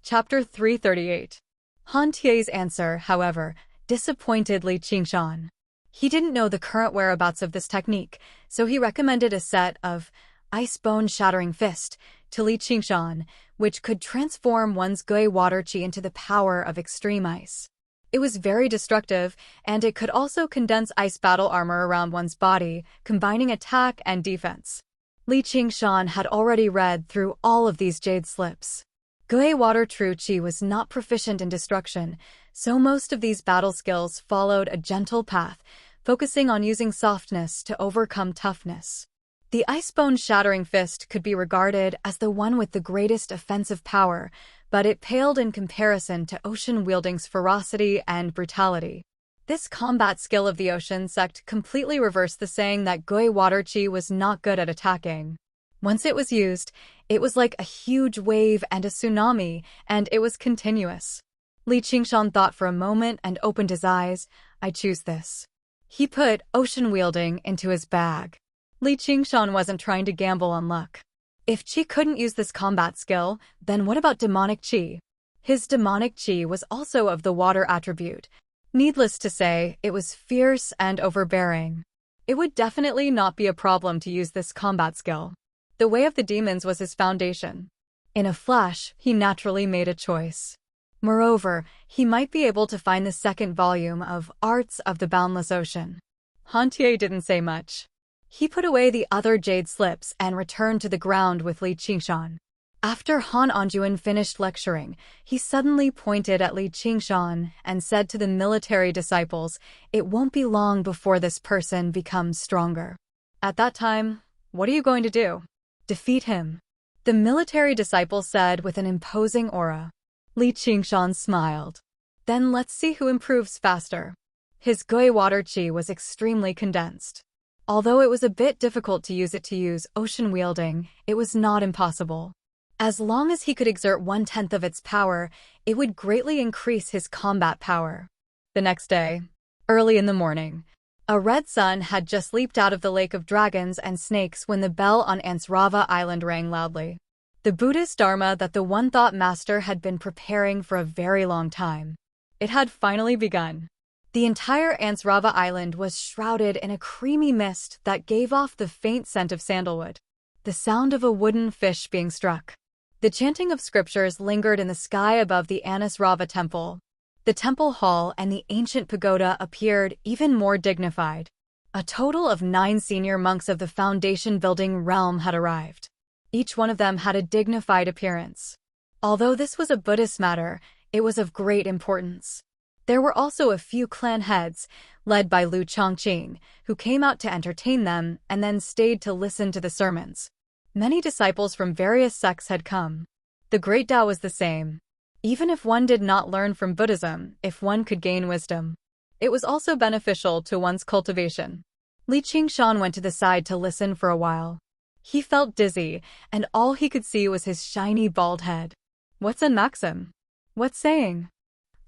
Chapter 338. Han Tie's answer, however, disappointed Li Qingshan. He didn't know the current whereabouts of this technique, so he recommended a set of ice bone shattering fist to Li Qingshan, which could transform one's gui water qi into the power of extreme ice. It was very destructive, and it could also condense ice battle armor around one's body, combining attack and defense. Li Qingshan had already read through all of these jade slips. Gui water true qi was not proficient in destruction, so most of these battle skills followed a gentle path, focusing on using softness to overcome toughness. The Icebone Shattering Fist could be regarded as the one with the greatest offensive power, but it paled in comparison to Ocean Wielding's ferocity and brutality. This combat skill of the Ocean sect completely reversed the saying that Gui Water Qi was not good at attacking. Once it was used, it was like a huge wave and a tsunami, and it was continuous. Li Qingshan thought for a moment and opened his eyes. I choose this. He put Ocean Wielding into his bag. Li Qingshan wasn't trying to gamble on luck. If Qi couldn't use this combat skill, then what about demonic Qi? His demonic Qi was also of the water attribute. Needless to say, it was fierce and overbearing. It would definitely not be a problem to use this combat skill. The Way of the Demons was his foundation. In a flash, he naturally made a choice. Moreover, he might be able to find the second volume of Arts of the Boundless Ocean. Han Tie didn't say much. He put away the other jade slips and returned to the ground with Li Qingshan. After Han Anjuan finished lecturing, he suddenly pointed at Li Qingshan and said to the military disciples, "It won't be long before this person becomes stronger. At that time, what are you going to do? Defeat him." The military disciple said with an imposing aura. Li Qingshan smiled. Then let's see who improves faster. His Gui Water Qi was extremely condensed. Although it was a bit difficult to use Ocean Wielding, it was not impossible. As long as he could exert 1/10 of its power, it would greatly increase his combat power. The next day, early in the morning, a red sun had just leaped out of the lake of dragons and snakes when the bell on Ansrava Island rang loudly. The Buddhist Dharma that the One Thought Master had been preparing for a very long time. It had finally begun. The entire Ansrava Island was shrouded in a creamy mist that gave off the faint scent of sandalwood. The sound of a wooden fish being struck. The chanting of scriptures lingered in the sky above the Ansrava temple. The temple hall and the ancient pagoda appeared even more dignified. A total of 9 senior monks of the foundation building realm had arrived. Each one of them had a dignified appearance. Although this was a Buddhist matter, it was of great importance. There were also a few clan heads, led by Lu Chongqing, who came out to entertain them and then stayed to listen to the sermons. Many disciples from various sects had come. The Great Tao was the same. Even if one did not learn from Buddhism, if one could gain wisdom, it was also beneficial to one's cultivation. Li Qingshan went to the side to listen for a while. He felt dizzy, and all he could see was his shiny bald head. What's in Maxim? What's saying?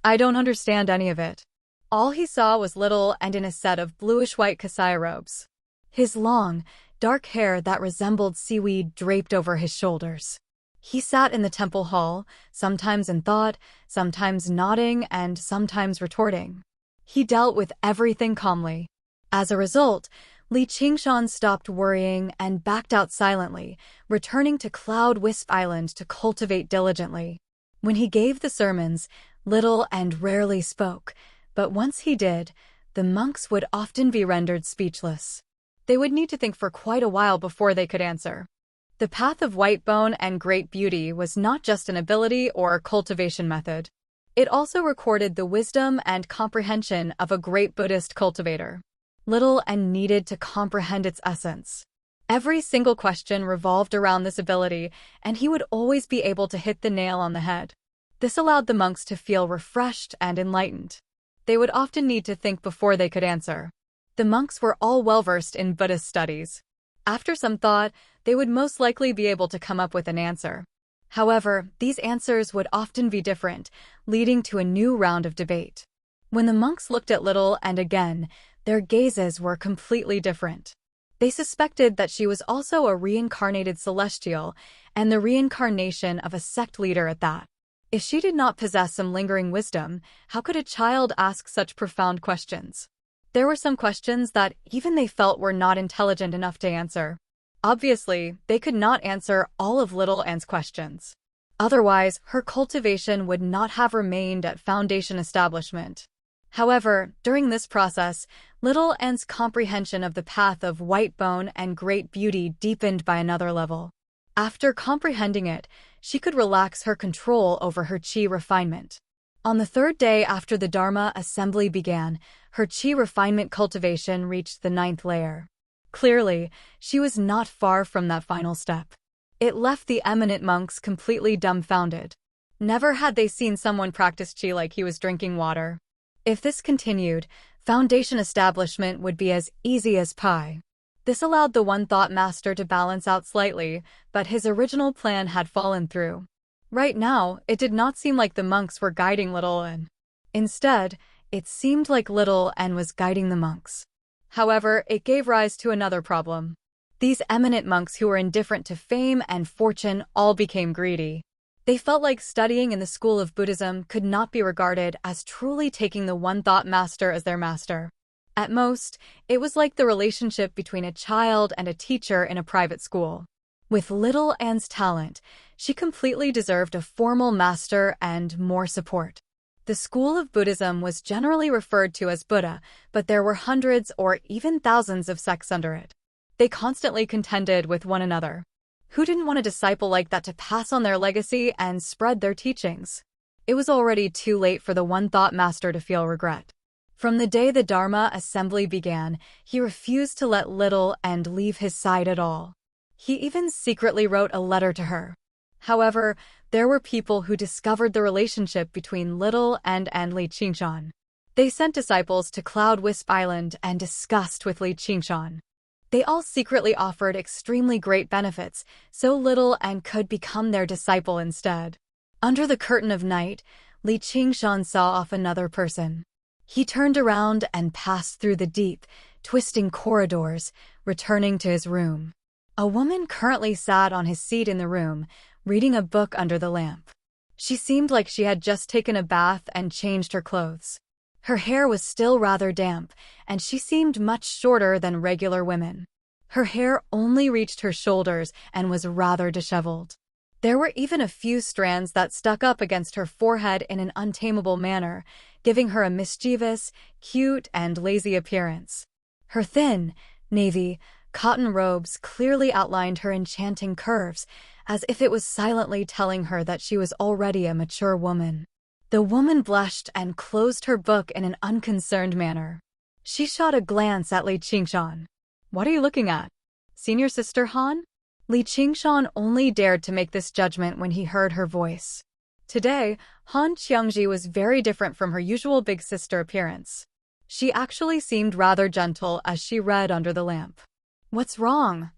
I don't understand any of it. All he saw was little and in a set of bluish-white kasai robes. His long, dark hair that resembled seaweed draped over his shoulders. He sat in the temple hall, sometimes in thought, sometimes nodding, and sometimes retorting. He dealt with everything calmly. As a result, Li Qingshan stopped worrying and backed out silently, returning to Cloud Wisp Island to cultivate diligently. When he gave the sermons, little and rarely spoke, but once he did, the monks would often be rendered speechless. They would need to think for quite a while before they could answer. The path of white bone and great beauty was not just an ability or a cultivation method. It also recorded the wisdom and comprehension of a great Buddhist cultivator. Little and needed to comprehend its essence. Every single question revolved around this ability, and he would always be able to hit the nail on the head. This allowed the monks to feel refreshed and enlightened. They would often need to think before they could answer. The monks were all well-versed in Buddhist studies. After some thought, they would most likely be able to come up with an answer. However, these answers would often be different, leading to a new round of debate. When the monks looked at Little and again, their gazes were completely different. They suspected that she was also a reincarnated celestial, and the reincarnation of a sect leader at that. If she did not possess some lingering wisdom, how could a child ask such profound questions? There were some questions that even they felt were not intelligent enough to answer. Obviously, they could not answer all of little Anne's questions. Otherwise, her cultivation would not have remained at foundation establishment. However, during this process, little Anne's comprehension of the path of white bone and great beauty deepened by another level. After comprehending it, she could relax her control over her chi refinement. On the third day after the Dharma assembly began, her chi refinement cultivation reached the 9th layer. Clearly, she was not far from that final step. It left the eminent monks completely dumbfounded. Never had they seen someone practice chi like he was drinking water. If this continued, foundation establishment would be as easy as pie. This allowed the One Thought Master to balance out slightly, but his original plan had fallen through. Right now, it did not seem like the monks were guiding little Anne. Instead, it seemed like little Anne was guiding the monks. However, it gave rise to another problem. These eminent monks who were indifferent to fame and fortune all became greedy. They felt like studying in the school of Buddhism could not be regarded as truly taking the One Thought Master as their master. At most, it was like the relationship between a child and a teacher in a private school. With little Anne's talent, she completely deserved a formal master and more support. The school of Buddhism was generally referred to as Buddha, but there were hundreds or even thousands of sects under it. They constantly contended with one another. Who didn't want a disciple like that to pass on their legacy and spread their teachings? It was already too late for the One Thought Master to feel regret. From the day the Dharma assembly began, he refused to let little Anne leave his side at all. He even secretly wrote a letter to her. However, there were people who discovered the relationship between little Anne and Li Qingshan. They sent disciples to Cloud Wisp Island and discussed with Li Qingshan. They all secretly offered extremely great benefits, so little Anne could become their disciple instead. Under the curtain of night, Li Qingshan saw off another person. He turned around and passed through the deep, twisting corridors, returning to his room. A woman currently sat on his seat in the room, reading a book under the lamp. She seemed like she had just taken a bath and changed her clothes. Her hair was still rather damp, and she seemed much shorter than regular women. Her hair only reached her shoulders and was rather disheveled. There were even a few strands that stuck up against her forehead in an untamable manner, giving her a mischievous, cute, and lazy appearance. Her thin, navy, cotton robes clearly outlined her enchanting curves, as if it was silently telling her that she was already a mature woman. The woman blushed and closed her book in an unconcerned manner. She shot a glance at Li Qingshan. "What are you looking at? Senior Sister Han?" Li Qingshan only dared to make this judgment when he heard her voice. Today, Han Qiangji was very different from her usual big sister appearance. She actually seemed rather gentle as she read under the lamp. "What's wrong?"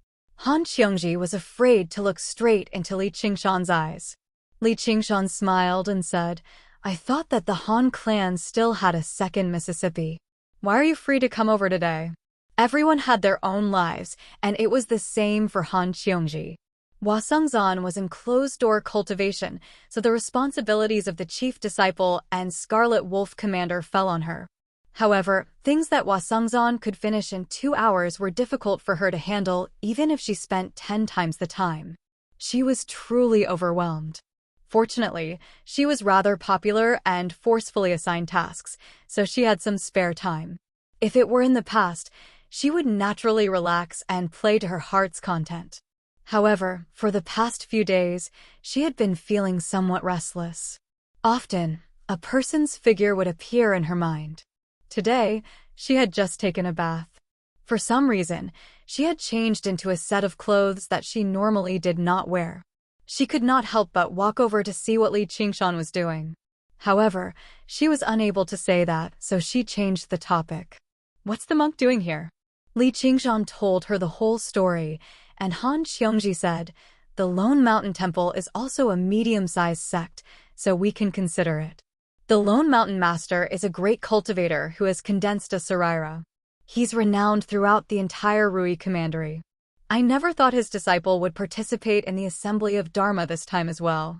Han Qiangji was afraid to look straight into Li Qingshan's eyes. Li Qingshan smiled and said, "I thought that the Han clan still had a second Mississippi. Why are you free to come over today?" Everyone had their own lives, and it was the same for Han Qiangji. Wasungzan was in closed-door cultivation, so the responsibilities of the chief disciple and Scarlet Wolf commander fell on her. However, things that Wasungzan could finish in 2 hours were difficult for her to handle even if she spent 10 times the time. She was truly overwhelmed. Fortunately, she was rather popular and forcefully assigned tasks, so she had some spare time. If it were in the past, she would naturally relax and play to her heart's content. However, for the past few days, she had been feeling somewhat restless. Often, a person's figure would appear in her mind. Today, she had just taken a bath. For some reason, she had changed into a set of clothes that she normally did not wear. She could not help but walk over to see what Li Qingshan was doing. However, she was unable to say that, so she changed the topic. "What's the monk doing here?" Li Qingshan told her the whole story, and Han Qiangji said, "The Lone Mountain Temple is also a medium-sized sect, so we can consider it. The Lone Mountain Master is a great cultivator who has condensed a Saraira. He's renowned throughout the entire Rui Commandery. I never thought his disciple would participate in the assembly of Dharma this time as well.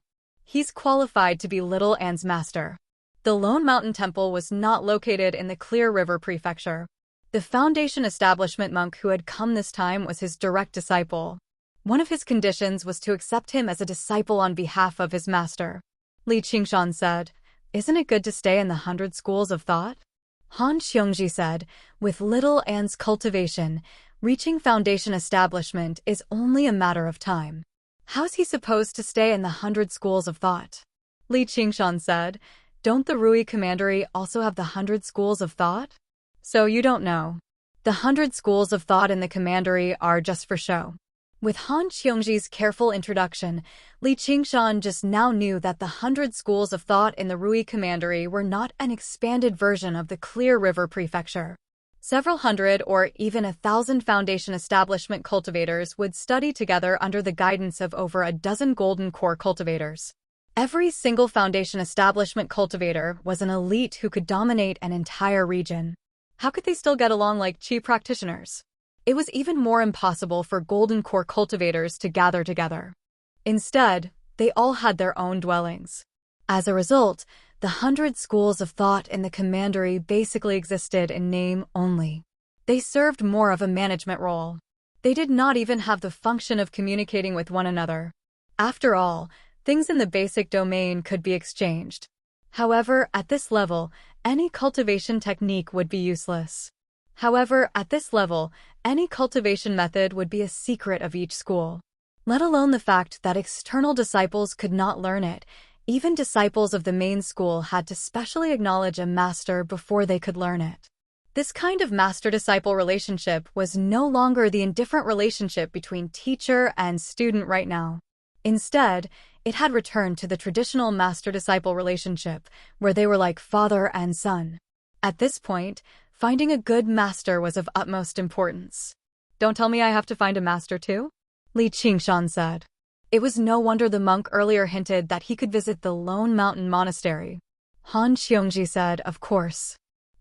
He's qualified to be Little Anne's master. The Lone Mountain Temple was not located in the Clear River Prefecture. The Foundation establishment monk who had come this time was his direct disciple. One of his conditions was to accept him as a disciple on behalf of his master. Li Qingshan said, "Isn't it good to stay in the 100 schools of thought?" Han Xiongji said, "With Little Anne's cultivation, reaching Foundation establishment is only a matter of time. How's he supposed to stay in the 100 schools of thought?" Li Qingshan said, "Don't the Rui Commandery also have the 100 schools of thought? So you don't know. The 100 schools of thought in the Commandery are just for show." With Han Xiongji's careful introduction, Li Qingshan just now knew that the 100 schools of thought in the Rui Commandery were not an expanded version of the Clear River Prefecture. Several hundred or even 1,000 Foundation establishment cultivators would study together under the guidance of over a dozen golden core cultivators. Every single Foundation establishment cultivator was an elite who could dominate an entire region. How could they still get along like Qi practitioners? It was even more impossible for golden core cultivators to gather together. Instead, they all had their own dwellings. As a result, the 100 schools of thought in the Commandery basically existed in name only. They served more of a management role. They did not even have the function of communicating with one another. After all, things in the basic domain could be exchanged. However, at this level, any cultivation technique would be useless. Any cultivation method would be a secret of each school. Let alone the fact that external disciples could not learn it. Even disciples of the main school had to specially acknowledge a master before they could learn it. This kind of master-disciple relationship was no longer the indifferent relationship between teacher and student right now. Instead, it had returned to the traditional master-disciple relationship, where they were like father and son. At this point, finding a good master was of utmost importance. "Don't tell me I have to find a master too?" Li Qingshan said. It was no wonder the monk earlier hinted that he could visit the Lone Mountain Monastery. Han Xiongji said, "Of course.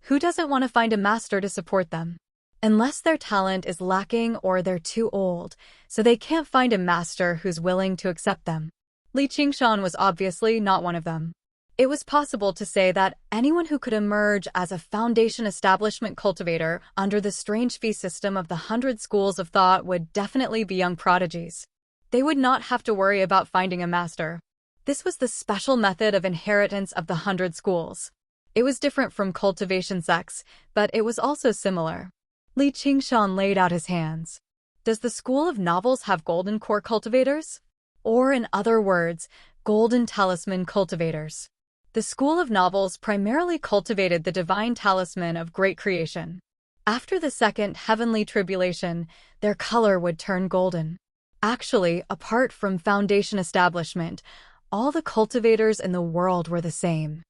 Who doesn't want to find a master to support them? Unless their talent is lacking or they're too old, so they can't find a master who's willing to accept them." Li Qingshan was obviously not one of them. It was possible to say that anyone who could emerge as a Foundation establishment cultivator under the strange fee system of the 100 schools of thought would definitely be young prodigies. They would not have to worry about finding a master. This was the special method of inheritance of the 100 schools. It was different from cultivation sects, but it was also similar. Li Qingshan laid out his hands. Does the School of Novels have golden core cultivators? Or in other words, golden talisman cultivators? The School of Novels primarily cultivated the divine talisman of great creation. After the second heavenly tribulation, their color would turn golden. Actually, apart from Foundation establishment, all the cultivators in the world were the same.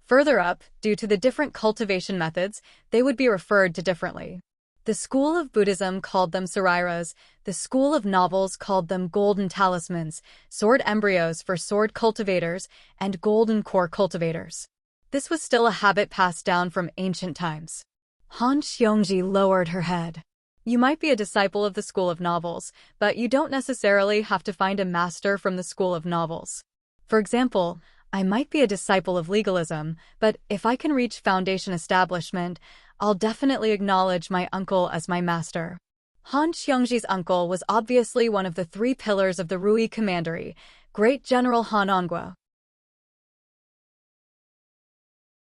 Further up, due to the different cultivation methods, they would be referred to differently. The school of Buddhism called them sariras, the school of novels called them golden talismans, sword embryos for sword cultivators, and golden core cultivators. This was still a habit passed down from ancient times. Han Xiongji lowered her head. You might be a disciple of the School of Novels, but you don't necessarily have to find a master from the School of Novels. For example, I might be a disciple of legalism, but if I can reach Foundation establishment, I'll definitely acknowledge my uncle as my master. Han Xiongji's uncle was obviously one of the 3 pillars of the Rui Commandery, Great General Han Ongua.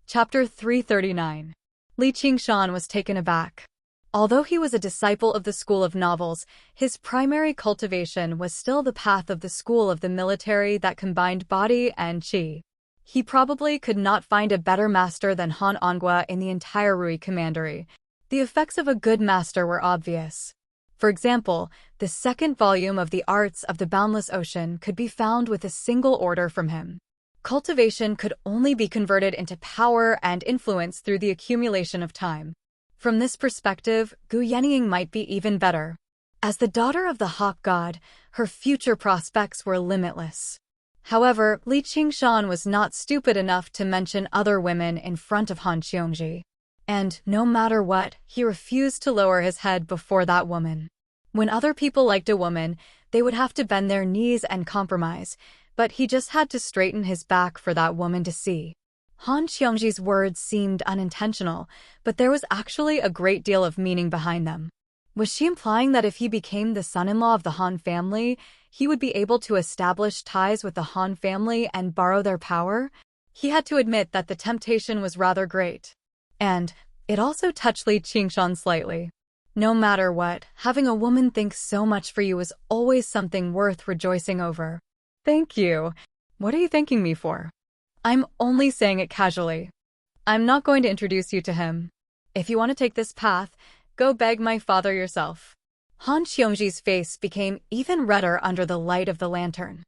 Chapter 339. Li Qingshan was taken aback. Although he was a disciple of the School of Novels, his primary cultivation was still the path of the school of the military that combined body and qi. He probably could not find a better master than Han Ongua in the entire Rui Commandery. The effects of a good master were obvious. For example, the second volume of the Arts of the Boundless Ocean could be found with a single order from him. Cultivation could only be converted into power and influence through the accumulation of time. From this perspective, Gu Yenying might be even better. As the daughter of the Hawk God, her future prospects were limitless. However, Li Qingshan was not stupid enough to mention other women in front of Han Xiongji. And, no matter what, he refused to lower his head before that woman. When other people liked a woman, they would have to bend their knees and compromise, but he just had to straighten his back for that woman to see. Han Xiongji's words seemed unintentional, but there was actually a great deal of meaning behind them. Was she implying that if he became the son-in-law of the Han family, he would be able to establish ties with the Han family and borrow their power? He had to admit that the temptation was rather great. And it also touched Li Qingshan slightly. No matter what, having a woman think so much for you is always something worth rejoicing over. Thank you. What are you thanking me for? I'm only saying it casually. I'm not going to introduce you to him. If you want to take this path, go beg my father yourself. Han Xiongji's face became even redder under the light of the lantern.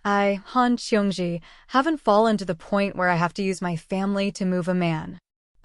I, Han Xiongji, haven't fallen to the point where I have to use my family to move a man.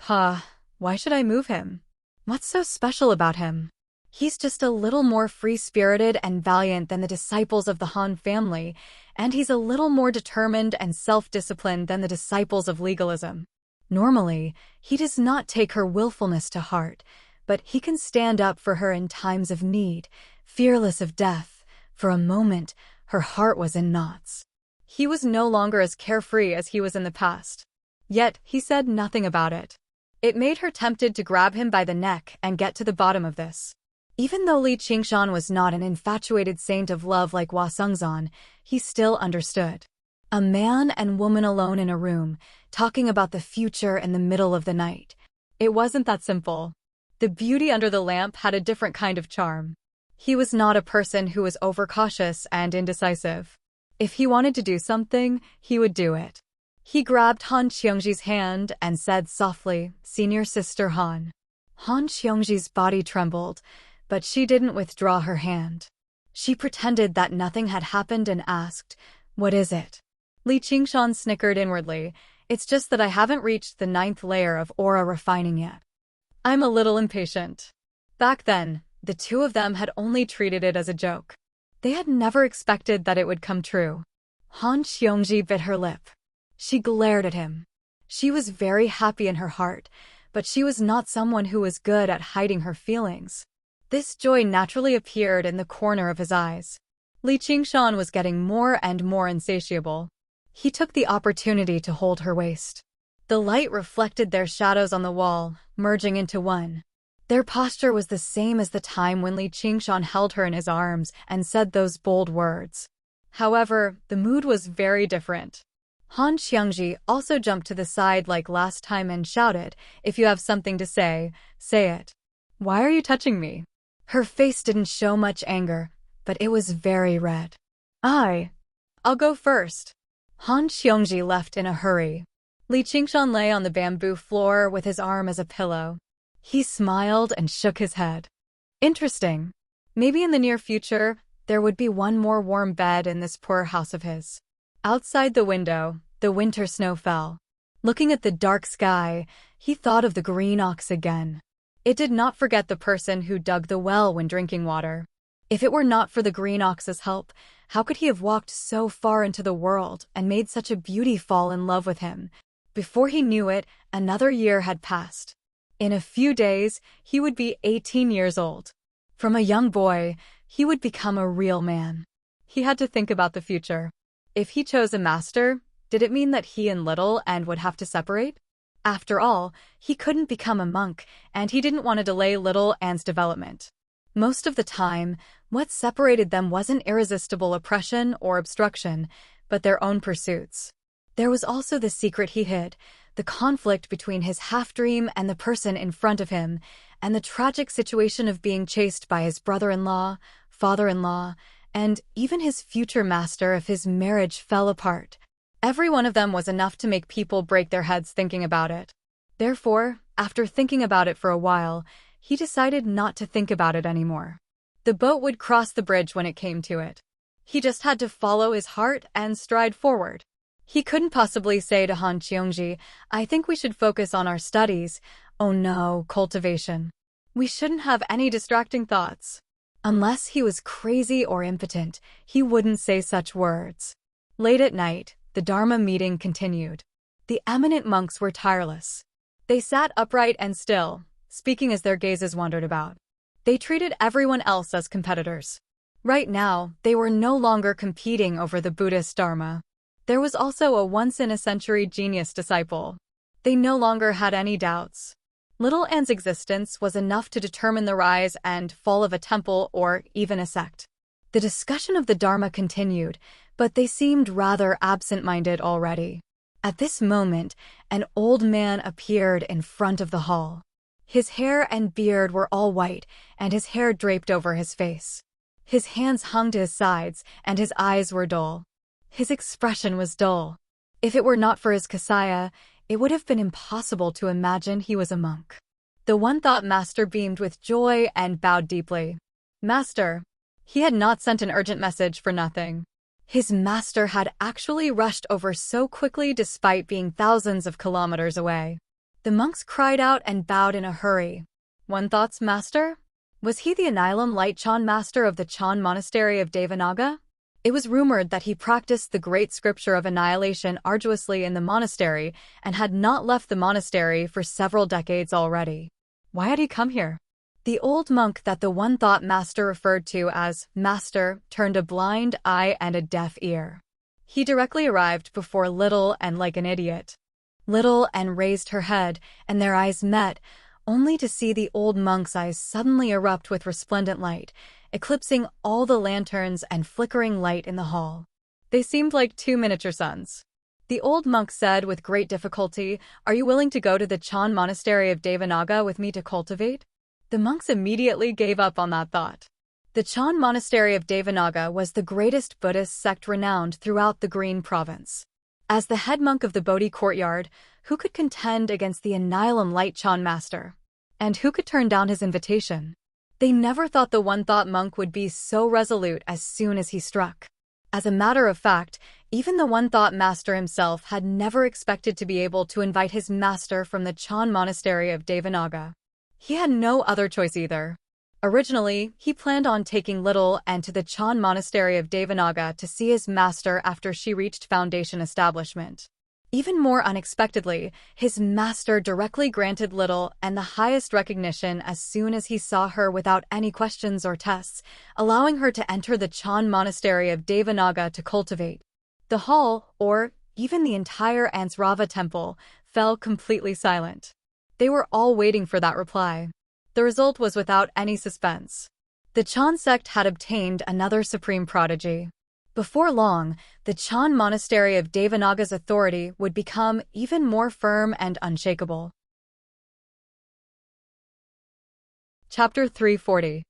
Why should I move him? What's so special about him? He's just a little more free-spirited and valiant than the disciples of the Han family, and he's a little more determined and self-disciplined than the disciples of legalism. Normally, he does not take her willfulness to heart, but he can stand up for her in times of need, fearless of death. For a moment, her heart was in knots. He was no longer as carefree as he was in the past. Yet, he said nothing about it. It made her tempted to grab him by the neck and get to the bottom of this. Even though Li Qingshan was not an infatuated saint of love like Hua Sengzan, he still understood. A man and woman alone in a room, talking about the future in the middle of the night. It wasn't that simple. The beauty under the lamp had a different kind of charm. He was not a person who was overcautious and indecisive. If he wanted to do something, he would do it. He grabbed Han Xiongji's hand and said softly, "Senior Sister Han." Han Xiongji's body trembled, but she didn't withdraw her hand. She pretended that nothing had happened and asked, "What is it?" Li Qingshan snickered inwardly. "It's just that I haven't reached the 9th layer of aura refining yet. I'm a little impatient." Back then, the two of them had only treated it as a joke. They had never expected that it would come true. Han Xiongji bit her lip. She glared at him. She was very happy in her heart, but she was not someone who was good at hiding her feelings. This joy naturally appeared in the corner of his eyes. Li Qingshan was getting more and more insatiable. He took the opportunity to hold her waist. The light reflected their shadows on the wall, merging into one. Their posture was the same as the time when Li Qingshan held her in his arms and said those bold words. However, the mood was very different. Han Xiongji also jumped to the side like last time and shouted, "If you have something to say, say it. Why are you touching me?" Her face didn't show much anger, but it was very red. I'll go first." Han Xiongji left in a hurry. Li Qingshan lay on the bamboo floor with his arm as a pillow. He smiled and shook his head. Interesting. Maybe in the near future, there would be one more warm bed in this poor house of his. Outside the window, the winter snow fell. Looking at the dark sky, he thought of the green ox again. It did not forget the person who dug the well when drinking water. If it were not for the green ox's help, how could he have walked so far into the world and made such a beauty fall in love with him? Before he knew it, another year had passed. In a few days, he would be 18 years old. From a young boy, he would become a real man. He had to think about the future. If he chose a master, did it mean that he and Little Ant would have to separate? After all, he couldn't become a monk, and he didn't want to delay Little Ant's development. Most of the time, what separated them wasn't irresistible oppression or obstruction, but their own pursuits. There was also the secret he hid, the conflict between his half-dream and the person in front of him, and the tragic situation of being chased by his brother-in-law, father-in-law, and even his future master if his marriage fell apart. Every one of them was enough to make people break their heads thinking about it. Therefore, after thinking about it for a while, he decided not to think about it anymore. The boat would cross the bridge when it came to it. He just had to follow his heart and stride forward. He couldn't possibly say to Han Xiongji, "I think we should focus on our studies." Oh no, cultivation. We shouldn't have any distracting thoughts. Unless he was crazy or impotent, he wouldn't say such words. Late at night, the Dharma meeting continued. The eminent monks were tireless. They sat upright and still, speaking as their gazes wandered about. They treated everyone else as competitors. Right now, they were no longer competing over the Buddhist Dharma. There was also a once-in-a-century genius disciple. They no longer had any doubts. Little Anne's existence was enough to determine the rise and fall of a temple or even a sect. The discussion of the Dharma continued, but they seemed rather absent-minded already. At this moment, an old man appeared in front of the hall. His hair and beard were all white, and his hair draped over his face. His hands hung to his sides, and his eyes were dull. His expression was dull. If it were not for his kasaya, it would have been impossible to imagine he was a monk. The one-thought master beamed with joy and bowed deeply. Master. He had not sent an urgent message for nothing. His master had actually rushed over so quickly despite being thousands of kilometers away. The monks cried out and bowed in a hurry. One-thought's master? Was he the Anilam Light Chan master of the Chan monastery of Devanaga? It was rumored that he practiced the great scripture of annihilation arduously in the monastery and had not left the monastery for several decades already. Why had he come here? The old monk that the one-thought master referred to as master turned a blind eye and a deaf ear. He directly arrived before Little Anne like an idiot. Little Anne raised her head, and their eyes met, only to see the old monk's eyes suddenly erupt with resplendent light, eclipsing all the lanterns and flickering light in the hall. They seemed like two miniature suns. The old monk said with great difficulty, "Are you willing to go to the Chan monastery of Devanaga with me to cultivate?" The monks immediately gave up on that thought. The Chan monastery of Devanaga was the greatest Buddhist sect renowned throughout the Green province. As the head monk of the Bodhi courtyard, who could contend against the Anilam Light Chan master? And who could turn down his invitation? They never thought the one-thought monk would be so resolute as soon as he struck. As a matter of fact, even the one-thought master himself had never expected to be able to invite his master from the Chan monastery of Devanaga. He had no other choice either. Originally, he planned on taking Little Anne to the Chan monastery of Devanaga to see his master after she reached foundation establishment. Even more unexpectedly, his master directly granted Little Anne the highest recognition as soon as he saw her without any questions or tests, allowing her to enter the Chan monastery of Devanaga to cultivate. The hall, or even the entire Ansrava temple, fell completely silent. They were all waiting for that reply. The result was without any suspense. The Chan sect had obtained another supreme prodigy. Before long, the Chan monastery of Devanaga's authority would become even more firm and unshakable. Chapter 340.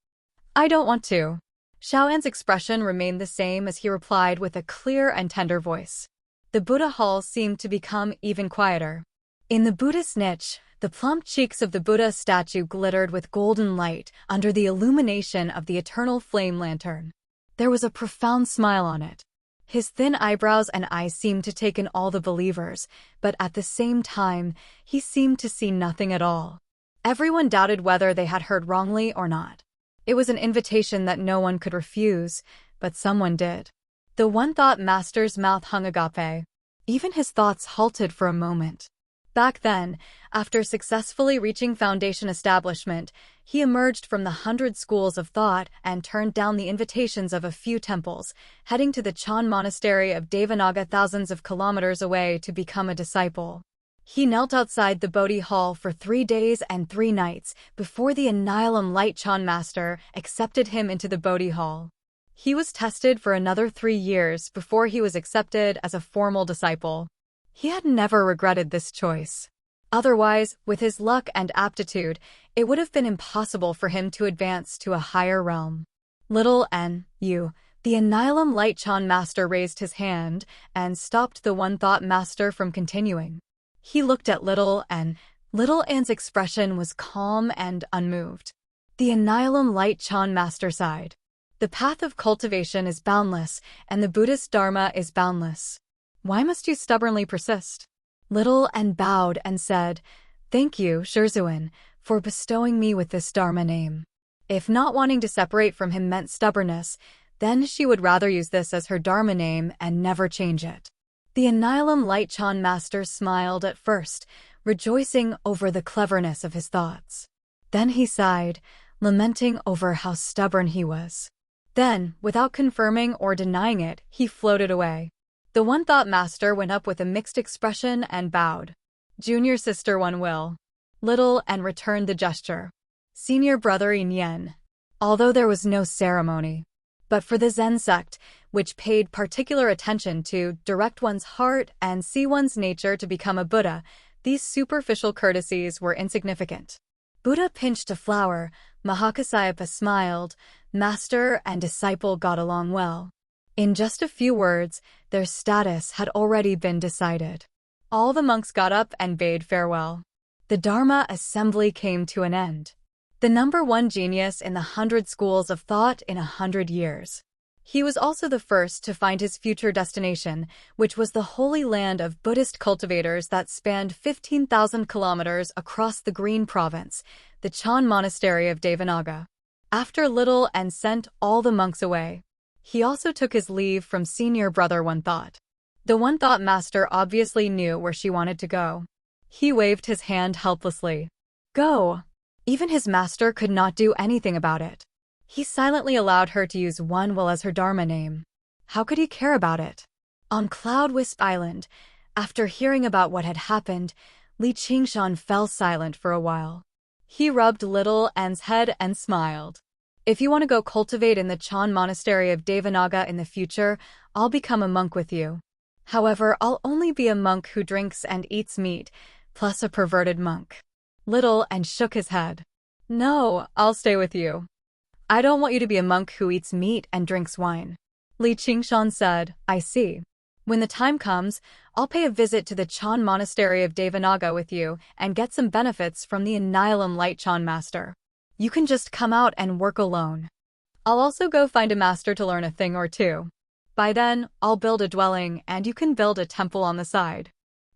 I don't want to. Xiaoan's expression remained the same as he replied with a clear and tender voice. The Buddha hall seemed to become even quieter. In the Buddhist niche, the plump cheeks of the Buddha statue glittered with golden light under the illumination of the eternal flame lantern. There was a profound smile on it. His thin eyebrows and eyes seemed to take in all the believers, but at the same time, he seemed to see nothing at all. Everyone doubted whether they had heard wrongly or not. It was an invitation that no one could refuse, but someone did. The one-thought master's mouth hung agape. Even his thoughts halted for a moment. Back then, after successfully reaching foundation establishment, he emerged from the 100 schools of thought and turned down the invitations of a few temples, heading to the Chan monastery of Devanaga thousands of kilometers away to become a disciple. He knelt outside the Bodhi hall for 3 days and 3 nights before the Anilam Light Chan master accepted him into the Bodhi hall. He was tested for another 3 years before he was accepted as a formal disciple. He had never regretted this choice. Otherwise, with his luck and aptitude, it would have been impossible for him to advance to a higher realm. Little Anne, you, the Anilam Light Chan master raised his hand and stopped the one-thought master from continuing. He looked at Little Anne. Little Anne's expression was calm and unmoved. The Anilam Light Chan master sighed. The path of cultivation is boundless, and the Buddhist Dharma is boundless. Why must you stubbornly persist? Little Anne bowed and said, "Thank you, Shurzuan, for bestowing me with this Dharma name." If not wanting to separate from him meant stubbornness, then she would rather use this as her Dharma name and never change it. The Anilam Light Chan master smiled at first, rejoicing over the cleverness of his thoughts. Then he sighed, lamenting over how stubborn he was. Then, without confirming or denying it, he floated away. The one-thought master went up with a mixed expression and bowed. Junior sister One will. Little and returned the gesture. Senior brother Yin. Although there was no ceremony. But for the Zen sect, which paid particular attention to direct one's heart and see one's nature to become a Buddha, these superficial courtesies were insignificant. Buddha pinched a flower, Mahakasayapa smiled, master and disciple got along well. In just a few words, their status had already been decided. All the monks got up and bade farewell. The Dharma assembly came to an end. The number one genius in the 100 schools of thought in 100 years. He was also the first to find his future destination, which was the holy land of Buddhist cultivators that spanned 15,000 kilometers across the Green Province, the Chan Monastery of Devanaga. After little and sent all the monks away, he also took his leave from senior brother One Thought. The One Thought master obviously knew where she wanted to go. He waved his hand helplessly. Go! Even his master could not do anything about it. He silently allowed her to use One Will as her Dharma name. How could he care about it? On Cloud Wisp Island, after hearing about what had happened, Li Qingshan fell silent for a while. He rubbed Little N's head and smiled. If you want to go cultivate in the Chan Monastery of Devanaga in the future, I'll become a monk with you. However, I'll only be a monk who drinks and eats meat, plus a perverted monk. Little N shook his head. No, I'll stay with you. I don't want you to be a monk who eats meat and drinks wine. Li Qingshan said, I see. When the time comes, I'll pay a visit to the Chan Monastery of Devanaga with you and get some benefits from the Annihilum Light Chan master. You can just come out and work alone. I'll also go find a master to learn a thing or two. By then, I'll build a dwelling and you can build a temple on the side.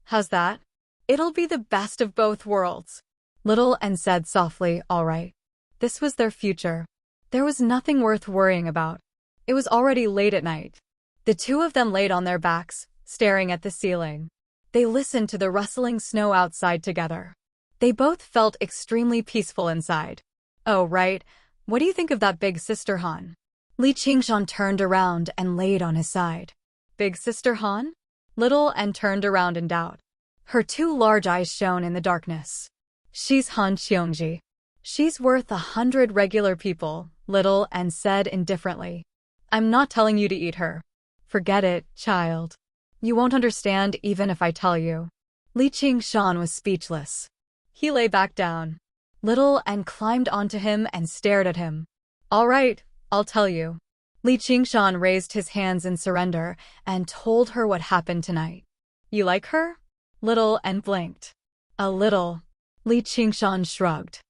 How's that? It'll be the best of both worlds. Little N said softly, all right. This was their future. There was nothing worth worrying about. It was already late at night. The two of them laid on their backs, staring at the ceiling. They listened to the rustling snow outside together. They both felt extremely peaceful inside. Oh, right. What do you think of that big sister Han? Li Qingshan turned around and laid on his side. Big sister Han? Little N turned around in doubt. Her two large eyes shone in the darkness. She's Han Qiongji. She's worth 100 regular people, Little N said indifferently. I'm not telling you to eat her. Forget it, child. You won't understand even if I tell you. Li Qingshan was speechless. He lay back down. Little N climbed onto him and stared at him. All right, I'll tell you. Li Qingshan raised his hands in surrender and told her what happened tonight. You like her? Little N blinked. A little. Li Qingshan shrugged.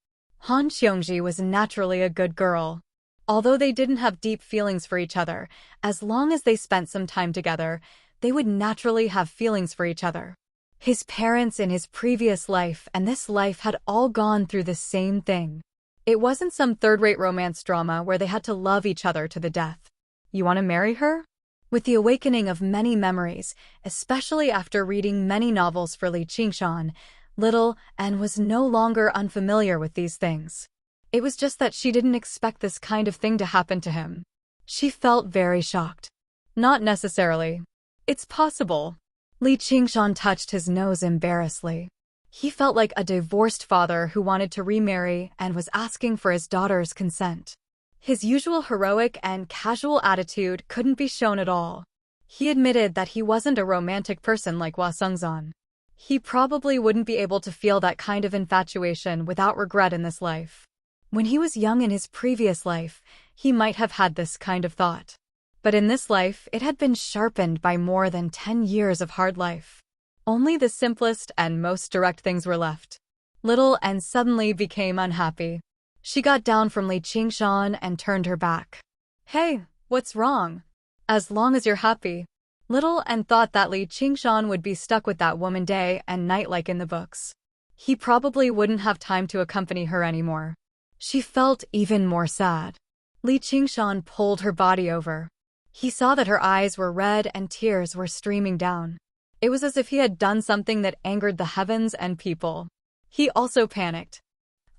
Han Qiongji was naturally a good girl. Although they didn't have deep feelings for each other, as long as they spent some time together, they would naturally have feelings for each other. His parents in his previous life and this life had all gone through the same thing. It wasn't some third-rate romance drama where they had to love each other to the death. You want to marry her? With the awakening of many memories, especially after reading many novels for Li Qingshan, Little N was no longer unfamiliar with these things. It was just that she didn't expect this kind of thing to happen to him. She felt very shocked. Not necessarily. It's possible. Li Qingshan touched his nose embarrassedly. He felt like a divorced father who wanted to remarry and was asking for his daughter's consent. His usual heroic and casual attitude couldn't be shown at all. He admitted that he wasn't a romantic person like Hua Sungzan. He probably wouldn't be able to feel that kind of infatuation without regret in this life. When he was young in his previous life, he might have had this kind of thought. But in this life, it had been sharpened by more than 10 years of hard life. Only the simplest and most direct things were left. Little N suddenly became unhappy. She got down from Li Qingshan and turned her back. Hey, what's wrong? As long as you're happy. Little N thought that Li Qingshan would be stuck with that woman day and night like in the books. He probably wouldn't have time to accompany her anymore. She felt even more sad. Li Qingshan pulled her body over. He saw that her eyes were red and tears were streaming down. It was as if he had done something that angered the heavens and people. He also panicked.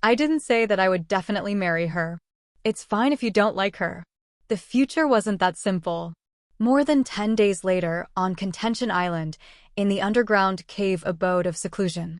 I didn't say that I would definitely marry her. It's fine if you don't like her. The future wasn't that simple. More than 10 days later, on Contention Island, in the underground cave abode of seclusion,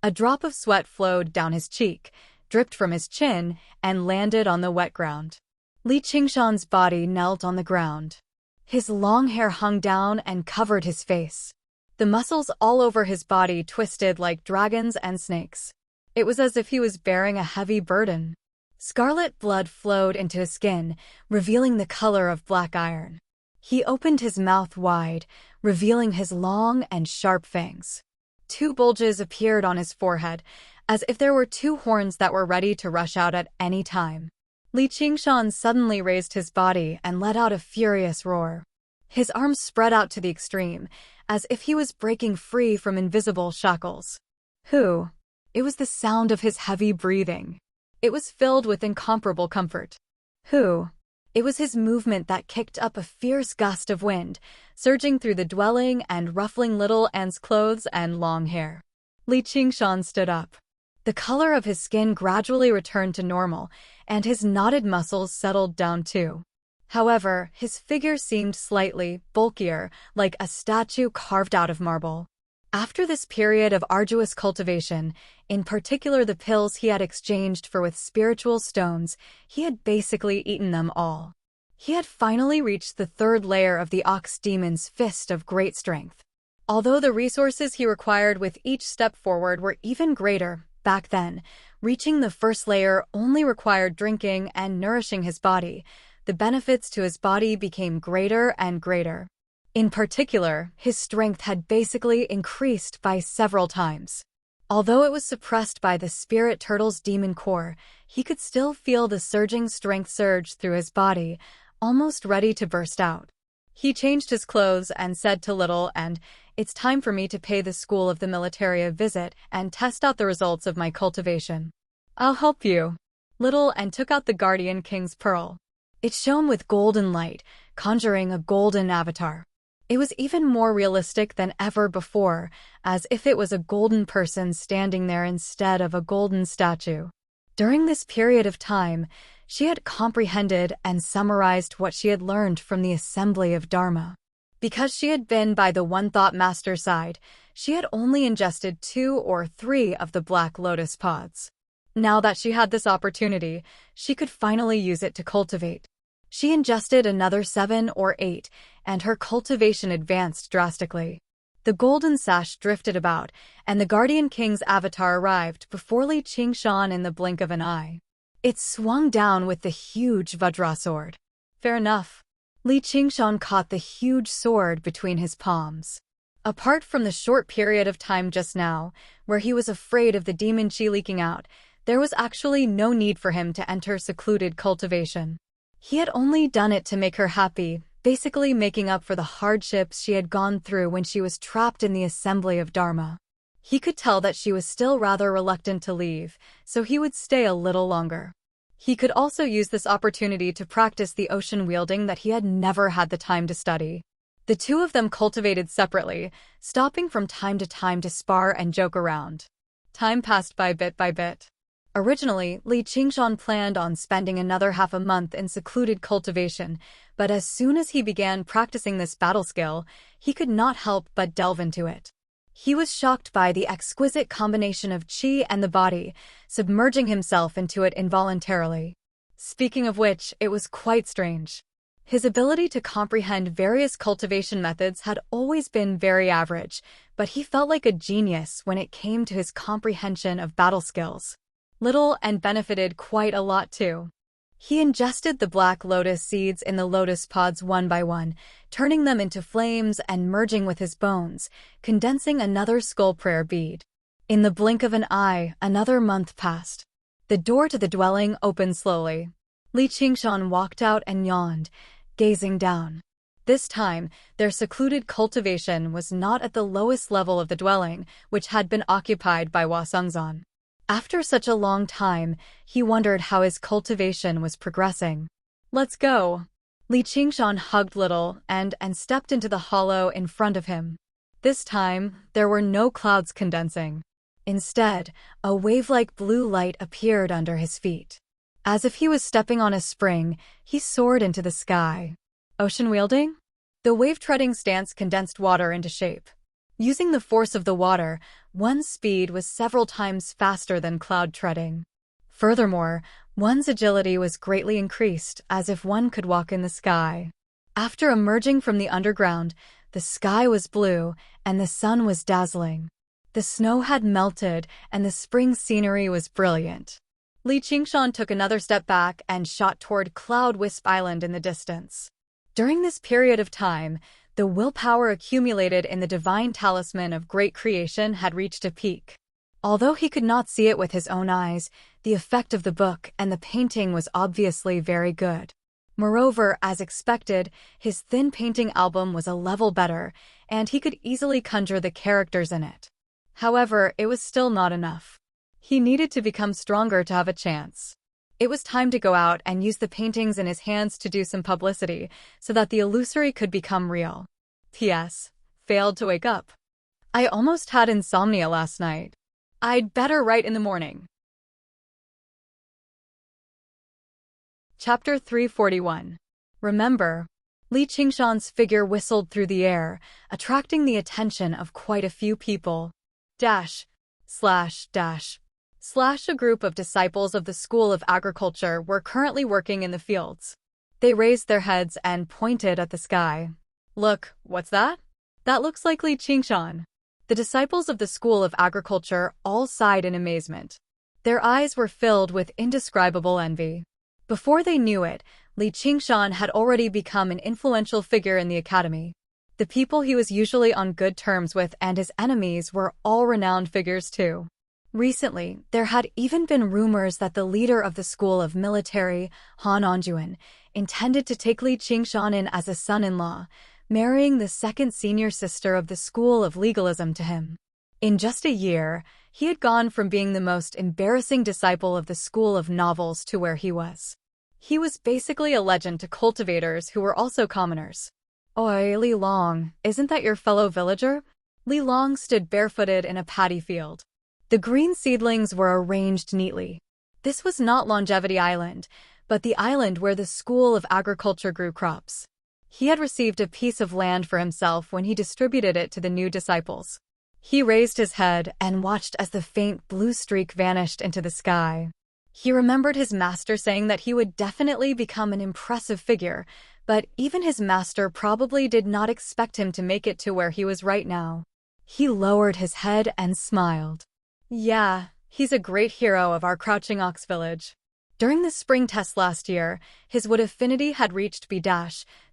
a drop of sweat flowed down his cheek, dripped from his chin, and landed on the wet ground. Li Qingshan's body knelt on the ground. His long hair hung down and covered his face. The muscles all over his body twisted like dragons and snakes. It was as if he was bearing a heavy burden. Scarlet blood flowed into his skin, revealing the color of black iron. He opened his mouth wide, revealing his long and sharp fangs. 2 bulges appeared on his forehead, as if there were 2 horns that were ready to rush out at any time. Li Qingshan suddenly raised his body and let out a furious roar. His arms spread out to the extreme, as if he was breaking free from invisible shackles. Who? It was the sound of his heavy breathing. It was filled with incomparable comfort. Who? It was his movement that kicked up a fierce gust of wind, surging through the dwelling and ruffling little Anne's clothes and long hair. Li Qingshan stood up. The color of his skin gradually returned to normal, and his knotted muscles settled down too. However, his figure seemed slightly bulkier, like a statue carved out of marble. After this period of arduous cultivation, in particular the pills he had exchanged for with spiritual stones, he had basically eaten them all. He had finally reached the 3rd layer of the Ox Demon's Fist of Great Strength. Although the resources he required with each step forward were even greater, back then, reaching the 1st layer only required drinking and nourishing his body. The benefits to his body became greater and greater. In particular, his strength had basically increased by several times. Although it was suppressed by the spirit turtle's demon core, he could still feel the surging strength surge through his body, almost ready to burst out. He changed his clothes and said to Little and, "It's time for me to pay the school of the military a visit and test out the results of my cultivation." "I'll help you." Little and took out the Guardian King's Pearl. It shone with golden light, conjuring a golden avatar. It was even more realistic than ever before, as if it was a golden person standing there instead of a golden statue. During this period of time, she had comprehended and summarized what she had learned from the Assembly of Dharma. Because she had been by the One Thought Master side, she had only ingested 2 or 3 of the Black Lotus pods. Now that she had this opportunity, she could finally use it to cultivate. She ingested another 7 or 8, and her cultivation advanced drastically. The golden sash drifted about, and the Guardian King's avatar arrived before Li Qingshan in the blink of an eye. It swung down with the huge Vajra sword. Fair enough. Li Qingshan caught the huge sword between his palms. Apart from the short period of time just now, where he was afraid of the demon chi leaking out, there was actually no need for him to enter secluded cultivation. He had only done it to make her happy, basically making up for the hardships she had gone through when she was trapped in the Assembly of Dharma. He could tell that she was still rather reluctant to leave, so he would stay a little longer. He could also use this opportunity to practice the ocean wielding that he had never had the time to study. The 2 of them cultivated separately, stopping from time to spar and joke around. Time passed by bit by bit. Originally, Li Qingshan planned on spending another half a month in secluded cultivation, but as soon as he began practicing this battle skill, he could not help but delve into it. He was shocked by the exquisite combination of qi and the body, submerging himself into it involuntarily. Speaking of which, it was quite strange. His ability to comprehend various cultivation methods had always been very average, but he felt like a genius when it came to his comprehension of battle skills. Little and benefited quite a lot too. He ingested the black lotus seeds in the lotus pods one by one, turning them into flames and merging with his bones, condensing another skull prayer bead. In the blink of an eye, another month passed. The door to the dwelling opened slowly. Li Qingshan walked out and yawned, gazing down. This time, their secluded cultivation was not at the lowest level of the dwelling, which had been occupied by Hua Sengzan. After such a long time, he wondered how his cultivation was progressing. "Let's go." Li Qingshan hugged Little and stepped into the hollow in front of him. This time, there were no clouds condensing. Instead, a wave-like blue light appeared under his feet. As if he was stepping on a spring, he soared into the sky. Ocean wielding? The wave-treading stance condensed water into shape. Using the force of the water, one's speed was several times faster than cloud treading. Furthermore, one's agility was greatly increased, as if one could walk in the sky. After emerging from the underground, the sky was blue, and the sun was dazzling. The snow had melted, and the spring scenery was brilliant. Li Qingshan took another step back and shot toward Cloud Wisp Island in the distance. During this period of time, the willpower accumulated in the divine talisman of great creation had reached a peak. Although he could not see it with his own eyes, the effect of the book and the painting was obviously very good. Moreover, as expected, his thin painting album was a level better, and he could easily conjure the characters in it. However, it was still not enough. He needed to become stronger to have a chance. It was time to go out and use the paintings in his hands to do some publicity, so that the illusory could become real. P.S. Failed to wake up. I almost had insomnia last night. I'd better write in the morning. Chapter 341. Remember. Li Qingshan's figure whistled through the air, attracting the attention of quite a few people. A group of disciples of the School of Agriculture were currently working in the fields. They raised their heads and pointed at the sky. Look, what's that? That looks like Li Qingshan. The disciples of the School of Agriculture all sighed in amazement. Their eyes were filled with indescribable envy. Before they knew it, Li Qingshan had already become an influential figure in the academy. The people he was usually on good terms with and his enemies were all renowned figures too. Recently, there had even been rumors that the leader of the School of Military, Han Anjuan, intended to take Li Qingshan in as a son-in-law, marrying the second senior sister of the School of Legalism to him. In just a year, he had gone from being the most embarrassing disciple of the School of Novels to where he was. He was basically a legend to cultivators who were also commoners. Oi, Li Long, isn't that your fellow villager? Li Long stood barefooted in a paddy field. The green seedlings were arranged neatly. This was not Longevity Island, but the island where the School of Agriculture grew crops. He had received a piece of land for himself when he distributed it to the new disciples. He raised his head and watched as the faint blue streak vanished into the sky. He remembered his master saying that he would definitely become an impressive figure, but even his master probably did not expect him to make it to where he was right now. He lowered his head and smiled. Yeah, he's a great hero of our Crouching Ox village. During the spring test last year, his wood affinity had reached B-,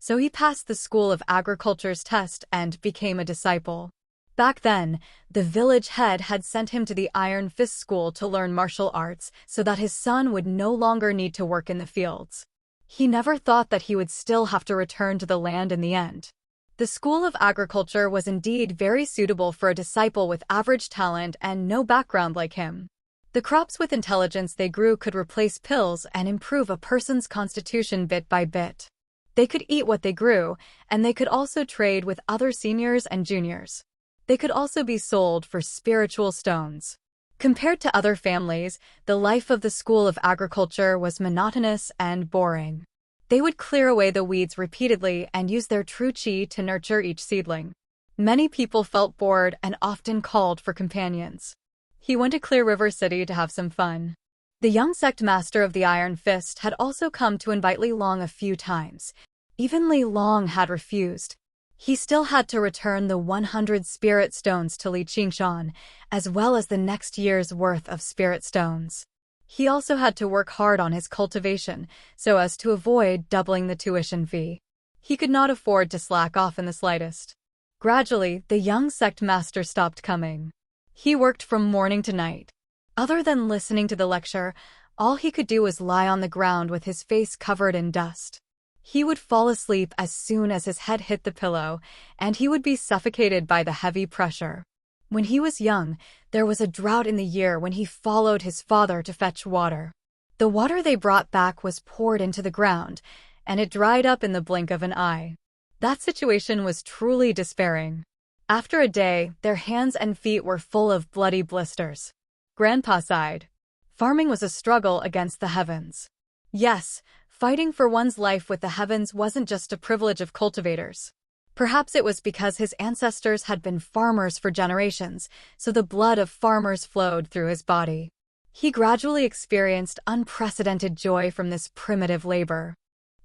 so he passed the School of Agriculture's test and became a disciple. Back then, the village head had sent him to the Iron Fist School to learn martial arts so that his son would no longer need to work in the fields. He never thought that he would still have to return to the land in the end. The School of Agriculture was indeed very suitable for a disciple with average talent and no background like him. The crops with intelligence they grew could replace pills and improve a person's constitution bit by bit. They could eat what they grew, and they could also trade with other seniors and juniors. They could also be sold for spiritual stones. Compared to other families, the life of the School of Agriculture was monotonous and boring. They would clear away the weeds repeatedly and use their true qi to nurture each seedling. Many people felt bored and often called for companions. He went to Clear River City to have some fun. The young sect master of the Iron Fist had also come to invite Li Long a few times. Even Li Long had refused. He still had to return the 100 spirit stones to Li Qingshan, as well as the next year's worth of spirit stones. He also had to work hard on his cultivation, so as to avoid doubling the tuition fee. He could not afford to slack off in the slightest. Gradually, the young sect master stopped coming. He worked from morning to night. Other than listening to the lecture, all he could do was lie on the ground with his face covered in dust. He would fall asleep as soon as his head hit the pillow, and he would be suffocated by the heavy pressure. When he was young, there was a drought in the year when he followed his father to fetch water. The water they brought back was poured into the ground, and it dried up in the blink of an eye. That situation was truly despairing. After a day, their hands and feet were full of bloody blisters. Grandpa sighed. Farming was a struggle against the heavens. Yes, fighting for one's life with the heavens wasn't just a privilege of cultivators. Perhaps it was because his ancestors had been farmers for generations, so the blood of farmers flowed through his body. He gradually experienced unprecedented joy from this primitive labor.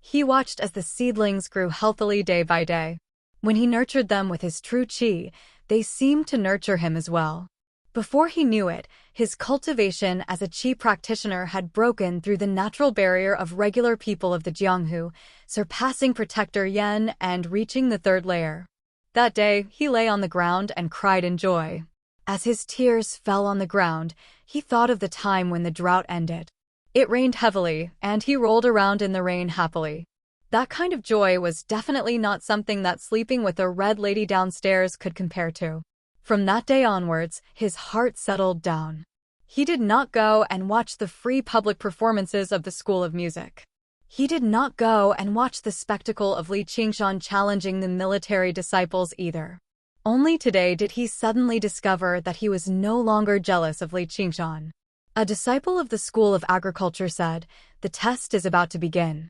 He watched as the seedlings grew healthily day by day. When he nurtured them with his true qi, they seemed to nurture him as well. Before he knew it, his cultivation as a qi practitioner had broken through the natural barrier of regular people of the Jianghu, surpassing Protector Yan and reaching the third layer. That day, he lay on the ground and cried in joy. As his tears fell on the ground, he thought of the time when the drought ended. It rained heavily, and he rolled around in the rain happily. That kind of joy was definitely not something that sleeping with a red lady downstairs could compare to. From that day onwards, his heart settled down. He did not go and watch the free public performances of the School of Music. He did not go and watch the spectacle of Li Qingshan challenging the military disciples either. Only today did he suddenly discover that he was no longer jealous of Li Qingshan. A disciple of the School of Agriculture said, "The test is about to begin.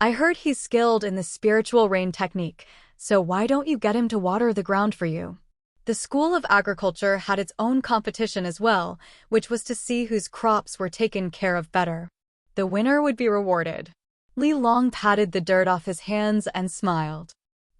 I heard he's skilled in the spiritual rain technique, so why don't you get him to water the ground for you?" The School of Agriculture had its own competition as well, which was to see whose crops were taken care of better. The winner would be rewarded. Li Long patted the dirt off his hands and smiled.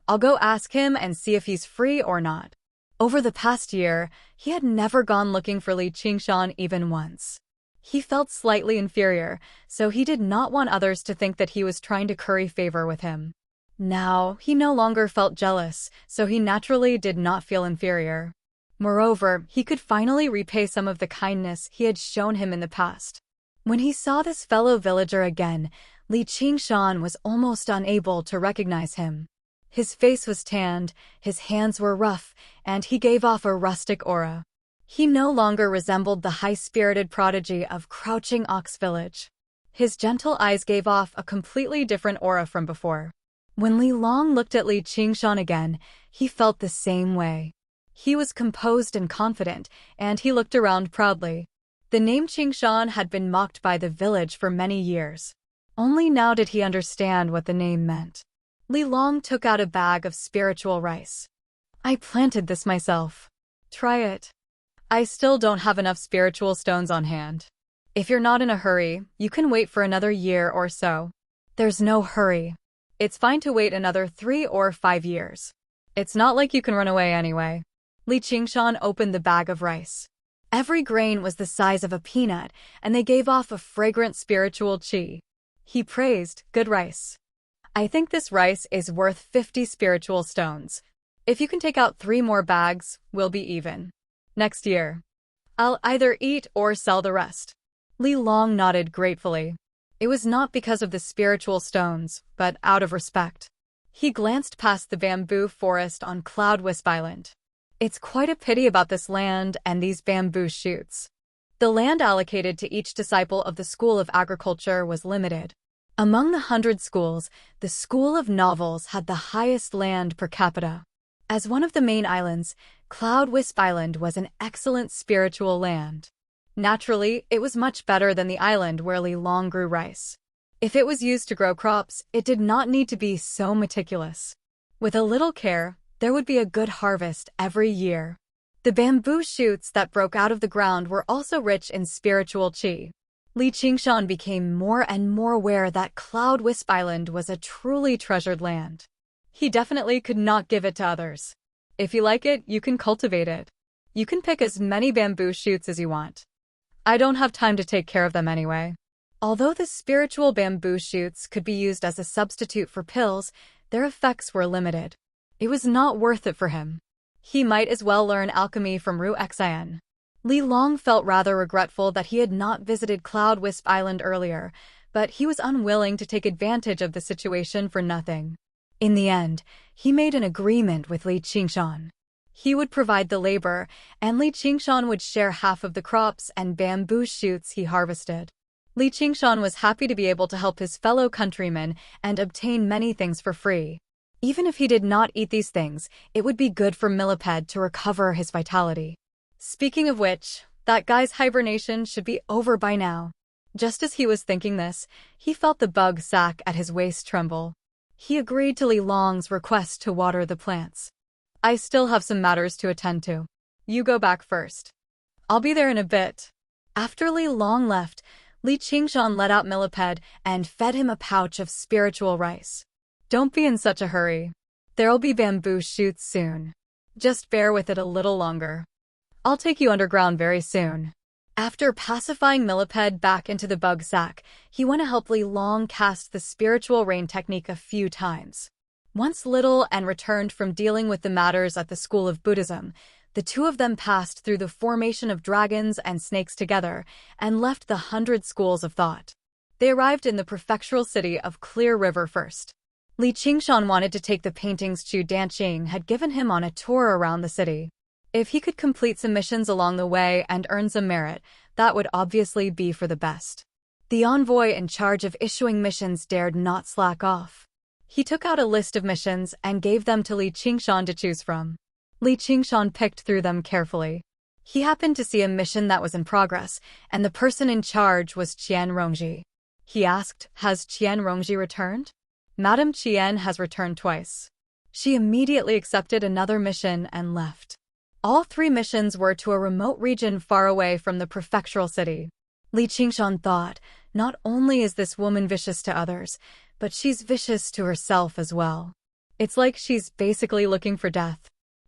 "I'll go ask him and see if he's free or not." Over the past year, he had never gone looking for Li Qingshan even once. He felt slightly inferior, so he did not want others to think that he was trying to curry favor with him. Now, he no longer felt jealous, so he naturally did not feel inferior. Moreover, he could finally repay some of the kindness he had shown him in the past. When he saw this fellow villager again, Li Qingshan was almost unable to recognize him. His face was tanned, his hands were rough, and he gave off a rustic aura. He no longer resembled the high-spirited prodigy of Crouching Ox Village. His gentle eyes gave off a completely different aura from before. When Li Long looked at Li Qingshan again, he felt the same way. He was composed and confident, and he looked around proudly. The name Qingshan had been mocked by the village for many years. Only now did he understand what the name meant. Li Long took out a bag of spiritual rice. "I planted this myself. Try it. I still don't have enough spiritual stones on hand. If you're not in a hurry, you can wait for another year or so." "There's no hurry. It's fine to wait another 3 or 5 years. It's not like you can run away anyway." Li Qingshan opened the bag of rice. Every grain was the size of a peanut, and they gave off a fragrant spiritual qi. He praised, "Good rice. I think this rice is worth 50 spiritual stones. If you can take out 3 more bags, we'll be even. Next year, I'll either eat or sell the rest." Li Long nodded gratefully. It was not because of the spiritual stones, but out of respect. He glanced past the bamboo forest on Cloud Wisp Island. It's quite a pity about this land and these bamboo shoots. The land allocated to each disciple of the School of Agriculture was limited. Among the 100 schools, the School of Novels had the highest land per capita. As one of the main islands, Cloud Wisp Island was an excellent spiritual land. Naturally, it was much better than the island where Li Long grew rice. If it was used to grow crops, it did not need to be so meticulous. With a little care, there would be a good harvest every year. The bamboo shoots that broke out of the ground were also rich in spiritual qi. Li Qingshan became more and more aware that Cloud Wisp Island was a truly treasured land. He definitely could not give it to others. If you like it, you can cultivate it. You can pick as many bamboo shoots as you want. I don't have time to take care of them anyway. Although the spiritual bamboo shoots could be used as a substitute for pills, their effects were limited. It was not worth it for him. He might as well learn alchemy from Ru Xian. Li Long felt rather regretful that he had not visited Cloud Wisp Island earlier, but he was unwilling to take advantage of the situation for nothing. In the end, he made an agreement with Li Qingshan. He would provide the labor, and Li Qingshan would share half of the crops and bamboo shoots he harvested. Li Qingshan was happy to be able to help his fellow countrymen and obtain many things for free. Even if he did not eat these things, it would be good for Millipede to recover his vitality. Speaking of which, that guy's hibernation should be over by now. Just as he was thinking this, he felt the bug sac at his waist tremble. He agreed to Li Long's request to water the plants. I still have some matters to attend to. You go back first. I'll be there in a bit. After Li Long left, Li Qingshan let out Millipede and fed him a pouch of spiritual rice. Don't be in such a hurry. There'll be bamboo shoots soon. Just bear with it a little longer. I'll take you underground very soon. After pacifying Millipede back into the bug sack, he went to help Li Long cast the spiritual rain technique a few times. Once Little and returned from dealing with the matters at the School of Buddhism, the two of them passed through the formation of dragons and snakes together and left the 100 schools of thought. They arrived in the prefectural city of Clear River first. Li Qingshan wanted to take the paintings Chu Danqing had given him on a tour around the city. If he could complete some missions along the way and earn some merit, that would obviously be for the best. The envoy in charge of issuing missions dared not slack off. He took out a list of missions and gave them to Li Qingshan to choose from. Li Qingshan picked through them carefully. He happened to see a mission that was in progress, and the person in charge was Qian Rongji. He asked, "Has Qian Rongji returned?" "Madame Qian has returned twice." She immediately accepted another mission and left. All 3 missions were to a remote region far away from the prefectural city. Li Qingshan thought, not only is this woman vicious to others, but she's vicious to herself as well. It's like she's basically looking for death.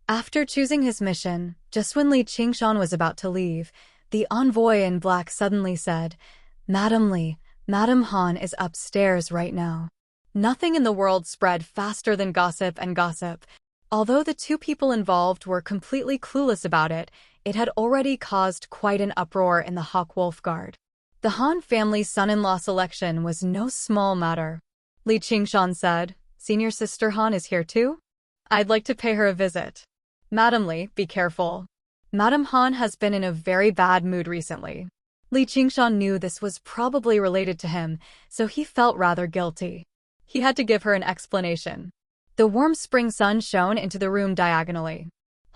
After choosing his mission, just when Li Qingshan was about to leave, the envoy in black suddenly said, "Madam Li, Madam Han is upstairs right now." Nothing in the world spread faster than gossip and gossip. Although the 2 people involved were completely clueless about it, it had already caused quite an uproar in the Hawk-Wolf Guard. The Han family's son-in-law selection was no small matter. Li Qingshan said, "Senior sister Han is here too? I'd like to pay her a visit." "Madam Li, be careful. Madam Han has been in a very bad mood recently." Li Qingshan knew this was probably related to him, so he felt rather guilty. He had to give her an explanation. The warm spring sun shone into the room diagonally.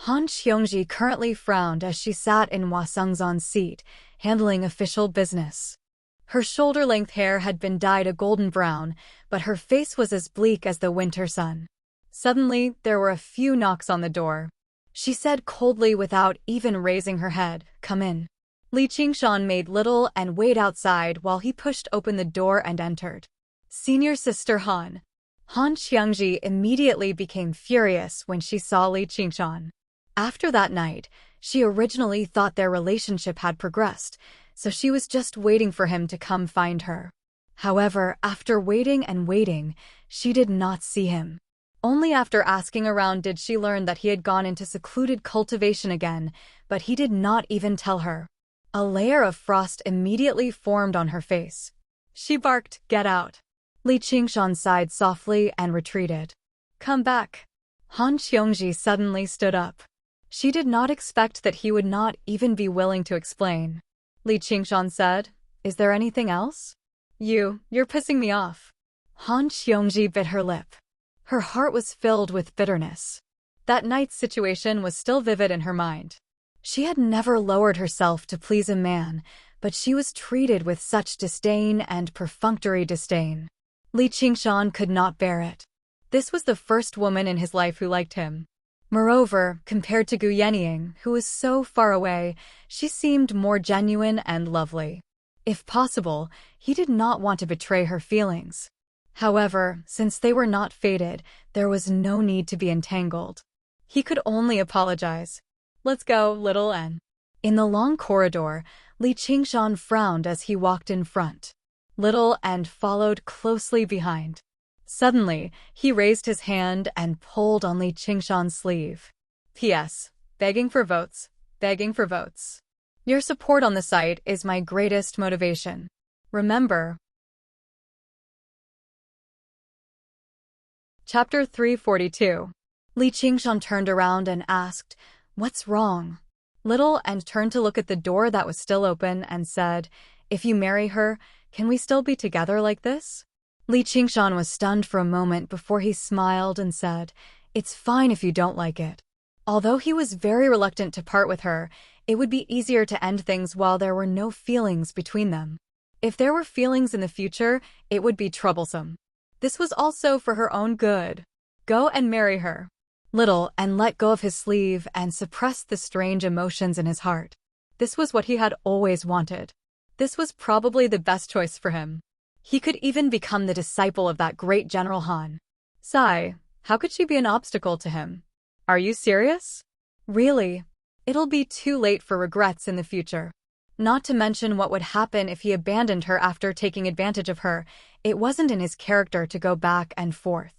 Han Xiongji currently frowned as she sat in Hua Sengzan's seat, handling official business. Her shoulder-length hair had been dyed a golden brown, but her face was as bleak as the winter sun. Suddenly, there were a few knocks on the door. She said coldly without even raising her head, "Come in." Li Qingshan made little and wait outside while he pushed open the door and entered. "Senior sister Han." Han Xiongji immediately became furious when she saw Li Qingshan. After that night, she originally thought their relationship had progressed, so she was just waiting for him to come find her. However, after waiting and waiting, she did not see him. Only after asking around did she learn that he had gone into secluded cultivation again, but he did not even tell her. A layer of frost immediately formed on her face. She barked, "Get out." Li Qingshan sighed softly and retreated. "Come back." Han Xiongji suddenly stood up. She did not expect that he would not even be willing to explain. Li Qingshan said, "Is there anything else?" You're pissing me off." Han Xiongji bit her lip. Her heart was filled with bitterness. That night's situation was still vivid in her mind. She had never lowered herself to please a man, but she was treated with such disdain and perfunctory disdain. Li Qingshan could not bear it. This was the first woman in his life who liked him. Moreover, compared to Gu Yenying, who was so far away, she seemed more genuine and lovely. If possible, he did not want to betray her feelings. However, since they were not fated, there was no need to be entangled. He could only apologize. "Let's go, little N." In the long corridor, Li Qingshan frowned as he walked in front. Little N followed closely behind. Suddenly, he raised his hand and pulled on Li Qingshan's sleeve. "P.S. Begging for votes. Begging for votes. Your support on the site is my greatest motivation. Remember." Chapter 342. Li Qingshan turned around and asked, "What's wrong?" Little N turned to look at the door that was still open and said, "If you marry her, can we still be together like this?" Li Qingshan was stunned for a moment before he smiled and said, "It's fine if you don't like it." Although he was very reluctant to part with her, it would be easier to end things while there were no feelings between them. If there were feelings in the future, it would be troublesome. This was also for her own good. Go and marry her. Little and let go of his sleeve and suppressed the strange emotions in his heart. This was what he had always wanted. This was probably the best choice for him. He could even become the disciple of that great General Han. Sigh, how could she be an obstacle to him? Are you serious? Really? It'll be too late for regrets in the future. Not to mention what would happen if he abandoned her after taking advantage of her. It wasn't in his character to go back and forth.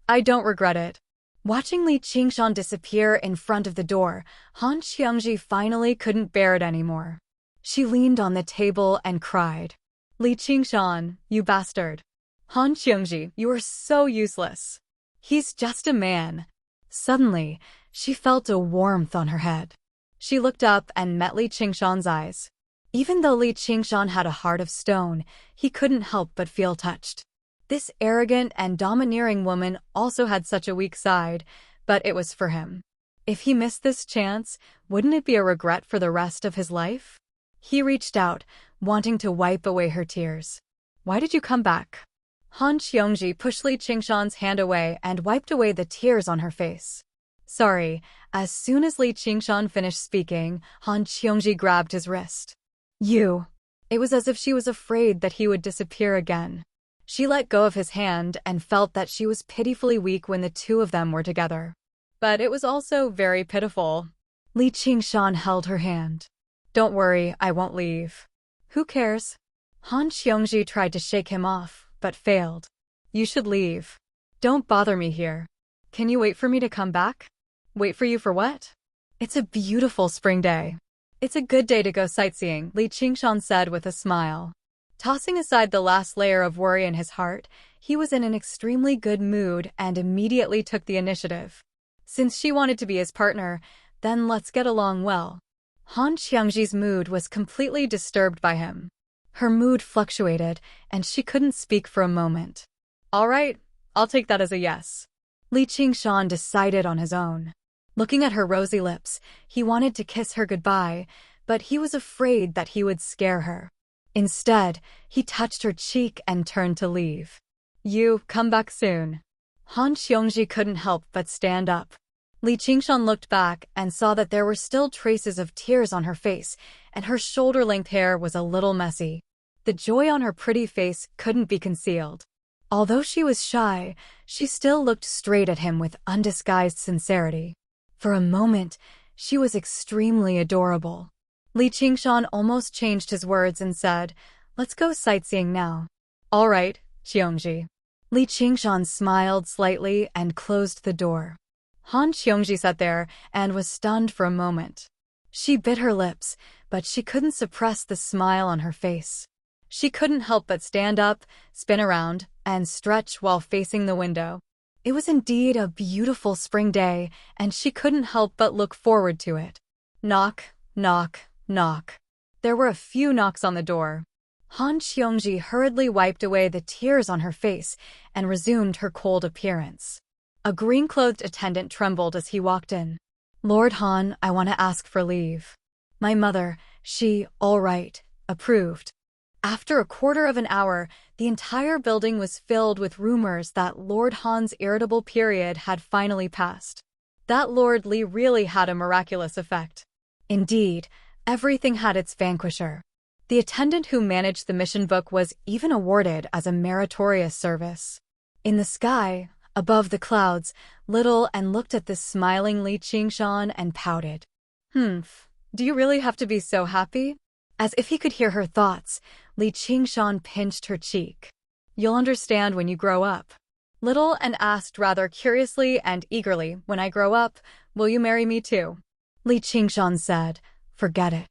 I don't regret it. Watching Li Qingshan disappear in front of the door, Han Xiangji finally couldn't bear it anymore. She leaned on the table and cried. Li Qingshan, you bastard. Han Xiangji, you are so useless. He's just a man. Suddenly, she felt a warmth on her head. She looked up and met Li Qingshan's eyes. Even though Li Qingshan had a heart of stone, he couldn't help but feel touched. This arrogant and domineering woman also had such a weak side, but it was for him. If he missed this chance, wouldn't it be a regret for the rest of his life? He reached out, wanting to wipe away her tears. Why did you come back? Han Xiongji pushed Li Qingshan's hand away and wiped away the tears on her face. Sorry, as soon as Li Qingshan finished speaking, Han Xiongji grabbed his wrist. You. It was as if she was afraid that he would disappear again. She let go of his hand and felt that she was pitifully weak when the two of them were together. But it was also very pitiful. Li Qingshan held her hand. Don't worry, I won't leave. Who cares? Han Xiongji tried to shake him off, but failed. You should leave. Don't bother me here. Can you wait for me to come back? Wait for you for what? It's a beautiful spring day. It's a good day to go sightseeing, Li Qingshan said with a smile. Tossing aside the last layer of worry in his heart, he was in an extremely good mood and immediately took the initiative. Since she wanted to be his partner, then let's get along well. Han Xiangji's mood was completely disturbed by him. Her mood fluctuated, and she couldn't speak for a moment. All right, I'll take that as a yes. Li Qingshan decided on his own. Looking at her rosy lips, he wanted to kiss her goodbye, but he was afraid that he would scare her. Instead, he touched her cheek and turned to leave. You, come back soon. Han Xiongji couldn't help but stand up. Li Qingshan looked back and saw that there were still traces of tears on her face, and her shoulder-length hair was a little messy. The joy on her pretty face couldn't be concealed. Although she was shy, she still looked straight at him with undisguised sincerity. For a moment, she was extremely adorable. Li Qingshan almost changed his words and said, Let's go sightseeing now. All right, Xiongji. Li Qingshan smiled slightly and closed the door. Han Xiongji sat there and was stunned for a moment. She bit her lips, but she couldn't suppress the smile on her face. She couldn't help but stand up, spin around, and stretch while facing the window. It was indeed a beautiful spring day, and she couldn't help but look forward to it. Knock, knock, knock. There were a few knocks on the door. Han Xiongji hurriedly wiped away the tears on her face and resumed her cold appearance. A green-clothed attendant trembled as he walked in. Lord Han, I want to ask for leave. My mother, she, all right, approved. After a quarter of an hour, the entire building was filled with rumors that Lord Han's irritable period had finally passed. That Lord Li really had a miraculous effect. Indeed, everything had its vanquisher. The attendant who managed the mission book was even awarded as a meritorious service. In the sky, above the clouds, Little and looked at the smiling Li Qingshan and pouted. Do you really have to be so happy? As if he could hear her thoughts, Li Qingshan pinched her cheek. You'll understand when you grow up. Little and asked rather curiously and eagerly, when I grow up, will you marry me too? Li Qingshan said, forget it.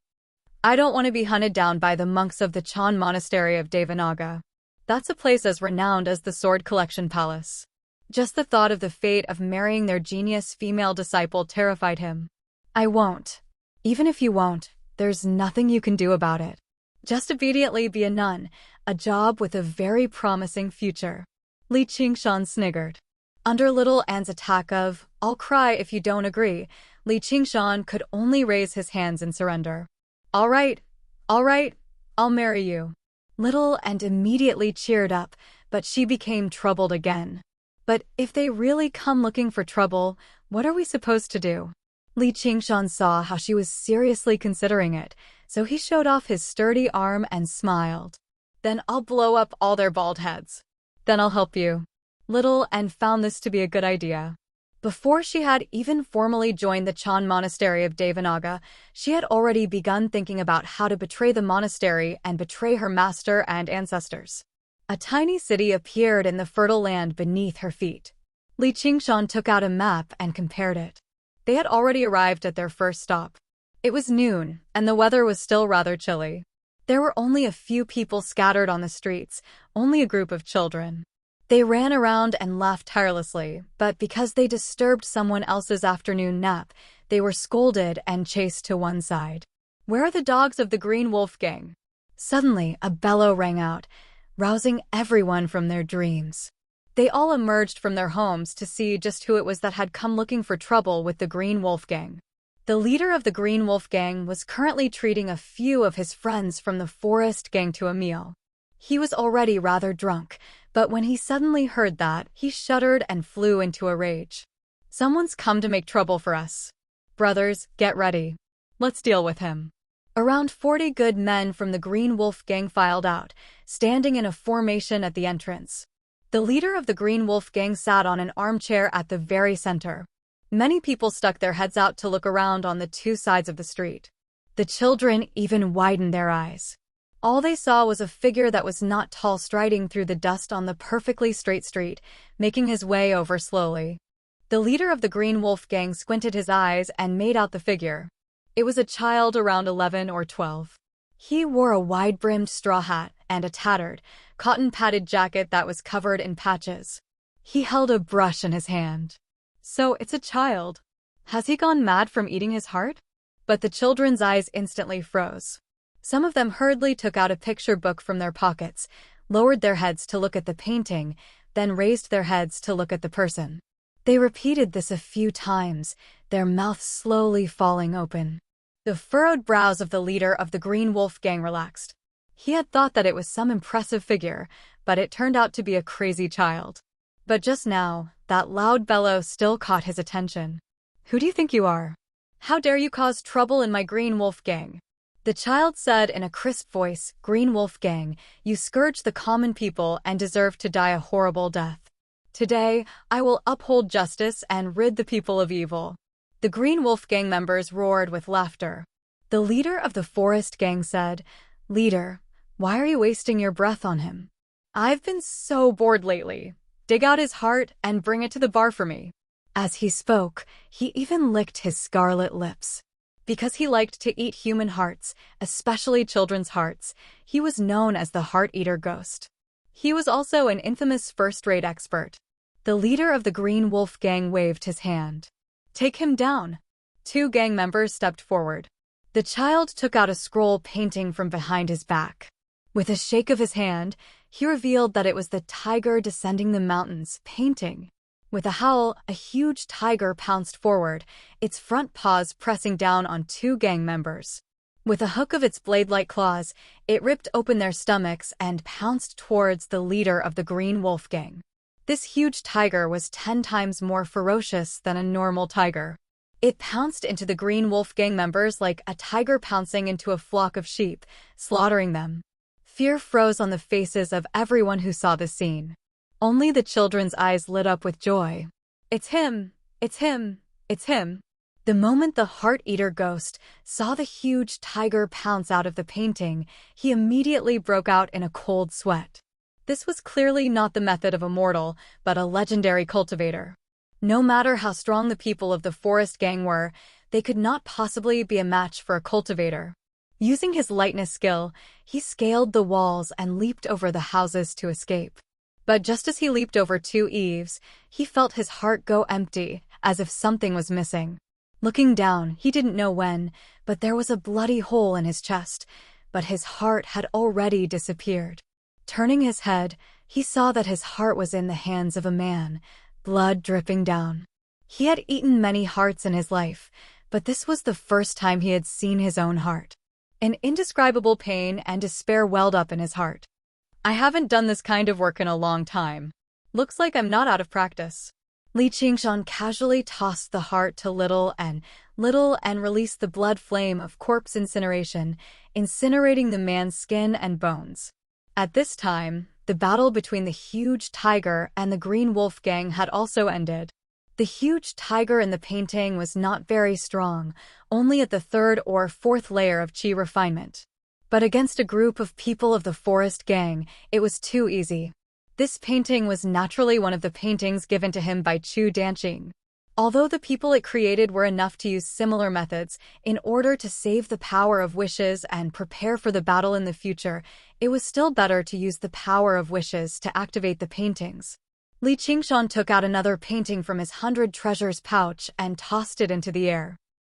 I don't want to be hunted down by the monks of the Chan Monastery of Devanaga. That's a place as renowned as the Sword Collection Palace. Just the thought of the fate of marrying their genius female disciple terrified him. I won't. Even if you won't, there's nothing you can do about it. Just obediently be a nun, a job with a very promising future. Li Qingshan sniggered. Under Little Anne's attack of, I'll cry if you don't agree, Li Qingshan could only raise his hands in surrender. All right, I'll marry you. Little Anne immediately cheered up, but she became troubled again. But if they really come looking for trouble, what are we supposed to do? Li Qingshan saw how she was seriously considering it, so he showed off his sturdy arm and smiled. Then I'll blow up all their bald heads. Then I'll help you. Little and found this to be a good idea. Before she had even formally joined the Chan monastery of Devanaga, she had already begun thinking about how to betray the monastery and betray her master and ancestors. A tiny city appeared in the fertile land beneath her feet. Li Qingshan took out a map and compared it. They had already arrived at their first stop. It was noon, and the weather was still rather chilly. There were only a few people scattered on the streets, only a group of children. They ran around and laughed tirelessly, but because they disturbed someone else's afternoon nap, they were scolded and chased to one side. Where are the dogs of the Green Wolf Gang? Suddenly, a bellow rang out, rousing everyone from their dreams. They all emerged from their homes to see just who it was that had come looking for trouble with the Green Wolf Gang. The leader of the Green Wolf Gang was currently treating a few of his friends from the Forest Gang to a meal. He was already rather drunk, but when he suddenly heard that, he shuddered and flew into a rage. Someone's come to make trouble for us. Brothers, get ready. Let's deal with him. Around 40 good men from the Green Wolf Gang filed out, standing in a formation at the entrance. The leader of the Green Wolf Gang sat on an armchair at the very center. Many people stuck their heads out to look around on the two sides of the street. The children even widened their eyes. All they saw was a figure that was not tall striding through the dust on the perfectly straight street, making his way over slowly. The leader of the Green Wolf Gang squinted his eyes and made out the figure. It was a child around 11 or 12. He wore a wide-brimmed straw hat and a tattered, cotton-padded jacket that was covered in patches. He held a brush in his hand. So it's a child. Has he gone mad from eating his heart? But the children's eyes instantly froze. Some of them hurriedly took out a picture book from their pockets, lowered their heads to look at the painting, then raised their heads to look at the person. They repeated this a few times, their mouths slowly falling open. The furrowed brows of the leader of the Green Wolf Gang relaxed. He had thought that it was some impressive figure, but it turned out to be a crazy child. But just now, that loud bellow still caught his attention. Who do you think you are? How dare you cause trouble in my Green Wolf Gang? The child said in a crisp voice, Green Wolf Gang, you scourge the common people and deserve to die a horrible death. Today, I will uphold justice and rid the people of evil. The Green Wolf Gang members roared with laughter. The leader of the Forest Gang said, Leader, why are you wasting your breath on him? I've been so bored lately. Dig out his heart and bring it to the bar for me. As he spoke, he even licked his scarlet lips. Because he liked to eat human hearts, especially children's hearts, he was known as the Heart-Eater Ghost. He was also an infamous first-rate expert. The leader of the Green Wolf Gang waved his hand. Take him down. 2 gang members stepped forward. The child took out a scroll painting from behind his back. With a shake of his hand, he revealed that it was the tiger descending the mountains painting. With a howl, a huge tiger pounced forward, its front paws pressing down on 2 gang members. With a hook of its blade-like claws, it ripped open their stomachs and pounced towards the leader of the Green Wolf Gang. This huge tiger was 10 times more ferocious than a normal tiger. It pounced into the Green Wolf Gang members like a tiger pouncing into a flock of sheep, slaughtering them. Fear froze on the faces of everyone who saw the scene. Only the children's eyes lit up with joy. It's him! It's him! It's him! The moment the Heart-Eater Ghost saw the huge tiger pounce out of the painting, he immediately broke out in a cold sweat. This was clearly not the method of a mortal, but a legendary cultivator. No matter how strong the people of the Forest Gang were, they could not possibly be a match for a cultivator. Using his lightness skill, he scaled the walls and leaped over the houses to escape. But just as he leaped over 2 eaves, he felt his heart go empty, as if something was missing. Looking down, he didn't know when, but there was a bloody hole in his chest, but his heart had already disappeared. Turning his head, he saw that his heart was in the hands of a man, blood dripping down. He had eaten many hearts in his life, but this was the first time he had seen his own heart. An indescribable pain and despair welled up in his heart. I haven't done this kind of work in a long time. Looks like I'm not out of practice. Li Qingshan casually tossed the heart to Little and released the blood flame of corpse incineration, incinerating the man's skin and bones. At this time, the battle between the huge tiger and the green wolf gang had also ended. The huge tiger in the painting was not very strong, only at the third or fourth layer of chi refinement. But against a group of people of the forest gang, it was too easy. This painting was naturally one of the paintings given to him by Chu Danqing. Although the people it created were enough to use similar methods in order to save the power of wishes and prepare for the battle in the future, it was still better to use the power of wishes to activate the paintings. Li Qingshan took out another painting from his 100 treasures pouch and tossed it into the air.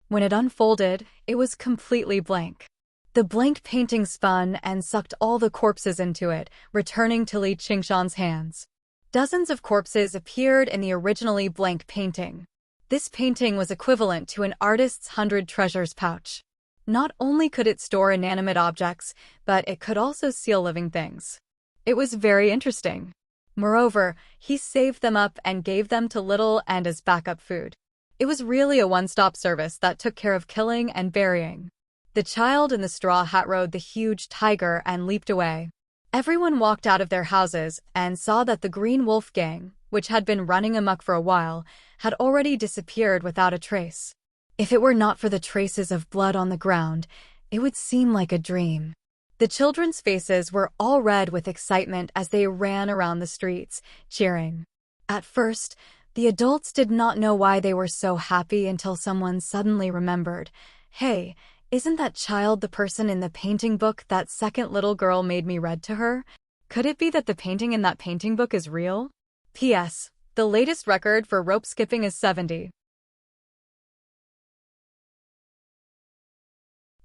When it unfolded, it was completely blank. The blank painting spun and sucked all the corpses into it, returning to Li Qingshan's hands. Dozens of corpses appeared in the originally blank painting. This painting was equivalent to an artist's 100 treasures pouch. Not only could it store inanimate objects, but it could also seal living things. It was very interesting. Moreover, he saved them up and gave them to Little and as backup food. It was really a one-stop service that took care of killing and burying. The child in the straw hat rode the huge tiger and leaped away. Everyone walked out of their houses and saw that the Green Wolf Gang, which had been running amok for a while, had already disappeared without a trace. If it were not for the traces of blood on the ground, it would seem like a dream. The children's faces were all red with excitement as they ran around the streets, cheering. At first, the adults did not know why they were so happy until someone suddenly remembered, "Hey, isn't that child the person in the painting book that second little girl made me read to her? Could it be that the painting in that painting book is real?" P.S. The latest record for rope skipping is 70.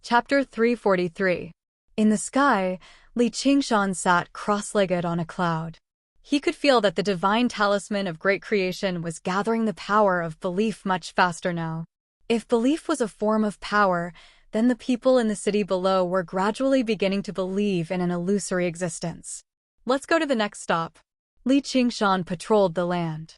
Chapter 343. In the sky, Li Qingshan sat cross-legged on a cloud. He could feel that the divine talisman of great creation was gathering the power of belief much faster now. If belief was a form of power, then the people in the city below were gradually beginning to believe in an illusory existence. Let's go to the next stop. Li Qingshan patrolled the land.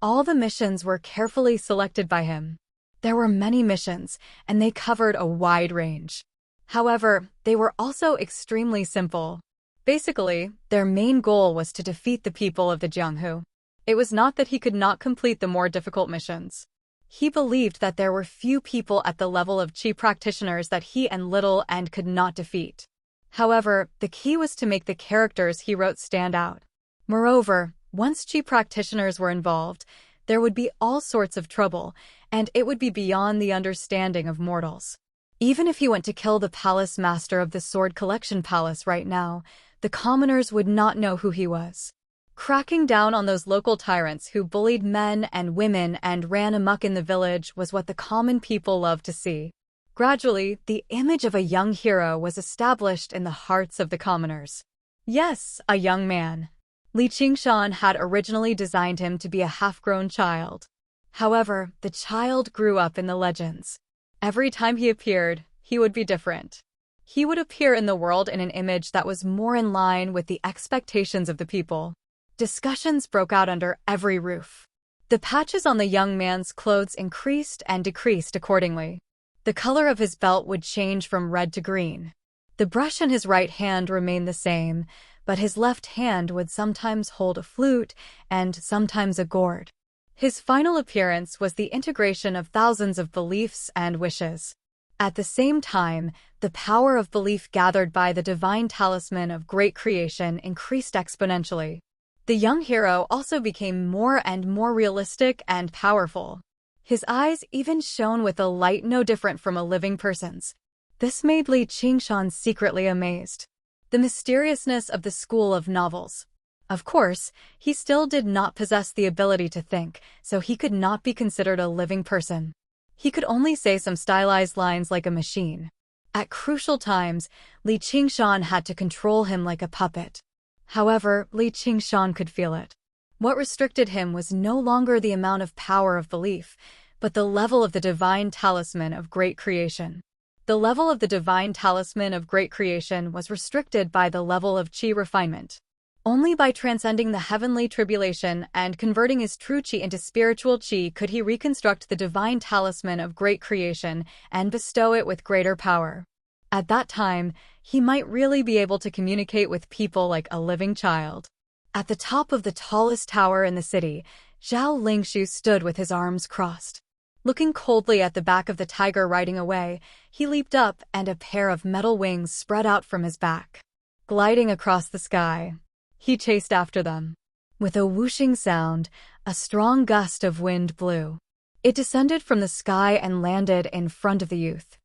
All the missions were carefully selected by him. There were many missions, and they covered a wide range. However, they were also extremely simple. Basically, their main goal was to defeat the people of the Jianghu. It was not that he could not complete the more difficult missions. He believed that there were few people at the level of Qi practitioners that he and Little and could not defeat. However, the key was to make the characters he wrote stand out. Moreover, once Qi practitioners were involved, there would be all sorts of trouble, and it would be beyond the understanding of mortals. Even if he went to kill the palace master of the Sword Collection Palace right now, the commoners would not know who he was. Cracking down on those local tyrants who bullied men and women and ran amok in the village was what the common people loved to see. Gradually, the image of a young hero was established in the hearts of the commoners. Yes, a young man. Li Qingshan had originally designed him to be a half-grown child. However, the child grew up in the legends. Every time he appeared, he would be different. He would appear in the world in an image that was more in line with the expectations of the people. Discussions broke out under every roof. The patches on the young man's clothes increased and decreased accordingly. The color of his belt would change from red to green. The brush in his right hand remained the same, but his left hand would sometimes hold a flute and sometimes a gourd. His final appearance was the integration of thousands of beliefs and wishes. At the same time, the power of belief gathered by the divine talisman of great creation increased exponentially. The young hero also became more and more realistic and powerful. His eyes even shone with a light no different from a living person's. This made Li Qingshan secretly amazed. The mysteriousness of the school of novels. Of course, he still did not possess the ability to think, so he could not be considered a living person. He could only say some stylized lines like a machine. At crucial times, Li Qingshan had to control him like a puppet. However, Li Qingshan could feel it. What restricted him was no longer the amount of power of belief, but the level of the divine talisman of great creation. The level of the divine talisman of great creation was restricted by the level of chi refinement. Only by transcending the heavenly tribulation and converting his true chi into spiritual chi could he reconstruct the divine talisman of great creation and bestow it with greater power. At that time, he might really be able to communicate with people like a living child. At the top of the tallest tower in the city, Zhao Lingshu stood with his arms crossed. Looking coldly at the back of the tiger riding away, he leaped up and a pair of metal wings spread out from his back. Gliding across the sky, he chased after them. With a whooshing sound, a strong gust of wind blew. It descended from the sky and landed in front of the youth.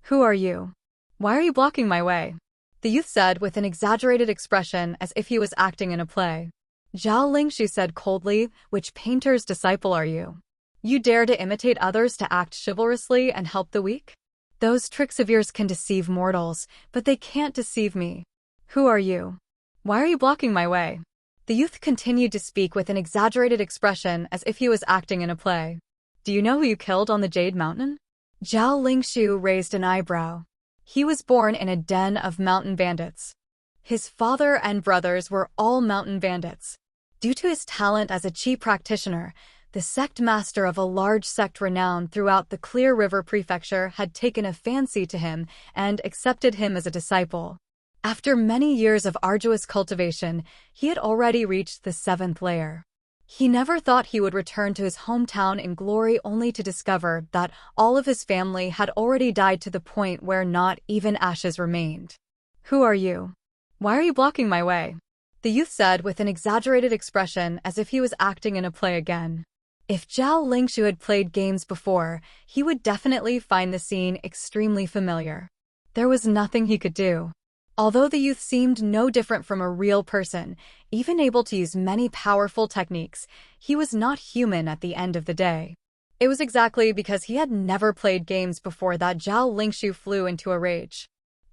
"Who are you? Why are you blocking my way?" the youth said with an exaggerated expression as if he was acting in a play. Zhao Lingshu said coldly, "Which painter's disciple are you? You dare to imitate others to act chivalrously and help the weak? Those tricks of yours can deceive mortals, but they can't deceive me. Who are you? Why are you blocking my way?" The youth continued to speak with an exaggerated expression as if he was acting in a play. "Do you know who you killed on the Jade Mountain?" Zhao Lingshu raised an eyebrow. He was born in a den of mountain bandits. His father and brothers were all mountain bandits. Due to his talent as a chi practitioner, the sect master of a large sect renowned throughout the Clear River Prefecture had taken a fancy to him and accepted him as a disciple. After many years of arduous cultivation, he had already reached the 7th layer. He never thought he would return to his hometown in glory only to discover that all of his family had already died to the point where not even ashes remained. "Who are you? Why are you blocking my way?" the youth said with an exaggerated expression as if he was acting in a play again. If Zhao Lingshu had played games before, he would definitely find the scene extremely familiar. There was nothing he could do. Although the youth seemed no different from a real person, even able to use many powerful techniques, he was not human at the end of the day. It was exactly because he had never played games before that Zhao Lingshu flew into a rage.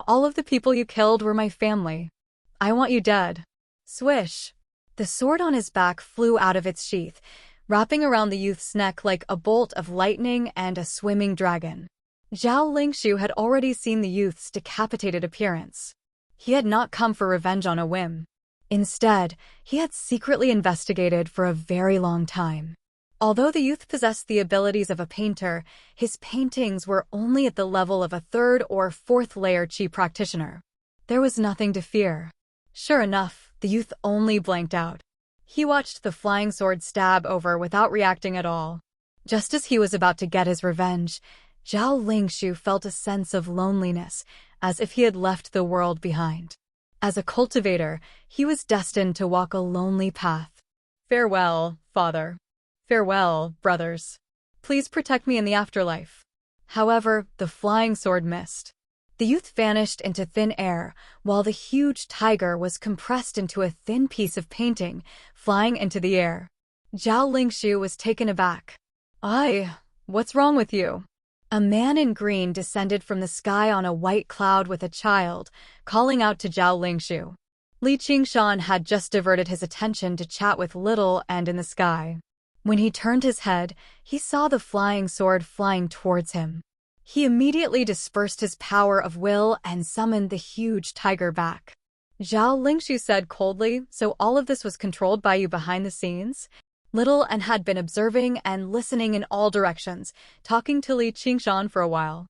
"All of the people you killed were my family. I want you dead." Swish! The sword on his back flew out of its sheath, wrapping around the youth's neck like a bolt of lightning and a swimming dragon. Zhao Lingshu had already seen the youth's decapitated appearance. He had not come for revenge on a whim. Instead, he had secretly investigated for a very long time. Although the youth possessed the abilities of a painter, his paintings were only at the level of a 3rd or 4th layer chi practitioner. There was nothing to fear. Sure enough, the youth only blanked out. He watched the flying sword stab over without reacting at all. Just as he was about to get his revenge, Zhao Lingshu felt a sense of loneliness, as if he had left the world behind. As a cultivator, he was destined to walk a lonely path. "Farewell, father. Farewell, brothers. Please protect me in the afterlife." However, the flying sword missed. The youth vanished into thin air, while the huge tiger was compressed into a thin piece of painting, flying into the air. Zhao Lingshu was taken aback. What's wrong with you?" A man in green descended from the sky on a white cloud with a child, calling out to Zhao Lingshu. Li Qingshan had just diverted his attention to chat with Little and in the sky. When he turned his head, he saw the flying sword flying towards him. He immediately dispersed his power of will and summoned the huge tiger back. Zhao Lingshu said coldly, "So all of this was controlled by you behind the scenes?" Little and had been observing and listening in all directions, talking to Li Qingshan for a while.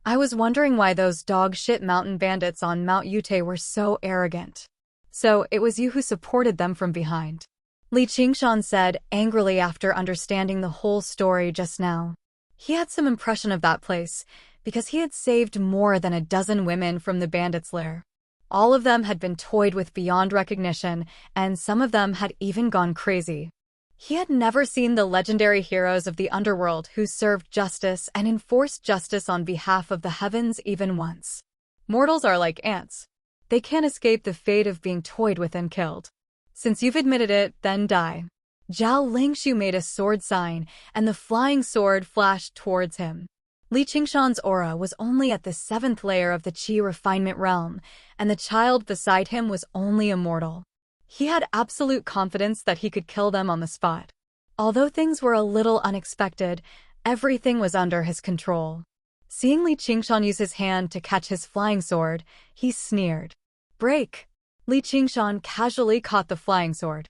"I was wondering why those dog-shit mountain bandits on Mount Yute were so arrogant. So it was you who supported them from behind," Li Qingshan said angrily after understanding the whole story just now. He had some impression of that place, because he had saved more than a dozen women from the bandits' lair. All of them had been toyed with beyond recognition, and some of them had even gone crazy. He had never seen the legendary heroes of the underworld who served justice and enforced justice on behalf of the heavens even once. Mortals are like ants. They can't escape the fate of being toyed with and killed. Since you've admitted it, then die. Zhao Lingshu made a sword sign, and the flying sword flashed towards him. Li Qingshan's aura was only at the 7th layer of the Qi refinement realm, and the child beside him was only a mortal. He had absolute confidence that he could kill them on the spot. Although things were a little unexpected, everything was under his control. Seeing Li Qingshan use his hand to catch his flying sword, he sneered. Break! Li Qingshan casually caught the flying sword.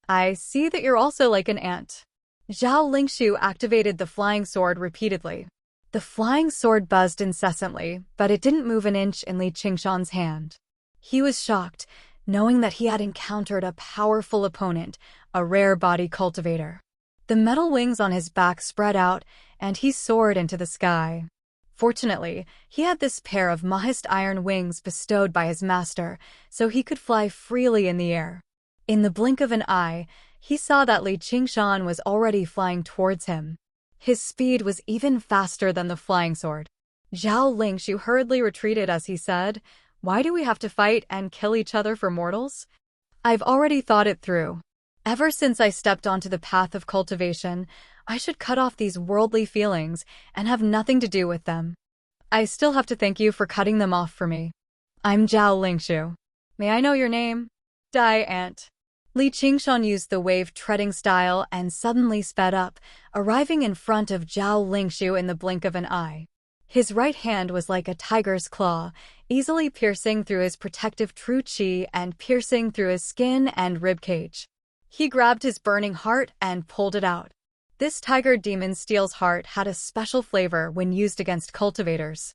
I see that you're also like an ant. Zhao Lingshu activated the flying sword repeatedly. The flying sword buzzed incessantly, but it didn't move an inch in Li Qingshan's hand. He was shocked, knowing that he had encountered a powerful opponent, a rare body cultivator. The metal wings on his back spread out, and he soared into the sky. Fortunately, he had this pair of mahist iron wings bestowed by his master, so he could fly freely in the air. In the blink of an eye, he saw that Li Qingshan was already flying towards him. His speed was even faster than the flying sword. Zhao Lingshu hurriedly retreated as he said, "Why do we have to fight and kill each other for mortals? I've already thought it through. Ever since I stepped onto the path of cultivation, I should cut off these worldly feelings and have nothing to do with them. I still have to thank you for cutting them off for me. I'm Zhao Lingshu. May I know your name?" "Die, Ant." Li Qingshan used the wave-treading style and suddenly sped up, arriving in front of Zhao Lingshu in the blink of an eye. His right hand was like a tiger's claw, easily piercing through his protective true qi and piercing through his skin and ribcage. He grabbed his burning heart and pulled it out. This tiger demon steel's heart had a special flavor when used against cultivators.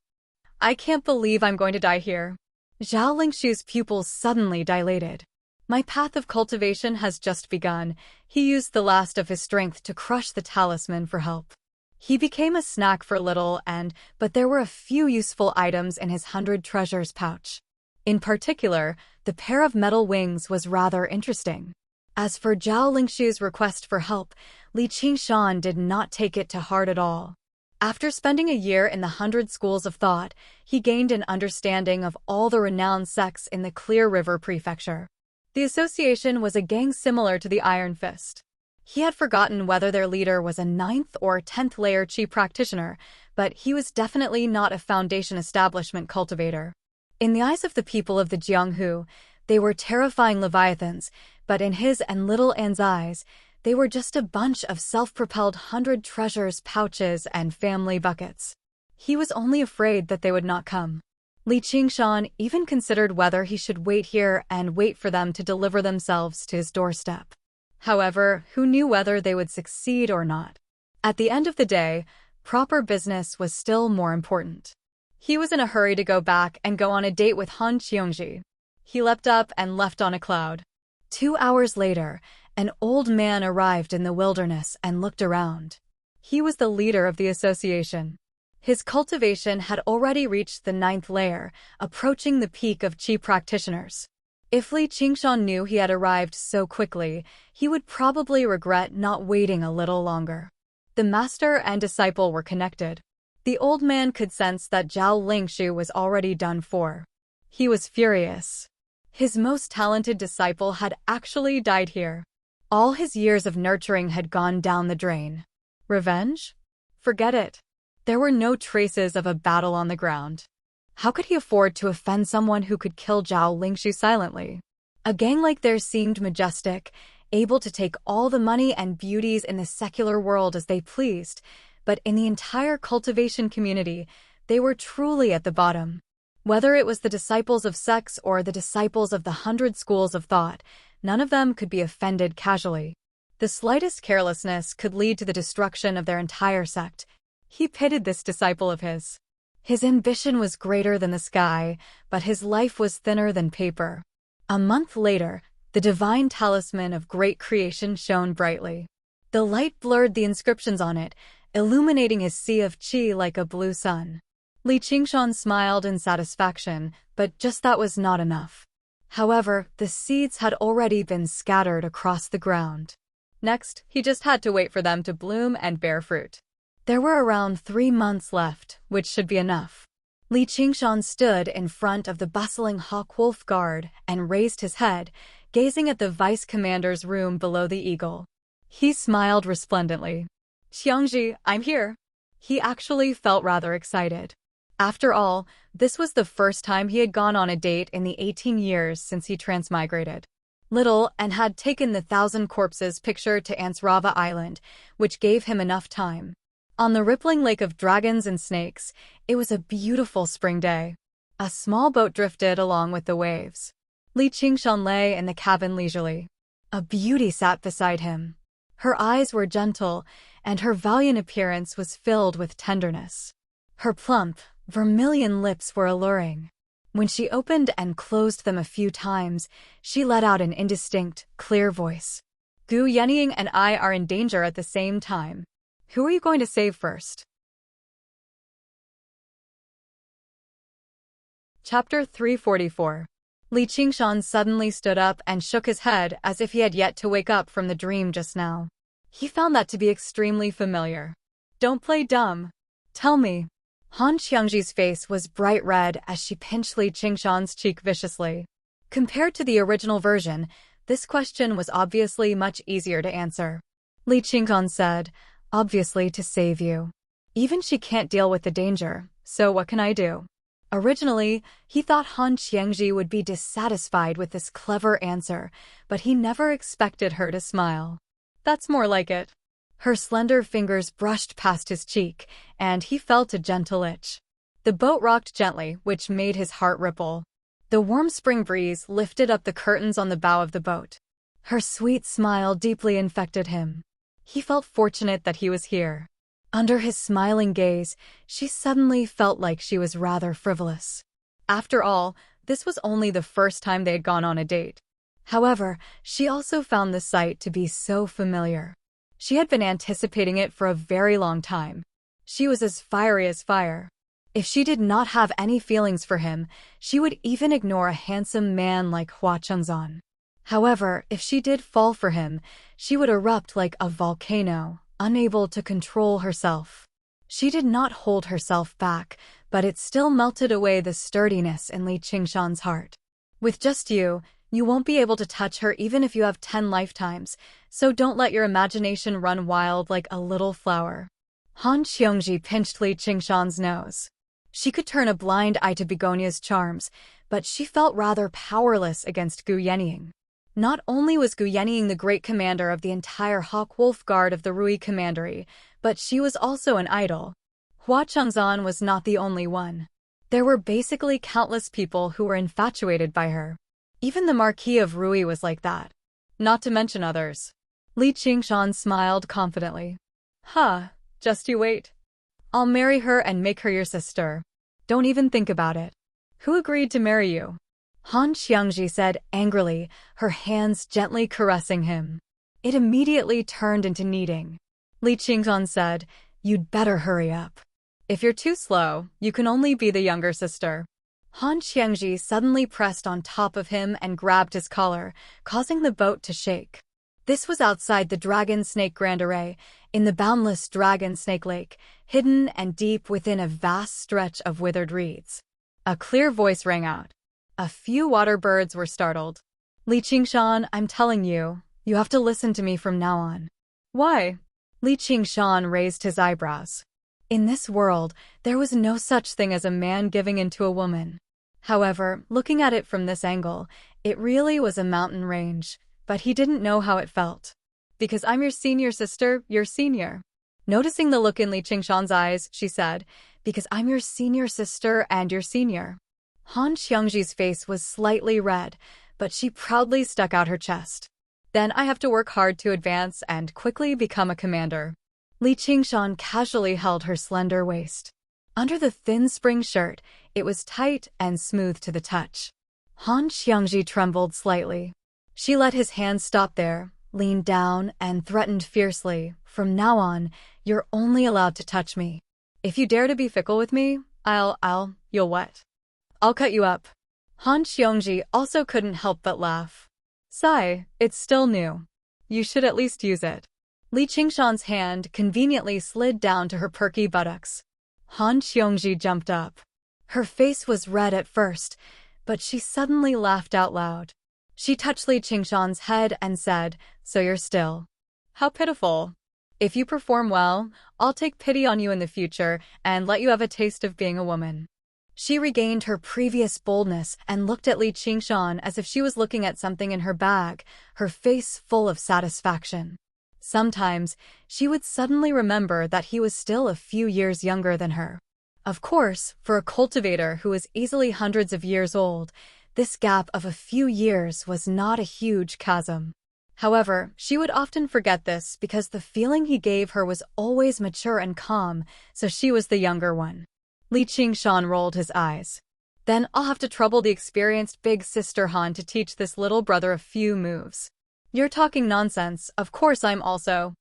"I can't believe I'm going to die here." Zhao Lingshu's pupils suddenly dilated. "My path of cultivation has just begun." He used the last of his strength to crush the talisman for help. He became a snack for little but there were a few useful items in his 100 treasures pouch. In particular, the pair of metal wings was rather interesting. As for Zhao Lingshu's request for help, Li Qingshan did not take it to heart at all. After spending a year in the 100 schools of thought, he gained an understanding of all the renowned sects in the Clear River Prefecture. The association was a gang similar to the Iron Fist. He had forgotten whether their leader was a 9th or 10th layer Qi practitioner, but he was definitely not a Foundation establishment cultivator. In the eyes of the people of the Jianghu, they were terrifying leviathans, but in his and Little An's eyes, they were just a bunch of self-propelled 100 treasures pouches and family buckets. He was only afraid that they would not come. Li Qingshan even considered whether he should wait here and wait for them to deliver themselves to his doorstep. However, who knew whether they would succeed or not? At the end of the day, proper business was still more important. He was in a hurry to go back and go on a date with Han Qiongji. He leapt up and left on a cloud. 2 hours later, an old man arrived in the wilderness and looked around. He was the leader of the association. His cultivation had already reached the 9th layer, approaching the peak of Qi practitioners. If Li Qingshan knew he had arrived so quickly, he would probably regret not waiting a little longer. The master and disciple were connected. The old man could sense that Zhao Lingshu was already done for. He was furious. His most talented disciple had actually died here. All his years of nurturing had gone down the drain. Revenge? Forget it. There were no traces of a battle on the ground. How could he afford to offend someone who could kill Zhao Lingshu silently? A gang like theirs seemed majestic, able to take all the money and beauties in the secular world as they pleased, but in the entire cultivation community, they were truly at the bottom. Whether it was the disciples of sects or the disciples of the 100 schools of thought, none of them could be offended casually. The slightest carelessness could lead to the destruction of their entire sect. He pitied this disciple of his. His ambition was greater than the sky, but his life was thinner than paper. A month later, the divine talisman of great creation shone brightly. The light blurred the inscriptions on it, illuminating his sea of qi like a blue sun. Li Qingshan smiled in satisfaction, but just that was not enough. However, the seeds had already been scattered across the ground. Next, he just had to wait for them to bloom and bear fruit. There were around 3 months left, which should be enough. Li Qingshan stood in front of the bustling hawk-wolf guard and raised his head, gazing at the vice commander's room below the eagle. He smiled resplendently. "Qiongji, I'm here." He actually felt rather excited. After all, this was the first time he had gone on a date in the 18 years since he transmigrated. Little and had taken the 1,000 corpses picture to Ansrava Island, which gave him enough time. On the rippling lake of dragons and snakes, it was a beautiful spring day. A small boat drifted along with the waves. Li Qingshan lay in the cabin leisurely. A beauty sat beside him. Her eyes were gentle, and her valiant appearance was filled with tenderness. Her plump, vermilion lips were alluring. When she opened and closed them a few times, she let out an indistinct, clear voice. Gu Yenying and I are in danger at the same time. Who are you going to save first? Chapter 344. Li Qingshan suddenly stood up and shook his head as if he had yet to wake up from the dream just now. He found that to be extremely familiar. Don't play dumb. Tell me. Han Qiangji's face was bright red as she pinched Li Qingshan's cheek viciously. Compared to the original version, this question was obviously much easier to answer. Li Qingshan said, obviously to save you. Even she can't deal with the danger, so what can I do? Originally, he thought Han Qiangji would be dissatisfied with this clever answer, but he never expected her to smile. That's more like it. Her slender fingers brushed past his cheek, and he felt a gentle itch. The boat rocked gently, which made his heart ripple. The warm spring breeze lifted up the curtains on the bow of the boat. Her sweet smile deeply infected him. He felt fortunate that he was here. Under his smiling gaze, she suddenly felt like she was rather frivolous. After all, this was only the first time they had gone on a date. However, she also found the sight to be so familiar. She had been anticipating it for a very long time. She was as fiery as fire. If she did not have any feelings for him, she would even ignore a handsome man like Hua Chengzan. However, if she did fall for him, she would erupt like a volcano, unable to control herself. She did not hold herself back, but it still melted away the sturdiness in Li Qingshan's heart. With just you won't be able to touch her even if you have 10 lifetimes, so don't let your imagination run wild like a little flower. Han Qiangji pinched Li Qingshan's nose. She could turn a blind eye to Begonia's charms, but she felt rather powerless against Gu Yenying. Not only was Gu Yenying the great commander of the entire Hawk-Wolf Guard of the Rui Commandery, but she was also an idol. Hua Chengzan was not the only one. There were basically countless people who were infatuated by her. Even the Marquis of Rui was like that. Not to mention others. Li Qingshan smiled confidently. Just you wait. I'll marry her and make her your sister. Don't even think about it. Who agreed to marry you? Han Qiangji said angrily, her hands gently caressing him. It immediately turned into kneading. Li Qingshan said, you'd better hurry up. If you're too slow, you can only be the younger sister. Han Qiangji suddenly pressed on top of him and grabbed his collar, causing the boat to shake. This was outside the Dragon Snake Grand Array, in the boundless Dragon Snake Lake, hidden and deep within a vast stretch of withered reeds. A clear voice rang out. A few water birds were startled. Li Qingshan, I'm telling you, you have to listen to me from now on. Why? Li Qingshan raised his eyebrows. In this world, there was no such thing as a man giving in to a woman. However, looking at it from this angle, it really was a mountain range, but he didn't know how it felt. Because I'm your senior sister, you're senior. Noticing the look in Li Qingshan's eyes, she said, because I'm your senior sister and you're senior. Han Qiangji's face was slightly red, but she proudly stuck out her chest. Then I have to work hard to advance and quickly become a commander. Li Qingshan casually held her slender waist. Under the thin spring shirt, it was tight and smooth to the touch. Han Qiangji trembled slightly. She let his hand stop there, leaned down, and threatened fiercely, from now on, you're only allowed to touch me. If you dare to be fickle with me, you'll what? I'll cut you up. Han Qiangji also couldn't help but laugh. Sigh, it's still new. You should at least use it. Li Qingshan's hand conveniently slid down to her perky buttocks. Han Qiangji jumped up. Her face was red at first, but she suddenly laughed out loud. She touched Li Qingshan's head and said, so you're still. How pitiful. If you perform well, I'll take pity on you in the future and let you have a taste of being a woman. She regained her previous boldness and looked at Li Qingshan as if she was looking at something in her bag, her face full of satisfaction. Sometimes, she would suddenly remember that he was still a few years younger than her. Of course, for a cultivator who was easily hundreds of years old, this gap of a few years was not a huge chasm. However, she would often forget this because the feeling he gave her was always mature and calm, so she was the younger one. Li Qingshan rolled his eyes. Then I'll have to trouble the experienced big sister Han to teach this little brother a few moves. You're talking nonsense, of course I'm also.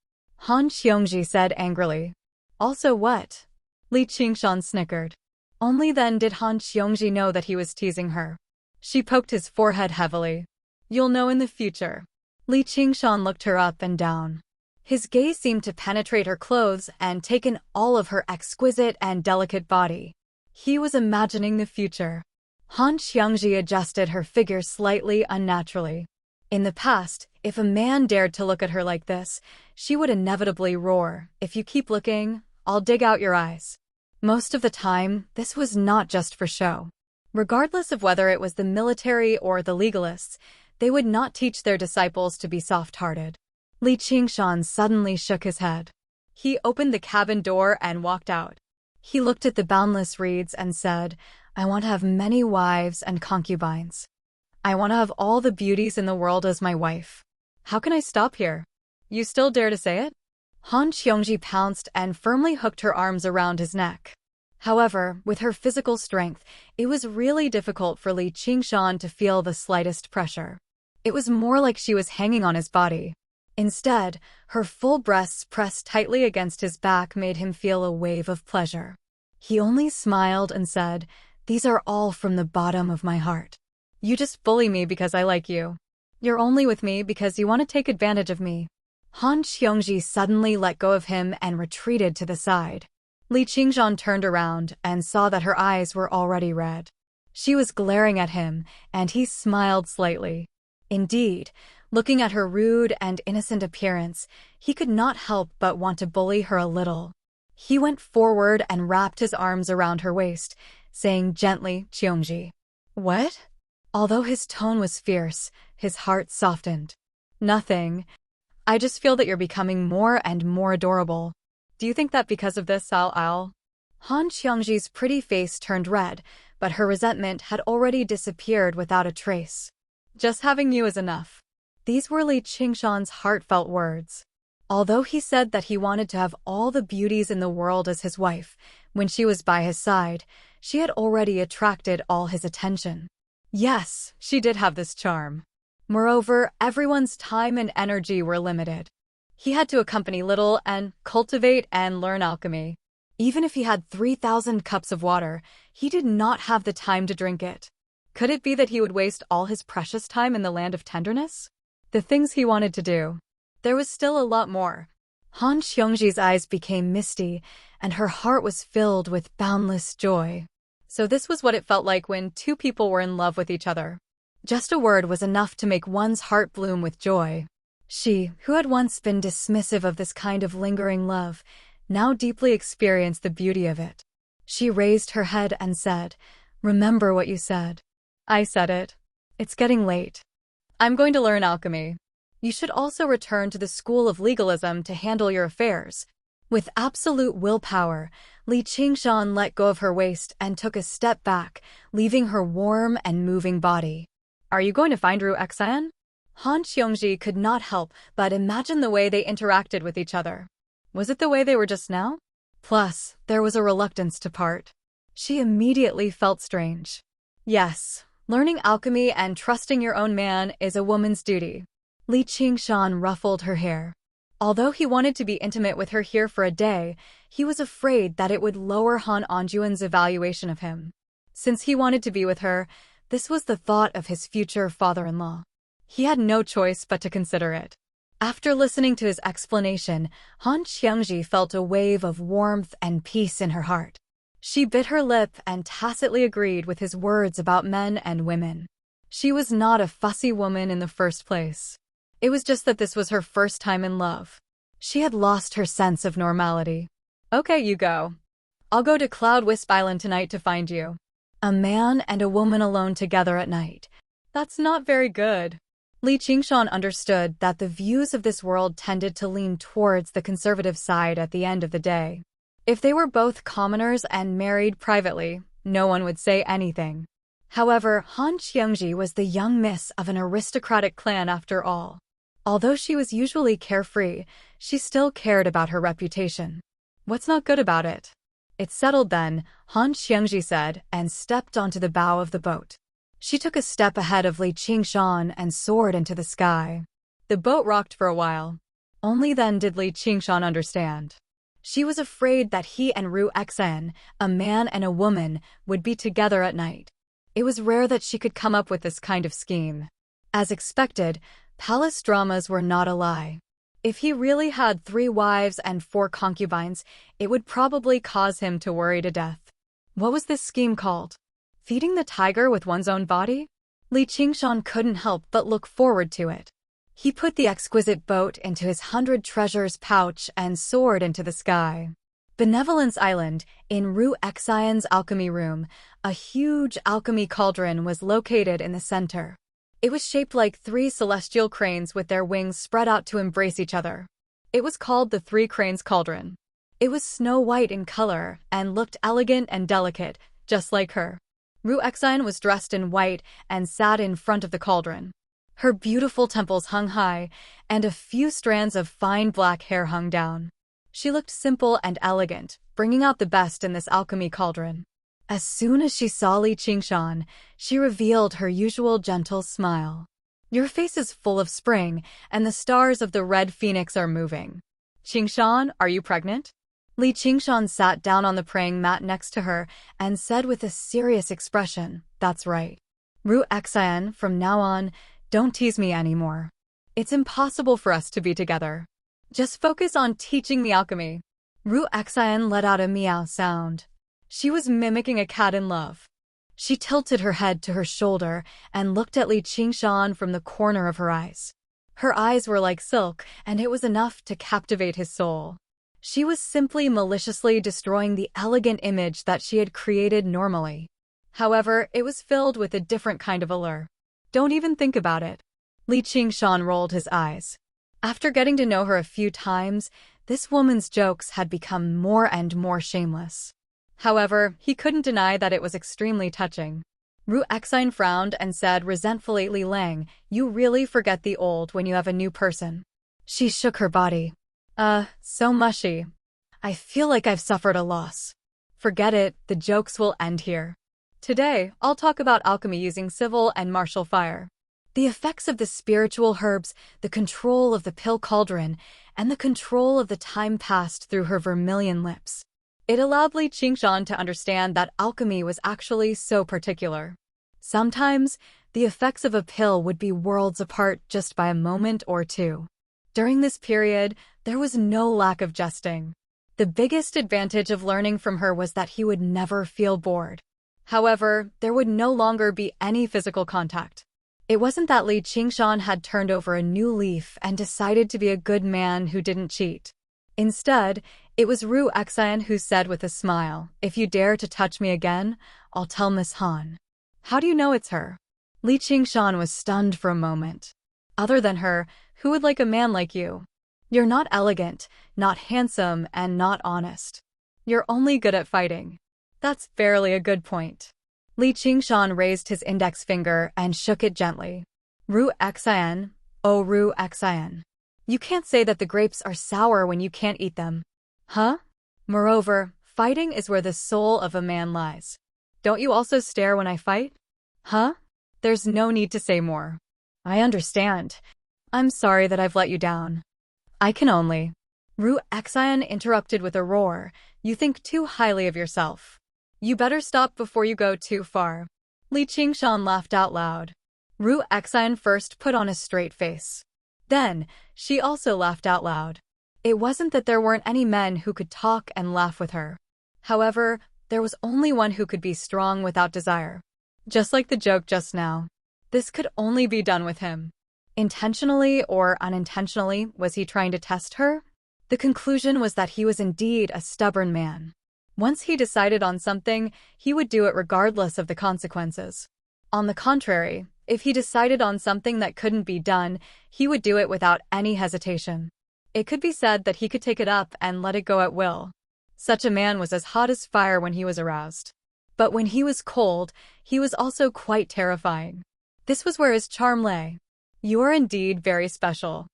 Han Xiongji said angrily. Also what? Li Qingshan snickered. Only then did Han Xiongji know that he was teasing her. She poked his forehead heavily. You'll know in the future. Li Qingshan looked her up and down. His gaze seemed to penetrate her clothes and take in all of her exquisite and delicate body. He was imagining the future. Han Xiongji adjusted her figure slightly unnaturally. In the past, if a man dared to look at her like this, she would inevitably roar, "If you keep looking, I'll dig out your eyes." Most of the time, this was not just for show. Regardless of whether it was the military or the legalists, they would not teach their disciples to be soft-hearted. Li Qingshan suddenly shook his head. He opened the cabin door and walked out. He looked at the boundless reeds and said, "I want to have many wives and concubines. I want to have all the beauties in the world as my wife. How can I stop here? You still dare to say it?" Han Xiongji pounced and firmly hooked her arms around his neck. However, with her physical strength, it was really difficult for Li Qingshan to feel the slightest pressure. It was more like she was hanging on his body. Instead, her full breasts pressed tightly against his back made him feel a wave of pleasure. He only smiled and said, "These are all from the bottom of my heart. You just bully me because I like you. You're only with me because you want to take advantage of me." Han Xiongji suddenly let go of him and retreated to the side. Li Qingshan turned around and saw that her eyes were already red. She was glaring at him, and he smiled slightly. Indeed, looking at her rude and innocent appearance, he could not help but want to bully her a little. He went forward and wrapped his arms around her waist, saying gently, "Qiongji." "What?" Although his tone was fierce, his heart softened. "Nothing. I just feel that you're becoming more and more adorable. Do you think that because of this I'll? Han Xiongji's pretty face turned red, but her resentment had already disappeared without a trace. "Just having you is enough." These were Li Qingshan's heartfelt words. Although he said that he wanted to have all the beauties in the world as his wife, when she was by his side, she had already attracted all his attention. Yes, she did have this charm. Moreover, everyone's time and energy were limited. He had to accompany Little and cultivate and learn alchemy. Even if he had 3,000 cups of water, he did not have the time to drink it. Could it be that he would waste all his precious time in the land of tenderness? The things he wanted to do. There was still a lot more. Han Xiongji's eyes became misty, and her heart was filled with boundless joy. So this was what it felt like when two people were in love with each other. Just a word was enough to make one's heart bloom with joy. She, who had once been dismissive of this kind of lingering love, now deeply experienced the beauty of it. She raised her head and said, "Remember what you said." "I said it. It's getting late. I'm going to learn alchemy. You should also return to the school of legalism to handle your affairs." With absolute willpower, Li Qingshan let go of her waist and took a step back, leaving her warm and moving body. "Are you going to find Ru Xan?" Han Xiongji could not help but imagine the way they interacted with each other. Was it the way they were just now? Plus, there was a reluctance to part. She immediately felt strange. Yes, learning alchemy and trusting your own man is a woman's duty. Li Qingshan ruffled her hair. Although he wanted to be intimate with her here for a day, he was afraid that it would lower Han Anjuan's evaluation of him. Since he wanted to be with her, this was the thought of his future father-in-law. He had no choice but to consider it. After listening to his explanation, Han Xiongji felt a wave of warmth and peace in her heart. She bit her lip and tacitly agreed with his words about men and women. She was not a fussy woman in the first place. It was just that this was her first time in love. She had lost her sense of normality. "Okay, you go. I'll go to Cloud Wisp Island tonight to find you." A man and a woman alone together at night. That's not very good. Li Qingshan understood that the views of this world tended to lean towards the conservative side at the end of the day. If they were both commoners and married privately, no one would say anything. However, Han Qiangji was the young miss of an aristocratic clan after all. Although she was usually carefree, she still cared about her reputation. What's not good about it? It's settled then, Han Qiangji said, and stepped onto the bow of the boat. She took a step ahead of Li Qingshan and soared into the sky. The boat rocked for a while. Only then did Li Qingshan understand. She was afraid that he and Ru Xan, a man and a woman, would be together at night. It was rare that she could come up with this kind of scheme. As expected, palace dramas were not a lie. If he really had 3 wives and 4 concubines, it would probably cause him to worry to death. What was this scheme called? Feeding the tiger with one's own body? Li Qingshan couldn't help but look forward to it. He put the exquisite boat into his 100 treasures pouch and soared into the sky. Benevolence Island, in Ru Xian's alchemy room, a huge alchemy cauldron was located in the center. It was shaped like 3 celestial cranes with their wings spread out to embrace each other. It was called the 3 Cranes Cauldron. It was snow white in color and looked elegant and delicate, just like her. Ru Xian was dressed in white and sat in front of the cauldron. Her beautiful temples hung high, and a few strands of fine black hair hung down. She looked simple and elegant, bringing out the best in this alchemy cauldron. As soon as she saw Li Qingshan, she revealed her usual gentle smile. Your face is full of spring, and the stars of the red phoenix are moving. Qingshan, are you pregnant? Li Qingshan sat down on the praying mat next to her and said with a serious expression, "That's right. Ru Xian, from now on, don't tease me anymore. It's impossible for us to be together. Just focus on teaching me alchemy." Ru Xian let out a meow sound. She was mimicking a cat in love. She tilted her head to her shoulder and looked at Li Qingshan from the corner of her eyes. Her eyes were like silk, and it was enough to captivate his soul. She was simply maliciously destroying the elegant image that she had created normally. However, it was filled with a different kind of allure. Don't even think about it. Li Qingshan rolled his eyes. After getting to know her a few times, this woman's jokes had become more and more shameless. However, he couldn't deny that it was extremely touching. Ru Xian frowned and said resentfully, "Li Lang, you really forget the old when you have a new person." She shook her body. So mushy. I feel like I've suffered a loss. Forget it, the jokes will end here. Today, I'll talk about alchemy using civil and martial fire. The effects of the spiritual herbs, the control of the pill cauldron, and the control of the time passed through her vermilion lips. It allowed Li Qingshan to understand that alchemy was actually so particular. Sometimes, the effects of a pill would be worlds apart just by a moment or two. During this period, there was no lack of jesting. The biggest advantage of learning from her was that he would never feel bored. However, there would no longer be any physical contact. It wasn't that Li Qingshan had turned over a new leaf and decided to be a good man who didn't cheat. Instead, it was Ru Xian who said with a smile, "If you dare to touch me again, I'll tell Miss Han." How do you know it's her? Li Qingshan was stunned for a moment. Other than her, who would like a man like you? You're not elegant, not handsome, and not honest. You're only good at fighting. That's barely a good point. Li Qingshan raised his index finger and shook it gently. Ru Xian, oh Ru Xian. You can't say that the grapes are sour when you can't eat them. Huh? Moreover, fighting is where the soul of a man lies. Don't you also stare when I fight? Huh? There's no need to say more. I understand. I'm sorry that I've let you down. I can only. Ru Xian interrupted with a roar. You think too highly of yourself. You better stop before you go too far. Li Qingshan laughed out loud. Ru Xian first put on a straight face. Then, she also laughed out loud. It wasn't that there weren't any men who could talk and laugh with her. However, there was only one who could be strong without desire. Just like the joke just now. This could only be done with him. Intentionally or unintentionally, was he trying to test her? The conclusion was that he was indeed a stubborn man. Once he decided on something, he would do it regardless of the consequences. On the contrary, If he decided on something that couldn't be done, he would do it without any hesitation. It could be said that he could take it up and let it go at will. Such a man was as hot as fire when he was aroused. But when he was cold, he was also quite terrifying. This was where his charm lay. You are indeed very special.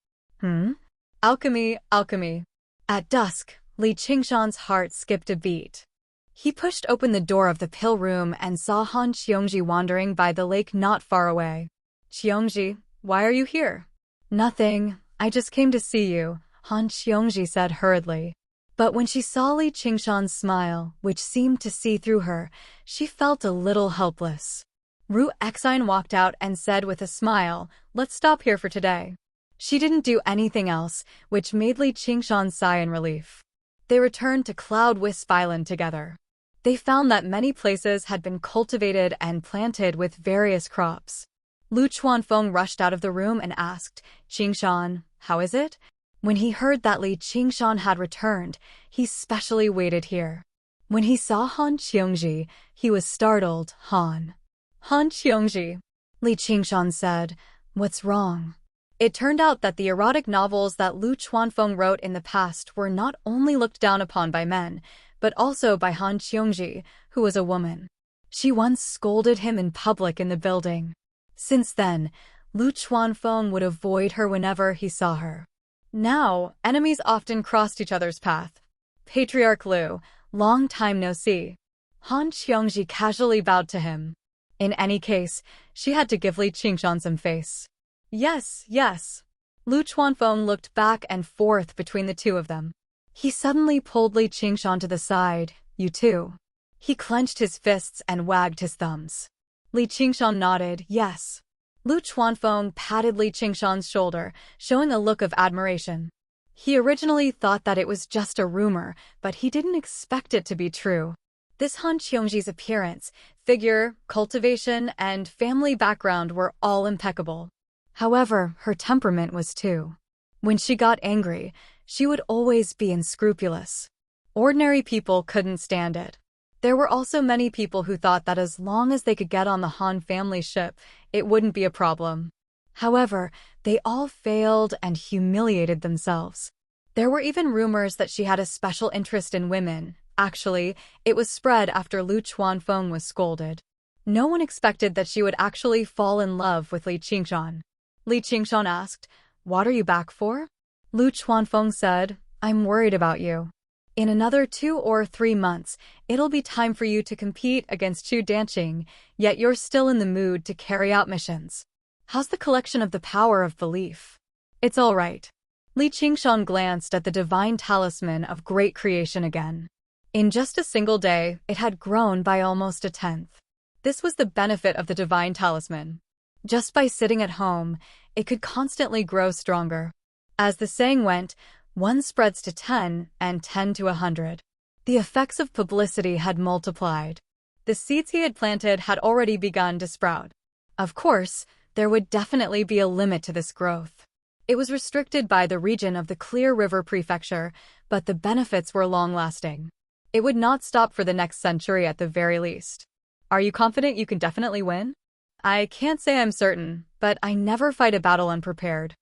Alchemy, alchemy. At dusk, Li Qingshan's heart skipped a beat. He pushed open the door of the pill room and saw Han Qiongji wandering by the lake not far away. Qiongji, why are you here? Nothing, I just came to see you, Han Qiongji said hurriedly. But when she saw Li Qingshan's smile, which seemed to see through her, she felt a little helpless. Ru Exine walked out and said with a smile, let's stop here for today. She didn't do anything else, which made Li Qingshan sigh in relief. They returned to Cloud Wisp Island together. They found that many places had been cultivated and planted with various crops. Lu Chuanfeng rushed out of the room and asked, Qingshan, how is it? When he heard that Li Qingshan had returned, he specially waited here. When he saw Han Qiongji, he was startled. Han Qiongji, Li Qingshan said, what's wrong? It turned out that the erotic novels that Lu Chuanfeng wrote in the past were not only looked down upon by men, but also by Han Qiongji, who was a woman. She once scolded him in public in the building. Since then, Lu Chuanfeng would avoid her whenever he saw her. Now, enemies often crossed each other's path. Patriarch Lu, long time no see. Han Qiongji casually bowed to him. In any case, she had to give Li Qingshan some face. Yes, yes. Lu Chuanfeng looked back and forth between the two of them. He suddenly pulled Li Qingshan to the side. You too. He clenched his fists and wagged his thumbs. Li Qingshan nodded, yes. Lu Chuanfeng patted Li Qingshan's shoulder, showing a look of admiration. He originally thought that it was just a rumor, but he didn't expect it to be true. This Han Qiongji's appearance, figure, cultivation, and family background were all impeccable. However, her temperament was too. When she got angry, she would always be unscrupulous. Ordinary people couldn't stand it. There were also many people who thought that as long as they could get on the Han family ship, it wouldn't be a problem. However, they all failed and humiliated themselves. There were even rumors that she had a special interest in women. Actually, it was spread after Lu Chuanfeng was scolded. No one expected that she would actually fall in love with Li Qingshan. Li Qingshan asked, what are you back for? Lu Chuanfeng said, I'm worried about you. In another 2 or 3 months, it'll be time for you to compete against Chu Danqing, yet you're still in the mood to carry out missions. How's the collection of the power of belief? It's all right. Li Qingshan glanced at the divine talisman of great creation again. In just a single day, it had grown by almost 1/10. This was the benefit of the divine talisman. Just by sitting at home, it could constantly grow stronger. As the saying went, 1 spreads to 10 and 10 to 100. The effects of publicity had multiplied. The seeds he had planted had already begun to sprout. Of course, there would definitely be a limit to this growth. It was restricted by the region of the Clear River Prefecture, but the benefits were long-lasting. It would not stop for the next century at the very least. Are you confident you can definitely win? I can't say I'm certain, but I never fight a battle unprepared.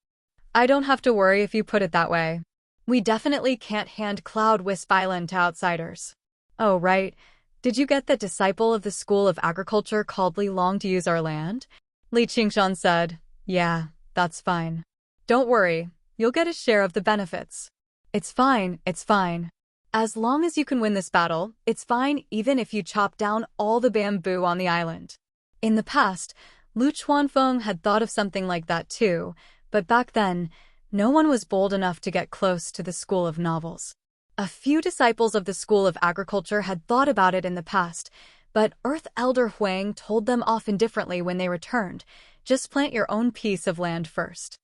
I don't have to worry if you put it that way. We definitely can't hand Cloud Wisp Island to outsiders. Oh, right. Did you get that disciple of the School of Agriculture called Li Long to use our land? Li Qingshan said, yeah, that's fine. Don't worry, you'll get a share of the benefits. It's fine, it's fine. As long as you can win this battle, it's fine even if you chop down all the bamboo on the island. In the past, Lu Chuanfeng had thought of something like that too, but back then, no one was bold enough to get close to the School of Novels. A few disciples of the School of Agriculture had thought about it in the past, but Earth Elder Huang told them off indifferently when they returned, just plant your own piece of land first.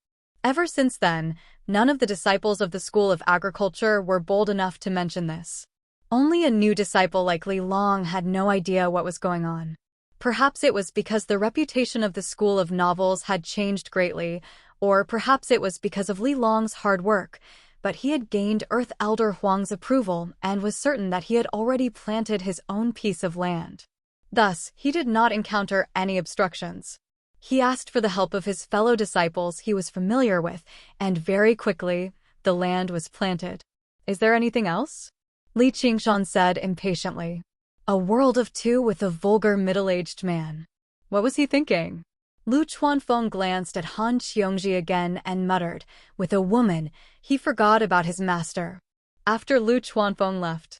Ever since then, none of the disciples of the School of Agriculture were bold enough to mention this. Only a new disciple like Li Long had no idea what was going on. Perhaps it was because the reputation of the School of Novels had changed greatly, or perhaps it was because of Li Long's hard work, but he had gained Earth Elder Huang's approval and was certain that he had already planted his own piece of land. Thus, he did not encounter any obstructions. He asked for the help of his fellow disciples he was familiar with, and very quickly, the land was planted. Is there anything else? Li Qingshan said impatiently. A world of two with a vulgar middle-aged man. What was he thinking? Lu Chuanfeng glanced at Han Xiongji again and muttered, with a woman, he forgot about his master. After Lu Chuanfeng left,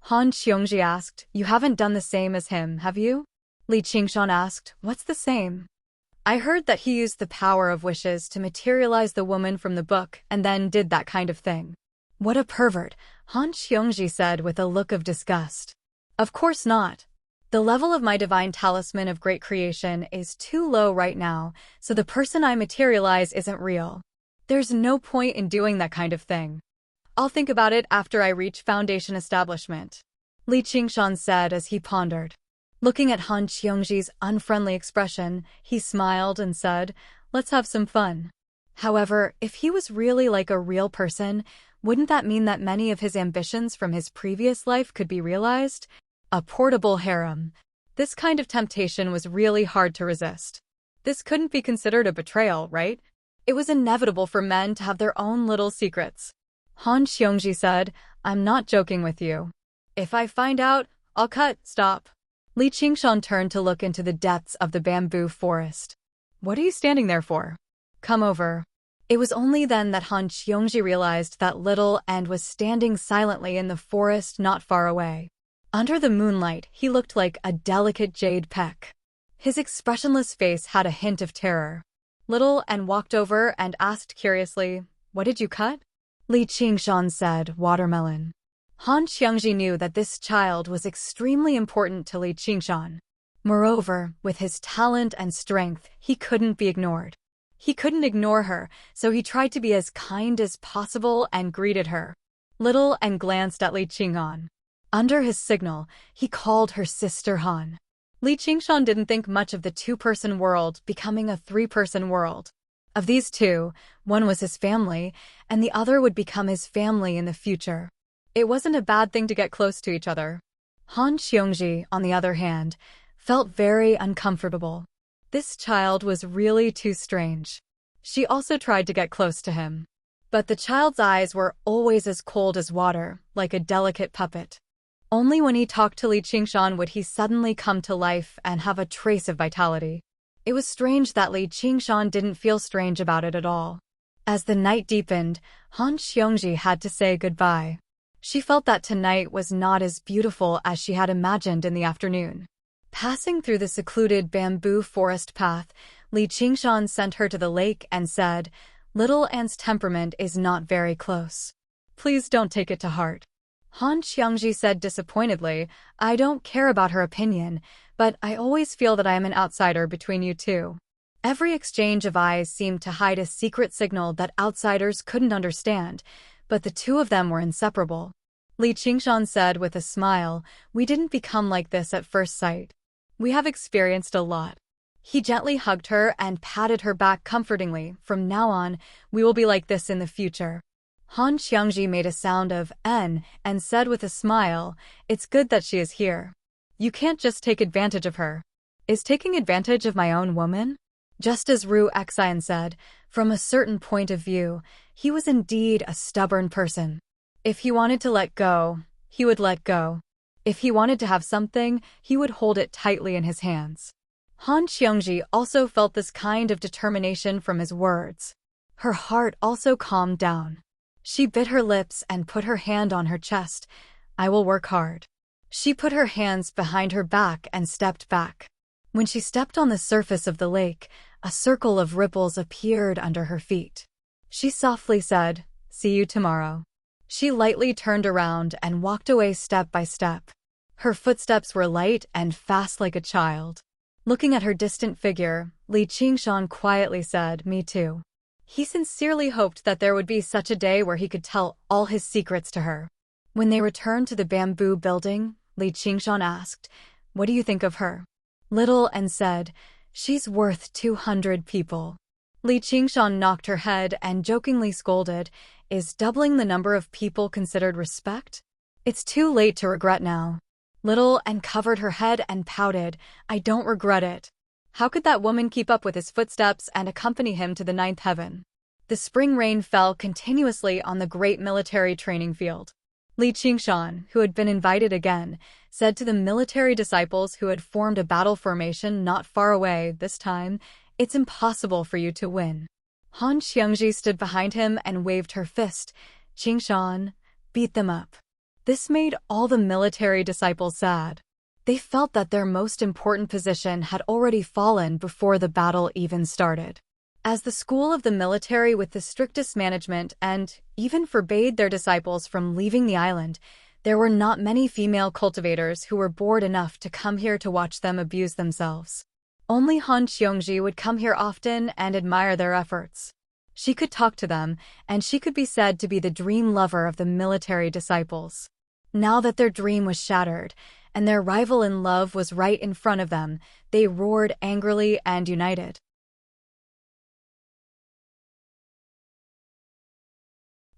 Han Xiongji asked, you haven't done the same as him, have you? Li Qingshan asked, what's the same? I heard that he used the power of wishes to materialize the woman from the book and then did that kind of thing. What a pervert, Han Xiongji said with a look of disgust. Of course not. The level of my divine talisman of great creation is too low right now, so the person I materialize isn't real. There's no point in doing that kind of thing. I'll think about it after I reach foundation establishment. Li Qingshan said as he pondered. Looking at Han Xiongji's unfriendly expression, he smiled and said, let's have some fun. However, if he was really like a real person, wouldn't that mean that many of his ambitions from his previous life could be realized? A portable harem. This kind of temptation was really hard to resist. This couldn't be considered a betrayal, right? It was inevitable for men to have their own little secrets. Han Xiongji said, I'm not joking with you. If I find out, I'll stop. Li Qingshan turned to look into the depths of the bamboo forest. What are you standing there for? Come over. It was only then that Han Xiongji realized that little and was standing silently in the forest not far away. Under the moonlight, he looked like a delicate jade peck. His expressionless face had a hint of terror. Little and walked over and asked curiously, what did you cut? Li Qingshan said, watermelon. Han Xiongji knew that this child was extremely important to Li Qingshan. Moreover, with his talent and strength, he couldn't be ignored. He couldn't ignore her, so he tried to be as kind as possible and greeted her. Little and glanced at Li Qingshan. Under his signal, he called her Sister Han. Li Qingshan didn't think much of the two-person world becoming a three-person world. Of these two, one was his family, and the other would become his family in the future. It wasn't a bad thing to get close to each other. Han Xiongji, on the other hand, felt very uncomfortable. This child was really too strange. She also tried to get close to him. But the child's eyes were always as cold as water, like a delicate puppet. Only when he talked to Li Qingshan would he suddenly come to life and have a trace of vitality. It was strange that Li Qingshan didn't feel strange about it at all. As the night deepened, Han Xiongji had to say goodbye. She felt that tonight was not as beautiful as she had imagined in the afternoon. Passing through the secluded bamboo forest path, Li Qingshan sent her to the lake and said, Little Anne's temperament is not very close. Please don't take it to heart. Han Xiongji said disappointedly, I don't care about her opinion, but I always feel that I am an outsider between you two. Every exchange of eyes seemed to hide a secret signal that outsiders couldn't understand, but the two of them were inseparable. Li Qingshan said with a smile, we didn't become like this at first sight. We have experienced a lot. He gently hugged her and patted her back comfortingly. From now on, we will be like this in the future. Han Xiongji made a sound of N and said with a smile, it's good that she is here. You can't just take advantage of her. Is taking advantage of my own woman? Just as Ru Xian said, from a certain point of view, he was indeed a stubborn person. If he wanted to let go, he would let go. If he wanted to have something, he would hold it tightly in his hands. Han Xiongji also felt this kind of determination from his words. Her heart also calmed down. She bit her lips and put her hand on her chest. I will work hard. She put her hands behind her back and stepped back. When she stepped on the surface of the lake, a circle of ripples appeared under her feet. She softly said, see you tomorrow. She lightly turned around and walked away step by step. Her footsteps were light and fast like a child. Looking at her distant figure, Li Qingshan quietly said, me too. He sincerely hoped that there would be such a day where he could tell all his secrets to her. When they returned to the bamboo building, Li Qingshan asked, what do you think of her? Little and said, she's worth 200 people. Li Qingshan knocked her head and jokingly scolded, is doubling the number of people considered respect? It's too late to regret now. Little and covered her head and pouted, I don't regret it. How could that woman keep up with his footsteps and accompany him to the ninth heaven? The spring rain fell continuously on the great military training field. Li Qingshan, who had been invited again, said to the military disciples who had formed a battle formation not far away this time, "It's impossible for you to win." Han Xiangji stood behind him and waved her fist. "Qingshan, beat them up." This made all the military disciples sad. They felt that their most important position had already fallen before the battle even started. As the school of the military with the strictest management and even forbade their disciples from leaving the island, there were not many female cultivators who were bored enough to come here to watch them abuse themselves. Only Han Xiongji would come here often and admire their efforts. She could talk to them, and she could be said to be the dream lover of the military disciples. Now that their dream was shattered, and their rival in love was right in front of them, they roared angrily and united.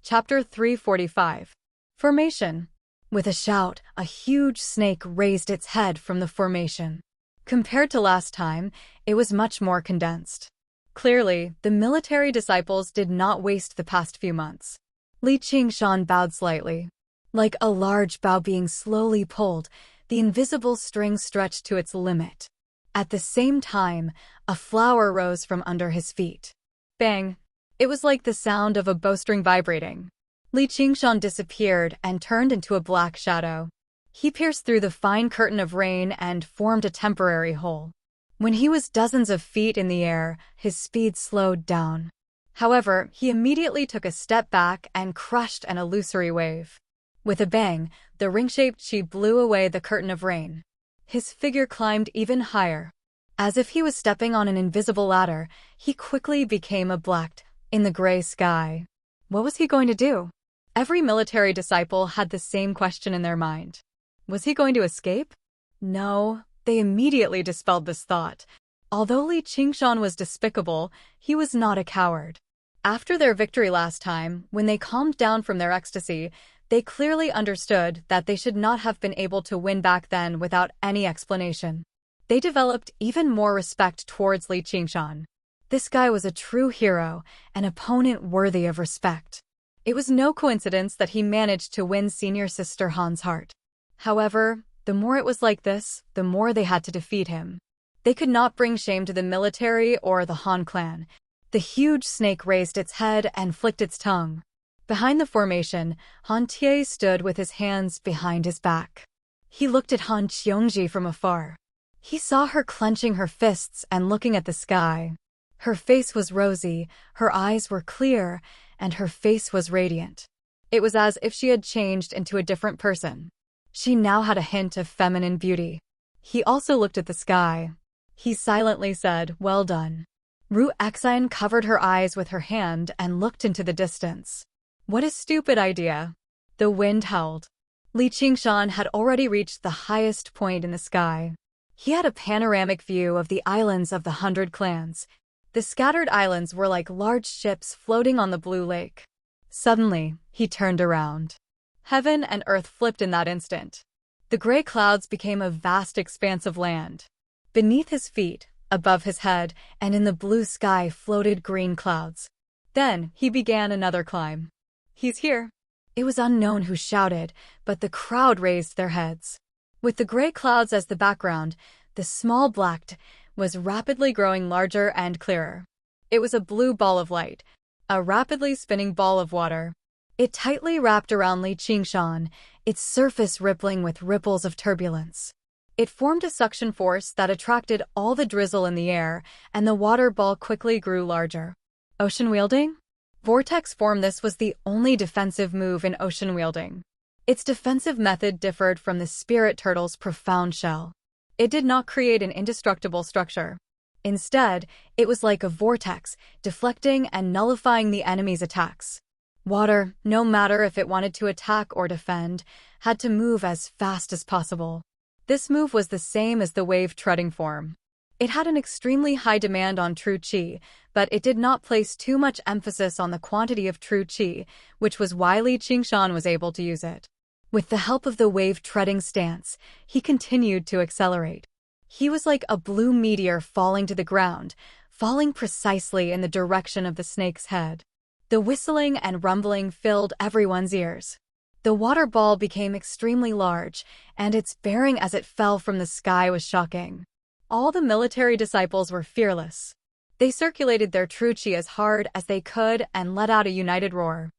Chapter 345. Formation. With a shout, a huge snake raised its head from the formation. Compared to last time, it was much more condensed. Clearly, the military disciples did not waste the past few months. Li Qingshan bowed slightly. Like a large bow being slowly pulled, the invisible string stretched to its limit. At the same time, a flower rose from under his feet. Bang! It was like the sound of a bowstring vibrating. Li Qingshan disappeared and turned into a black shadow. He pierced through the fine curtain of rain and formed a temporary hole. When he was dozens of feet in the air, his speed slowed down. However, he immediately took a step back and crushed an illusory wave. With a bang, the ring-shaped chi blew away the curtain of rain. His figure climbed even higher. As if he was stepping on an invisible ladder, he quickly became a black in the gray sky. What was he going to do? Every military disciple had the same question in their mind. Was he going to escape? No, they immediately dispelled this thought. Although Li Qingshan was despicable, he was not a coward. After their victory last time, when they calmed down from their ecstasy, they clearly understood that they should not have been able to win back then without any explanation. They developed even more respect towards Li Qingshan. This guy was a true hero, an opponent worthy of respect. It was no coincidence that he managed to win senior sister Han's heart. However, the more it was like this, the more they had to defeat him. They could not bring shame to the military or the Han clan. The huge snake raised its head and flicked its tongue. Behind the formation, Han Tie stood with his hands behind his back. He looked at Han Xiongji from afar. He saw her clenching her fists and looking at the sky. Her face was rosy, her eyes were clear, and her face was radiant. It was as if she had changed into a different person. She now had a hint of feminine beauty. He also looked at the sky. He silently said, "Well done." Ru Exine covered her eyes with her hand and looked into the distance. What a stupid idea. The wind howled. Li Qingshan had already reached the highest point in the sky. He had a panoramic view of the islands of the 100 clans. The scattered islands were like large ships floating on the blue lake. Suddenly, he turned around. Heaven and earth flipped in that instant. The gray clouds became a vast expanse of land. Beneath his feet, above his head, and in the blue sky floated green clouds. Then, he began another climb. "He's here." It was unknown who shouted, but the crowd raised their heads. With the gray clouds as the background, the small black was rapidly growing larger and clearer. It was a blue ball of light, a rapidly spinning ball of water. It tightly wrapped around Li Qingshan, its surface rippling with ripples of turbulence. It formed a suction force that attracted all the drizzle in the air, and the water ball quickly grew larger. Ocean wielding? Vortex form. This was the only defensive move in ocean wielding. Its defensive method differed from the spirit turtle's profound shell. It did not create an indestructible structure. Instead, it was like a vortex, deflecting and nullifying the enemy's attacks. Water, no matter if it wanted to attack or defend, had to move as fast as possible. This move was the same as the wave treading form. It had an extremely high demand on true qi, but it did not place too much emphasis on the quantity of true qi, which was why Li Qingshan was able to use it. With the help of the wave treading stance, he continued to accelerate. He was like a blue meteor falling to the ground, falling precisely in the direction of the snake's head. The whistling and rumbling filled everyone's ears. The water ball became extremely large, and its bearing as it fell from the sky was shocking. All the military disciples were fearless. They circulated their true chi as hard as they could and let out a united roar.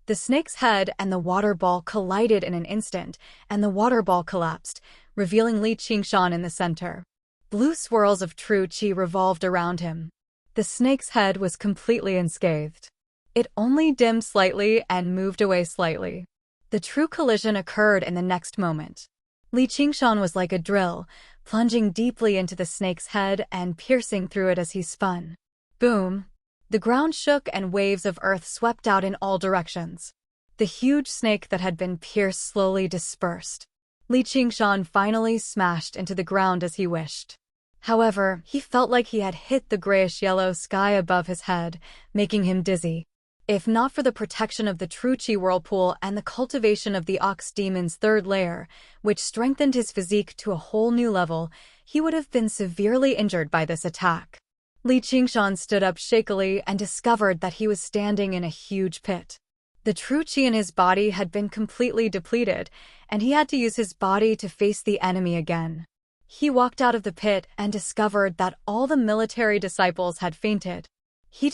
The snake's head and the water ball collided in an instant, and the water ball collapsed, revealing Li Qingshan in the center. Blue swirls of true chi revolved around him. The snake's head was completely unscathed. It only dimmed slightly and moved away slightly. The true collision occurred in the next moment. Li Qingshan was like a drill, plunging deeply into the snake's head and piercing through it as he spun. Boom! The ground shook and waves of earth swept out in all directions. The huge snake that had been pierced slowly dispersed. Li Qingshan finally smashed into the ground as he wished. However, he felt like he had hit the grayish-yellow sky above his head, making him dizzy. If not for the protection of the True Chi whirlpool and the cultivation of the Ox Demon's third layer, which strengthened his physique to a whole new level, he would have been severely injured by this attack. Li Qingshan stood up shakily and discovered that he was standing in a huge pit. The True Chi in his body had been completely depleted, and he had to use his body to face the enemy again. He walked out of the pit and discovered that all the military disciples had fainted. And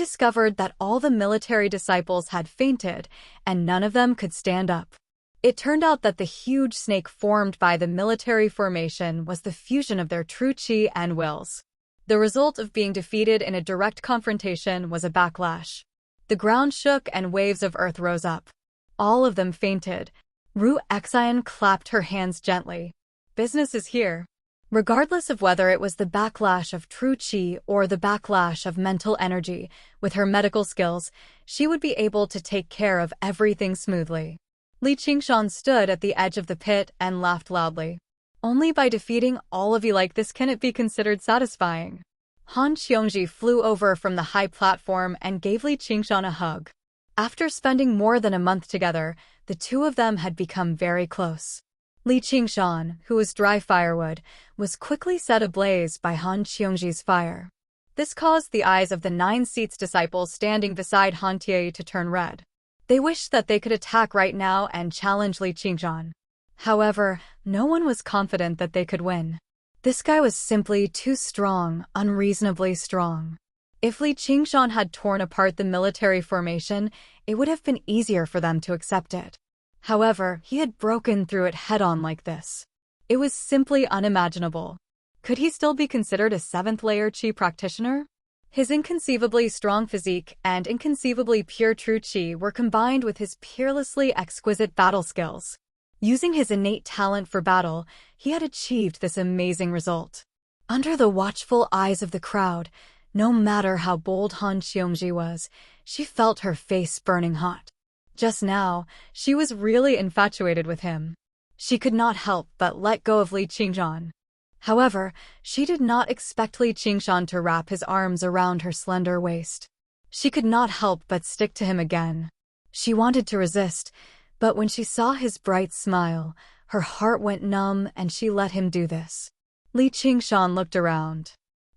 none of them could stand up. It turned out that the huge snake formed by the military formation was the fusion of their true chi and wills. The result of being defeated in a direct confrontation was a backlash. The ground shook and waves of earth rose up. All of them fainted. Ru Xian clapped her hands gently. Business is here. Regardless of whether it was the backlash of true chi or the backlash of mental energy, with her medical skills, she would be able to take care of everything smoothly. Li Qingshan stood at the edge of the pit and laughed loudly. Only by defeating all of you like this can it be considered satisfying. Han Qiongji flew over from the high platform and gave Li Qingshan a hug. After spending more than a month together, the two of them had become very close. Li Qingshan, who was dry firewood, was quickly set ablaze by Han Qiongji's fire. This caused the eyes of the 9 seats disciples standing beside Han Tie to turn red. They wished that they could attack right now and challenge Li Qingshan. However, no one was confident that they could win. This guy was simply too strong, unreasonably strong. If Li Qingshan had torn apart the military formation, it would have been easier for them to accept it. However, he had broken through it head-on like this. It was simply unimaginable. Could he still be considered a 7th-layer Qi practitioner? His inconceivably strong physique and inconceivably pure true Qi were combined with his peerlessly exquisite battle skills. Using his innate talent for battle, he had achieved this amazing result. Under the watchful eyes of the crowd, no matter how bold Han Qiongji was, she felt her face burning hot. Just now, she was really infatuated with him. She could not help but let go of Li Qingshan. However, she did not expect Li Qingshan to wrap his arms around her slender waist. She could not help but stick to him again. She wanted to resist, but when she saw his bright smile, her heart went numb and she let him do this. Li Qingshan looked around.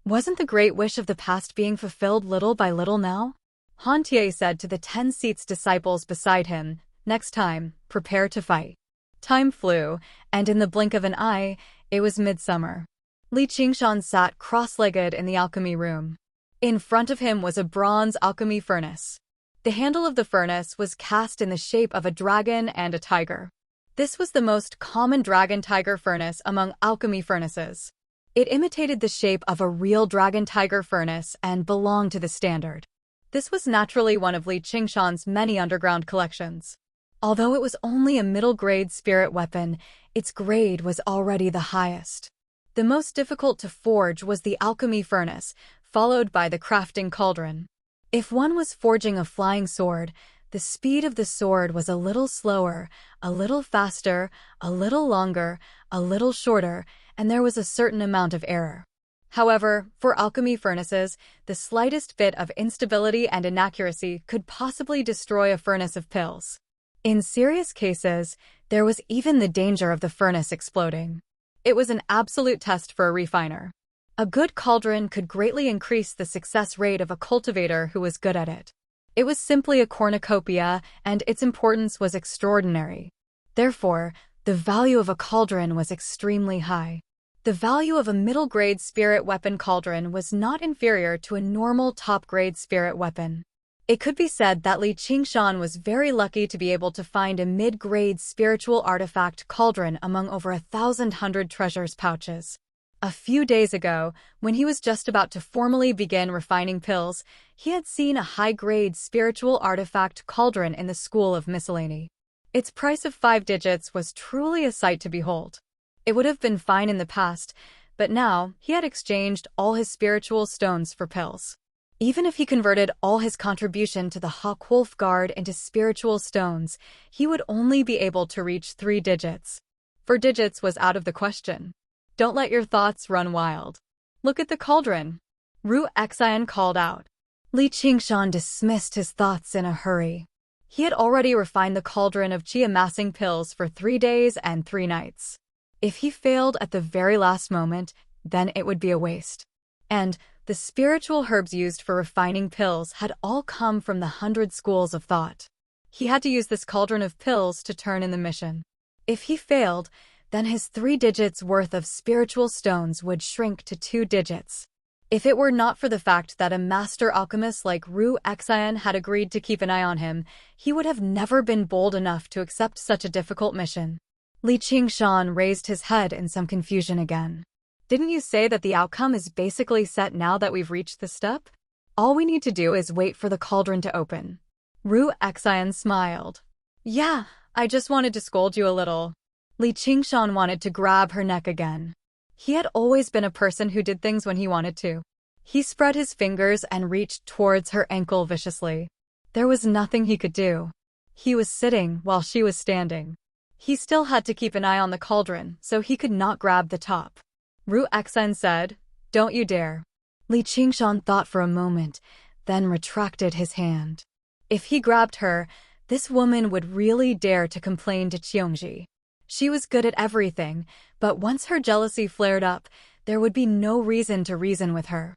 Wasn't the great wish of the past being fulfilled little by little now? Han Tie said to the 10 seats disciples beside him, "Next time, prepare to fight." Time flew, and in the blink of an eye, it was midsummer. Li Qingshan sat cross-legged in the alchemy room. In front of him was a bronze alchemy furnace. The handle of the furnace was cast in the shape of a dragon and a tiger. This was the most common dragon-tiger furnace among alchemy furnaces. It imitated the shape of a real dragon-tiger furnace and belonged to the standard. This was naturally one of Li Qingshan's many underground collections. Although it was only a middle-grade spirit weapon, its grade was already the highest. The most difficult to forge was the alchemy furnace, followed by the crafting cauldron. If one was forging a flying sword, the speed of the sword was a little slower, a little faster, a little longer, a little shorter, and there was a certain amount of error. However, for alchemy furnaces, the slightest bit of instability and inaccuracy could possibly destroy a furnace of pills. In serious cases, there was even the danger of the furnace exploding. It was an absolute test for a refiner. A good cauldron could greatly increase the success rate of a cultivator who was good at it. It was simply a cornucopia, and its importance was extraordinary. Therefore, the value of a cauldron was extremely high. The value of a middle-grade spirit weapon cauldron was not inferior to a normal top-grade spirit weapon. It could be said that Li Qingshan was very lucky to be able to find a mid-grade spiritual artifact cauldron among over 1,100 treasures pouches. A few days ago, when he was just about to formally begin refining pills, he had seen a high-grade spiritual artifact cauldron in the School of Miscellany. Its price of 5 digits was truly a sight to behold. It would have been fine in the past, but now he had exchanged all his spiritual stones for pills. Even if he converted all his contribution to the Hawkwolf Guard into spiritual stones, he would only be able to reach 3 digits. 4 digits was out of the question. Don't let your thoughts run wild. Look at the cauldron. Ru Xian called out. Li Qingshan dismissed his thoughts in a hurry. He had already refined the cauldron of qi amassing pills for 3 days and 3 nights. If he failed at the very last moment, then it would be a waste. And the spiritual herbs used for refining pills had all come from the 100 schools of thought. He had to use this cauldron of pills to turn in the mission. If he failed, then his 3 digits worth of spiritual stones would shrink to 2 digits. If it were not for the fact that a master alchemist like Ru Xian had agreed to keep an eye on him, he would have never been bold enough to accept such a difficult mission. Li Qingshan raised his head in some confusion again. Didn't you say that the outcome is basically set now that we've reached this step? All we need to do is wait for the cauldron to open. Ru Xian smiled. Yeah, I just wanted to scold you a little. Li Qingshan wanted to grab her neck again. He had always been a person who did things when he wanted to. He spread his fingers and reached towards her ankle viciously. There was nothing he could do. He was sitting while she was standing. He still had to keep an eye on the cauldron, so he could not grab the top. Ru Xian said, "Don't you dare." Li Qingshan thought for a moment, then retracted his hand. If he grabbed her, this woman would really dare to complain to Qiongji. She was good at everything, but once her jealousy flared up, there would be no reason to reason with her.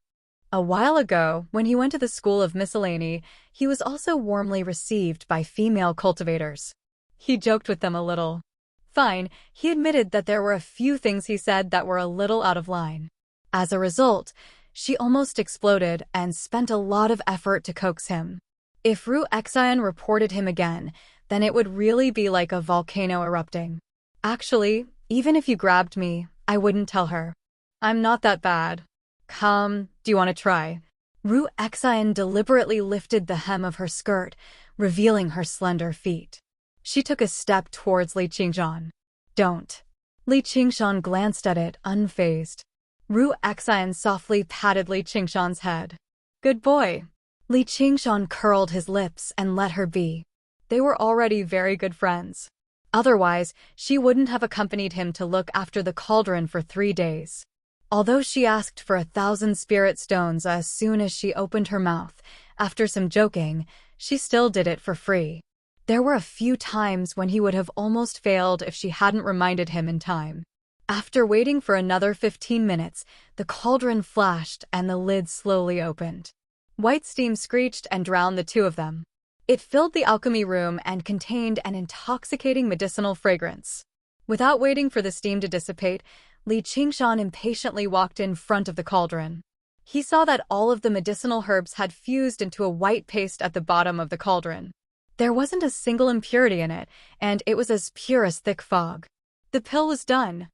A while ago, when he went to the School of Miscellany, he was also warmly received by female cultivators. He joked with them a little. Fine, he admitted that there were a few things he said that were a little out of line. As a result, she almost exploded and spent a lot of effort to coax him. If Ru Xian reported him again, then it would really be like a volcano erupting. Actually, even if you grabbed me, I wouldn't tell her. I'm not that bad. Come, do you want to try? Ru Xian deliberately lifted the hem of her skirt, revealing her slender feet. She took a step towards Li Qingshan. Don't. Li Qingshan glanced at it, unfazed. Ru Xian softly patted Li Qingshan's head. Good boy. Li Qingshan curled his lips and let her be. They were already very good friends. Otherwise, she wouldn't have accompanied him to look after the cauldron for 3 days. Although she asked for 1,000 spirit stones as soon as she opened her mouth, after some joking, she still did it for free. There were a few times when he would have almost failed if she hadn't reminded him in time. After waiting for another 15 minutes, the cauldron flashed and the lid slowly opened. White steam screeched and drowned the two of them. It filled the alchemy room and contained an intoxicating medicinal fragrance. Without waiting for the steam to dissipate, Li Qingshan impatiently walked in front of the cauldron. He saw that all of the medicinal herbs had fused into a white paste at the bottom of the cauldron. There wasn't a single impurity in it, and it was as pure as thick fog. The pill was done.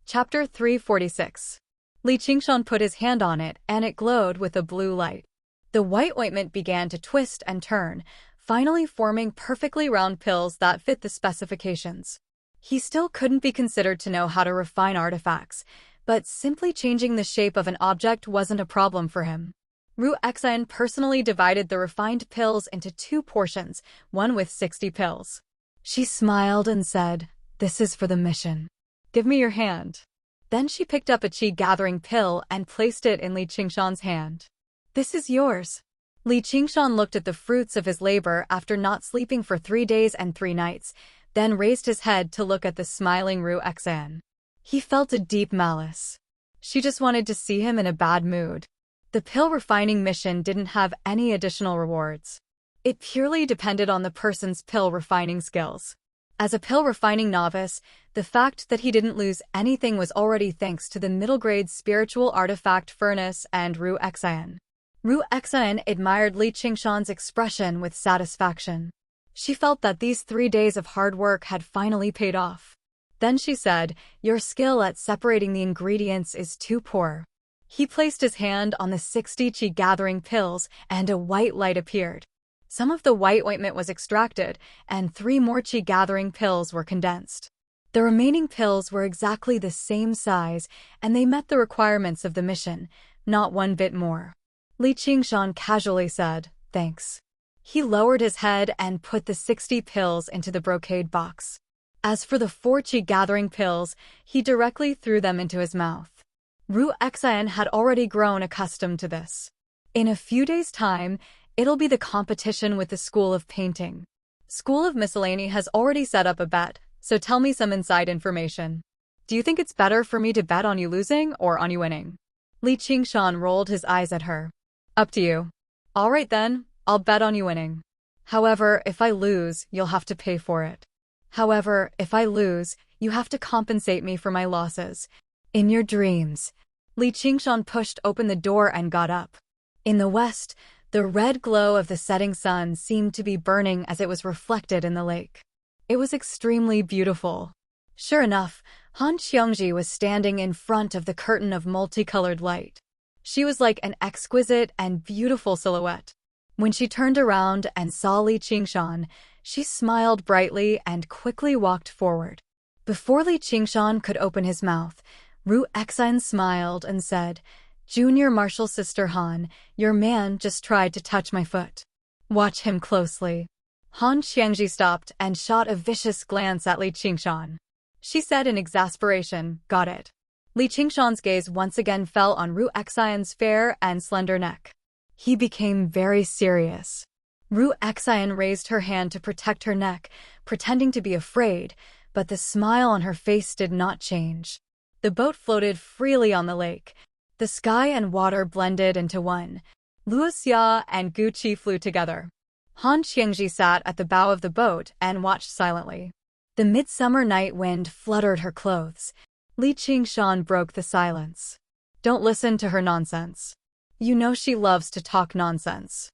Chapter 346. Li Qingshan put his hand on it, and it glowed with a blue light. The white ointment began to twist and turn, finally forming perfectly round pills that fit the specifications. He still couldn't be considered to know how to refine artifacts, but simply changing the shape of an object wasn't a problem for him. Ru Xian personally divided the refined pills into 2 portions, one with 60 pills. She smiled and said, "This is for the mission. Give me your hand." Then she picked up a qi-gathering pill and placed it in Li Qingshan's hand. "This is yours." Li Qingshan looked at the fruits of his labor after not sleeping for 3 days and 3 nights, then raised his head to look at the smiling Ru Xan. He felt a deep malice. She just wanted to see him in a bad mood. The pill refining mission didn't have any additional rewards. It purely depended on the person's pill refining skills. As a pill refining novice, the fact that he didn't lose anything was already thanks to the middle-grade spiritual artifact furnace and Ru Xan. Ru Xan admired Li Qingshan's expression with satisfaction. She felt that these 3 days of hard work had finally paid off. Then she said, "Your skill at separating the ingredients is too poor." He placed his hand on the 60 qi gathering pills, and a white light appeared. Some of the white ointment was extracted, and 3 more qi gathering pills were condensed. The remaining pills were exactly the same size, and they met the requirements of the mission, not one bit more. Li Qingshan casually said, "Thanks." He lowered his head and put the 60 pills into the brocade box. As for the 4 qi gathering pills, he directly threw them into his mouth. Ru Xan had already grown accustomed to this. In a few days' time, it'll be the competition with the School of Painting. School of Miscellany has already set up a bet, so tell me some inside information. Do you think it's better for me to bet on you losing or on you winning? Li Qingshan rolled his eyes at her. Up to you. All right then, I'll bet on you winning. However, if I lose, you'll have to pay for it. However, if I lose, you have to compensate me for my losses. In your dreams. Li Qingshan pushed open the door and got up. In the west, the red glow of the setting sun seemed to be burning as it was reflected in the lake. It was extremely beautiful. Sure enough, Han Qiongji was standing in front of the curtain of multicolored light. She was like an exquisite and beautiful silhouette. When she turned around and saw Li Qingshan, she smiled brightly and quickly walked forward. Before Li Qingshan could open his mouth, Ru Xan smiled and said, "Junior Martial Sister Han, your man just tried to touch my foot. Watch him closely." Han Qiangji stopped and shot a vicious glance at Li Qingshan. She said in exasperation, "Got it." Li Qingshan's gaze once again fell on Ru Xan's fair and slender neck. He became very serious. Ru Xan raised her hand to protect her neck, pretending to be afraid, but the smile on her face did not change. The boat floated freely on the lake. The sky and water blended into one. Luoxia and Gu Qi flew together. Han Qiangji sat at the bow of the boat and watched silently. The midsummer night wind fluttered her clothes. Li Qingshan broke the silence. "Don't listen to her nonsense. You know she loves to talk nonsense."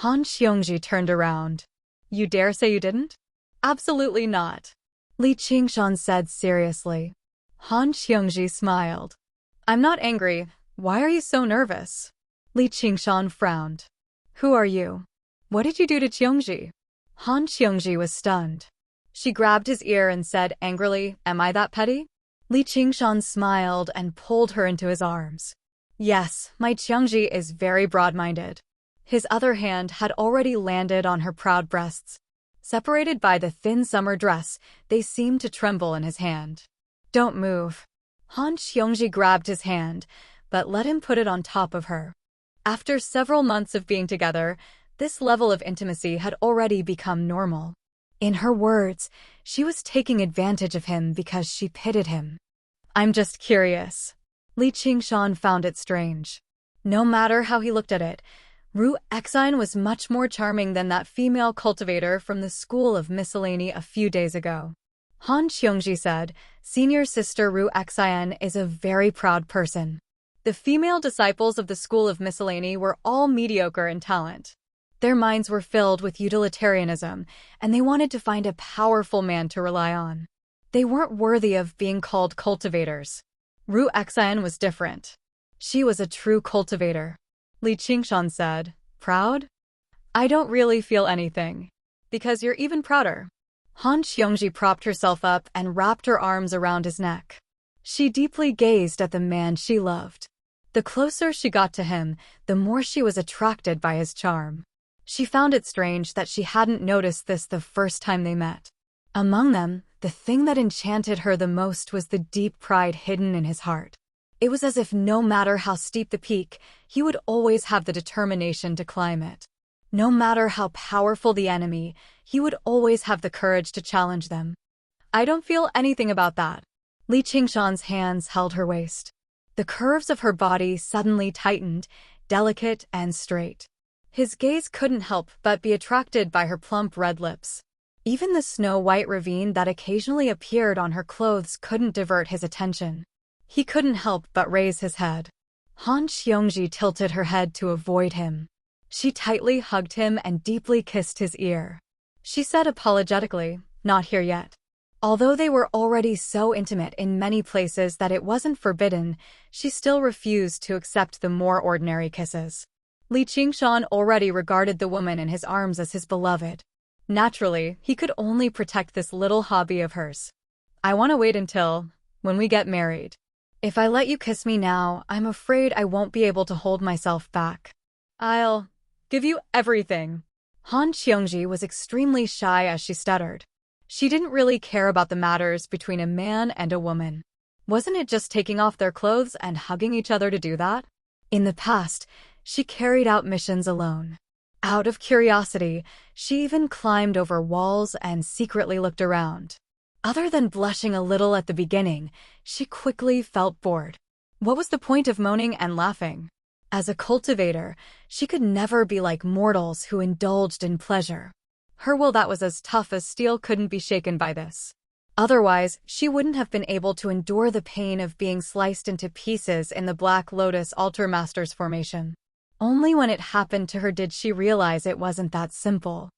Han Qiongji turned around. "You dare say you didn't?" "Absolutely not," Li Qingshan said seriously. Han Qiongji smiled. "I'm not angry. Why are you so nervous?" Li Qingshan frowned. "Who are you? What did you do to Qiongji?" Han Qiongji was stunned. She grabbed his ear and said angrily, "Am I that petty?" Li Qingshan smiled and pulled her into his arms. "Yes, my Qiongji is very broad-minded." His other hand had already landed on her proud breasts. Separated by the thin summer dress, they seemed to tremble in his hand. "Don't move." Han Qiongji grabbed his hand, but let him put it on top of her. After several months of being together, this level of intimacy had already become normal. In her words, she was taking advantage of him because she pitied him. "I'm just curious." Li Qingshan found it strange. No matter how he looked at it, Ru Xan was much more charming than that female cultivator from the School of Miscellany a few days ago. Han Qiongji said, "Senior sister Ru Xan is a very proud person." The female disciples of the School of Miscellany were all mediocre in talent. Their minds were filled with utilitarianism, and they wanted to find a powerful man to rely on. They weren't worthy of being called cultivators. Ru Xan was different. She was a true cultivator. Li Qingshan said, "Proud? I don't really feel anything. Because you're even prouder." Han Qiongji propped herself up and wrapped her arms around his neck. She deeply gazed at the man she loved. The closer she got to him, the more she was attracted by his charm. She found it strange that she hadn't noticed this the first time they met. Among them, the thing that enchanted her the most was the deep pride hidden in his heart. It was as if no matter how steep the peak, he would always have the determination to climb it. No matter how powerful the enemy, he would always have the courage to challenge them. I don't feel anything about that. Li Qingshan's hands held her waist. The curves of her body suddenly tightened, delicate and straight. His gaze couldn't help but be attracted by her plump red lips. Even the snow-white ravine that occasionally appeared on her clothes couldn't divert his attention. He couldn't help but raise his head. Han Xiongji tilted her head to avoid him. She tightly hugged him and deeply kissed his ear. She said apologetically, "Not here yet." Although they were already so intimate in many places that it wasn't forbidden, she still refused to accept the more ordinary kisses. Li Qingshan already regarded the woman in his arms as his beloved. Naturally, he could only protect this little hobby of hers. "I want to wait until when we get married. If I let you kiss me now, I'm afraid I won't be able to hold myself back. I'll give you everything." Han Xiongji was extremely shy as she stuttered. She didn't really care about the matters between a man and a woman. Wasn't it just taking off their clothes and hugging each other to do that? In the past, she carried out missions alone. Out of curiosity, she even climbed over walls and secretly looked around. Other than blushing a little at the beginning, she quickly felt bored. What was the point of moaning and laughing? As a cultivator, she could never be like mortals who indulged in pleasure. Her will that was as tough as steel couldn't be shaken by this. Otherwise, she wouldn't have been able to endure the pain of being sliced into pieces in the Black Lotus Altar Master's formation. Only when it happened to her did she realize it wasn't that simple.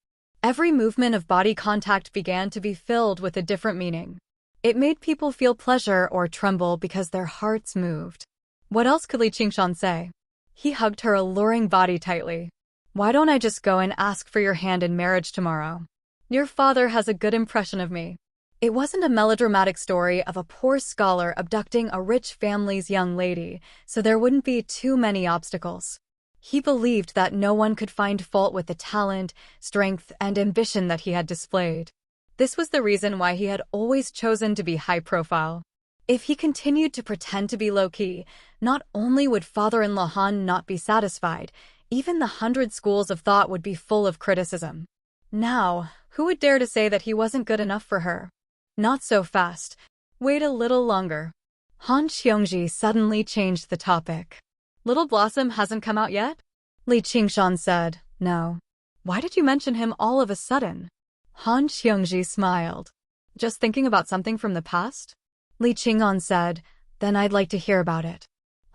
Every movement of body contact began to be filled with a different meaning. It made people feel pleasure or tremble because their hearts moved. What else could Li Qingshan say? He hugged her alluring body tightly. "Why don't I just go and ask for your hand in marriage tomorrow? Your father has a good impression of me." It wasn't a melodramatic story of a poor scholar abducting a rich family's young lady, so there wouldn't be too many obstacles. He believed that no one could find fault with the talent, strength, and ambition that he had displayed. This was the reason why he had always chosen to be high profile. If he continued to pretend to be low-key, not only would father-in-law Han not be satisfied, even the 100 schools of thought would be full of criticism. Now, who would dare to say that he wasn't good enough for her? Not so fast. Wait a little longer. Han Xiongji suddenly changed the topic. "Little Blossom hasn't come out yet?" Li Qingshan said, "No." "Why did you mention him all of a sudden?" Han Xiongji smiled. "Just thinking about something from the past?" Li Qing'an said, "Then I'd like to hear about it."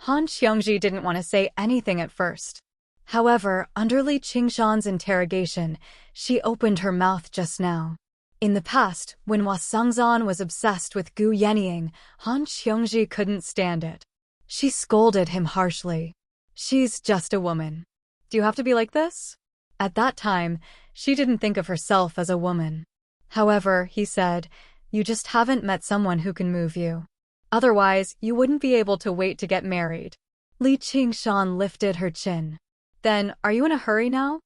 Han Xiongji didn't want to say anything at first. However, under Li Qingshan's interrogation, she opened her mouth just now. In the past, when Hua Sengzan was obsessed with Gu Yenying, Han Xiongji couldn't stand it. She scolded him harshly. "She's just a woman. Do you have to be like this?" At that time, she didn't think of herself as a woman. However, he said, "You just haven't met someone who can move you. Otherwise, you wouldn't be able to wait to get married." Li Qingshan lifted her chin. "Then, are you in a hurry now?"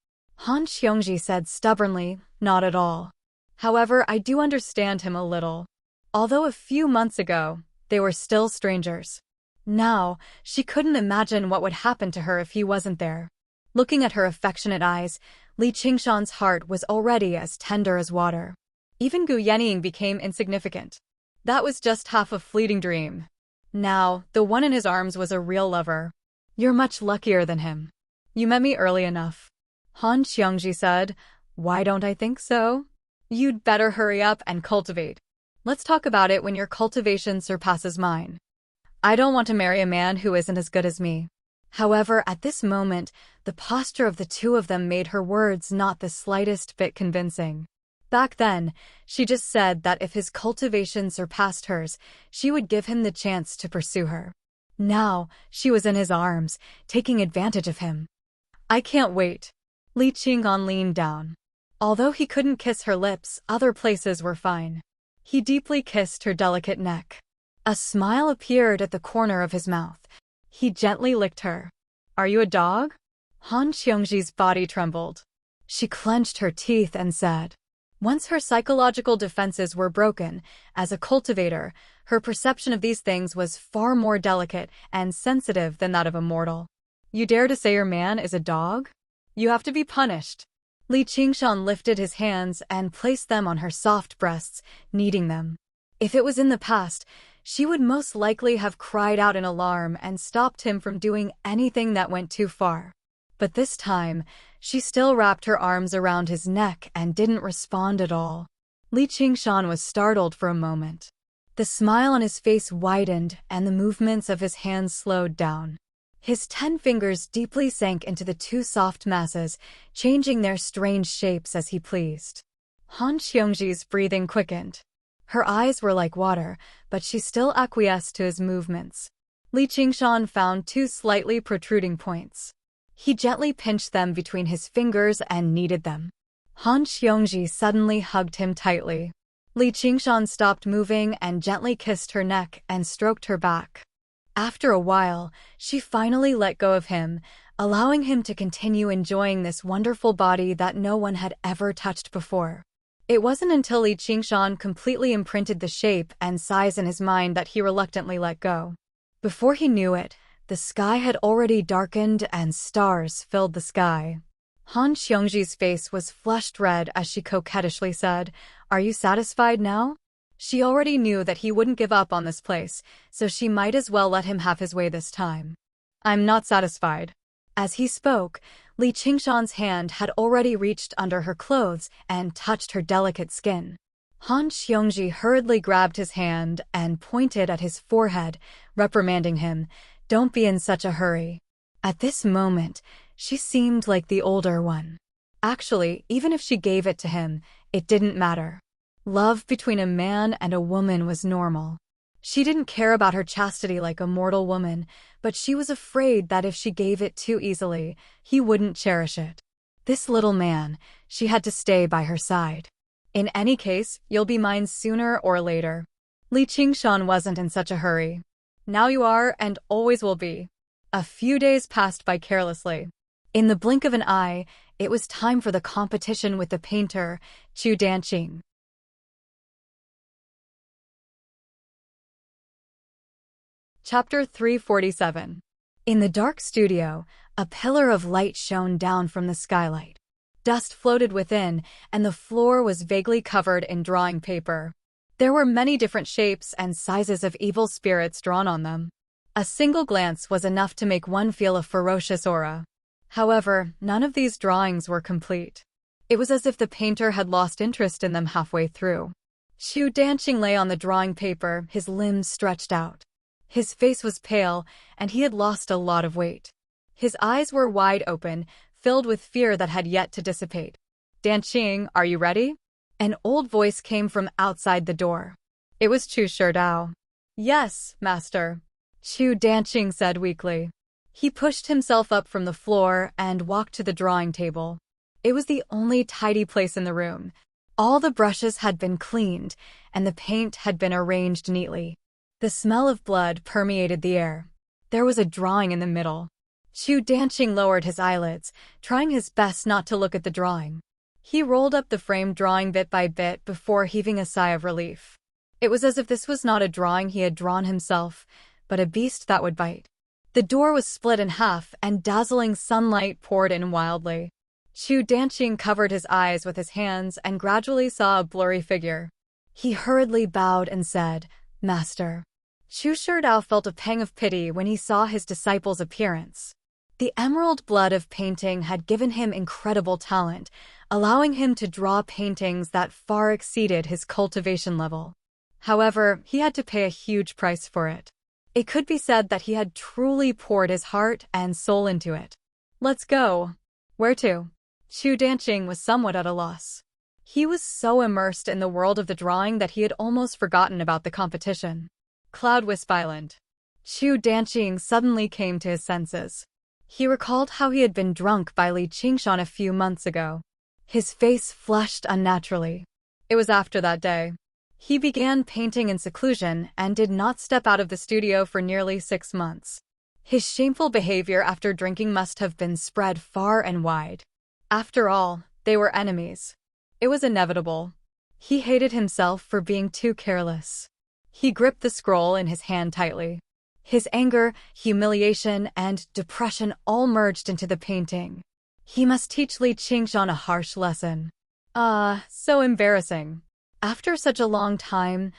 Han Xiongji said stubbornly, "Not at all. However, I do understand him a little. Although a few months ago, they were still strangers. Now, she couldn't imagine what would happen to her if he wasn't there." Looking at her affectionate eyes, Li Qingshan's heart was already as tender as water. Even Gu Yenying became insignificant. That was just half a fleeting dream. Now, the one in his arms was a real lover. "You're much luckier than him. You met me early enough." Han Xiongji said, "Why don't I think so? You'd better hurry up and cultivate. Let's talk about it when your cultivation surpasses mine. I don't want to marry a man who isn't as good as me." However, at this moment, the posture of the two of them made her words not the slightest bit convincing. Back then, she just said that if his cultivation surpassed hers, she would give him the chance to pursue her. Now, she was in his arms, taking advantage of him. "I can't wait." Li Qing'an leaned down. Although he couldn't kiss her lips, other places were fine. He deeply kissed her delicate neck. A smile appeared at the corner of his mouth. He gently licked her. "Are you a dog?" Han Xiongji's body trembled. She clenched her teeth and said. Once her psychological defenses were broken, as a cultivator, Her perception of these things was far more delicate and sensitive than that of a mortal. You dare to say your man is a dog? You have to be punished. Li Qingshan lifted his hands and placed them on her soft breasts, kneading them. If it was in the past, she would most likely have cried out in alarm and stopped him from doing anything that went too far. But this time, she still wrapped her arms around his neck and didn't respond at all. Li Qingshan was startled for a moment. The smile on his face widened and the movements of his hands slowed down. His 10 fingers deeply sank into the two soft masses, changing their strange shapes as he pleased. Han Xiongji's breathing quickened. Her eyes were like water, but she still acquiesced to his movements. Li Qingshan found 2 slightly protruding points. He gently pinched them between his fingers and kneaded them. Han Xiongji suddenly hugged him tightly. Li Qingshan stopped moving and gently kissed her neck and stroked her back. After a while, she finally let go of him, allowing him to continue enjoying this wonderful body that no one had ever touched before. It wasn't until Li Qingshan completely imprinted the shape and size in his mind that he reluctantly let go. Before he knew it, the sky had already darkened and stars filled the sky. Han Xiongji's face was flushed red as she coquettishly said, "Are you satisfied now?" She already knew that he wouldn't give up on this place, so she might as well let him have his way this time. "I'm not satisfied." As he spoke, Li Qingshan's hand had already reached under her clothes and touched her delicate skin. Han Xiongji hurriedly grabbed his hand and pointed at his forehead, reprimanding him, "Don't be in such a hurry." At this moment, she seemed like the older one. Actually, even if she gave it to him, it didn't matter. Love between a man and a woman was normal. She didn't care about her chastity like a mortal woman, but she was afraid that if she gave it too easily, he wouldn't cherish it. This little man, she had to stay by her side. "In any case, you'll be mine sooner or later." Li Qingshan wasn't in such a hurry. "Now you are and always will be." A few days passed by carelessly. In the blink of an eye, it was time for the competition with the painter, Chu Danqing. Chapter 347. In the dark studio, a pillar of light shone down from the skylight. Dust floated within, and the floor was vaguely covered in drawing paper. There were many different shapes and sizes of evil spirits drawn on them. A single glance was enough to make one feel a ferocious aura. However, none of these drawings were complete. It was as if the painter had lost interest in them halfway through. Chu Danqing lay on the drawing paper, his limbs stretched out. His face was pale, and he had lost a lot of weight. His eyes were wide open, filled with fear that had yet to dissipate. "Danqing, are you ready?" An old voice came from outside the door. It was Chu Sherdao. "Yes, master," Chu Danqing said weakly. He pushed himself up from the floor and walked to the drawing table. It was the only tidy place in the room. All the brushes had been cleaned, and the paint had been arranged neatly. The smell of blood permeated the air. There was a drawing in the middle. Chu Danqing lowered his eyelids, trying his best not to look at the drawing. He rolled up the framed drawing bit by bit before heaving a sigh of relief. It was as if this was not a drawing he had drawn himself, but a beast that would bite. The door was split in half, and dazzling sunlight poured in wildly. Chu Danqing covered his eyes with his hands and gradually saw a blurry figure. He hurriedly bowed and said, "Master." Chu Sherdao felt a pang of pity when he saw his disciple's appearance. The emerald blood of painting had given him incredible talent, allowing him to draw paintings that far exceeded his cultivation level. However, he had to pay a huge price for it. It could be said that he had truly poured his heart and soul into it. "Let's go." "Where to?" Chu Danqing was somewhat at a loss. He was so immersed in the world of the drawing that he had almost forgotten about the competition. Cloud Wisp Island. Chu Danqing suddenly came to his senses. He recalled how he had been drunk by Li Qingshan a few months ago. His face flushed unnaturally. It was after that day. He began painting in seclusion and did not step out of the studio for nearly 6 months. His shameful behavior after drinking must have been spread far and wide. After all, they were enemies. It was inevitable. He hated himself for being too careless. He gripped the scroll in his hand tightly. His anger, humiliation, and depression all merged into the painting. He must teach Li Qingshan a harsh lesson. So embarrassing. After such a long time,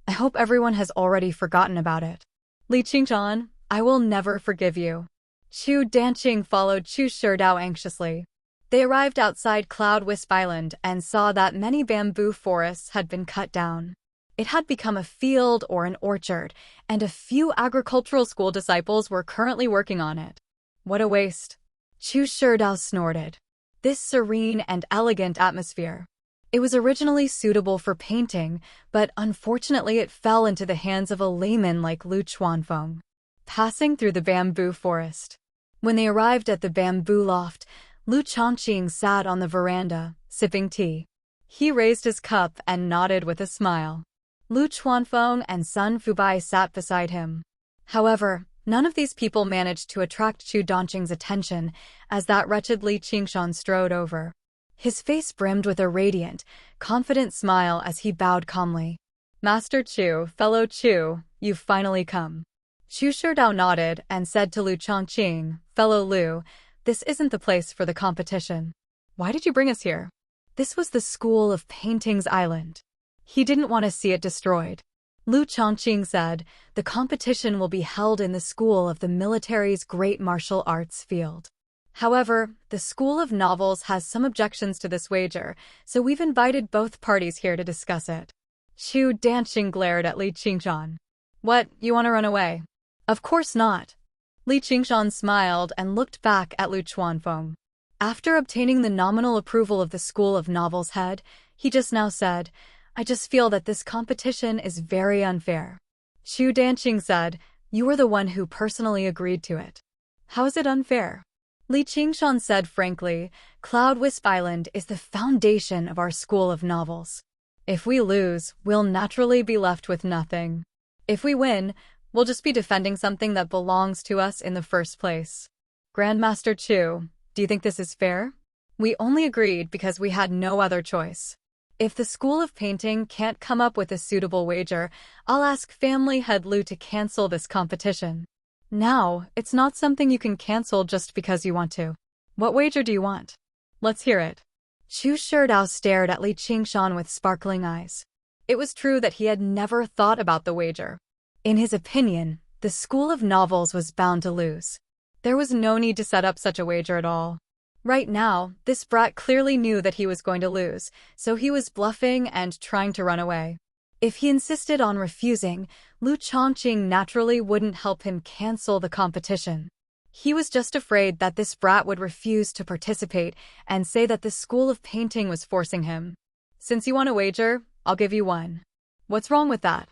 I hope everyone has already forgotten about it. Li Qingshan, I will never forgive you. Chu Danqing followed Chu Sherdao anxiously. They arrived outside Cloud Wisp Island and saw that many bamboo forests had been cut down. It had become a field or an orchard, and a few agricultural school disciples were currently working on it. What a waste. Chu Sherdao snorted. This serene and elegant atmosphere. It was originally suitable for painting, but unfortunately it fell into the hands of a layman like Lu Chuanfeng. Passing through the bamboo forest. When they arrived at the bamboo loft, Lu Chongqing sat on the veranda, sipping tea. He raised his cup and nodded with a smile. Lu Chuanfeng and Sun Fubai sat beside him. However, none of these people managed to attract Chu Danqing's attention as that wretched Li Qingshan strode over. His face brimmed with a radiant, confident smile as he bowed calmly. Master Chu, fellow Chu, you've finally come. Chu Sherdao nodded and said to Lu Chongqing, fellow Lu, this isn't the place for the competition. Why did you bring us here? This was the School of Painting's island. He didn't want to see it destroyed. Lu Chongqing said, the competition will be held in the School of the military's great martial arts field. However, the School of Novels has some objections to this wager, so we've invited both parties here to discuss it. Chu Danqing glared at Li Qingshan. What, you want to run away? Of course not. Li Qingshan smiled and looked back at Lu Chuanfeng. After obtaining the nominal approval of the School of Novels head, he just now said, I just feel that this competition is very unfair. Chu Danqing said, you were the one who personally agreed to it. How is it unfair? Li Qingshan said frankly, Cloud Wisp Island is the foundation of our School of Novels. If we lose, we'll naturally be left with nothing. If we win, we'll just be defending something that belongs to us in the first place. Grandmaster Chu, do you think this is fair? We only agreed because we had no other choice. If the School of Painting can't come up with a suitable wager, I'll ask family head Lu to cancel this competition. Now, it's not something you can cancel just because you want to. What wager do you want? Let's hear it. Chu Sherdao stared at Li Qingshan with sparkling eyes. It was true that he had never thought about the wager. In his opinion, the School of Novels was bound to lose. There was no need to set up such a wager at all. Right now, this brat clearly knew that he was going to lose, so he was bluffing and trying to run away. If he insisted on refusing, Lu Chongqing naturally wouldn't help him cancel the competition. He was just afraid that this brat would refuse to participate and say that the School of Painting was forcing him. Since you want a wager, I'll give you one. What's wrong with that?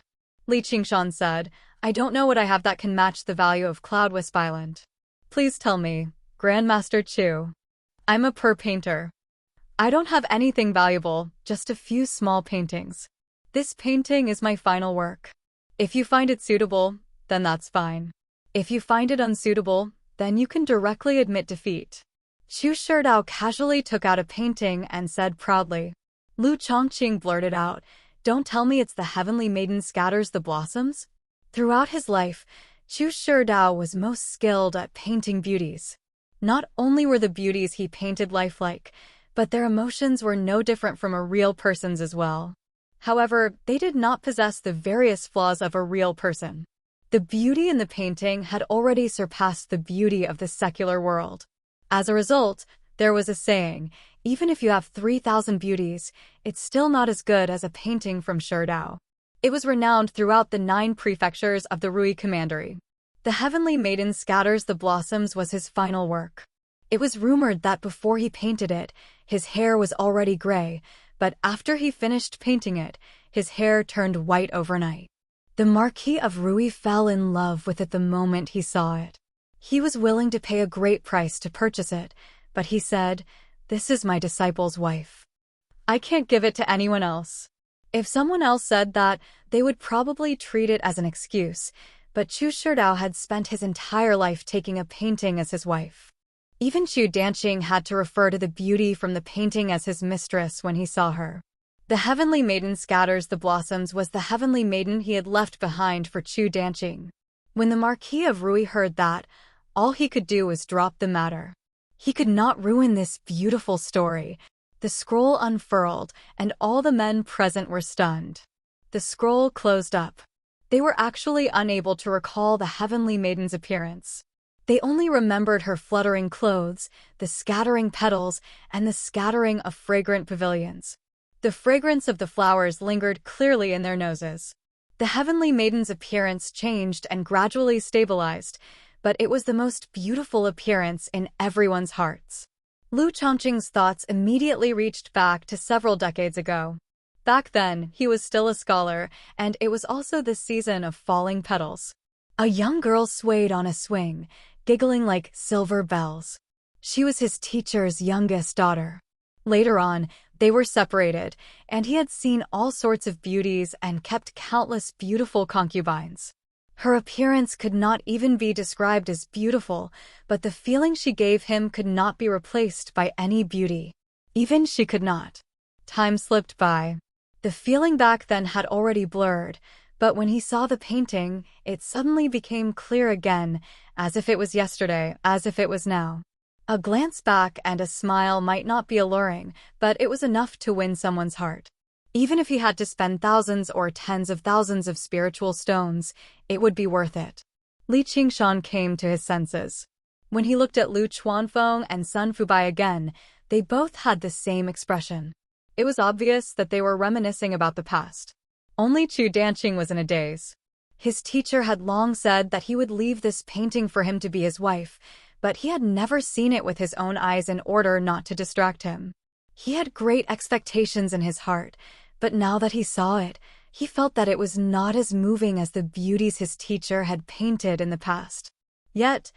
Li Qingshan said, I don't know what I have that can match the value of Cloud Wisp Island. Please tell me, Grandmaster Chu. I'm a poor painter. I don't have anything valuable, just a few small paintings. This painting is my final work. If you find it suitable, then that's fine. If you find it unsuitable, then you can directly admit defeat. Chu Sherdao casually took out a painting and said proudly. Lu Chongqing blurted out, don't tell me it's the Heavenly Maiden Scatters the Blossoms? Throughout his life, Chu Sherdao was most skilled at painting beauties. Not only were the beauties he painted lifelike, but their emotions were no different from a real person's as well. However, they did not possess the various flaws of a real person. The beauty in the painting had already surpassed the beauty of the secular world. As a result, there was a saying, even if you have 3,000 beauties, it's still not as good as a painting from Sherdao. It was renowned throughout the 9 prefectures of the Rui Commandery. The Heavenly Maiden Scatters the Blossoms was his final work. It was rumored that before he painted it, his hair was already gray, but after he finished painting it, his hair turned white overnight. The Marquis of Rui fell in love with it the moment he saw it. He was willing to pay a great price to purchase it, but he said, "This is my disciple's wife. I can't give it to anyone else." If someone else said that, they would probably treat it as an excuse, but Chu Sherdao had spent his entire life taking a painting as his wife. Even Chu Danqing had to refer to the beauty from the painting as his mistress when he saw her. The heavenly maiden scatters the blossoms was the heavenly maiden he had left behind for Chu Danqing. When the Marquis of Rui heard that, all he could do was drop the matter. He could not ruin this beautiful story. The scroll unfurled, and all the men present were stunned. The scroll closed up. They were actually unable to recall the heavenly maiden's appearance. They only remembered her fluttering clothes, the scattering petals, and the scattering of fragrant pavilions. The fragrance of the flowers lingered clearly in their noses. The heavenly maiden's appearance changed and gradually stabilized, but it was the most beautiful appearance in everyone's hearts. Lu Chongqing's thoughts immediately reached back to several decades ago. Back then, he was still a scholar, and it was also the season of falling petals. A young girl swayed on a swing, giggling like silver bells. She was his teacher's youngest daughter. Later on, they were separated, and he had seen all sorts of beauties and kept countless beautiful concubines. Her appearance could not even be described as beautiful, but the feeling she gave him could not be replaced by any beauty. Even she could not. Time slipped by. The feeling back then had already blurred, but when he saw the painting, it suddenly became clear again, as if it was yesterday, as if it was now. A glance back and a smile might not be alluring, but it was enough to win someone's heart. Even if he had to spend thousands or tens of thousands of spiritual stones, it would be worth it. Li Qingshan came to his senses. When he looked at Lu Chuanfeng and Sun Fubai again, they both had the same expression. It was obvious that they were reminiscing about the past. Only Chu Danqing was in a daze. His teacher had long said that he would leave this painting for him to be his wife, but he had never seen it with his own eyes in order not to distract him. He had great expectations in his heart, but now that he saw it, he felt that it was not as moving as the beauties his teacher had painted in the past. Yet,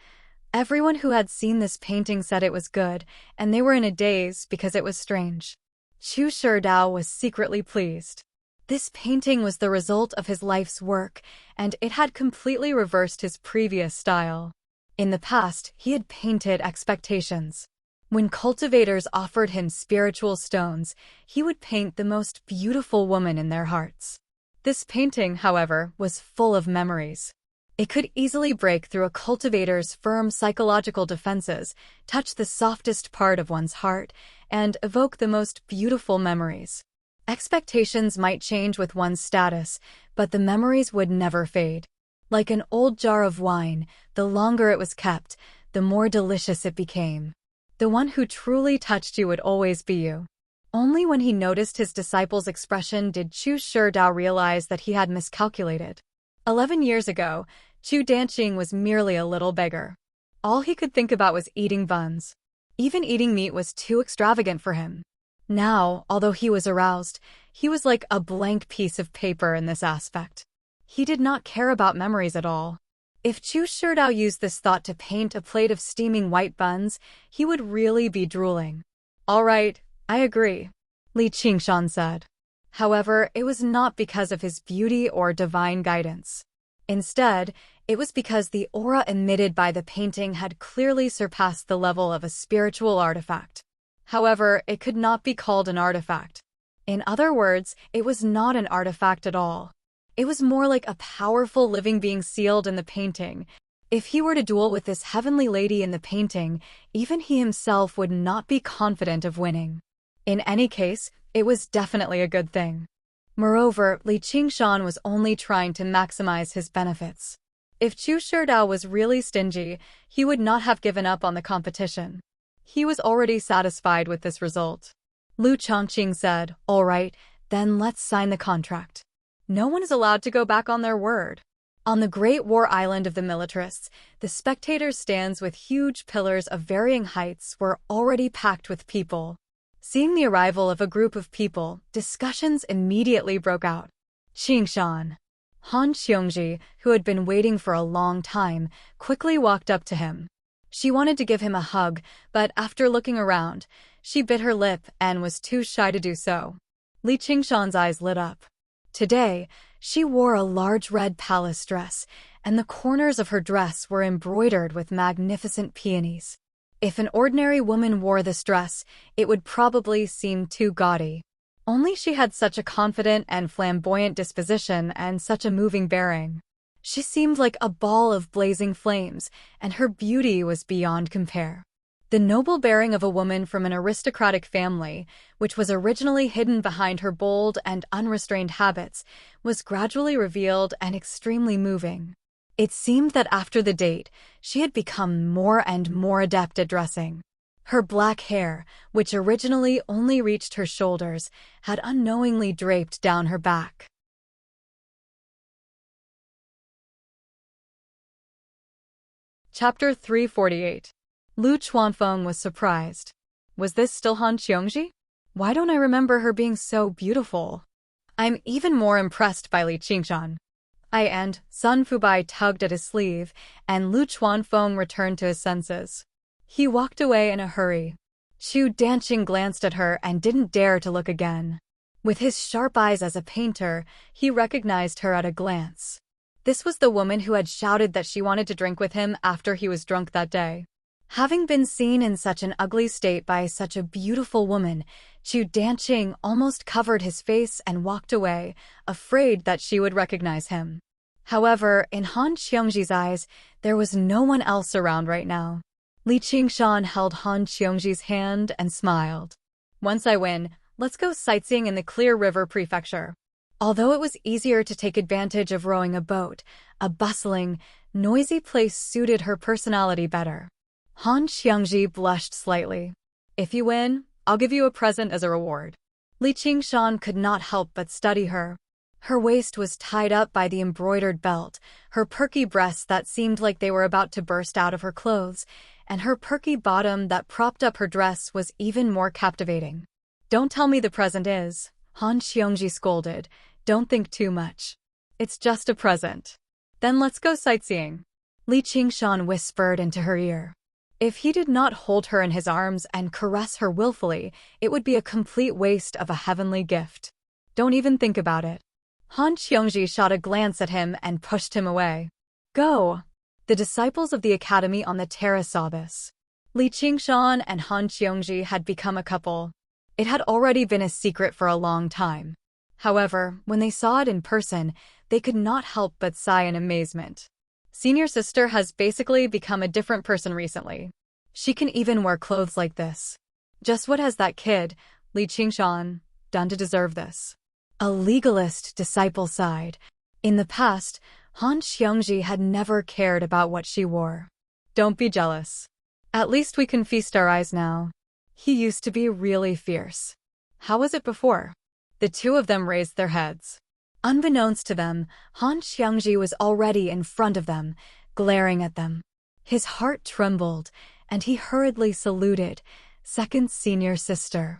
everyone who had seen this painting said it was good, and they were in a daze because it was strange. Chu Shidao was secretly pleased. This painting was the result of his life's work, and it had completely reversed his previous style. In the past, he had painted expectations. When cultivators offered him spiritual stones, he would paint the most beautiful woman in their hearts. This painting, however, was full of memories. It could easily break through a cultivator's firm psychological defenses, touch the softest part of one's heart, and evoke the most beautiful memories. Expectations might change with one's status, but the memories would never fade. Like an old jar of wine, the longer it was kept, the more delicious it became. The one who truly touched you would always be you. Only when he noticed his disciple's expression did Chu Shidao realize that he had miscalculated. 11 years ago, Chu Danqing was merely a little beggar. All he could think about was eating buns. Even eating meat was too extravagant for him. Now, although he was aroused, he was like a blank piece of paper in this aspect. He did not care about memories at all. If Chu Shidao used this thought to paint a plate of steaming white buns, he would really be drooling. All right, I agree, Li Qingshan said. However, it was not because of his beauty or divine guidance. Instead, it was because the aura emitted by the painting had clearly surpassed the level of a spiritual artifact. However, it could not be called an artifact. In other words, it was not an artifact at all. It was more like a powerful living being sealed in the painting. If he were to duel with this heavenly lady in the painting, even he himself would not be confident of winning. In any case, it was definitely a good thing. Moreover, Li Qingshan was only trying to maximize his benefits. If Chu Shidao was really stingy, he would not have given up on the competition. He was already satisfied with this result. Lu Chongqing said, "All right, then let's sign the contract." No one is allowed to go back on their word. On the Great War Island of the militarists, the spectators' stands with huge pillars of varying heights were already packed with people. Seeing the arrival of a group of people, discussions immediately broke out. Qingshan. Han Xiongji, who had been waiting for a long time, quickly walked up to him. She wanted to give him a hug, but after looking around, she bit her lip and was too shy to do so. Li Qingshan's eyes lit up. Today, she wore a large red palace dress, and the corners of her dress were embroidered with magnificent peonies. If an ordinary woman wore this dress, it would probably seem too gaudy. Only she had such a confident and flamboyant disposition and such a moving bearing. She seemed like a ball of blazing flames, and her beauty was beyond compare. The noble bearing of a woman from an aristocratic family, which was originally hidden behind her bold and unrestrained habits, was gradually revealed and extremely moving. It seemed that after the date, she had become more and more adept at dressing. Her black hair, which originally only reached her shoulders, had unknowingly draped down her back. Chapter 348. Lu Chuanfeng was surprised. Was this still Han Qiongji? Why don't I remember her being so beautiful? I'm even more impressed by Li Qingshan. And Sun Fubai tugged at his sleeve, and Lu Chuanfeng returned to his senses. He walked away in a hurry. Chu Danqing glanced at her and didn't dare to look again. With his sharp eyes as a painter, he recognized her at a glance. This was the woman who had shouted that she wanted to drink with him after he was drunk that day. Having been seen in such an ugly state by such a beautiful woman, Chu Danqing almost covered his face and walked away, afraid that she would recognize him. However, in Han Qiongji's eyes, there was no one else around right now. Li Qingshan held Han Qiongji's hand and smiled. Once I win, let's go sightseeing in the Clear River Prefecture. Although it was easier to take advantage of rowing a boat, a bustling, noisy place suited her personality better. Han Qiongji blushed slightly. If you win, I'll give you a present as a reward. Li Qingshan could not help but study her. Her waist was tied up by the embroidered belt, her perky breasts that seemed like they were about to burst out of her clothes, and her perky bottom that propped up her dress was even more captivating. Don't tell me the present is, Han Qiongji scolded. Don't think too much. It's just a present. Then let's go sightseeing. Li Qingshan whispered into her ear. If he did not hold her in his arms and caress her willfully, it would be a complete waste of a heavenly gift. Don't even think about it. Han Qiongji shot a glance at him and pushed him away. Go! The disciples of the academy on the terrace saw this. Li Qingshan and Han Qiongji had become a couple. It had already been a secret for a long time. However, when they saw it in person, they could not help but sigh in amazement. Senior sister has basically become a different person recently. She can even wear clothes like this. Just what has that kid, Li Qingshan, done to deserve this? A legalist disciple sighed. In the past, Han Qiongji had never cared about what she wore. Don't be jealous. At least we can feast our eyes now. He used to be really fierce. How was it before? The two of them raised their heads. Unbeknownst to them, Han Qiongji was already in front of them, glaring at them. His heart trembled, and he hurriedly saluted, second senior sister.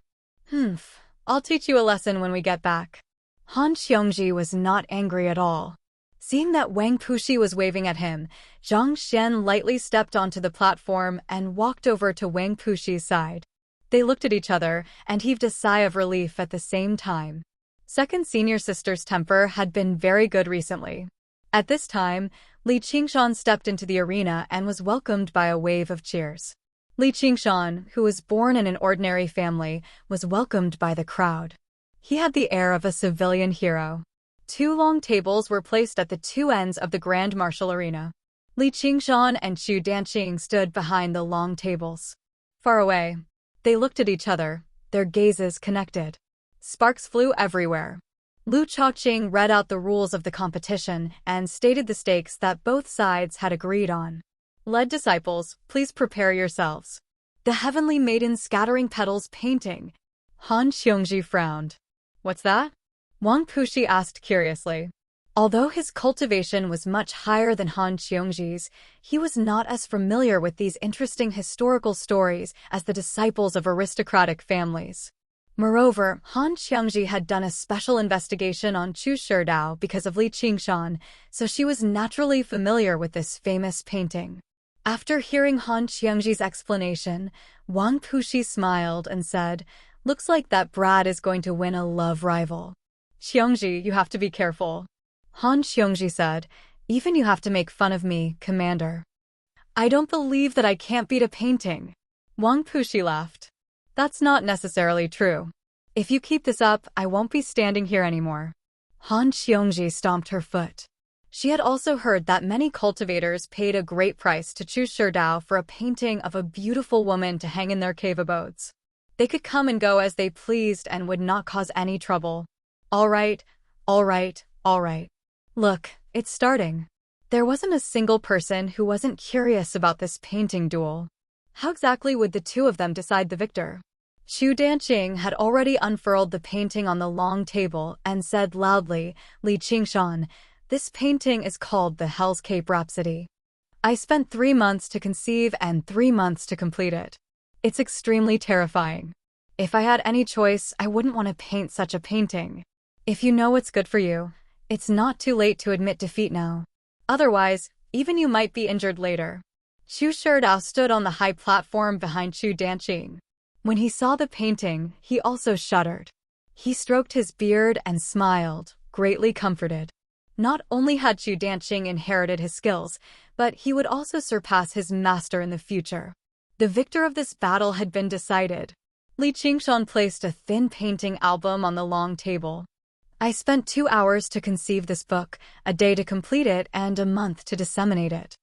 I'll teach you a lesson when we get back. Han Qiongji was not angry at all. Seeing that Wang Puxi was waving at him, Zhang Xian lightly stepped onto the platform and walked over to Wang Puxi's side. They looked at each other and heaved a sigh of relief at the same time. Second senior sister's temper had been very good recently. At this time, Li Qingshan stepped into the arena and was welcomed by a wave of cheers. Li Qingshan, who was born in an ordinary family, was welcomed by the crowd. He had the air of a civilian hero. 2 long tables were placed at the 2 ends of the Grand Martial Arena. Li Qingshan and Chu Danqing stood behind the long tables. Far away, they looked at each other, their gazes connected. Sparks flew everywhere. Lu Chaoqing read out the rules of the competition and stated the stakes that both sides had agreed on. Lead disciples, please prepare yourselves. The heavenly maiden scattering petals painting. Han Qiongji frowned. What's that? Wang Puxi asked curiously. Although his cultivation was much higher than Han Qiongji's, he was not as familiar with these interesting historical stories as the disciples of aristocratic families. Moreover, Han Qiongji had done a special investigation on Chu Shidao because of Li Qingshan, so she was naturally familiar with this famous painting. After hearing Han Qiongji's explanation, Wang Puxi smiled and said, "Looks like that brat is going to win a love rival." "Qiongji, you have to be careful." Han Qiongji said, "Even you have to make fun of me, Commander." "I don't believe that I can't beat a painting." Wang Puxi laughed. "That's not necessarily true. If you keep this up, I won't be standing here anymore. Han Xiongji stomped her foot. She had also heard that many cultivators paid a great price to choose Sherdao for a painting of a beautiful woman to hang in their cave abodes. They could come and go as they pleased and would not cause any trouble. All right, all right, all right. Look, it's starting. There wasn't a single person who wasn't curious about this painting duel. How exactly would the two of them decide the victor? Xu Danqing had already unfurled the painting on the long table and said loudly, Li Qingshan, this painting is called the Hell's Cape Rhapsody. I spent 3 months to conceive and 3 months to complete it. It's extremely terrifying. If I had any choice, I wouldn't want to paint such a painting. If you know what's good for you, it's not too late to admit defeat now. Otherwise, even you might be injured later. Xu Sherdao stood on the high platform behind Xu Danqing. When he saw the painting, he also shuddered. He stroked his beard and smiled, greatly comforted. Not only had Xu Danqing inherited his skills, but he would also surpass his master in the future. The victor of this battle had been decided. Li Qingshan placed a thin painting album on the long table. I spent 2 hours to conceive this book, a day to complete it, and a month to disseminate it.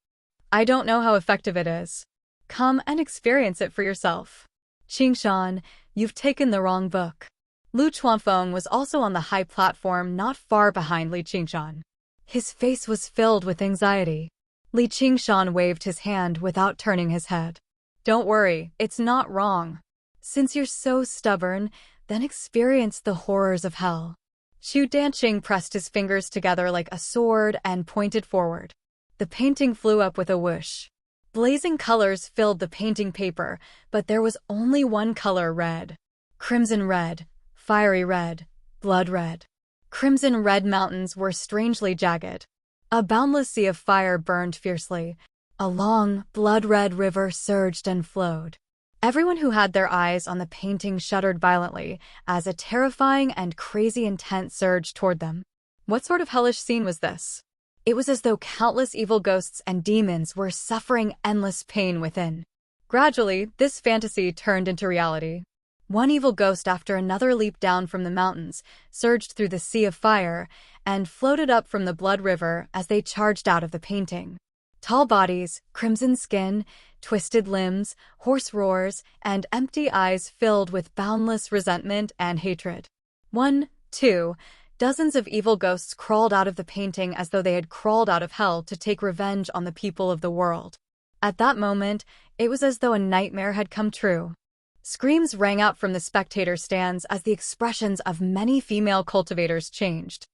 I don't know how effective it is. Come and experience it for yourself. Qingshan, you've taken the wrong book. Lu Chuanfeng was also on the high platform not far behind Li Qingshan. His face was filled with anxiety. Li Qingshan waved his hand without turning his head. Don't worry, it's not wrong. Since you're so stubborn, then experience the horrors of hell. Xu Danqing pressed his fingers together like a sword and pointed forward. The painting flew up with a whoosh. Blazing colors filled the painting paper, but there was only one color: red. Crimson red, fiery red, blood red. Crimson red mountains were strangely jagged. A boundless sea of fire burned fiercely. A long, blood-red river surged and flowed. Everyone who had their eyes on the painting shuddered violently as a terrifying and crazy intent surged toward them. What sort of hellish scene was this? It was as though countless evil ghosts and demons were suffering endless pain within. Gradually, this fantasy turned into reality. One evil ghost after another leaped down from the mountains, surged through the sea of fire, and floated up from the blood river as they charged out of the painting. Tall bodies, crimson skin, twisted limbs, hoarse roars, and empty eyes filled with boundless resentment and hatred. 1, 2, dozens of evil ghosts crawled out of the painting as though they had crawled out of hell to take revenge on the people of the world. At that moment, it was as though a nightmare had come true. Screams rang out from the spectator stands as the expressions of many female cultivators changed.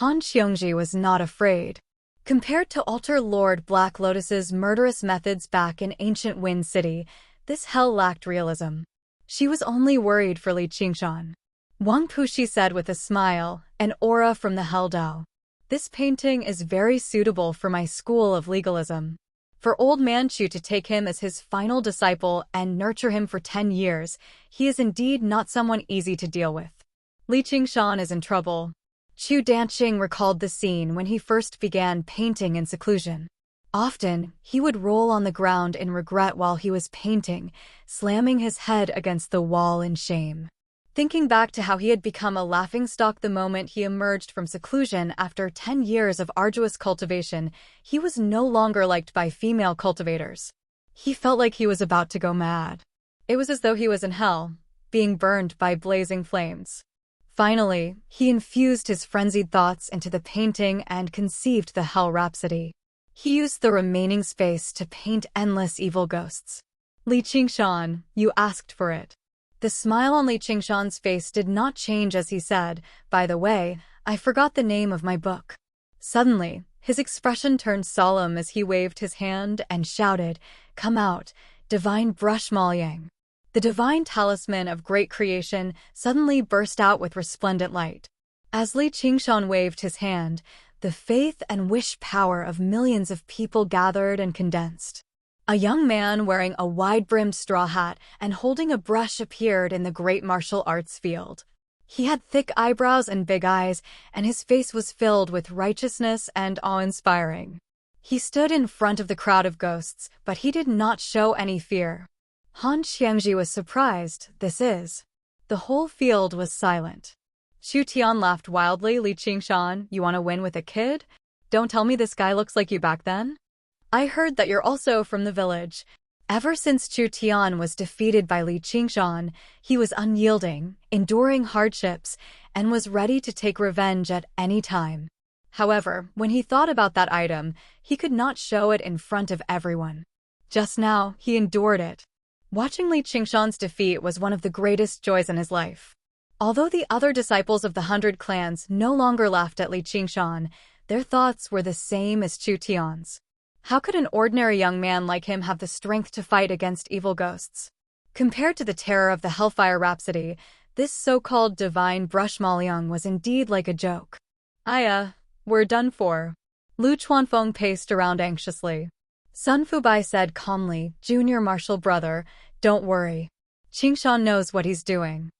Han Xiongji was not afraid. Compared to Altar Lord Black Lotus's murderous methods back in ancient Wind City, this hell lacked realism. She was only worried for Li Qingshan. Wang Puxi said with a smile, an aura from the Hell Dao. This painting is very suitable for my school of legalism. For Old Man Chu to take him as his final disciple and nurture him for 10 years, he is indeed not someone easy to deal with. Li Qingshan is in trouble. Xu Danqing recalled the scene when he first began painting in seclusion. Often, he would roll on the ground in regret while he was painting, slamming his head against the wall in shame. Thinking back to how he had become a laughingstock the moment he emerged from seclusion after 10 years of arduous cultivation, he was no longer liked by female cultivators. He felt like he was about to go mad. It was as though he was in hell, being burned by blazing flames. Finally, he infused his frenzied thoughts into the painting and conceived the Hell Rhapsody. He used the remaining space to paint endless evil ghosts. Li Qingshan, you asked for it. The smile on Li Qingshan's face did not change as he said, by the way, I forgot the name of my book. Suddenly, his expression turned solemn as he waved his hand and shouted, Come out, divine brush Maoyang. The divine talisman of great creation suddenly burst out with resplendent light. As Li Qingshan waved his hand, the faith and wish power of millions of people gathered and condensed. A young man wearing a wide-brimmed straw hat and holding a brush appeared in the great martial arts field. He had thick eyebrows and big eyes, and his face was filled with righteousness and awe-inspiring. He stood in front of the crowd of ghosts, but he did not show any fear. Han Xiongji was surprised. This is The whole field was silent. Chu Tian laughed wildly. Li Qingshan, you want to win with a kid? Don't tell me this guy looks like you back then? I heard that you're also from the village. Ever since Chu Tian was defeated by Li Qingshan, he was unyielding, enduring hardships, and was ready to take revenge at any time. However, when he thought about that item, he could not show it in front of everyone. Just now, he endured it. Watching Li Qingshan's defeat was one of the greatest joys in his life. Although the other disciples of the 100 clans no longer laughed at Li Qingshan, their thoughts were the same as Chu Tian's. How could an ordinary young man like him have the strength to fight against evil ghosts? Compared to the terror of the Hellfire Rhapsody, this so-called divine brush Maoliang was indeed like a joke. We're done for. Lu Chuanfeng paced around anxiously. Sun Fubai said calmly, Junior Marshal brother, don't worry. Qingshan knows what he's doing.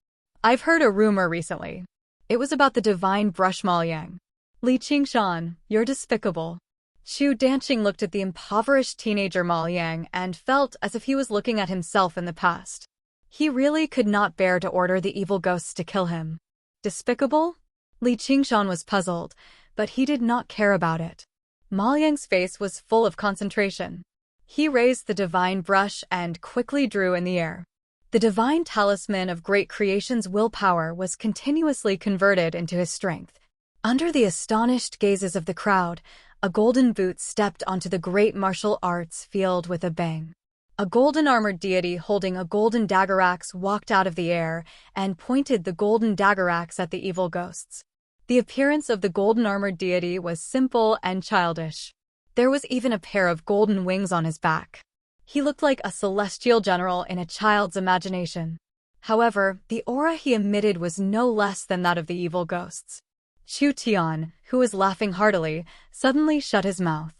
I've heard a rumor recently. It was about the divine brush Maoliang. Li Qingshan, you're despicable. Chu Danqing looked at the impoverished teenager Maoliang and felt as if he was looking at himself in the past. He really could not bear to order the evil ghosts to kill him. Despicable? Li Qingshan was puzzled, but he did not care about it. Maoliang's face was full of concentration. He raised the divine brush and quickly drew in the air. The divine talisman of great creation's willpower was continuously converted into his strength. Under the astonished gazes of the crowd, a golden boot stepped onto the great martial arts field with a bang. A golden-armored deity holding a golden dagger axe walked out of the air and pointed the golden dagger axe at the evil ghosts. The appearance of the golden-armored deity was simple and childish. There was even a pair of golden wings on his back. He looked like a celestial general in a child's imagination. However, the aura he emitted was no less than that of the evil ghosts. Chu Tian, who was laughing heartily, suddenly shut his mouth.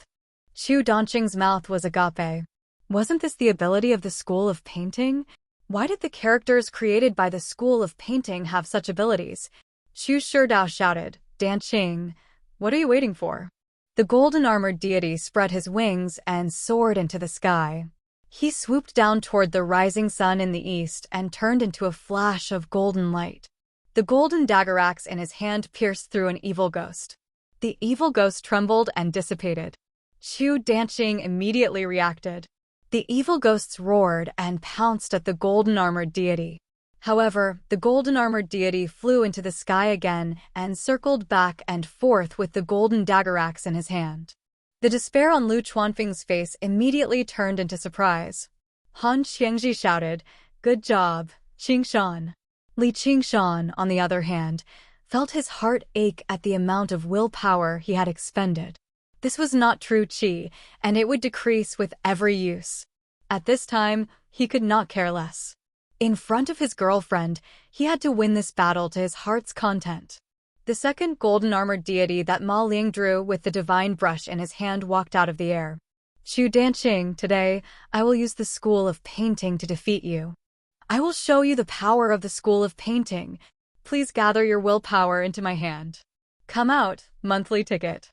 Chu Danqing's mouth was agape. Wasn't this the ability of the school of painting? Why did the characters created by the school of painting have such abilities? Chu Shidao shouted, Danqing, what are you waiting for? The golden-armored deity spread his wings and soared into the sky. He swooped down toward the rising sun in the east and turned into a flash of golden light. The golden dagger axe in his hand pierced through an evil ghost. The evil ghost trembled and dissipated. Chu Danqing immediately reacted. The evil ghosts roared and pounced at the golden-armored deity. However, the golden-armored deity flew into the sky again and circled back and forth with the golden dagger axe in his hand. The despair on Lu Chuanfeng's face immediately turned into surprise. Han Qiangji shouted, Good job, Qingshan. Li Qingshan, on the other hand, felt his heart ache at the amount of willpower he had expended. This was not true qi, and it would decrease with every use. At this time, he could not care less. In front of his girlfriend, he had to win this battle to his heart's content. The second golden-armored deity that Ma Ling drew with the divine brush in his hand walked out of the air. Chu Danqing, today, I will use the school of painting to defeat you. I will show you the power of the school of painting. Please gather your willpower into my hand. Come out, monthly ticket.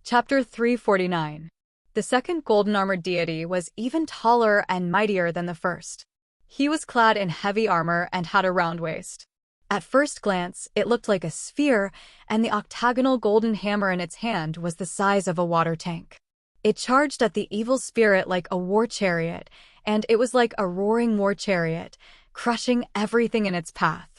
Chapter 349. The second golden-armored deity was even taller and mightier than the first. He was clad in heavy armor and had a round waist. At first glance, it looked like a sphere, and the octagonal golden hammer in its hand was the size of a water tank. It charged at the evil spirit like a war chariot, and it was like a roaring war chariot, crushing everything in its path.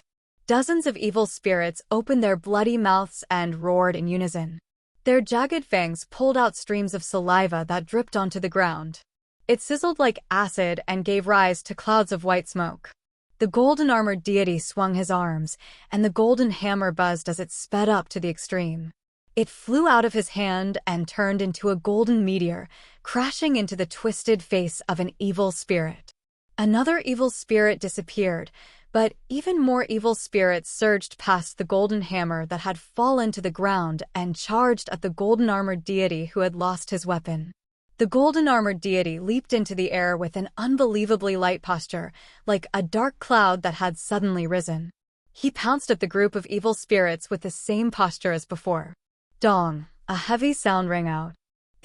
Dozens of evil spirits opened their bloody mouths and roared in unison. Their jagged fangs pulled out streams of saliva that dripped onto the ground. It sizzled like acid and gave rise to clouds of white smoke. The golden-armored deity swung his arms, and the golden hammer buzzed as it sped up to the extreme. It flew out of his hand and turned into a golden meteor, crashing into the twisted face of an evil spirit. Another evil spirit disappeared, but even more evil spirits surged past the golden hammer that had fallen to the ground and charged at the golden-armored deity who had lost his weapon. The golden-armored deity leaped into the air with an unbelievably light posture, like a dark cloud that had suddenly risen. He pounced at the group of evil spirits with the same posture as before. Dong, a heavy sound rang out.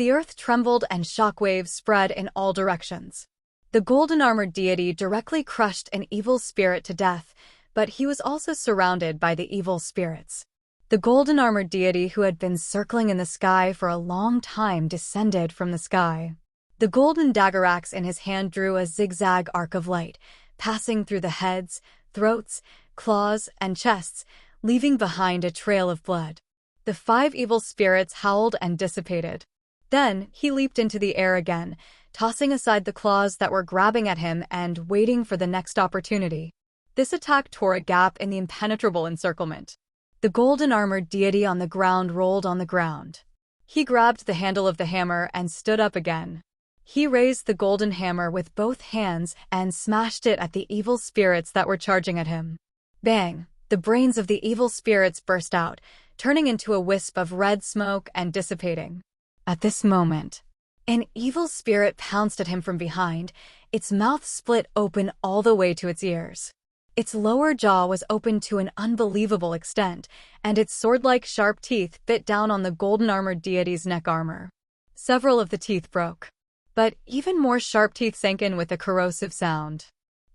The earth trembled and shockwaves spread in all directions. The golden-armored deity directly crushed an evil spirit to death, but he was also surrounded by the evil spirits. The golden-armored deity who had been circling in the sky for a long time descended from the sky. The golden dagger axe in his hand drew a zigzag arc of light, passing through the heads, throats, claws, and chests, leaving behind a trail of blood. The 5 evil spirits howled and dissipated. Then he leaped into the air again, tossing aside the claws that were grabbing at him and waiting for the next opportunity. This attack tore a gap in the impenetrable encirclement. The golden-armored deity on the ground rolled on the ground. He grabbed the handle of the hammer and stood up again. He raised the golden hammer with both hands and smashed it at the evil spirits that were charging at him. Bang! The brains of the evil spirits burst out, turning into a wisp of red smoke and dissipating. At this moment, an evil spirit pounced at him from behind, its mouth split open all the way to its ears. Its lower jaw was open to an unbelievable extent, and its sword-like sharp teeth bit down on the golden-armored deity's neck armor. Several of the teeth broke. But even more sharp teeth sank in with a corrosive sound.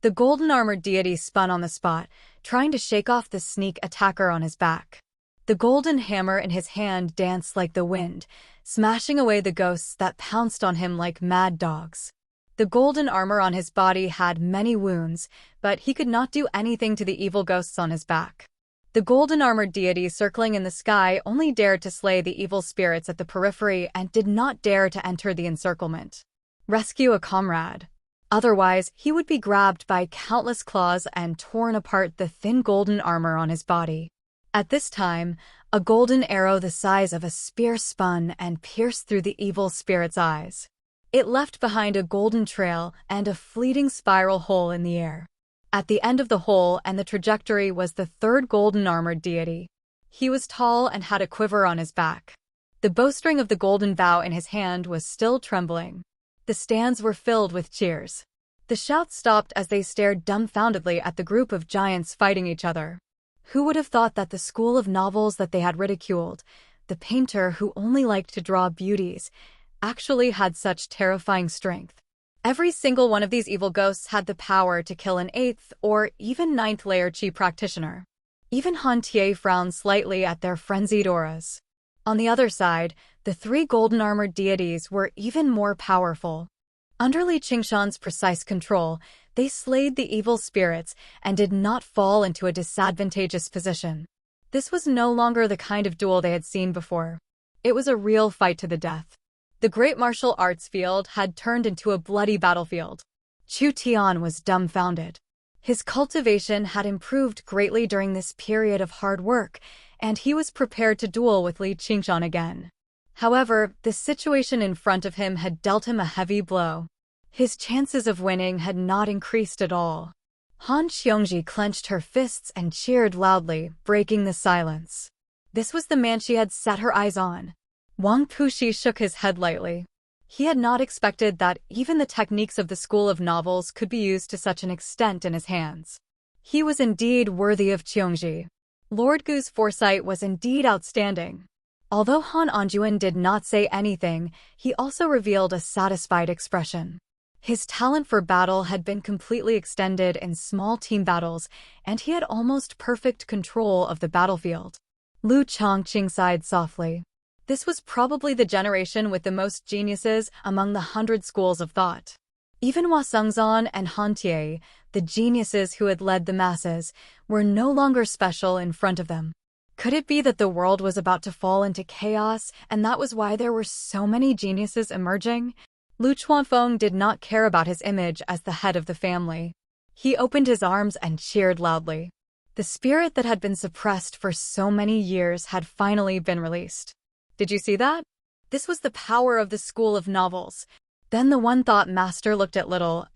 The golden-armored deity spun on the spot, trying to shake off the sneak attacker on his back. The golden hammer in his hand danced like the wind, smashing away the ghosts that pounced on him like mad dogs. The golden armor on his body had many wounds, but he could not do anything to the evil ghosts on his back. The golden-armored deity circling in the sky only dared to slay the evil spirits at the periphery and did not dare to enter the encirclement. Rescue a comrade. Otherwise, he would be grabbed by countless claws and torn apart the thin golden armor on his body. At this time, a golden arrow the size of a spear spun and pierced through the evil spirit's eyes. It left behind a golden trail and a fleeting spiral hole in the air. At the end of the hole and the trajectory was the 3rd golden-armored deity. He was tall and had a quiver on his back. The bowstring of the golden bow in his hand was still trembling. The stands were filled with cheers. The shouts stopped as they stared dumbfoundedly at the group of giants fighting each other. Who would have thought that the school of novels that they had ridiculed, the painter who only liked to draw beauties, actually had such terrifying strength? Every single one of these evil ghosts had the power to kill an 8th or even 9th layer chi practitioner. Even Han Tie frowned slightly at their frenzied auras. On the other side, the 3 golden-armored deities were even more powerful. Under Li Qingshan's precise control, they slayed the evil spirits and did not fall into a disadvantageous position. This was no longer the kind of duel they had seen before. It was a real fight to the death. The great martial arts field had turned into a bloody battlefield. Chu Tian was dumbfounded. His cultivation had improved greatly during this period of hard work, and he was prepared to duel with Li Qingshan again. However, the situation in front of him had dealt him a heavy blow. His chances of winning had not increased at all. Han Xiongji clenched her fists and cheered loudly, breaking the silence. This was the man she had set her eyes on. Wang Puxi shook his head lightly. He had not expected that even the techniques of the School of Novels could be used to such an extent in his hands. He was indeed worthy of Qiongji. Lord Gu's foresight was indeed outstanding. Although Han Anjuan did not say anything, he also revealed a satisfied expression. His talent for battle had been completely extended in small team battles, and he had almost perfect control of the battlefield. Lu Chongqing sighed softly. This was probably the generation with the most geniuses among the 100 schools of thought. Even Hua Sengzan and Han Tie, the geniuses who had led the masses, were no longer special in front of them. Could it be that the world was about to fall into chaos, and that was why there were so many geniuses emerging? Lu Chuanfeng did not care about his image as the head of the family. He opened his arms and cheered loudly. The spirit that had been suppressed for so many years had finally been released. Did you see that? This was the power of the School of Novels. Then the one-thought master looked at Little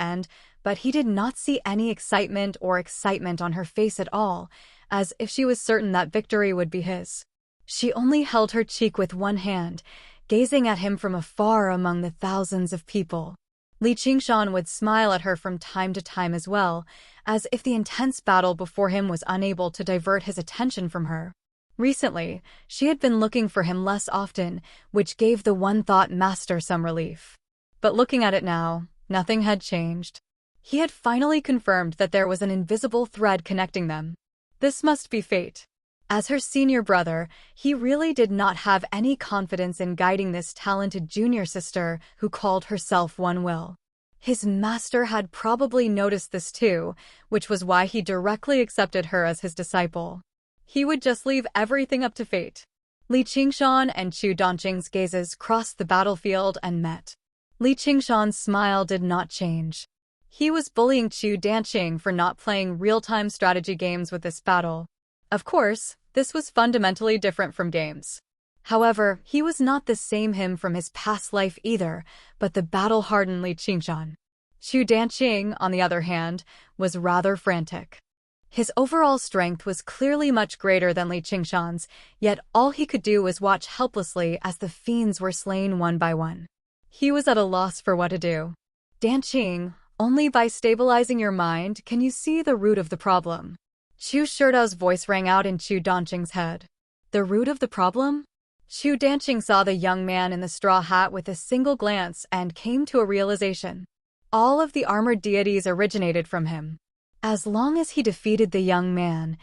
but he did not see any excitement on her face at all, as if she was certain that victory would be his. She only held her cheek with one hand, gazing at him from afar among the thousands of people. Li Qingshan would smile at her from time to time as well, as if the intense battle before him was unable to divert his attention from her. Recently, she had been looking for him less often, which gave the one-thought master some relief. But looking at it now, nothing had changed. He had finally confirmed that there was an invisible thread connecting them. This must be fate. As her senior brother, he really did not have any confidence in guiding this talented junior sister who called herself One Will. His master had probably noticed this too, which was why he directly accepted her as his disciple. He would just leave everything up to fate. Li Qingshan and Chu Donqing's gazes crossed the battlefield and met. Li Qingshan's smile did not change. He was bullying Chu Donqing for not playing real-time strategy games with this battle. Of course, this was fundamentally different from games. However, he was not the same him from his past life either, but the battle-hardened Li Qingshan. Chu Donqing, on the other hand, was rather frantic. His overall strength was clearly much greater than Li Qingshan's, yet all he could do was watch helplessly as the fiends were slain one by one. He was at a loss for what to do. Donqing, only by stabilizing your mind can you see the root of the problem. Chu Shirdao's voice rang out in Chu Donqing's head. The root of the problem? Chu Donqing saw the young man in the straw hat with a single glance and came to a realization. All of the armored deities originated from him. As long as he defeated the young man,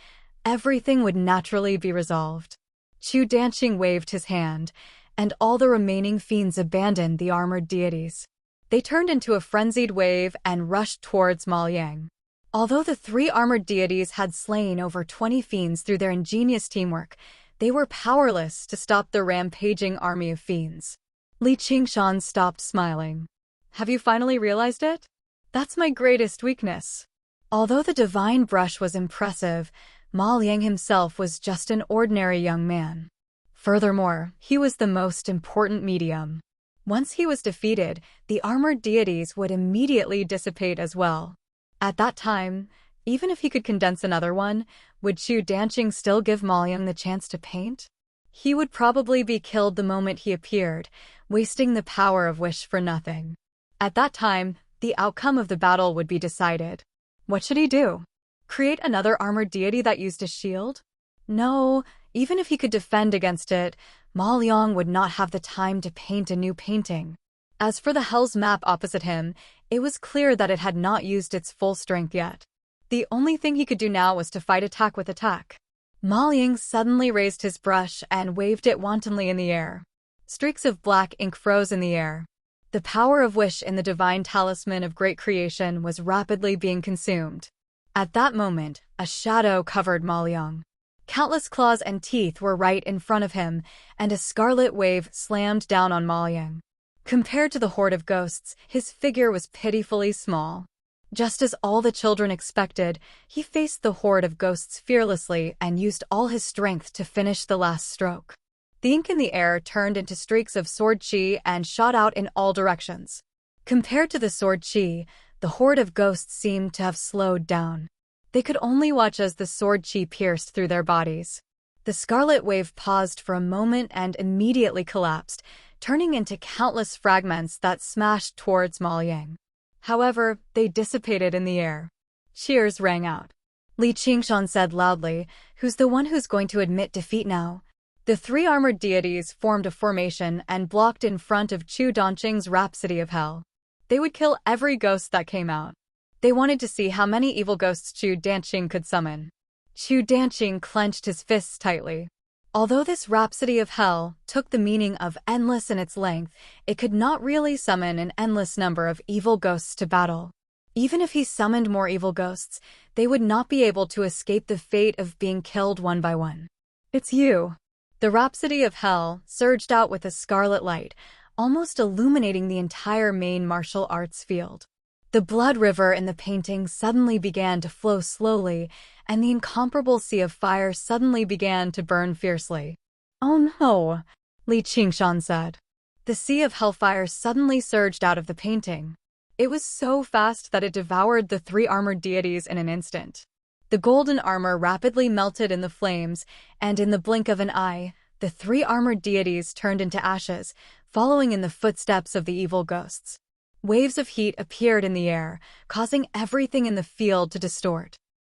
everything would naturally be resolved. Chu Donqing waved his hand, and all the remaining fiends abandoned the armored deities. They turned into a frenzied wave and rushed towards Ma Liang. Although the 3 armored deities had slain over 20 fiends through their ingenious teamwork, they were powerless to stop the rampaging army of fiends. Li Qingshan stopped smiling. Have you finally realized it? That's my greatest weakness. Although the divine brush was impressive, Ma Liang himself was just an ordinary young man. Furthermore, he was the most important medium. Once he was defeated, the armored deities would immediately dissipate as well. At that time, even if he could condense another one, would Chu Donqing still give Ma Liang the chance to paint? He would probably be killed the moment he appeared, wasting the power of wish for nothing. At that time, the outcome of the battle would be decided. What should he do? Create another armored deity that used a shield? No, even if he could defend against it, Ma Liang would not have the time to paint a new painting. As for the Hell's map opposite him, it was clear that it had not used its full strength yet. The only thing he could do now was to fight attack with attack. Ma Liang suddenly raised his brush and waved it wantonly in the air. Streaks of black ink froze in the air. The power of wish in the divine talisman of great creation was rapidly being consumed. At that moment, a shadow covered Ma Liang. Countless claws and teeth were right in front of him, and a scarlet wave slammed down on Ma Liang. Compared to the horde of ghosts, his figure was pitifully small. Just as all the children expected, he faced the horde of ghosts fearlessly and used all his strength to finish the last stroke. The ink in the air turned into streaks of sword chi and shot out in all directions. Compared to the sword chi, the horde of ghosts seemed to have slowed down. They could only watch as the sword chi pierced through their bodies. The scarlet wave paused for a moment and immediately collapsed, turning into countless fragments that smashed towards Ma Liang. However, they dissipated in the air. Cheers rang out. Li Qingshan said loudly, "Who's the one who's going to admit defeat now?" The 3 armored deities formed a formation and blocked in front of Chu Donqing's Rhapsody of Hell. They would kill every ghost that came out. They wanted to see how many evil ghosts Chu Donqing could summon. Chu Donqing clenched his fists tightly. Although this Rhapsody of Hell took the meaning of endless in its length, it could not really summon an endless number of evil ghosts to battle. Even if he summoned more evil ghosts, they would not be able to escape the fate of being killed one by one. "It's you." The Rhapsody of Hell surged out with a scarlet light, almost illuminating the entire main martial arts field. The blood river in the painting suddenly began to flow slowly, and the incomparable sea of fire suddenly began to burn fiercely. "Oh no," Li Qingshan said. The sea of hellfire suddenly surged out of the painting. It was so fast that it devoured the 3 armored deities in an instant. The golden armor rapidly melted in the flames, and in the blink of an eye, the 3 armored deities turned into ashes, following in the footsteps of the evil ghosts. Waves of heat appeared in the air, causing everything in the field to distort.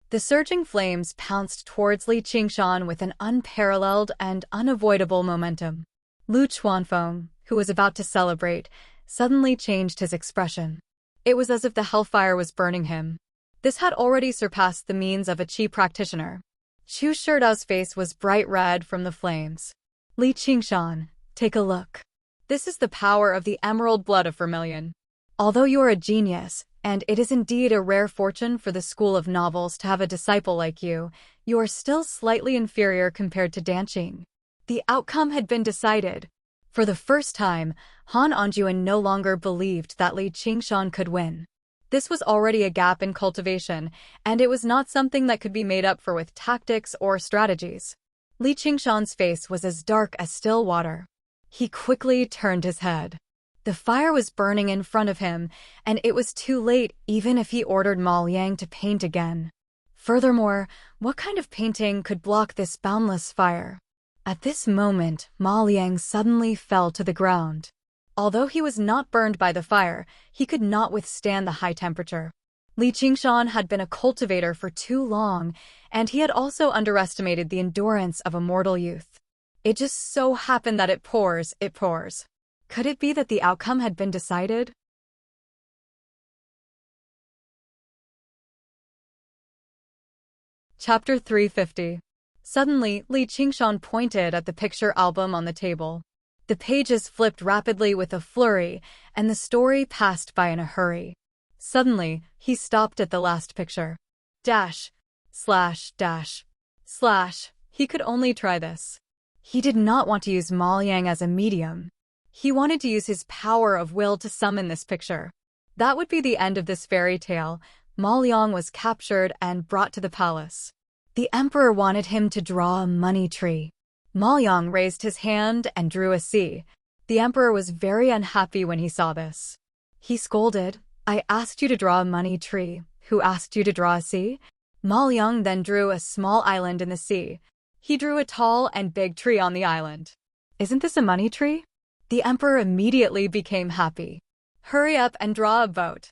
The surging flames pounced towards Li Qingshan with an unparalleled and unavoidable momentum. Lu Chuanfeng, who was about to celebrate, suddenly changed his expression. It was as if the hellfire was burning him. This had already surpassed the means of a Qi practitioner. Chu Shidao's face was bright red from the flames. Li Qingshan, take a look. This is the power of the emerald blood of vermilion. Although you are a genius, and it is indeed a rare fortune for the school of novels to have a disciple like you, you are still slightly inferior compared to Danqing. The outcome had been decided. For the first time, Han Anjuan no longer believed that Li Qingshan could win. This was already a gap in cultivation, and it was not something that could be made up for with tactics or strategies. Li Qingshan's face was as dark as still water. He quickly turned his head. The fire was burning in front of him, and it was too late even if he ordered Ma Liang to paint again. Furthermore, what kind of painting could block this boundless fire? At this moment, Ma Liang suddenly fell to the ground. Although he was not burned by the fire, he could not withstand the high temperature. Li Qingshan had been a cultivator for too long, and he had also underestimated the endurance of a mortal youth. It just so happened that it pours. Could it be that the outcome had been decided? Chapter 350. Suddenly, Li Qingshan pointed at the picture album on the table. The pages flipped rapidly with a flurry, and the story passed by in a hurry. Suddenly, he stopped at the last picture. Dash. Slash. Dash. Slash. He could only try this. He did not want to use Ma Liang as a medium. He wanted to use his power of will to summon this picture. That would be the end of this fairy tale. Ma Liang was captured and brought to the palace. The emperor wanted him to draw a money tree. Ma Liang raised his hand and drew a C. The emperor was very unhappy when he saw this. He scolded, "I asked you to draw a money tree. Who asked you to draw a sea?" Ma Liang then drew a small island in the sea. He drew a tall and big tree on the island. "Isn't this a money tree?" The emperor immediately became happy. "Hurry up and draw a boat.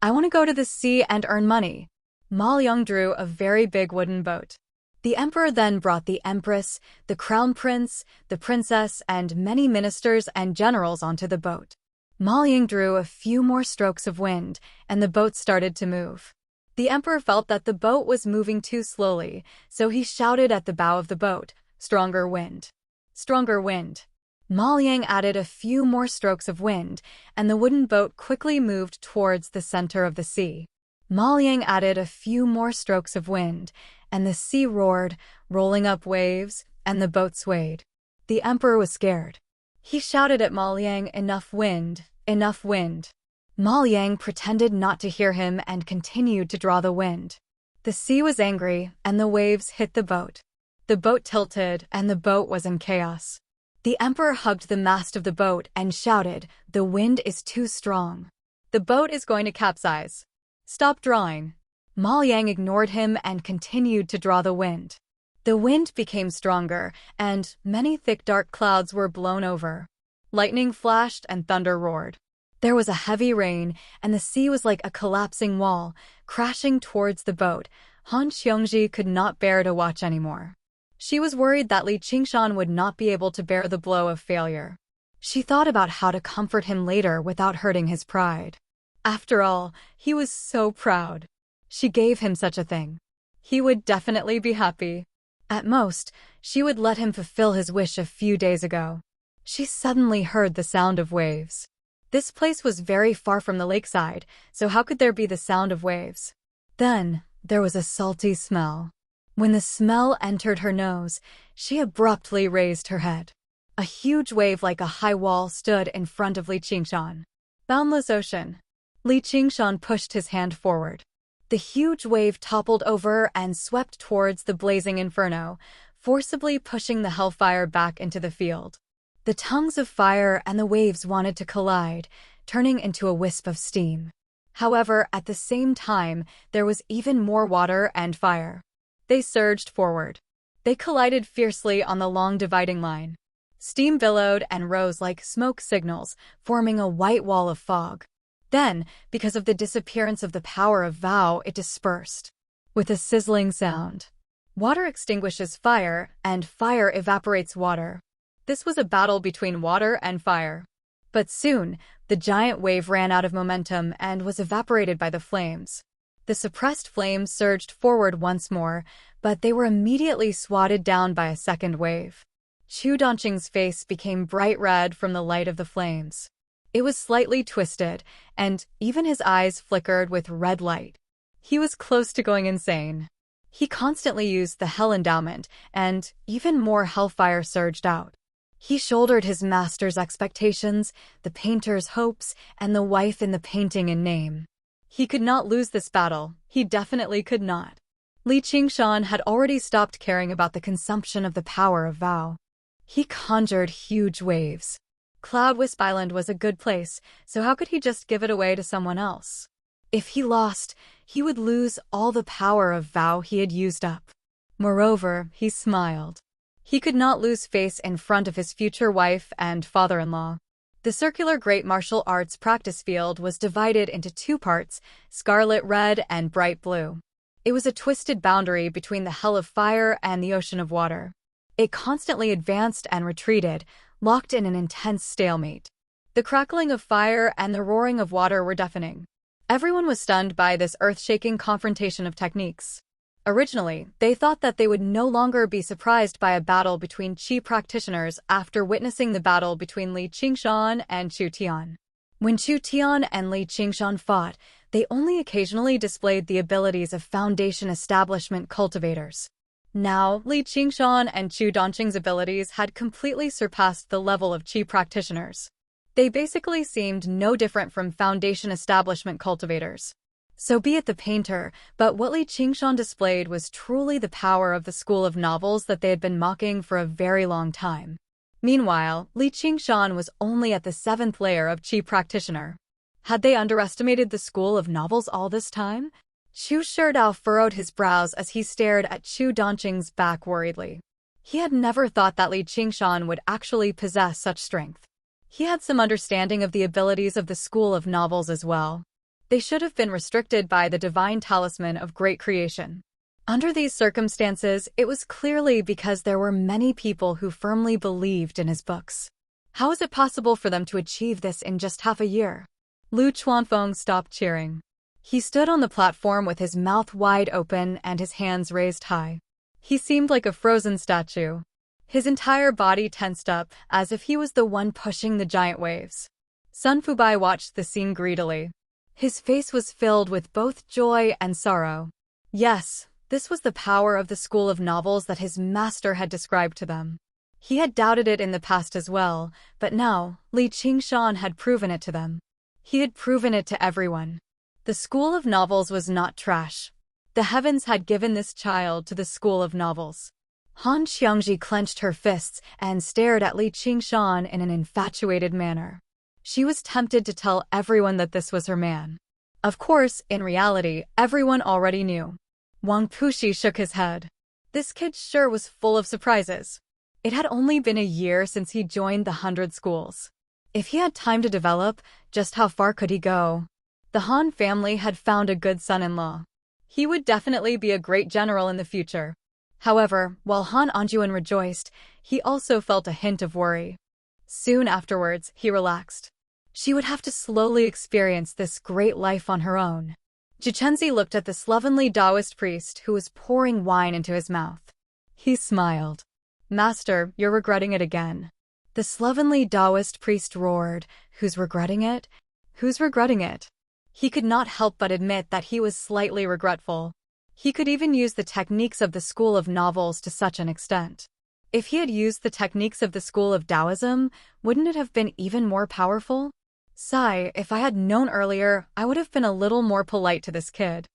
I want to go to the sea and earn money." Ma Liang drew a very big wooden boat. The emperor then brought the empress, the crown prince, the princess, and many ministers and generals onto the boat. Ma Liang drew a few more strokes of wind, and the boat started to move. The emperor felt that the boat was moving too slowly, so he shouted at the bow of the boat, "Stronger wind! Stronger wind!" Ma Liang added a few more strokes of wind, and the wooden boat quickly moved towards the center of the sea. Ma Liang added a few more strokes of wind, and the sea roared, rolling up waves, and the boat swayed. The emperor was scared. He shouted at Ma Liang, "Enough wind! Enough wind!" Ma Liang pretended not to hear him and continued to draw the wind. The sea was angry, and the waves hit the boat. The boat tilted, and the boat was in chaos. The emperor hugged the mast of the boat and shouted, "The wind is too strong. The boat is going to capsize. Stop drawing." Ma Liang ignored him and continued to draw the wind. The wind became stronger, and many thick dark clouds were blown over. Lightning flashed and thunder roared. There was a heavy rain, and the sea was like a collapsing wall, crashing towards the boat. Han Xiongji could not bear to watch anymore. She was worried that Li Qingshan would not be able to bear the blow of failure. She thought about how to comfort him later without hurting his pride. After all, he was so proud. She gave him such a thing. He would definitely be happy. At most, she would let him fulfill his wish a few days ago. She suddenly heard the sound of waves. This place was very far from the lakeside, so how could there be the sound of waves? Then, there was a salty smell. When the smell entered her nose, she abruptly raised her head. A huge wave like a high wall stood in front of Li Qingshan. Boundless ocean. Li Qingshan pushed his hand forward. The huge wave toppled over and swept towards the blazing inferno, forcibly pushing the hellfire back into the field. The tongues of fire and the waves wanted to collide, turning into a wisp of steam. However, at the same time, there was even more water and fire. They surged forward. They collided fiercely on the long dividing line. Steam billowed and rose like smoke signals, forming a white wall of fog. Then, because of the disappearance of the power of vow, it dispersed. with a sizzling sound. Water extinguishes fire, and fire evaporates water. This was a battle between water and fire. But soon, the giant wave ran out of momentum and was evaporated by the flames. The suppressed flames surged forward once more, but they were immediately swatted down by a second wave. Chu Donqing's face became bright red from the light of the flames. It was slightly twisted, and even his eyes flickered with red light. He was close to going insane. He constantly used the Hell Endowment, and even more hellfire surged out. He shouldered his master's expectations, the painter's hopes, and the wife in the painting in name. He could not lose this battle. He definitely could not. Li Qingshan had already stopped caring about the consumption of the power of vow. He conjured huge waves. Cloud Wisp Island was a good place, so how could he just give it away to someone else? If he lost, he would lose all the power of vow he had used up. Moreover, he smiled. He could not lose face in front of his future wife and father-in-law. The circular great martial arts practice field was divided into two parts, scarlet red and bright blue. It was a twisted boundary between the hell of fire and the ocean of water. It constantly advanced and retreated, locked in an intense stalemate. The crackling of fire and the roaring of water were deafening. Everyone was stunned by this earth-shaking confrontation of techniques. Originally, they thought that they would no longer be surprised by a battle between Qi practitioners after witnessing the battle between Li Qingshan and Chu Tian. When Chu Tian and Li Qingshan fought, they only occasionally displayed the abilities of foundation establishment cultivators. Now, Li Qingshan and Chu Donqing's abilities had completely surpassed the level of Qi practitioners. They basically seemed no different from foundation establishment cultivators. So be it the painter, but what Li Qingshan displayed was truly the power of the school of novels that they had been mocking for a very long time. Meanwhile, Li Qingshan was only at the 7th layer of Qi practitioner. Had they underestimated the school of novels all this time? Chu Sherdao furrowed his brows as he stared at Chu Donqing's back worriedly. He had never thought that Li Qingshan would actually possess such strength. He had some understanding of the abilities of the school of novels as well. They should have been restricted by the divine talisman of great creation. Under these circumstances, it was clearly because there were many people who firmly believed in his books. How is it possible for them to achieve this in just half a year? Lu Chuanfeng stopped cheering. He stood on the platform with his mouth wide open and his hands raised high. He seemed like a frozen statue. His entire body tensed up, as if he was the one pushing the giant waves. Sun Fubai watched the scene greedily. His face was filled with both joy and sorrow. Yes, this was the power of the school of novels that his master had described to them. He had doubted it in the past as well, but now, Li Qingshan had proven it to them. He had proven it to everyone. The school of novels was not trash. The heavens had given this child to the school of novels. Han Xiangji clenched her fists and stared at Li Qingshan in an infatuated manner. She was tempted to tell everyone that this was her man. Of course, in reality, everyone already knew. Wang Puxi shook his head. This kid sure was full of surprises. It had only been a year since he joined the 100 schools. If he had time to develop, just how far could he go? The Han family had found a good son-in-law. He would definitely be a great general in the future. However, while Han Anjuan rejoiced, he also felt a hint of worry. Soon afterwards, he relaxed. She would have to slowly experience this great life on her own. Jichenzi looked at the slovenly Taoist priest who was pouring wine into his mouth. He smiled. Master, you're regretting it again. The slovenly Taoist priest roared. Who's regretting it? Who's regretting it? He could not help but admit that he was slightly regretful. He could even use the techniques of the school of novels to such an extent. If he had used the techniques of the school of Taoism, wouldn't it have been even more powerful? Sigh, if I had known earlier, I would have been a little more polite to this kid.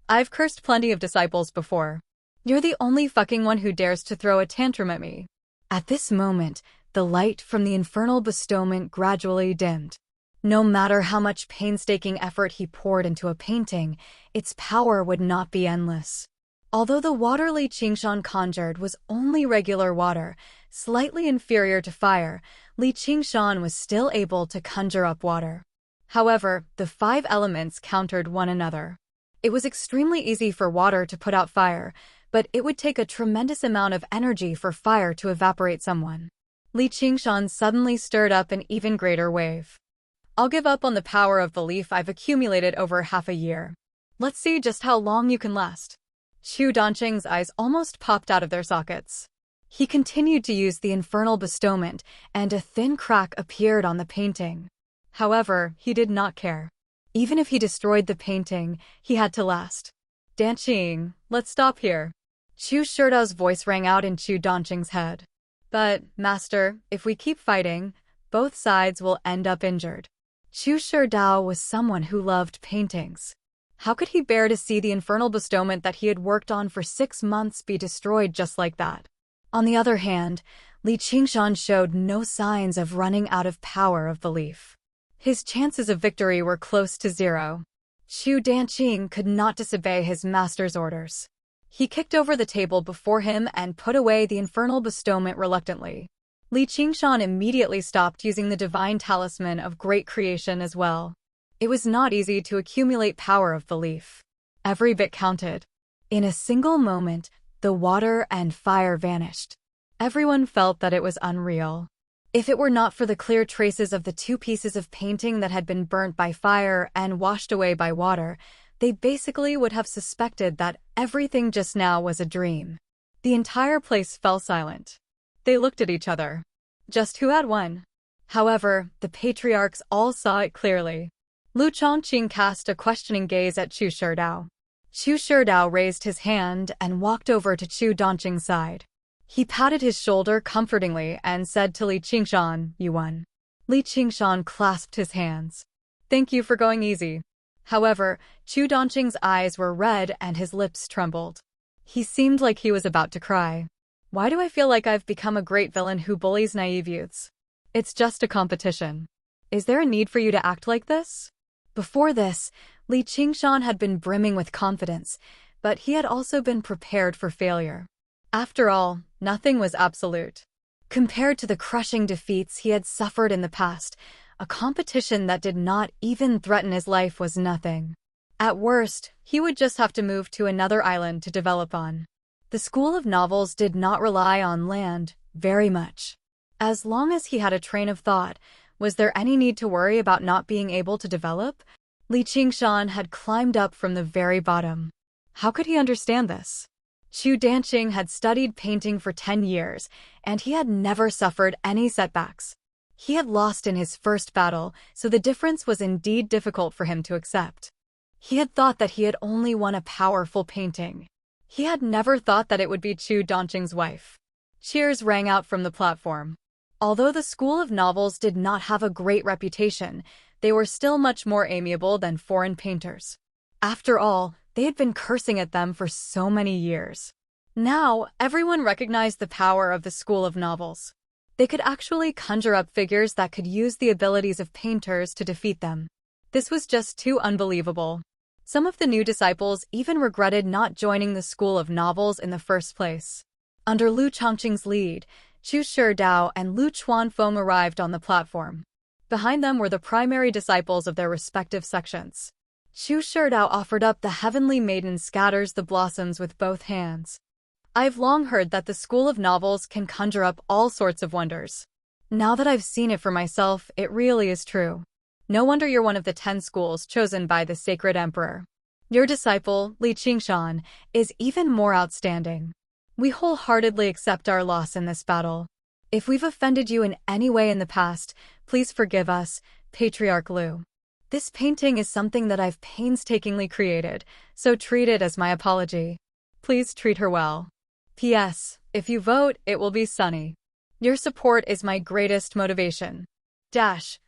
I've cursed plenty of disciples before. You're the only fucking one who dares to throw a tantrum at me. At this moment, the light from the infernal bestowment gradually dimmed. No matter how much painstaking effort he poured into a painting, its power would not be endless. Although the water Li Qingshan conjured was only regular water, slightly inferior to fire, Li Qingshan was still able to conjure up water. However, the 5 elements countered one another. It was extremely easy for water to put out fire, but it would take a tremendous amount of energy for fire to evaporate someone. Li Qingshan suddenly stirred up an even greater wave. I'll give up on the power of belief I've accumulated over half a year. Let's see just how long you can last. Chu Danqing's eyes almost popped out of their sockets. He continued to use the infernal bestowment, and a thin crack appeared on the painting. However, he did not care. Even if he destroyed the painting, he had to last. Danqing, let's stop here. Chu Shidao's voice rang out in Chu Danqing's head. But, Master, if we keep fighting, both sides will end up injured. Chu Shidao was someone who loved paintings. How could he bear to see the infernal bestowment that he had worked on for 6 months be destroyed just like that? On the other hand, Li Qingshan showed no signs of running out of power of belief. His chances of victory were close to zero. Chu Danqing could not disobey his master's orders. He kicked over the table before him and put away the infernal bestowment reluctantly. Li Qingshan immediately stopped using the divine talisman of great creation as well. It was not easy to accumulate power of belief. Every bit counted. In a single moment, the water and fire vanished. Everyone felt that it was unreal. If it were not for the clear traces of the 2 pieces of painting that had been burnt by fire and washed away by water, they basically would have suspected that everything just now was a dream. The entire place fell silent. They looked at each other. Just who had won? However, the patriarchs all saw it clearly. Lu Chongqing cast a questioning gaze at Chu Shidao. Chu Shidao raised his hand and walked over to Chu Danqing's side. He patted his shoulder comfortingly and said to Li Qingshan, "You won." Li Qingshan clasped his hands. "Thank you for going easy." However, Chu Danqing's eyes were red and his lips trembled. He seemed like he was about to cry. Why do I feel like I've become a great villain who bullies naive youths? It's just a competition. Is there a need for you to act like this? Before this, Li Qingshan had been brimming with confidence, but he had also been prepared for failure. After all, nothing was absolute. Compared to the crushing defeats he had suffered in the past, a competition that did not even threaten his life was nothing. At worst, he would just have to move to another island to develop on. The School of Novels did not rely on land very much. As long as he had a train of thought, was there any need to worry about not being able to develop? Li Qingshan had climbed up from the very bottom. How could he understand this? Chu Danqing had studied painting for 10 years, and he had never suffered any setbacks. He had lost in his first battle, so the difference was indeed difficult for him to accept. He had thought that he had only won a powerful painting. He had never thought that it would be Chu Danqing's wife. Cheers rang out from the platform. Although the School of Novels did not have a great reputation, they were still much more amiable than foreign painters. After all, they had been cursing at them for so many years. Now, everyone recognized the power of the School of Novels. They could actually conjure up figures that could use the abilities of painters to defeat them. This was just too unbelievable. Some of the new disciples even regretted not joining the School of Novels in the first place. Under Lu Chongqing's lead, Chu Shidao and Lu Chuanfeng arrived on the platform. Behind them were the primary disciples of their respective sections. Chu Shidao offered up the heavenly maiden scatters the blossoms with both hands. I've long heard that the School of Novels can conjure up all sorts of wonders. Now that I've seen it for myself, it really is true. No wonder you're one of the 10 schools chosen by the Sacred Emperor. Your disciple, Li Qingshan, is even more outstanding. We wholeheartedly accept our loss in this battle. If we've offended you in any way in the past, please forgive us, Patriarch Lu. This painting is something that I've painstakingly created, so treat it as my apology. Please treat her well. P.S. If you vote, it will be sunny. Your support is my greatest motivation. Dash.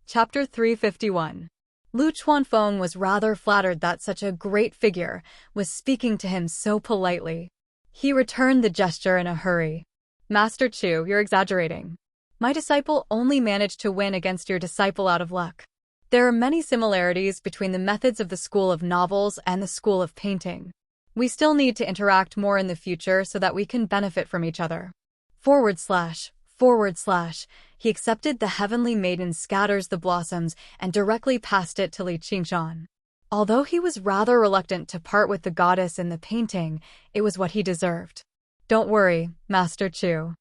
Chapter 351. Lu Chuanfeng was rather flattered that such a great figure was speaking to him so politely. He returned the gesture in a hurry. Master Chu, you're exaggerating. My disciple only managed to win against your disciple out of luck. There are many similarities between the methods of the School of Novels and the School of Painting. We still need to interact more in the future so that we can benefit from each other. / He accepted the heavenly maiden scatters the blossoms and directly passed it to Li Qingshan. Although he was rather reluctant to part with the goddess in the painting, it was what he deserved. Don't worry, Master Chu.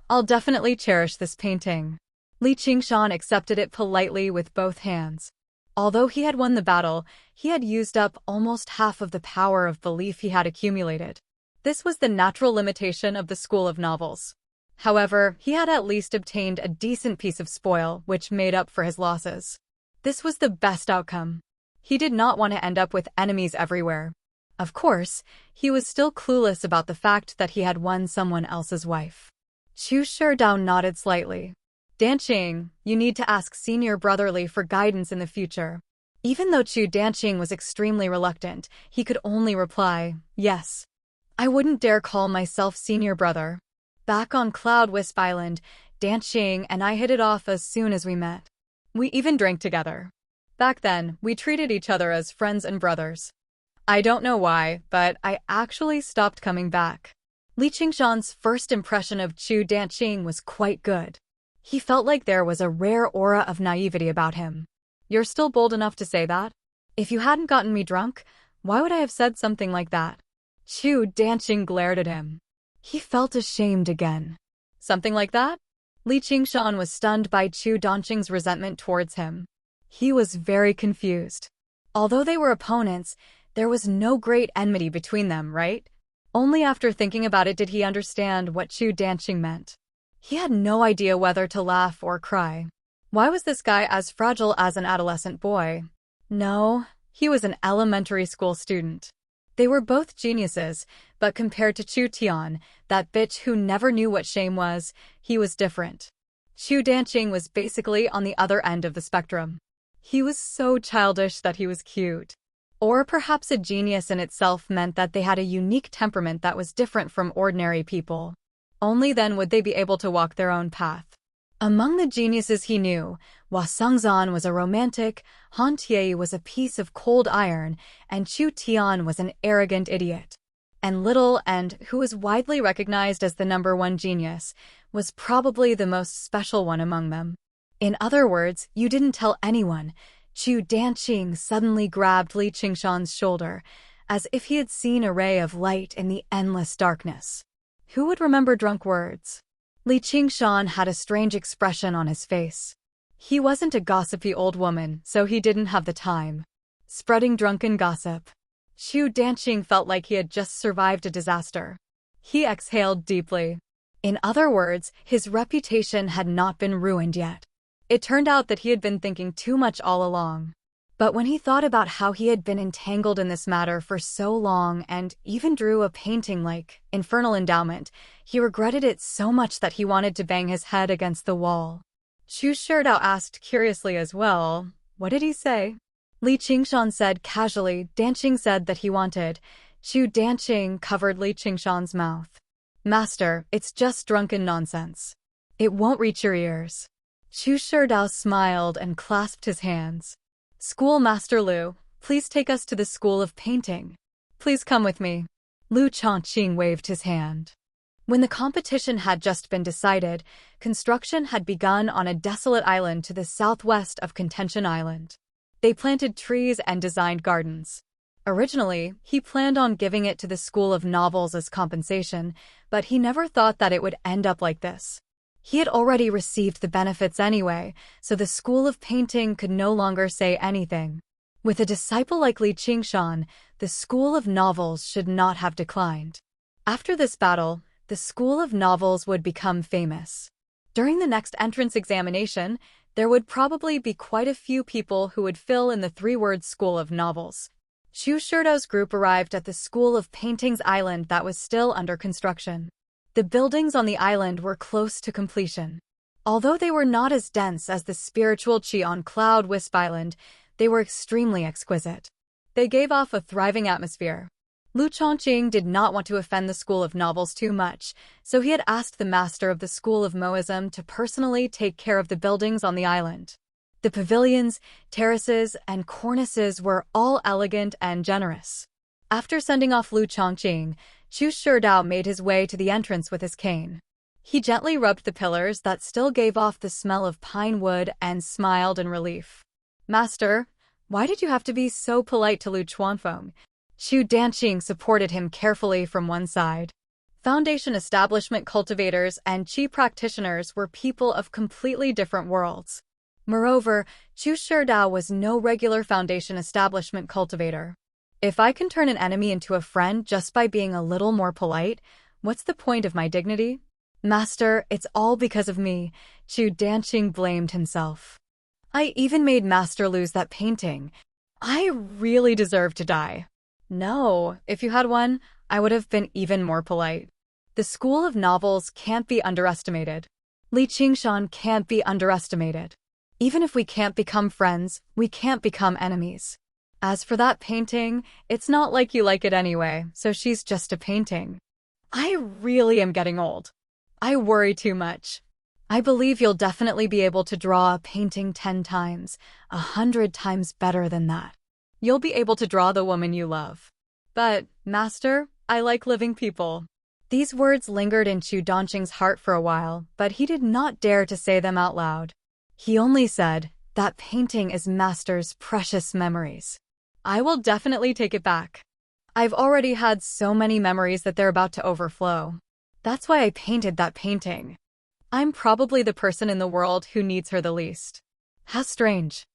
I'll definitely cherish this painting. Li Qingshan accepted it politely with both hands. Although he had won the battle, he had used up almost half of the power of belief he had accumulated. This was the natural limitation of the school of novels. However, he had at least obtained a decent piece of spoil, which made up for his losses. This was the best outcome. He did not want to end up with enemies everywhere. Of course, he was still clueless about the fact that he had won someone else's wife. Chu Sherdao nodded slightly. Danqing, you need to ask senior brother Li for guidance in the future. Even though Chu Danqing was extremely reluctant, he could only reply, yes. I wouldn't dare call myself senior brother. Back on Cloud Wisp Island, Danqing and I hit it off as soon as we met. We even drank together. Back then, we treated each other as friends and brothers. I don't know why, but I actually stopped coming back. Li Qingshan's first impression of Chu Danqing was quite good. He felt like there was a rare aura of naivety about him. You're still bold enough to say that? If you hadn't gotten me drunk, why would I have said something like that? Chu Danqing glared at him. He felt ashamed again. Something like that? Li Qingshan was stunned by Chu Danqing's resentment towards him. He was very confused. Although they were opponents, there was no great enmity between them, right? Only after thinking about it did he understand what Chu Danqing meant. He had no idea whether to laugh or cry. Why was this guy as fragile as an adolescent boy? No, he was an elementary school student. They were both geniuses, but compared to Chu Tian, that bitch who never knew what shame was, he was different. Chu Danqing was basically on the other end of the spectrum. He was so childish that he was cute. Or perhaps a genius in itself meant that they had a unique temperament that was different from ordinary people. Only then would they be able to walk their own path. Among the geniuses he knew, Hua Sengzan was a romantic, Han Tie was a piece of cold iron, and Chu Tian was an arrogant idiot. And Little and, who was widely recognized as the #1 genius, was probably the most special one among them. In other words, you didn't tell anyone. Chu Danqing suddenly grabbed Li Qingshan's shoulder, as if he had seen a ray of light in the endless darkness. Who would remember drunk words? Li Qingshan had a strange expression on his face. He wasn't a gossipy old woman, so he didn't have the time. Spreading drunken gossip. Chu Danqing felt like he had just survived a disaster. He exhaled deeply. In other words, his reputation had not been ruined yet. It turned out that he had been thinking too much all along. But when he thought about how he had been entangled in this matter for so long and even drew a painting like Infernal Endowment, he regretted it so much that he wanted to bang his head against the wall. Chu Sherdao asked curiously as well, what did he say? Li Qingshan said casually. Danqing said that he wanted. Chu Danqing covered Li Qingshan's mouth. Master, it's just drunken nonsense. It won't reach your ears. Chu Sherdao smiled and clasped his hands. Schoolmaster Lu, please take us to the School of Painting. Please come with me. Lu Chongqing waved his hand. When the competition had just been decided, construction had begun on a desolate island to the southwest of Contention Island. They planted trees and designed gardens. Originally, he planned on giving it to the School of Novels as compensation, but he never thought that it would end up like this. He had already received the benefits anyway, so the School of Painting could no longer say anything. With a disciple like Li Qingshan, the School of Novels should not have declined. After this battle, the School of Novels would become famous. During the next entrance examination, there would probably be quite a few people who would fill in the 3-word School of Novels. Chu Shirdao's group arrived at the School of Painting's island that was still under construction. The buildings on the island were close to completion. Although they were not as dense as the spiritual chi on Cloud Wisp Island, they were extremely exquisite. They gave off a thriving atmosphere. Lu Chongqing did not want to offend the School of Novels too much, so he had asked the master of the School of Moism to personally take care of the buildings on the island. The pavilions, terraces, and cornices were all elegant and generous. After sending off Lu Chongqing, Chu Sherdao made his way to the entrance with his cane. He gently rubbed the pillars that still gave off the smell of pine wood and smiled in relief. Master, why did you have to be so polite to Lu Chuanfeng? Xu Danqing supported him carefully from one side. Foundation establishment cultivators and qi practitioners were people of completely different worlds. Moreover, Chu Sherdao was no regular foundation establishment cultivator. If I can turn an enemy into a friend just by being a little more polite, what's the point of my dignity? Master, it's all because of me, Chu Danqing blamed himself. I even made Master lose that painting. I really deserve to die. No, if you had won, I would have been even more polite. The school of novels can't be underestimated. Li Qingshan can't be underestimated. Even if we can't become friends, we can't become enemies. As for that painting, it's not like you like it anyway, so she's just a painting. I really am getting old. I worry too much. I believe you'll definitely be able to draw a painting 10 times, 100 times better than that. You'll be able to draw the woman you love. But, Master, I like living people. These words lingered in Chu Danqing's heart for a while, but he did not dare to say them out loud. He only said, that painting is Master's precious memories. I will definitely take it back. I've already had so many memories that they're about to overflow. That's why I painted that painting. I'm probably the person in the world who needs her the least. How strange.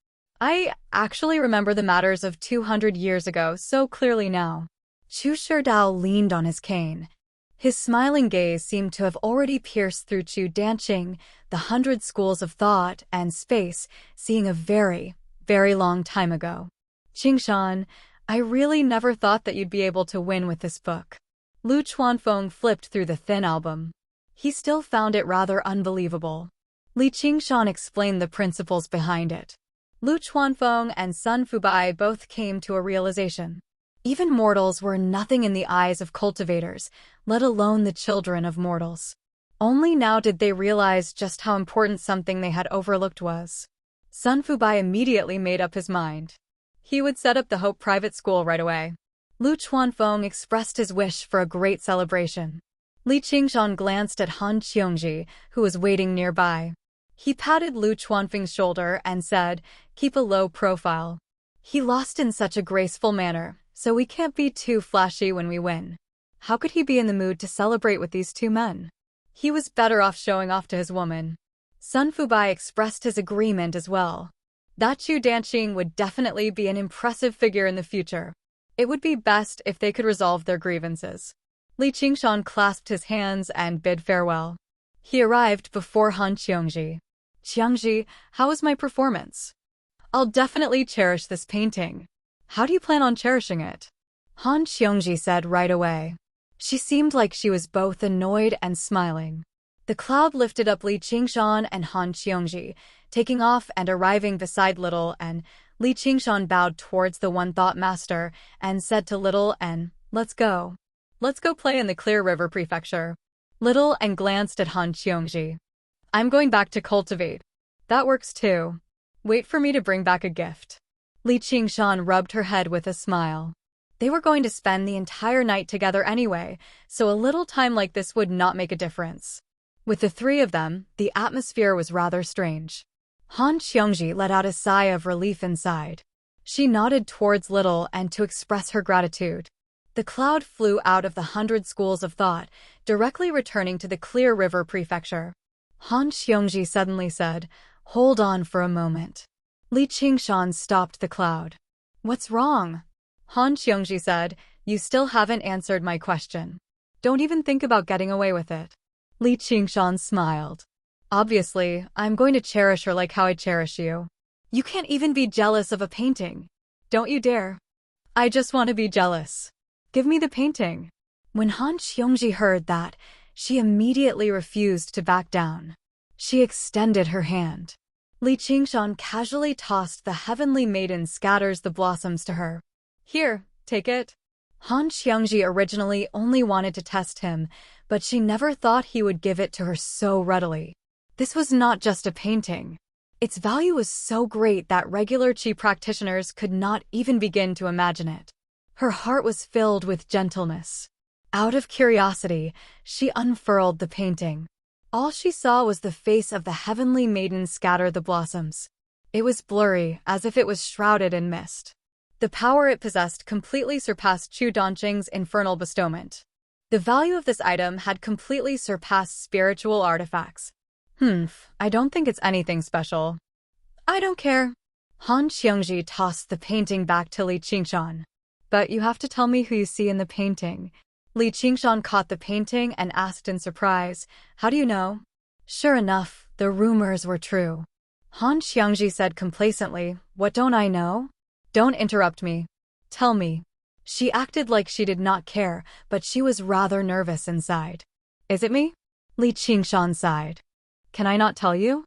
I actually remember the matters of 200 years ago so clearly now. Chu Sherdao leaned on his cane. His smiling gaze seemed to have already pierced through Chu Danqing, the 100 schools of thought and space, seeing a very, very long time ago. Qingshan, I really never thought that you'd be able to win with this book. Lu Chuanfeng flipped through the thin album. He still found it rather unbelievable. Li Qingshan explained the principles behind it. Lu Chuanfeng and Sun Fubai both came to a realization. Even mortals were nothing in the eyes of cultivators, let alone the children of mortals. Only now did they realize just how important something they had overlooked was. Sun Fubai immediately made up his mind. He would set up the Hope Private School right away. Lu Chuanfeng expressed his wish for a great celebration. Li Qingshan glanced at Han Qiongji, who was waiting nearby. He patted Lu Chuanfeng's shoulder and said, keep a low profile. He lost in such a graceful manner, so we can't be too flashy when we win. How could he be in the mood to celebrate with these two men? He was better off showing off to his woman. Sun Fubai expressed his agreement as well. That Chu Danqing would definitely be an impressive figure in the future. It would be best if they could resolve their grievances. Li Qingshan clasped his hands and bid farewell. He arrived before Han Qiongji. Qiongji, how was my performance? I'll definitely cherish this painting. How do you plan on cherishing it? Han Qiongji said right away. She seemed like she was both annoyed and smiling. The cloud lifted up Li Qingshan and Han Qiongji, taking off and arriving beside Little N. Li Qingshan bowed towards the one-thought master and said to Little N, let's go. Let's go play in the Clear River Prefecture. Little N glanced at Han Qiongji. I'm going back to cultivate. That works too. Wait for me to bring back a gift. Li Qingshan rubbed her head with a smile. They were going to spend the entire night together anyway, so a little time like this would not make a difference. With the three of them, the atmosphere was rather strange. Han Qiongji let out a sigh of relief inside. She nodded towards Little and to express her gratitude. The cloud flew out of the 100 schools of thought, directly returning to the Clear River Prefecture. Han Qiongji suddenly said, hold on for a moment. Li Qingshan stopped the cloud. What's wrong? Han Qiongji said, you still haven't answered my question. Don't even think about getting away with it. Li Qingshan smiled. Obviously, I'm going to cherish her like how I cherish you. You can't even be jealous of a painting. Don't you dare. I just want to be jealous. Give me the painting. When Han Qiongji heard that, she immediately refused to back down. She extended her hand. Li Qingshan casually tossed the heavenly maiden scatters the blossoms to her. Here, take it. Han Qiongji originally only wanted to test him, but she never thought he would give it to her so readily. This was not just a painting. Its value was so great that regular qi practitioners could not even begin to imagine it. Her heart was filled with gentleness. Out of curiosity, she unfurled the painting. All she saw was the face of the heavenly maiden scatter the blossoms. It was blurry, as if it was shrouded in mist. The power it possessed completely surpassed Chu Donqing's infernal bestowment. The value of this item had completely surpassed spiritual artifacts. I don't think it's anything special. I don't care. Han Qiongji tossed the painting back to Li Qingshan. But you have to tell me who you see in the painting. Li Qingshan caught the painting and asked in surprise, "How do you know?" Sure enough, the rumors were true. Han Qiongji said complacently, "What don't I know?" Don't interrupt me. Tell me. She acted like she did not care, but she was rather nervous inside. Is it me? Li Qingshan sighed. Can I not tell you?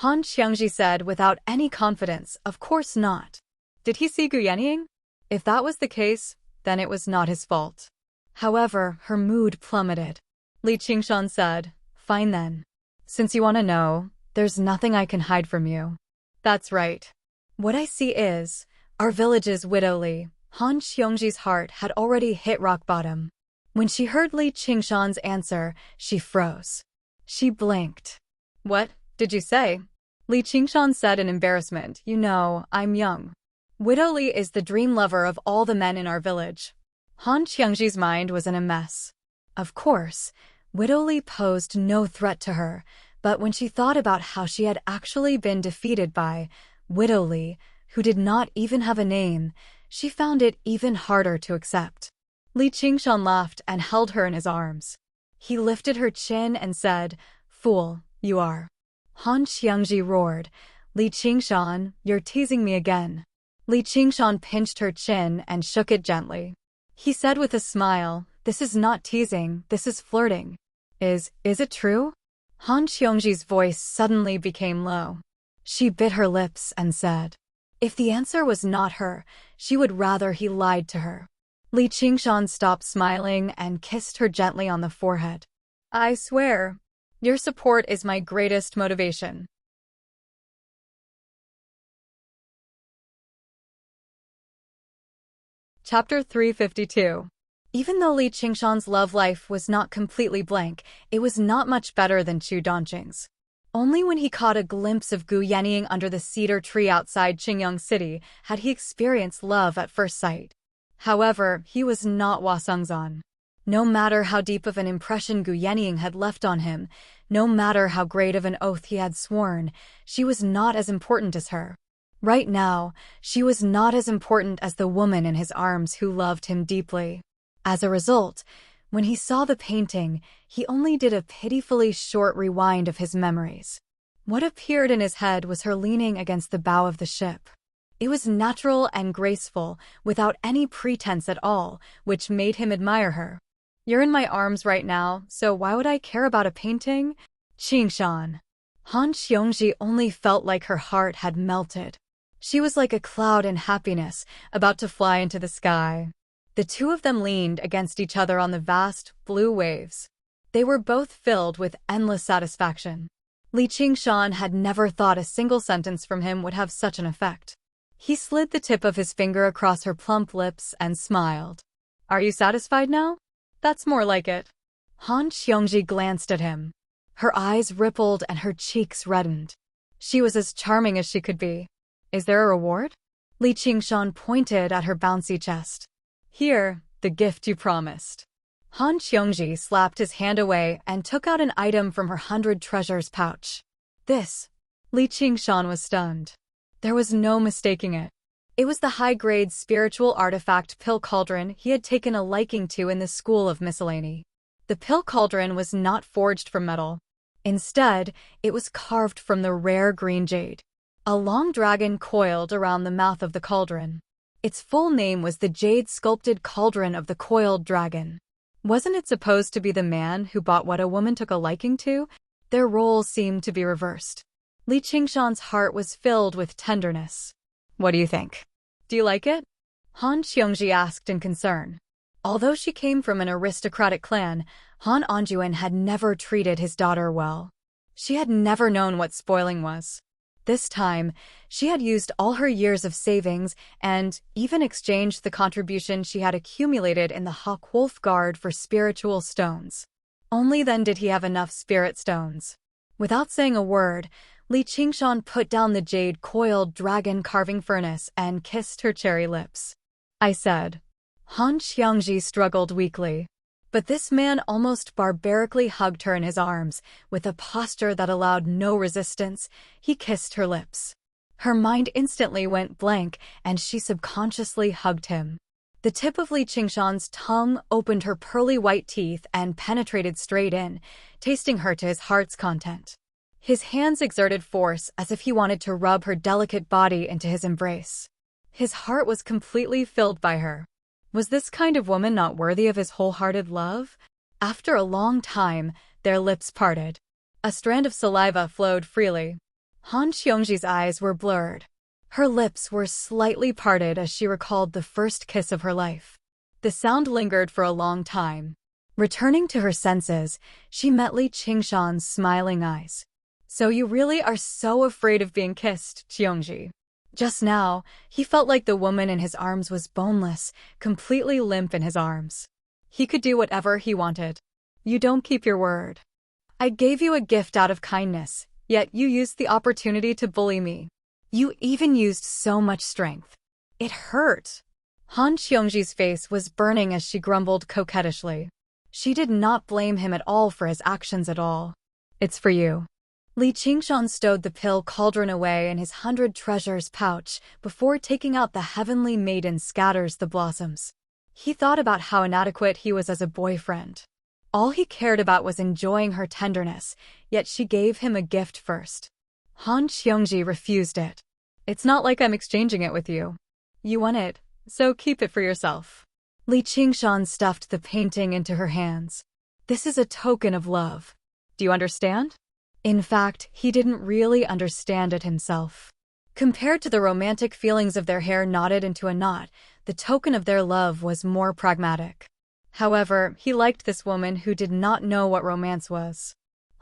Han Qiongji said without any confidence, of course not. Did he see Gu Yenying? If that was the case, then it was not his fault. However, her mood plummeted. Li Qingshan said, "Fine then. Since you want to know, there's nothing I can hide from you." That's right. What I see is, our village's widow Li. Han Qiongji's heart had already hit rock bottom. When she heard Li Qingshan's answer, she froze. She blinked. What did you say? Li Qingshan said in embarrassment, "You know, I'm young. Widow Li is the dream lover of all the men in our village." Han Qiongji's mind was in a mess. Of course, Widow Li posed no threat to her, but when she thought about how she had actually been defeated by Widow Li, who did not even have a name, she found it even harder to accept. Li Qingshan laughed and held her in his arms. He lifted her chin and said, "Fool, you are." Han Qiongji roared, "Li Qingshan, you're teasing me again." Li Qingshan pinched her chin and shook it gently. He said with a smile, "This is not teasing, this is flirting." Is it true? Han Qiongji's voice suddenly became low. She bit her lips and said, if the answer was not her, she would rather he lied to her. Li Qingshan stopped smiling and kissed her gently on the forehead. I swear, your support is my greatest motivation. Chapter 352. Even though Li Qingshan's love life was not completely blank, it was not much better than Chu Donqing's. Only when he caught a glimpse of Gu Yenying under the cedar tree outside Qingyang City had he experienced love at first sight. However, he was not Hua Sengzan. No matter how deep of an impression Gu Yenying had left on him, no matter how great of an oath he had sworn, she was not as important as her. Right now, she was not as important as the woman in his arms who loved him deeply. As a result, when he saw the painting, he only did a pitifully short rewind of his memories. What appeared in his head was her leaning against the bow of the ship. It was natural and graceful, without any pretense at all, which made him admire her. You're in my arms right now, so why would I care about a painting? Qingshan. Han Qiongji only felt like her heart had melted. She was like a cloud in happiness, about to fly into the sky. The two of them leaned against each other on the vast, blue waves. They were both filled with endless satisfaction. Li Qingshan had never thought a single sentence from him would have such an effect. He slid the tip of his finger across her plump lips and smiled. Are you satisfied now? That's more like it. Han Qiongji glanced at him. Her eyes rippled and her cheeks reddened. She was as charming as she could be. Is there a reward? Li Qingshan pointed at her bouncy chest. Here, the gift you promised. Han Qiongji slapped his hand away and took out an item from her 100 treasures pouch. This. Li Qingshan was stunned. There was no mistaking it. It was the high-grade spiritual artifact pill cauldron he had taken a liking to in the school of miscellany. The pill cauldron was not forged from metal. Instead, it was carved from the rare green jade. A long dragon coiled around the mouth of the cauldron. Its full name was the Jade-Sculpted Cauldron of the Coiled Dragon. Wasn't it supposed to be the man who bought what a woman took a liking to? Their roles seemed to be reversed. Li Qingshan's heart was filled with tenderness. What do you think? Do you like it? Han Qiongji asked in concern. Although she came from an aristocratic clan, Han Anjuan had never treated his daughter well. She had never known what spoiling was. This time, she had used all her years of savings and even exchanged the contribution she had accumulated in the Hawk Wolf Guard for spiritual stones. Only then did he have enough spirit stones. Without saying a word, Li Qingshan put down the jade-coiled dragon carving furnace and kissed her cherry lips. I said. Han Xiangji struggled weakly. But this man almost barbarically hugged her in his arms. With a posture that allowed no resistance, he kissed her lips. Her mind instantly went blank, and she subconsciously hugged him. The tip of Li Qingshan's tongue opened her pearly white teeth and penetrated straight in, tasting her to his heart's content. His hands exerted force as if he wanted to rub her delicate body into his embrace. His heart was completely filled by her. Was this kind of woman not worthy of his wholehearted love? After a long time, their lips parted. A strand of saliva flowed freely. Han Xiongji's eyes were blurred. Her lips were slightly parted as she recalled the first kiss of her life. The sound lingered for a long time. Returning to her senses, she met Li Qingshan's smiling eyes. So you really are so afraid of being kissed, Qiongji. Just now, he felt like the woman in his arms was boneless, completely limp in his arms. He could do whatever he wanted. You don't keep your word. I gave you a gift out of kindness, yet you used the opportunity to bully me. You even used so much strength. It hurt. Han Xiongji's face was burning as she grumbled coquettishly. She did not blame him at all for his actions at all. It's for you. Li Qingshan stowed the pill cauldron away in his 100 treasures pouch before taking out the heavenly maiden scatters the blossoms. He thought about how inadequate he was as a boyfriend. All he cared about was enjoying her tenderness, yet she gave him a gift first. Han Xiongji refused it. It's not like I'm exchanging it with you. You want it, so keep it for yourself. Li Qingshan stuffed the painting into her hands. This is a token of love. Do you understand? In fact, he didn't really understand it himself. Compared to the romantic feelings of their hair knotted into a knot, the token of their love was more pragmatic. However, he liked this woman who did not know what romance was.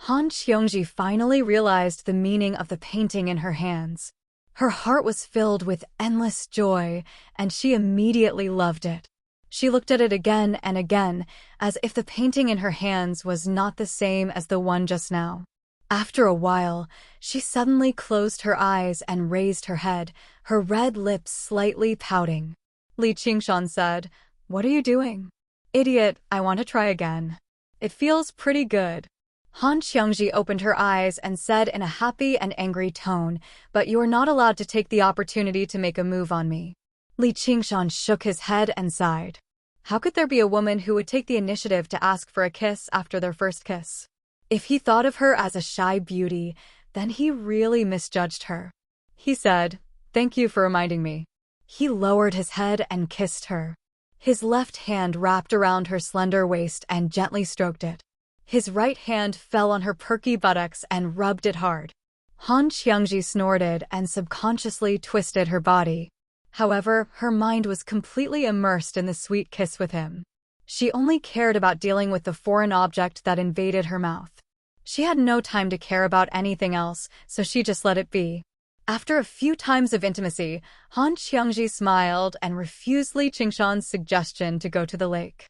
Han Xiongji finally realized the meaning of the painting in her hands. Her heart was filled with endless joy, and she immediately loved it. She looked at it again and again, as if the painting in her hands was not the same as the one just now. After a while, she suddenly closed her eyes and raised her head, her red lips slightly pouting. Li Qingshan said, "What are you doing?" "Idiot, I want to try again. It feels pretty good." Han Xiongji opened her eyes and said in a happy and angry tone, "But you are not allowed to take the opportunity to make a move on me." Li Qingshan shook his head and sighed. How could there be a woman who would take the initiative to ask for a kiss after their first kiss? If he thought of her as a shy beauty, then he really misjudged her. He said, "Thank you for reminding me." He lowered his head and kissed her. His left hand wrapped around her slender waist and gently stroked it. His right hand fell on her perky buttocks and rubbed it hard. Han Xiangji snorted and subconsciously twisted her body. However, her mind was completely immersed in the sweet kiss with him. She only cared about dealing with the foreign object that invaded her mouth. She had no time to care about anything else, so she just let it be. After a few times of intimacy, Han Xiangji smiled and refused Li Qingshan's suggestion to go to the lake.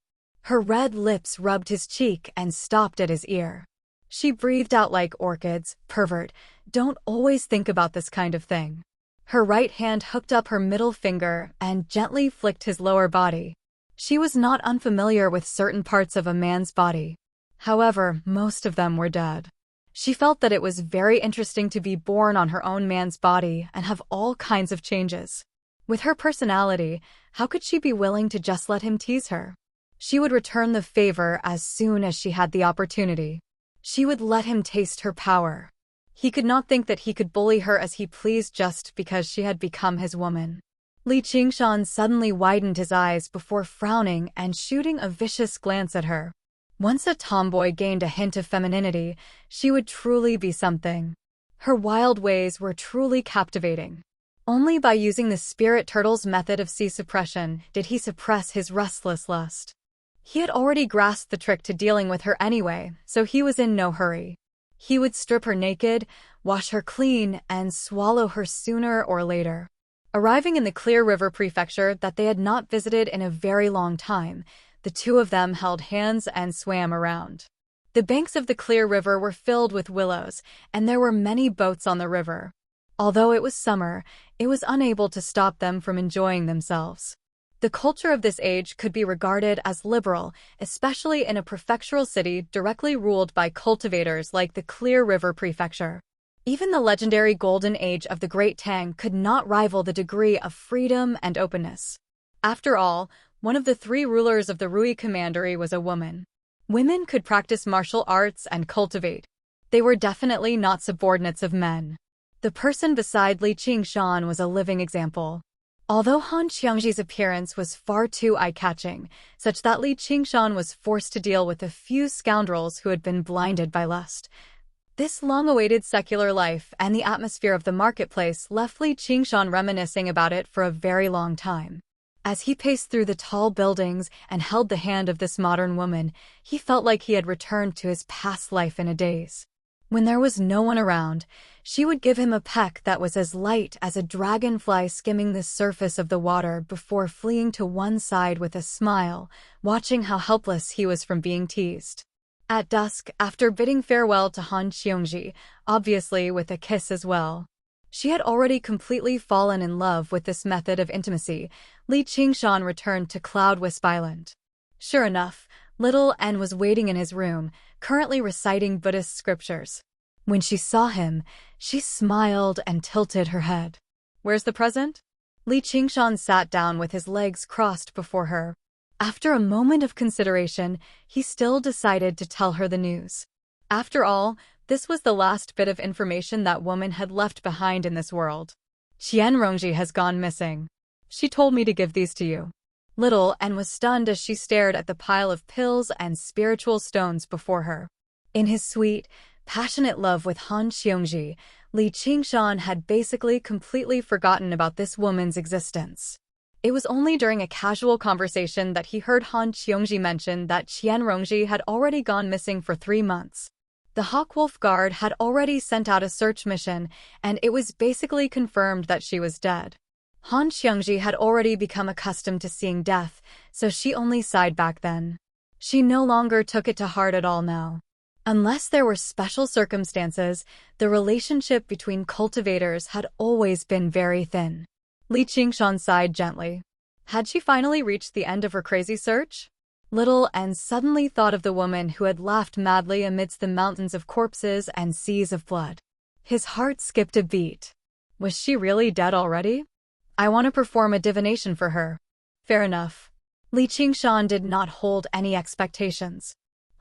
Her red lips rubbed his cheek and stopped at his ear. She breathed out like orchids, "Pervert, don't always think about this kind of thing." Her right hand hooked up her middle finger and gently flicked his lower body. She was not unfamiliar with certain parts of a man's body. However, most of them were dead. She felt that it was very interesting to be born on her own man's body and have all kinds of changes. With her personality, how could she be willing to just let him tease her? She would return the favor as soon as she had the opportunity. She would let him taste her power. He could not think that he could bully her as he pleased just because she had become his woman. Li Qingshan suddenly widened his eyes before frowning and shooting a vicious glance at her. Once a tomboy gained a hint of femininity, she would truly be something. Her wild ways were truly captivating. Only by using the spirit turtle's method of sea suppression did he suppress his restless lust. He had already grasped the trick to dealing with her anyway, so he was in no hurry. He would strip her naked, wash her clean, and swallow her sooner or later. Arriving in the Clear River Prefecture that they had not visited in a very long time, the two of them held hands and swam around. The banks of the clear river were filled with willows, and there were many boats on the river. Although it was summer, it was unable to stop them from enjoying themselves. The culture of this age could be regarded as liberal, especially in a prefectural city directly ruled by cultivators like the Clear River Prefecture. Even the legendary Golden Age of the Great Tang could not rival the degree of freedom and openness. After all, one of the three rulers of the Rui Commandery was a woman. Women could practice martial arts and cultivate. They were definitely not subordinates of men. The person beside Li Qingshan was a living example. Although Han Qiangji's appearance was far too eye-catching, such that Li Qingshan was forced to deal with a few scoundrels who had been blinded by lust, this long-awaited secular life and the atmosphere of the marketplace left Li Qingshan reminiscing about it for a very long time. As he paced through the tall buildings and held the hand of this modern woman, he felt like he had returned to his past life in a daze. When there was no one around, she would give him a peck that was as light as a dragonfly skimming the surface of the water before fleeing to one side with a smile, watching how helpless he was from being teased. At dusk, after bidding farewell to Han Qiongji, obviously with a kiss as well, she had already completely fallen in love with this method of intimacy. Li Qingshan returned to Cloud Wisp Island. Sure enough, little N was waiting in his room, currently reciting Buddhist scriptures. When she saw him, she smiled and tilted her head. "Where's the present?" Li Qingshan sat down with his legs crossed before her. After a moment of consideration, he still decided to tell her the news. After all, this was the last bit of information that woman had left behind in this world. "Qian Rongji has gone missing. She told me to give these to you." Little N was stunned as she stared at the pile of pills and spiritual stones before her. In his sweet, passionate love with Han Qiongji, Li Qingshan had basically completely forgotten about this woman's existence. It was only during a casual conversation that he heard Han Qiongji mention that Qian Rongji had already gone missing for 3 months. The Hawkwolf Guard had already sent out a search mission, and it was basically confirmed that she was dead. Han Qiongji had already become accustomed to seeing death, so she only sighed back then. She no longer took it to heart at all now. Unless there were special circumstances, the relationship between cultivators had always been very thin. Li Qingshan sighed gently. Had she finally reached the end of her crazy search? Little N suddenly thought of the woman who had laughed madly amidst the mountains of corpses and seas of blood. His heart skipped a beat. Was she really dead already? "I want to perform a divination for her." Fair enough. Li Qingshan did not hold any expectations.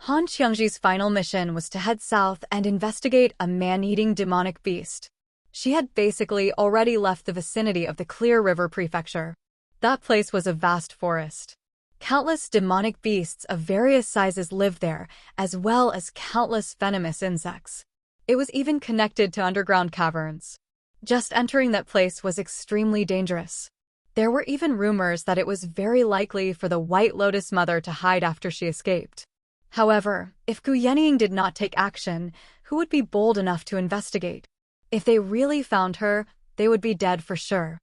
Han Qiongji's final mission was to head south and investigate a man-eating demonic beast. She had basically already left the vicinity of the Clear River Prefecture. That place was a vast forest. Countless demonic beasts of various sizes lived there, as well as countless venomous insects. It was even connected to underground caverns. Just entering that place was extremely dangerous. There were even rumors that it was very likely for the White Lotus Mother to hide after she escaped. However, if Gu Yenying did not take action, who would be bold enough to investigate? If they really found her, they would be dead for sure.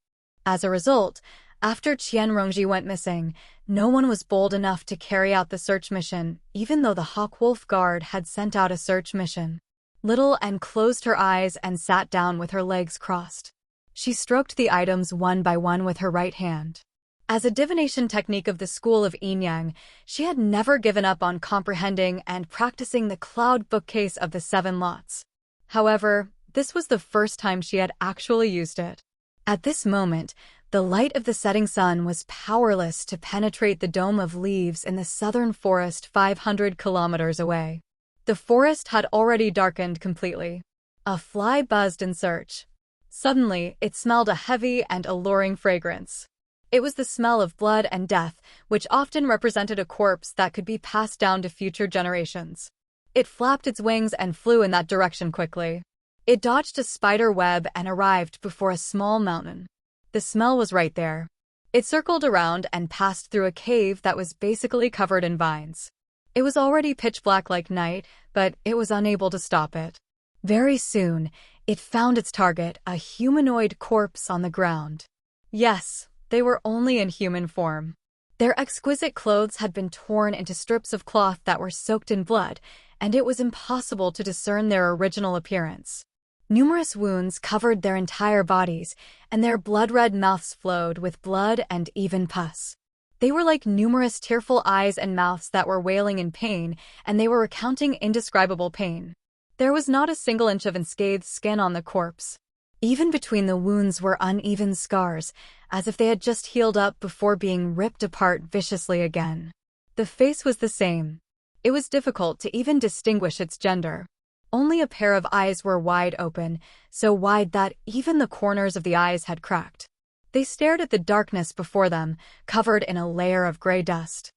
As a result, after Qian Rongji went missing, no one was bold enough to carry out the search mission, even though the Hawkwolf Guard had sent out a search mission. Little N closed her eyes and sat down with her legs crossed. She stroked the items one by one with her right hand. As a divination technique of the school of Yin-Yang, she had never given up on comprehending and practicing the cloud bookcase of the 7 lots. However, this was the first time she had actually used it. At this moment, the light of the setting sun was powerless to penetrate the dome of leaves in the southern forest 500 kilometers away. The forest had already darkened completely. A fly buzzed in search. Suddenly, it smelled a heavy and alluring fragrance. It was the smell of blood and death, which often represented a corpse that could be passed down to future generations. It flapped its wings and flew in that direction quickly. It dodged a spider web and arrived before a small mountain. The smell was right there. It circled around and passed through a cave that was basically covered in vines. It was already pitch black like night, but it was unable to stop it. Very soon, it found its target, a humanoid corpse on the ground. Yes, they were only in human form. Their exquisite clothes had been torn into strips of cloth that were soaked in blood, and it was impossible to discern their original appearance. Numerous wounds covered their entire bodies, and their blood-red mouths flowed with blood and even pus. They were like numerous tearful eyes and mouths that were wailing in pain, and they were recounting indescribable pain. There was not a single inch of unscathed skin on the corpse. Even between the wounds were uneven scars, as if they had just healed up before being ripped apart viciously again. The face was the same. It was difficult to even distinguish its gender. Only a pair of eyes were wide open, so wide that even the corners of the eyes had cracked. They stared at the darkness before them, covered in a layer of gray dust.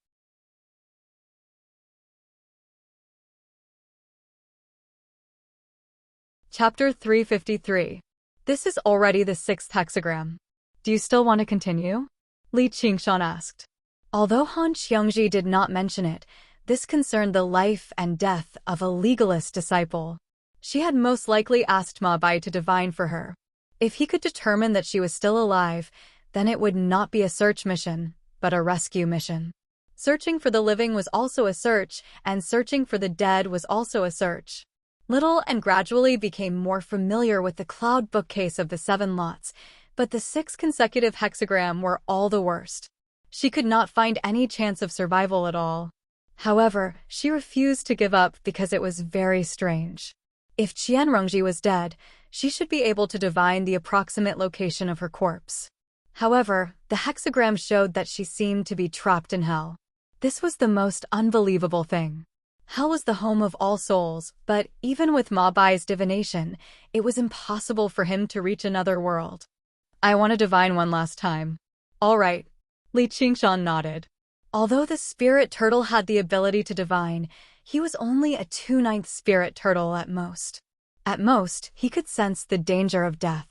Chapter 353. This is already the 6th hexagram. Do you still want to continue? Li Qingshan asked. Although Han Xiongji did not mention it, this concerned the life and death of a legalist disciple. She had most likely asked Ma Bai to divine for her. If he could determine that she was still alive, then it would not be a search mission, but a rescue mission. Searching for the living was also a search, and searching for the dead was also a search. Little and gradually became more familiar with the cloud bookcase of the 7 lots, but the 6 consecutive hexagram were all the worst. She could not find any chance of survival at all. However, she refused to give up because it was very strange. If Qian Rongji was dead, she should be able to divine the approximate location of her corpse. However, the hexagram showed that she seemed to be trapped in hell. This was the most unbelievable thing. Hell was the home of all souls, but even with Ma Bai's divination, it was impossible for him to reach another world. I want to divine one last time. All right. Li Qingshan nodded. Although the spirit turtle had the ability to divine, he was only a 2/9 spirit turtle at most. At most, he could sense the danger of death.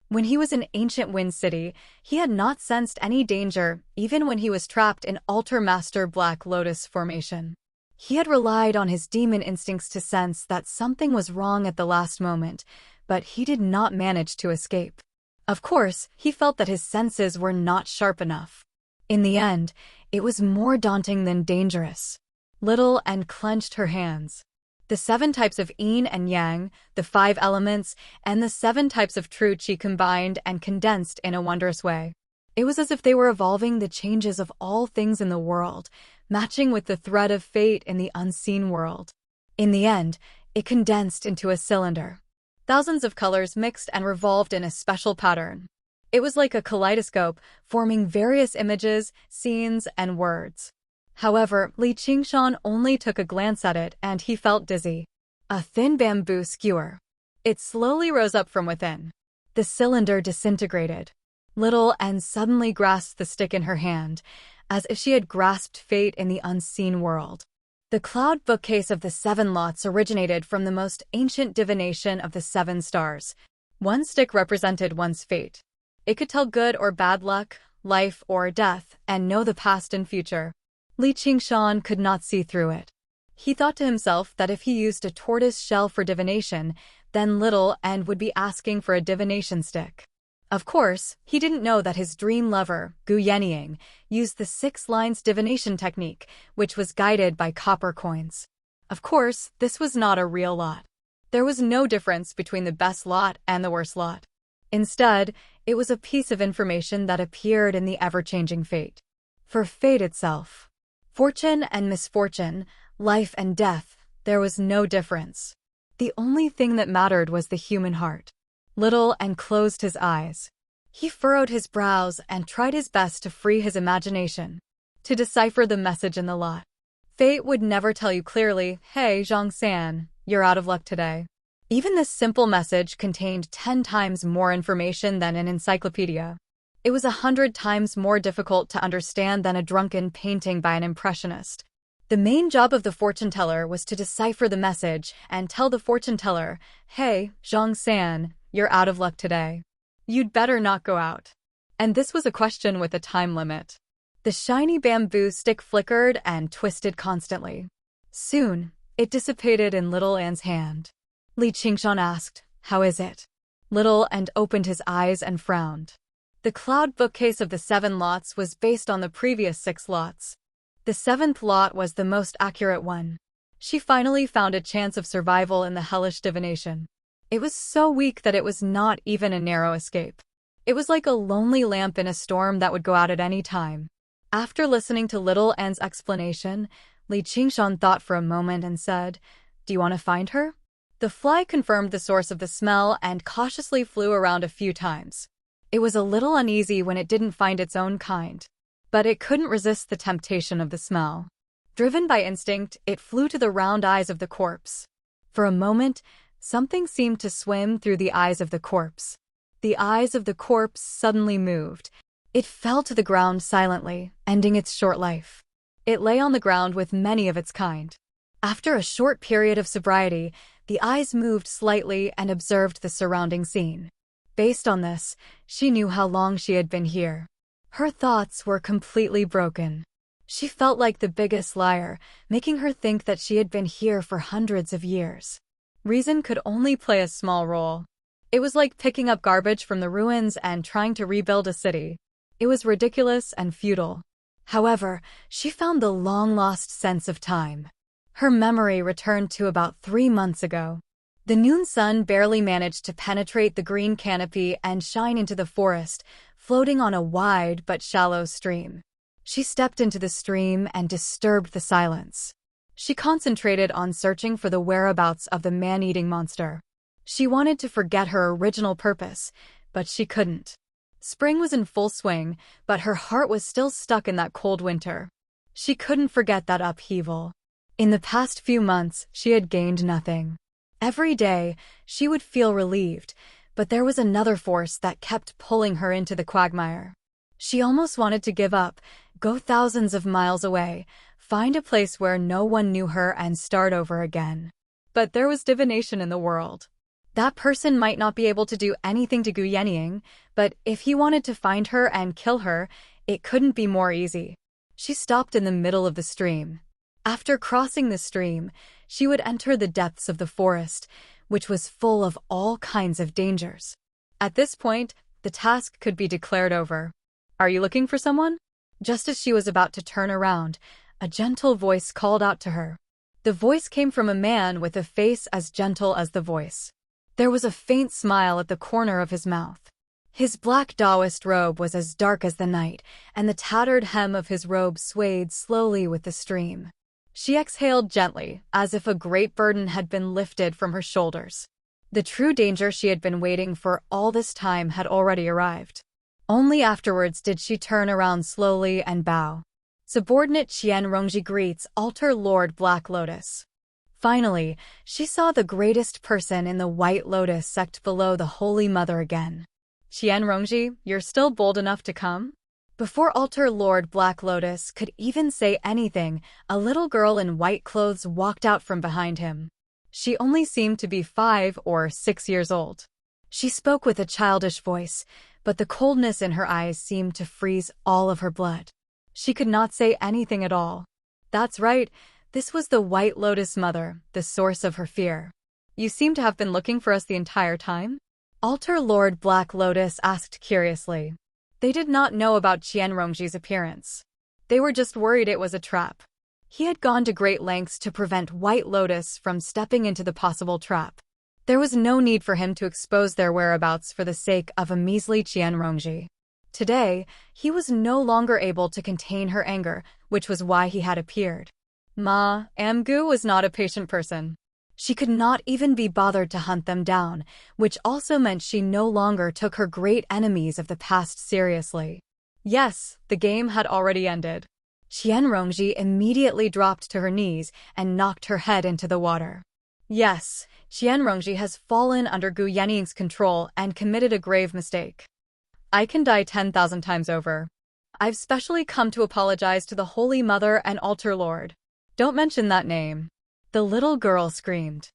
When he was in Ancient Wind City, he had not sensed any danger, even when he was trapped in Altar Master Black Lotus formation. He had relied on his demon instincts to sense that something was wrong at the last moment, but he did not manage to escape. Of course, he felt that his senses were not sharp enough. In the end, it was more daunting than dangerous. Little and clenched her hands. The 7 types of yin and yang, the 5 elements, and the 7 types of true qi combined and condensed in a wondrous way. It was as if they were evolving the changes of all things in the world, matching with the thread of fate in the unseen world. In the end, it condensed into a cylinder. Thousands of colors mixed and revolved in a special pattern. It was like a kaleidoscope, forming various images, scenes, and words. However, Li Qingshan only took a glance at it and he felt dizzy. A thin bamboo skewer. It slowly rose up from within. The cylinder disintegrated. Little and suddenly grasped the stick in her hand, as if she had grasped fate in the unseen world. The cloud bookcase of the 7 lots originated from the most ancient divination of the 7 stars. One stick represented one's fate. It could tell good or bad luck, life or death, and know the past and future. Li Qingshan could not see through it. He thought to himself that if he used a tortoise shell for divination, then Little and would be asking for a divination stick. Of course, he didn't know that his dream lover, Gu Yenying, used the 6 lines divination technique, which was guided by copper coins. Of course, this was not a real lot. There was no difference between the best lot and the worst lot. Instead, it was a piece of information that appeared in the ever-changing fate. For fate itself. Fortune and misfortune, life and death, there was no difference. The only thing that mattered was the human heart. Little and closed his eyes. He furrowed his brows and tried his best to free his imagination, to decipher the message in the lot. Fate would never tell you clearly, "Hey, Zhang San, you're out of luck today." Even this simple message contained 10 times more information than an encyclopedia. It was 100 times more difficult to understand than a drunken painting by an impressionist. The main job of the fortune teller was to decipher the message and tell the fortune teller, "Hey, Zhang San, you're out of luck today. You'd better not go out." And this was a question with a time limit. The shiny bamboo stick flickered and twisted constantly. Soon, it dissipated in Little An's hand. Li Qingshan asked, "How is it?" Little and opened his eyes and frowned. The cloud bookcase of the 7 lots was based on the previous 6 lots. The 7th lot was the most accurate one. She finally found a chance of survival in the hellish divination. It was so weak that it was not even a narrow escape. It was like a lonely lamp in a storm that would go out at any time. After listening to Little Anne's explanation, Li Qingshan thought for a moment and said, "Do you want to find her?" The fly confirmed the source of the smell and cautiously flew around a few times. It was a little uneasy when it didn't find its own kind, but it couldn't resist the temptation of the smell. Driven by instinct, it flew to the round eyes of the corpse. For a moment, something seemed to swim through the eyes of the corpse. The eyes of the corpse suddenly moved. It fell to the ground silently, ending its short life. It lay on the ground with many of its kind. After a short period of sobriety, the eyes moved slightly and observed the surrounding scene. Based on this, she knew how long she had been here. Her thoughts were completely broken. She felt like the biggest liar, making her think that she had been here for hundreds of years. Reason could only play a small role. It was like picking up garbage from the ruins and trying to rebuild a city. It was ridiculous and futile. However, she found the long-lost sense of time. Her memory returned to about 3 months ago. The noon sun barely managed to penetrate the green canopy and shine into the forest, floating on a wide but shallow stream. She stepped into the stream and disturbed the silence. She concentrated on searching for the whereabouts of the man-eating monster. She wanted to forget her original purpose, but she couldn't. Spring was in full swing, but her heart was still stuck in that cold winter. She couldn't forget that upheaval. In the past few months, she had gained nothing. Every day, she would feel relieved, but there was another force that kept pulling her into the quagmire. She almost wanted to give up, go thousands of miles away, find a place where no one knew her and start over again. But there was divination in the world. That person might not be able to do anything to Gu Yenying, but if he wanted to find her and kill her, it couldn't be more easy. She stopped in the middle of the stream. After crossing the stream, she would enter the depths of the forest, which was full of all kinds of dangers. At this point, the task could be declared over. "Are you looking for someone?" Just as she was about to turn around, a gentle voice called out to her. The voice came from a man with a face as gentle as the voice. There was a faint smile at the corner of his mouth. His black Taoist robe was as dark as the night, and the tattered hem of his robe swayed slowly with the stream. She exhaled gently, as if a great burden had been lifted from her shoulders. The true danger she had been waiting for all this time had already arrived. Only afterwards did she turn around slowly and bow. Subordinate Qian Rongji greets Altar Lord Black Lotus. Finally, she saw the greatest person in the White Lotus sect below the Holy Mother again. "Qian Rongji, you're still bold enough to come?" Before Altar Lord Black Lotus could even say anything, a little girl in white clothes walked out from behind him. She only seemed to be 5 or 6 years old. She spoke with a childish voice, but the coldness in her eyes seemed to freeze all of her blood. She could not say anything at all. That's right, this was the White Lotus Mother, the source of her fear. "You seem to have been looking for us the entire time?" Altar Lord Black Lotus asked curiously. They did not know about Qian Rongji's appearance. They were just worried it was a trap. He had gone to great lengths to prevent White Lotus from stepping into the possible trap. There was no need for him to expose their whereabouts for the sake of a measly Qian Rongji. Today, he was no longer able to contain her anger, which was why he had appeared. Amgu was not a patient person. She could not even be bothered to hunt them down, which also meant she no longer took her great enemies of the past seriously. Yes, the game had already ended. Qian Rongji immediately dropped to her knees and knocked her head into the water. Yes, Qian Rongji has fallen under Gu Yenying's control and committed a grave mistake. I can die 10,000 times over. I've specially come to apologize to the Holy Mother and Altar Lord. Don't mention that name. The little girl screamed.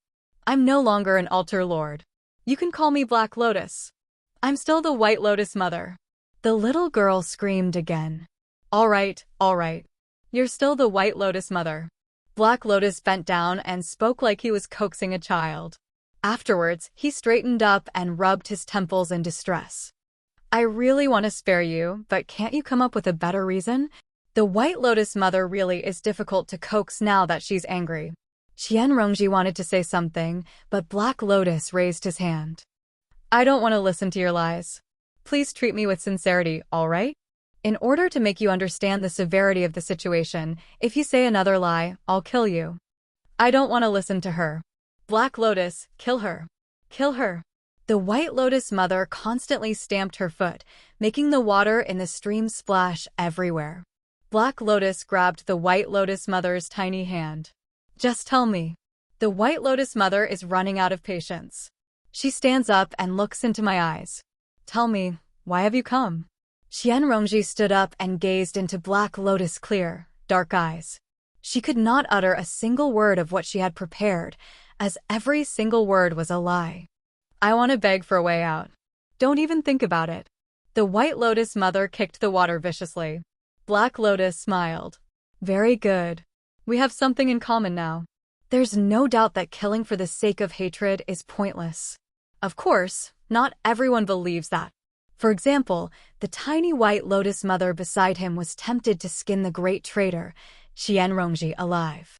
I'm no longer an Altar Lord. You can call me Black Lotus. I'm still the White Lotus Mother. The little girl screamed again. All right. You're still the White Lotus Mother. Black Lotus bent down and spoke like he was coaxing a child. Afterwards, he straightened up and rubbed his temples in distress. I really want to spare you, but can't you come up with a better reason? The White Lotus mother really is difficult to coax now that she's angry. Qianrongji wanted to say something, but Black Lotus raised his hand. I don't want to listen to your lies. Please treat me with sincerity, all right? In order to make you understand the severity of the situation, if you say another lie, I'll kill you. I don't want to listen to her. Black Lotus, kill her. Kill her. The White Lotus mother constantly stamped her foot, making the water in the stream splash everywhere. Black Lotus grabbed the White Lotus mother's tiny hand. Just tell me. The White Lotus mother is running out of patience. She stands up and looks into my eyes. Tell me, why have you come? Qianrongji stood up and gazed into Black Lotus' clear, dark eyes. She could not utter a single word of what she had prepared, as every single word was a lie. I want to beg for a way out. Don't even think about it. The White Lotus mother kicked the water viciously. Black Lotus smiled. Very good. We have something in common now. There's no doubt that killing for the sake of hatred is pointless. Of course, not everyone believes that. For example, the tiny White Lotus mother beside him was tempted to skin the great traitor, Qianrongji, alive.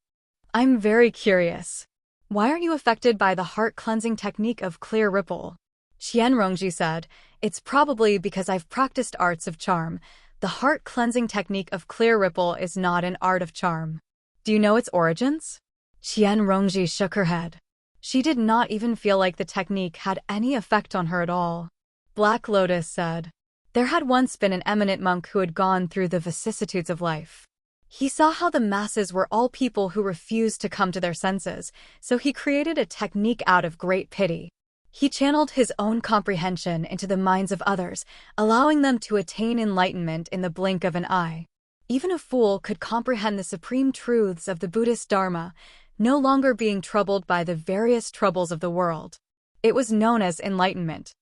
I'm very curious. Why aren't you affected by the heart-cleansing technique of clear ripple? Qianrongji said, it's probably because I've practiced arts of charm. The heart-cleansing technique of clear ripple is not an art of charm. Do you know its origins? Qianrongji shook her head. She did not even feel like the technique had any effect on her at all. Black Lotus said, there had once been an eminent monk who had gone through the vicissitudes of life. He saw how the masses were all people who refused to come to their senses, so he created a technique out of great pity. He channeled his own comprehension into the minds of others, allowing them to attain enlightenment in the blink of an eye. Even a fool could comprehend the supreme truths of the Buddhist Dharma, no longer being troubled by the various troubles of the world. It was known as enlightenment.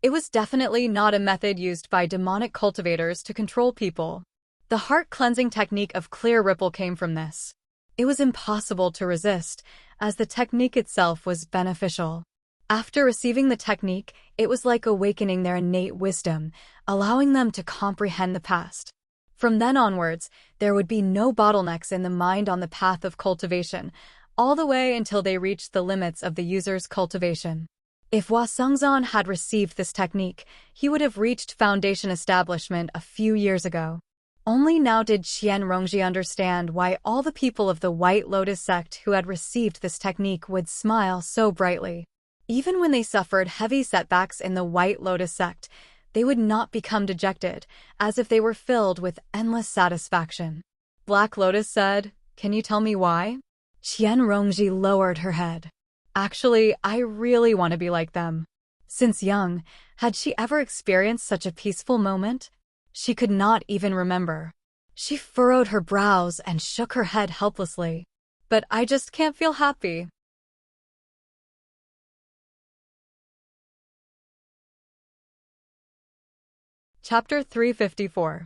It was definitely not a method used by demonic cultivators to control people. The heart-cleansing technique of clear ripple came from this. It was impossible to resist, as the technique itself was beneficial. After receiving the technique, it was like awakening their innate wisdom, allowing them to comprehend the past. From then onwards, there would be no bottlenecks in the mind on the path of cultivation, all the way until they reached the limits of the user's cultivation. If Hua Sengzan had received this technique, he would have reached foundation establishment a few years ago. Only now did Qianrongji understand why all the people of the White Lotus sect who had received this technique would smile so brightly. Even when they suffered heavy setbacks in the White Lotus sect, they would not become dejected, as if they were filled with endless satisfaction. Black Lotus said, can you tell me why? Qianrongji lowered her head. Actually, I really want to be like them. Since young, had she ever experienced such a peaceful moment? She could not even remember. She furrowed her brows and shook her head helplessly. But I just can't feel happy. Chapter 354.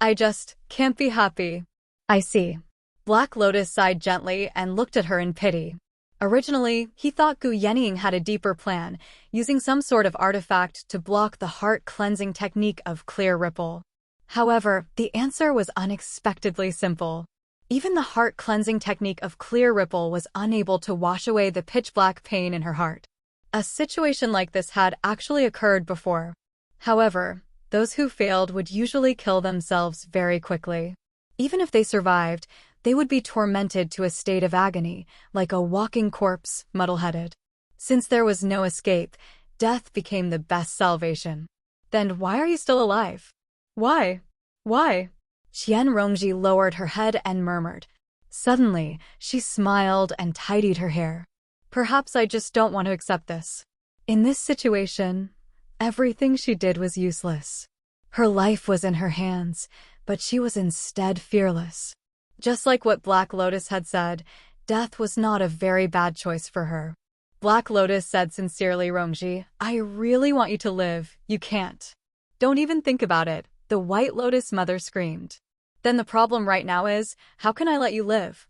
I just can't be happy. I see. Black Lotus sighed gently and looked at her in pity. Originally, he thought Gu Yening had a deeper plan, using some sort of artifact to block the heart-cleansing technique of clear ripple. However, the answer was unexpectedly simple. Even the heart-cleansing technique of clear ripple was unable to wash away the pitch-black pain in her heart. A situation like this had actually occurred before. However, those who failed would usually kill themselves very quickly. Even if they survived, they would be tormented to a state of agony, like a walking corpse, muddle-headed. Since there was no escape, death became the best salvation. Then why are you still alive? Why? Why? Qianrongji lowered her head and murmured. Suddenly, she smiled and tidied her hair. Perhaps I just don't want to accept this. In this situation, everything she did was useless. Her life was in her hands, but she was instead fearless. Just like what Black Lotus had said, death was not a very bad choice for her. Black Lotus said sincerely, Rongji, I really want you to live. You can't. Don't even think about it, the White Lotus mother screamed. Then the problem right now is, how can I let you live?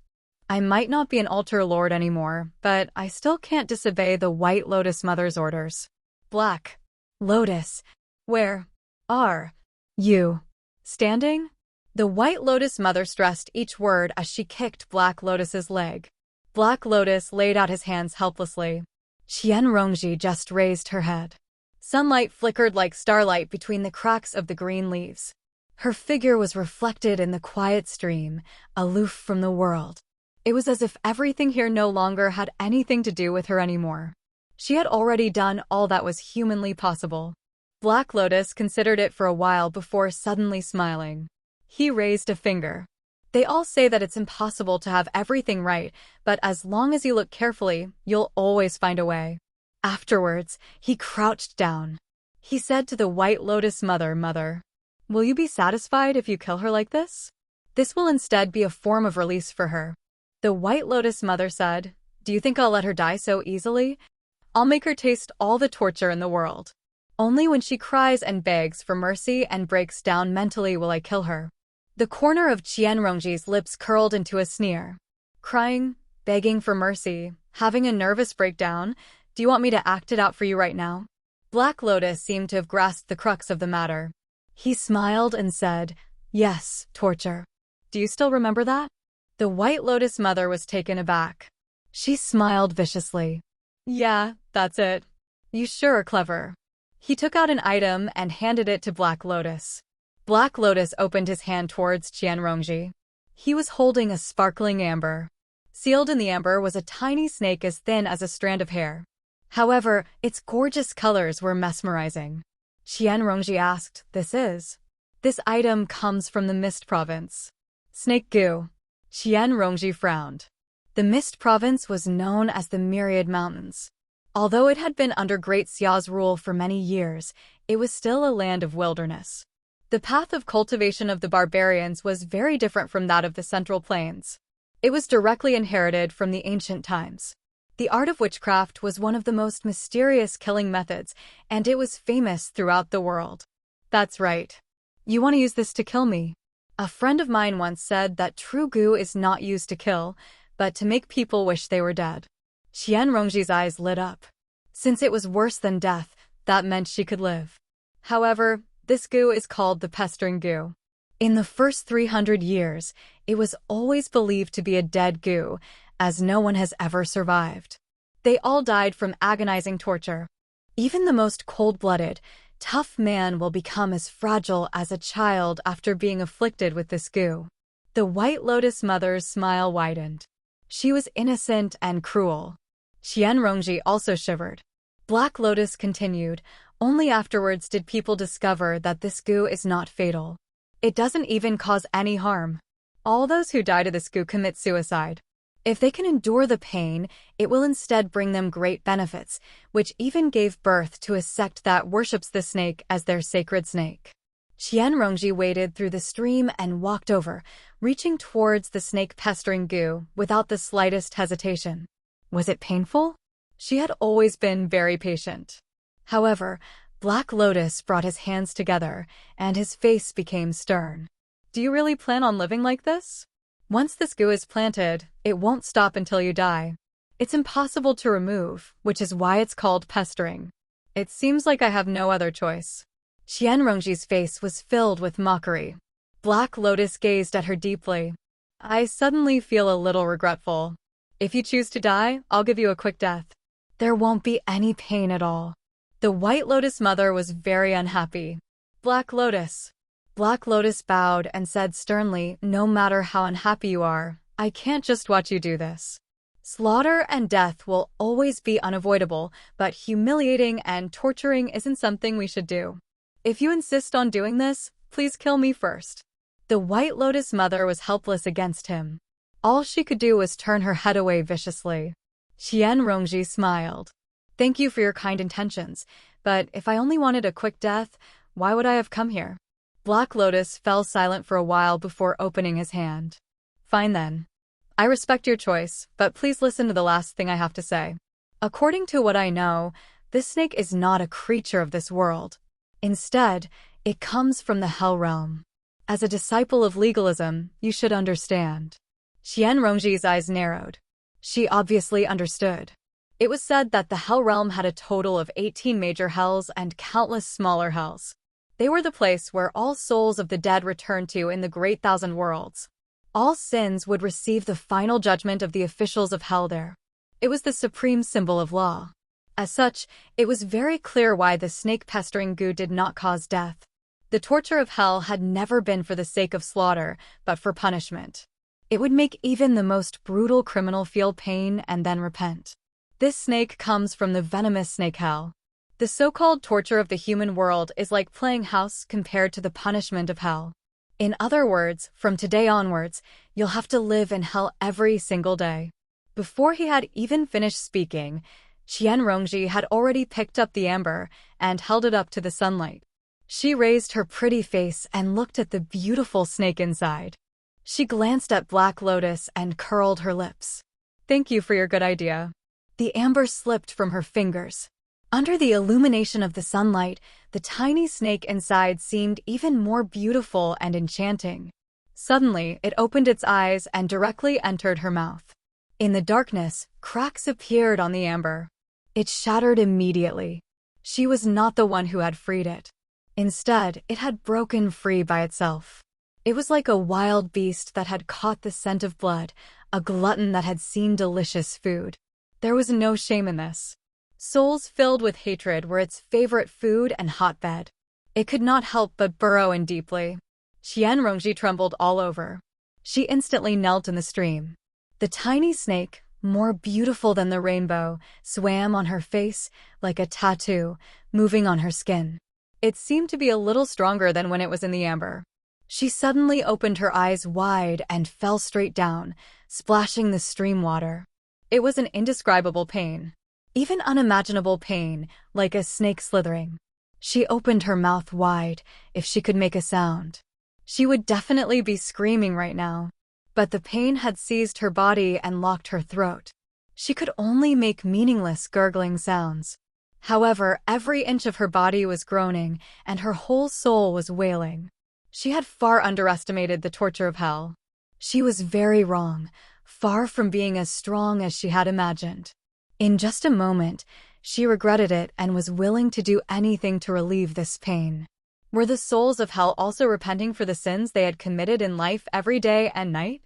I might not be an altar lord anymore, but I still can't disobey the White Lotus mother's orders. Black Lotus, where? Are you standing? The White Lotus mother stressed each word as she kicked Black Lotus's leg. Black Lotus laid out his hands helplessly. Qianrongji just raised her head. Sunlight flickered like starlight between the cracks of the green leaves. Her figure was reflected in the quiet stream, aloof from the world. It was as if everything here no longer had anything to do with her anymore. She had already done all that was humanly possible. Black Lotus considered it for a while before suddenly smiling. He raised a finger. They all say that it's impossible to have everything right, but as long as you look carefully, you'll always find a way. Afterwards, he crouched down. He said to the White Lotus Mother, will you be satisfied if you kill her like this? This will instead be a form of release for her. The White Lotus Mother said, do you think I'll let her die so easily? I'll make her taste all the torture in the world. Only when she cries and begs for mercy and breaks down mentally will I kill her. The corner of Qianrongji's lips curled into a sneer. Crying, begging for mercy, having a nervous breakdown, do you want me to act it out for you right now? Black Lotus seemed to have grasped the crux of the matter. He smiled and said, yes, torture. Do you still remember that? The White Lotus Mother was taken aback. She smiled viciously. Yeah, that's it. You sure are clever. He took out an item and handed it to Black Lotus. Black Lotus opened his hand towards Qianrongji. He was holding a sparkling amber. Sealed in the amber was a tiny snake as thin as a strand of hair. However, its gorgeous colors were mesmerizing. Qianrongji asked, This item comes from the Mist Province. Snake goo. Qianrongji frowned. The Mist Province was known as the Myriad Mountains. Although it had been under Great Xia's rule for many years, it was still a land of wilderness. The path of cultivation of the barbarians was very different from that of the Central Plains. It was directly inherited from the ancient times. The art of witchcraft was one of the most mysterious killing methods, and it was famous throughout the world. That's right. You want to use this to kill me? A friend of mine once said that true goo is not used to kill, but to make people wish they were dead. Qianrongji's eyes lit up. Since it was worse than death, that meant she could live. However, this goo is called the pestering goo. In the first 300 years, it was always believed to be a dead goo, as no one has ever survived. They all died from agonizing torture. Even the most cold-blooded, tough man will become as fragile as a child after being afflicted with this goo. The White Lotus Mother's smile widened. She was innocent and cruel. Qianrongji also shivered. Black Lotus continued, only afterwards did people discover that this goo is not fatal. It doesn't even cause any harm. All those who die to this goo commit suicide. If they can endure the pain, it will instead bring them great benefits, which even gave birth to a sect that worships the snake as their sacred snake. Qianrongji waded through the stream and walked over, reaching towards the snake-pestering goo without the slightest hesitation. Was it painful? She had always been very patient. However, Black Lotus brought his hands together, and his face became stern. Do you really plan on living like this? Once this goo is planted, it won't stop until you die. It's impossible to remove, which is why it's called pestering. It seems like I have no other choice. Qianrongji's face was filled with mockery. Black Lotus gazed at her deeply. I suddenly feel a little regretful. If you choose to die, I'll give you a quick death. There won't be any pain at all. The White Lotus Mother was very unhappy. Black Lotus. Black Lotus bowed and said sternly, no matter how unhappy you are, I can't just watch you do this. Slaughter and death will always be unavoidable, but humiliating and torturing isn't something we should do. If you insist on doing this, please kill me first. The White Lotus Mother was helpless against him. All she could do was turn her head away viciously. Qianrongji smiled. Thank you for your kind intentions, but if I only wanted a quick death, why would I have come here? Black Lotus fell silent for a while before opening his hand. Fine then. I respect your choice, but please listen to the last thing I have to say. According to what I know, this snake is not a creature of this world. Instead, it comes from the Hell Realm. As a disciple of legalism, you should understand. Qianrongji's eyes narrowed. She obviously understood. It was said that the Hell Realm had a total of 18 major hells and countless smaller hells. They were the place where all souls of the dead returned to in the great thousand worlds. All sins would receive the final judgment of the officials of hell there. It was the supreme symbol of law. As such, it was very clear why the snake-pestering goo did not cause death. The torture of hell had never been for the sake of slaughter, but for punishment. It would make even the most brutal criminal feel pain and then repent. This snake comes from the venomous snake hell. The so-called torture of the human world is like playing house compared to the punishment of hell. In other words, from today onwards, you'll have to live in hell every single day. Before he had even finished speaking, Qianrongji had already picked up the amber and held it up to the sunlight. She raised her pretty face and looked at the beautiful snake inside. She glanced at Black Lotus and curled her lips. Thank you for your good idea. The amber slipped from her fingers. Under the illumination of the sunlight, the tiny snake inside seemed even more beautiful and enchanting. Suddenly, it opened its eyes and directly entered her mouth. In the darkness, cracks appeared on the amber. It shattered immediately. She was not the one who had freed it. Instead, it had broken free by itself. It was like a wild beast that had caught the scent of blood, a glutton that had seen delicious food. There was no shame in this. Souls filled with hatred were its favorite food and hotbed. It could not help but burrow in deeply. Qianrongji trembled all over. She instantly knelt in the stream. The tiny snake, more beautiful than the rainbow, swam on her face like a tattoo, moving on her skin. It seemed to be a little stronger than when it was in the amber. She suddenly opened her eyes wide and fell straight down, splashing the stream water. It was an indescribable pain. Even unimaginable pain, like a snake slithering. She opened her mouth wide, if she could make a sound. She would definitely be screaming right now. But the pain had seized her body and locked her throat. She could only make meaningless gurgling sounds. However, every inch of her body was groaning, and her whole soul was wailing. She had far underestimated the torture of hell. She was very wrong, far from being as strong as she had imagined. In just a moment, she regretted it and was willing to do anything to relieve this pain. Were the souls of hell also repenting for the sins they had committed in life every day and night?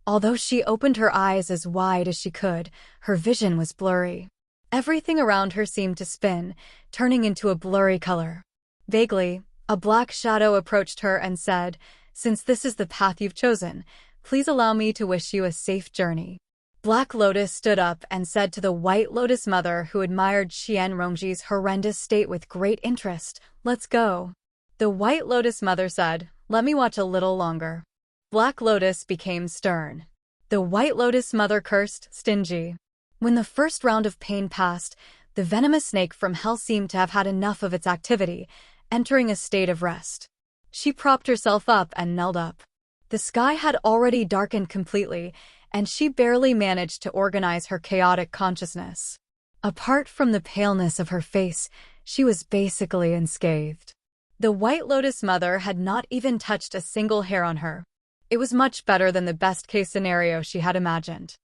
Although she opened her eyes as wide as she could, her vision was blurry. Everything around her seemed to spin, turning into a blurry color. Vaguely, a black shadow approached her and said, "Since this is the path you've chosen, please allow me to wish you a safe journey." Black Lotus stood up and said to the White Lotus mother, who admired Qianrongji's horrendous state with great interest, "Let's go." The White Lotus mother said, "Let me watch a little longer." Black Lotus became stern. The White Lotus mother cursed, "Stingy." When the first round of pain passed, the venomous snake from hell seemed to have had enough of its activity, entering a state of rest. She propped herself up and knelt up. The sky had already darkened completely, and she barely managed to organize her chaotic consciousness. Apart from the paleness of her face, she was basically unscathed. The White Lotus mother had not even touched a single hair on her. It was much better than the best-case scenario she had imagined.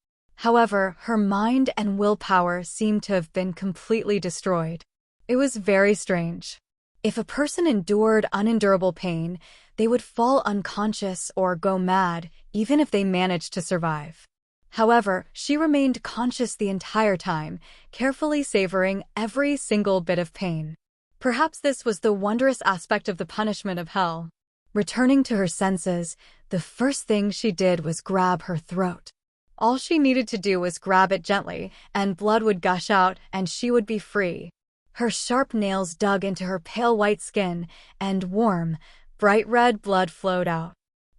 However, her mind and willpower seemed to have been completely destroyed. It was very strange. If a person endured unendurable pain, they would fall unconscious or go mad, even if they managed to survive. However, she remained conscious the entire time, carefully savoring every single bit of pain. Perhaps this was the wondrous aspect of the punishment of hell. Returning to her senses, the first thing she did was grab her throat. All she needed to do was grab it gently, and blood would gush out, and she would be free. Her sharp nails dug into her pale white skin, and warm, bright red blood flowed out.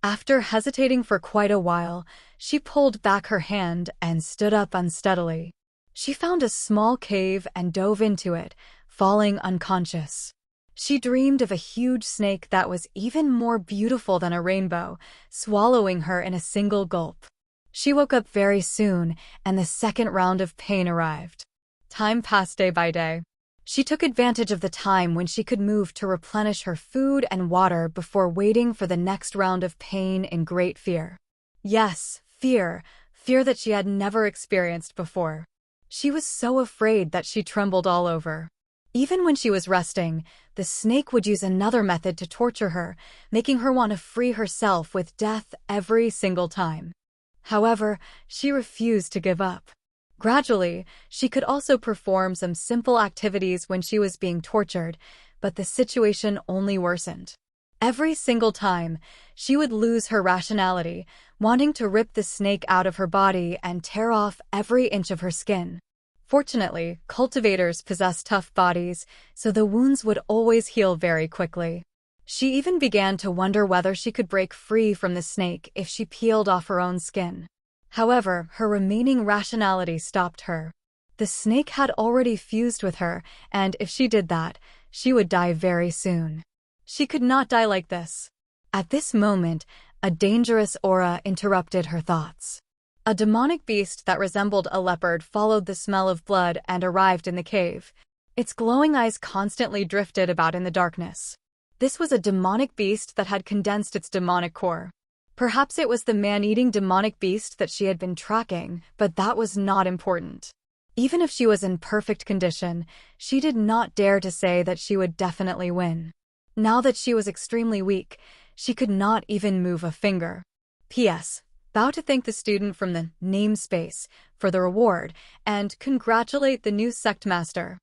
After hesitating for quite a while, she pulled back her hand and stood up unsteadily. She found a small cave and dove into it, falling unconscious. She dreamed of a huge snake that was even more beautiful than a rainbow, swallowing her in a single gulp. She woke up very soon, and the second round of pain arrived. Time passed day by day. She took advantage of the time when she could move to replenish her food and water before waiting for the next round of pain in great fear. Yes, fear that she had never experienced before. She was so afraid that she trembled all over. Even when she was resting, the snake would use another method to torture her, making her want to free herself with death every single time. However, she refused to give up. Gradually, she could also perform some simple activities when she was being tortured, but the situation only worsened. Every single time, she would lose her rationality, wanting to rip the snake out of her body and tear off every inch of her skin. Fortunately, cultivators possess tough bodies, so the wounds would always heal very quickly. She even began to wonder whether she could break free from the snake if she peeled off her own skin. However, her remaining rationality stopped her. The snake had already fused with her, and if she did that, she would die very soon. She could not die like this. At this moment, a dangerous aura interrupted her thoughts. A demonic beast that resembled a leopard followed the smell of blood and arrived in the cave. Its glowing eyes constantly drifted about in the darkness. This was a demonic beast that had condensed its demonic core. Perhaps it was the man-eating demonic beast that she had been tracking, but that was not important. Even if she was in perfect condition, she did not dare to say that she would definitely win. Now that she was extremely weak, she could not even move a finger. P.S. Bow to thank the student from the namespace for the reward and congratulate the new sect master.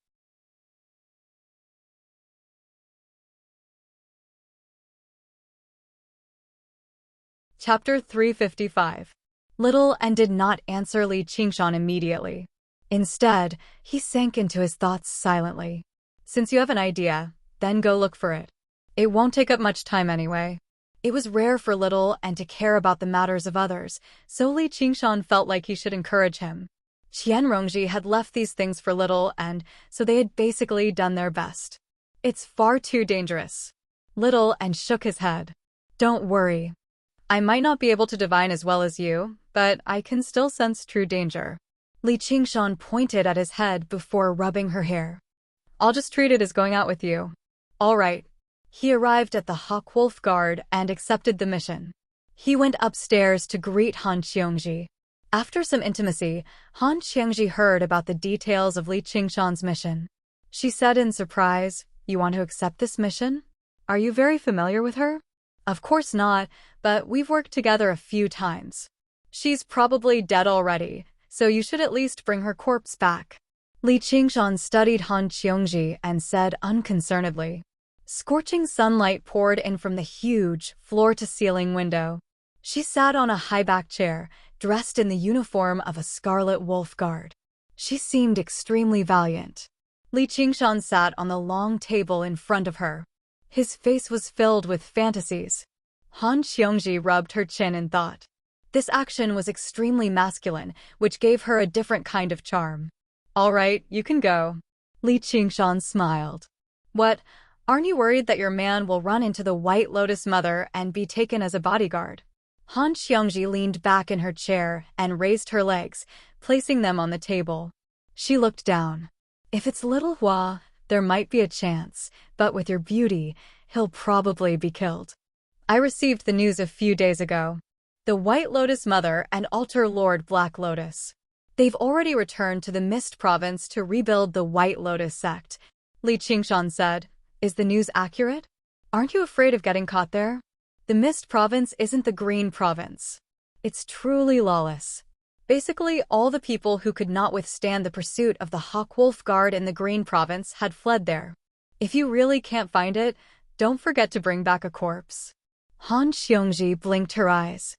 Chapter 355. Little and did not answer Li Qingshan immediately. Instead, he sank into his thoughts silently. Since you have an idea, then go look for it. It won't take up much time anyway. It was rare for Little and to care about the matters of others, so Li Qingshan felt like he should encourage him. Qianrongji had left these things for Little and so they had basically done their best. It's far too dangerous. Little and shook his head. Don't worry. I might not be able to divine as well as you, but I can still sense true danger. Li Qingshan pointed at his head before rubbing her hair. I'll just treat it as going out with you. All right. He arrived at the Hawk Wolf Guard and accepted the mission. He went upstairs to greet Han Qiongji. After some intimacy, Han Qiongji heard about the details of Li Qingshan's mission. She said in surprise, "You want to accept this mission? Are you very familiar with her?" Of course not, but we've worked together a few times. She's probably dead already, so you should at least bring her corpse back. Li Qingshan studied Han Qiongji and said unconcernedly. Scorching sunlight poured in from the huge, floor-to-ceiling window. She sat on a high-back chair, dressed in the uniform of a Scarlet Wolf Guard. She seemed extremely valiant. Li Qingshan sat on the long table in front of her. His face was filled with fantasies. Han Qiongji rubbed her chin in thought. This action was extremely masculine, which gave her a different kind of charm. All right, you can go. Li Qingshan smiled. What? Aren't you worried that your man will run into the White Lotus Mother and be taken as a bodyguard? Han Qiongji leaned back in her chair and raised her legs, placing them on the table. She looked down. If it's little Hua, there might be a chance, but with your beauty, he'll probably be killed. I received the news a few days ago. The White Lotus Mother and Altar Lord Black Lotus. They've already returned to the Mist Province to rebuild the White Lotus sect, Li Qingshan said. Is the news accurate? Aren't you afraid of getting caught there? The Mist Province isn't the Green Province. It's truly lawless. Basically, all the people who could not withstand the pursuit of the Hawk Wolf Guard in the Green Province had fled there. If you really can't find it, don't forget to bring back a corpse. Han Qiongji blinked her eyes.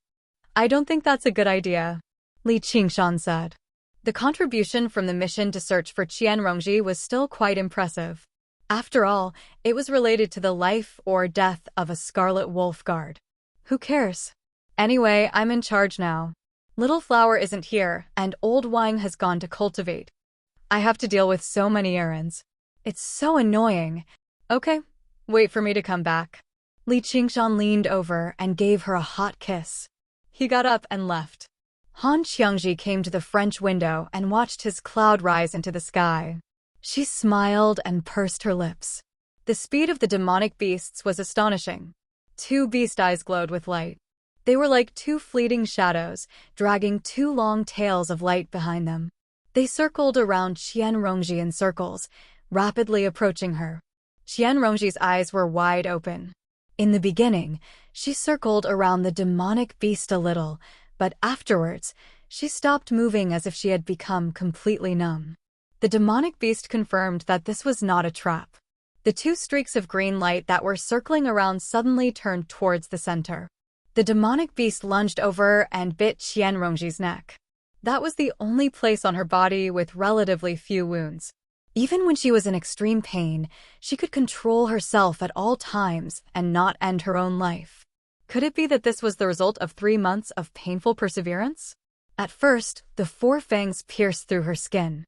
I don't think that's a good idea, Li Qingshan said. The contribution from the mission to search for Qianrongji was still quite impressive. After all, it was related to the life or death of a Scarlet Wolf Guard. Who cares? Anyway, I'm in charge now. Little Flower isn't here, and Old Wang has gone to cultivate. I have to deal with so many errands. It's so annoying. Okay, wait for me to come back. Li Qingshan leaned over and gave her a hot kiss. He got up and left. Han Qiongji came to the French window and watched his cloud rise into the sky. She smiled and pursed her lips. The speed of the demonic beasts was astonishing. 2 beast eyes glowed with light. They were like 2 fleeting shadows, dragging 2 long tails of light behind them. They circled around Qianrongji in circles, rapidly approaching her. Qianrongji's eyes were wide open. In the beginning, she circled around the demonic beast a little, but afterwards, she stopped moving as if she had become completely numb. The demonic beast confirmed that this was not a trap. The two streaks of green light that were circling around suddenly turned towards the center. The demonic beast lunged over and bit Qianrongji's neck. That was the only place on her body with relatively few wounds. Even when she was in extreme pain, she could control herself at all times and not end her own life. Could it be that this was the result of 3 months of painful perseverance? At first, the 4 fangs pierced through her skin.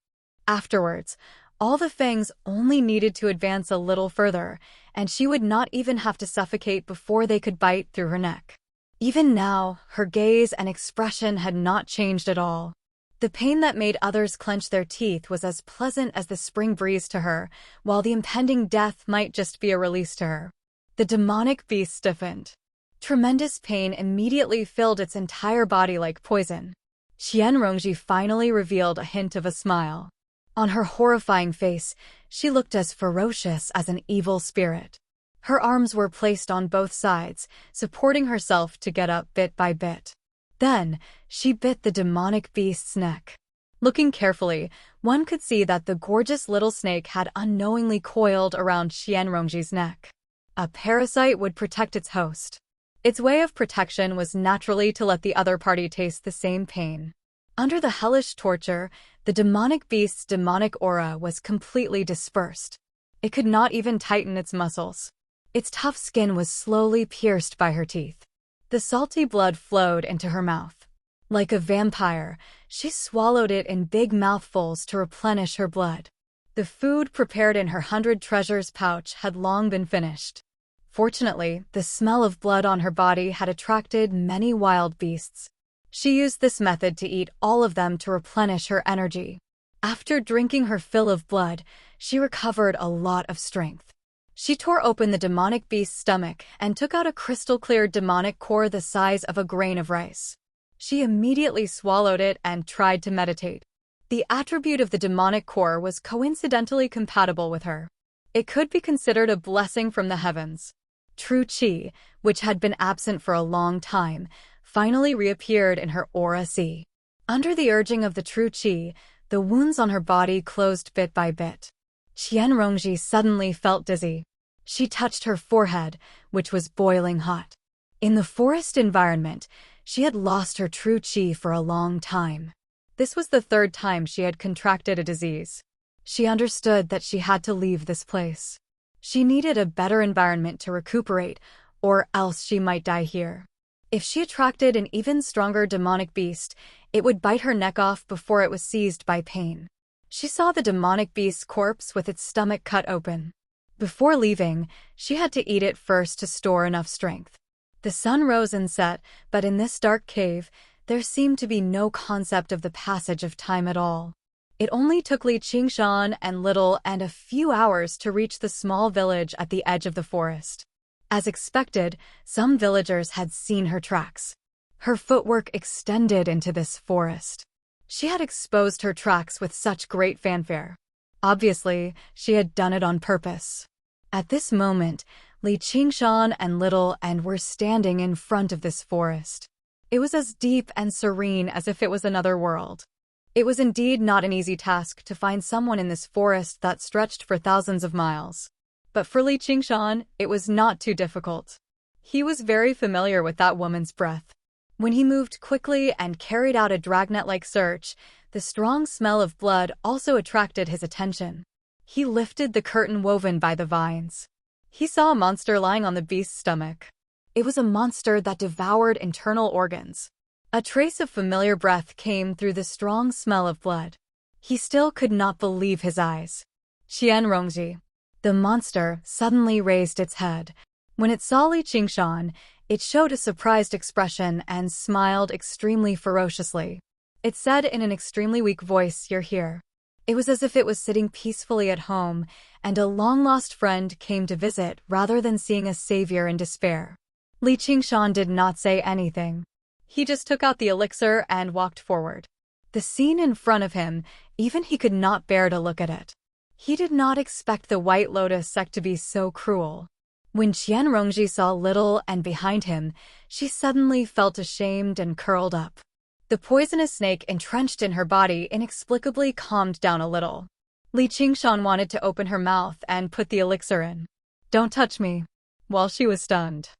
Afterwards, all the fangs only needed to advance a little further, and she would not even have to suffocate before they could bite through her neck. Even now, her gaze and expression had not changed at all. The pain that made others clench their teeth was as pleasant as the spring breeze to her, while the impending death might just be a release to her. The demonic beast stiffened. Tremendous pain immediately filled its entire body like poison. Qianrongji finally revealed a hint of a smile. On her horrifying face, she looked as ferocious as an evil spirit. Her arms were placed on both sides, supporting herself to get up bit by bit. Then, she bit the demonic beast's neck. Looking carefully, one could see that the gorgeous little snake had unknowingly coiled around Qianrongji's neck. A parasite would protect its host. Its way of protection was naturally to let the other party taste the same pain. Under the hellish torture, the demonic beast's demonic aura was completely dispersed. It could not even tighten its muscles. Its tough skin was slowly pierced by her teeth. The salty blood flowed into her mouth. Like a vampire, she swallowed it in big mouthfuls to replenish her blood. The food prepared in her 100 treasures pouch had long been finished. Fortunately, the smell of blood on her body had attracted many wild beasts. She used this method to eat all of them to replenish her energy. After drinking her fill of blood, she recovered a lot of strength. She tore open the demonic beast's stomach and took out a crystal-clear demonic core the size of a grain of rice. She immediately swallowed it and tried to meditate. The attribute of the demonic core was coincidentally compatible with her. It could be considered a blessing from the heavens. True Qi, which had been absent for a long time, finally reappeared in her aura sea. Under the urging of the true Qi, the wounds on her body closed bit by bit. Qianrongji suddenly felt dizzy. She touched her forehead, which was boiling hot. In the forest environment, she had lost her true Qi for a long time. This was the 3rd time she had contracted a disease. She understood that she had to leave this place. She needed a better environment to recuperate, or else she might die here. If she attracted an even stronger demonic beast, it would bite her neck off before it was seized by pain. She saw the demonic beast's corpse with its stomach cut open. Before leaving, she had to eat it first to store enough strength. The sun rose and set, but in this dark cave, there seemed to be no concept of the passage of time at all. It only took Li Qingshan and Little and a few hours to reach the small village at the edge of the forest. As expected, some villagers had seen her tracks. Her footwork extended into this forest. She had exposed her tracks with such great fanfare. Obviously, she had done it on purpose. At this moment, Li Qingshan and Little and were standing in front of this forest. It was as deep and serene as if it was another world. It was indeed not an easy task to find someone in this forest that stretched for thousands of miles. But for Li Qingshan, it was not too difficult. He was very familiar with that woman's breath. When he moved quickly and carried out a dragnet-like search, the strong smell of blood also attracted his attention. He lifted the curtain woven by the vines. He saw a monster lying on the beast's stomach. It was a monster that devoured internal organs. A trace of familiar breath came through the strong smell of blood. He still could not believe his eyes. Qianrongji. The monster suddenly raised its head. When it saw Li Qingshan, it showed a surprised expression and smiled extremely ferociously. It said in an extremely weak voice, "You're here." It was as if it was sitting peacefully at home, and a long-lost friend came to visit rather than seeing a savior in despair. Li Qingshan did not say anything. He just took out the elixir and walked forward. The scene in front of him, even he could not bear to look at it. He did not expect the White Lotus sect to be so cruel. When Qianrongji saw Little and behind him, she suddenly felt ashamed and curled up. The poisonous snake entrenched in her body inexplicably calmed down a little. Li Qingshan wanted to open her mouth and put the elixir in. "Don't touch me," while she was stunned.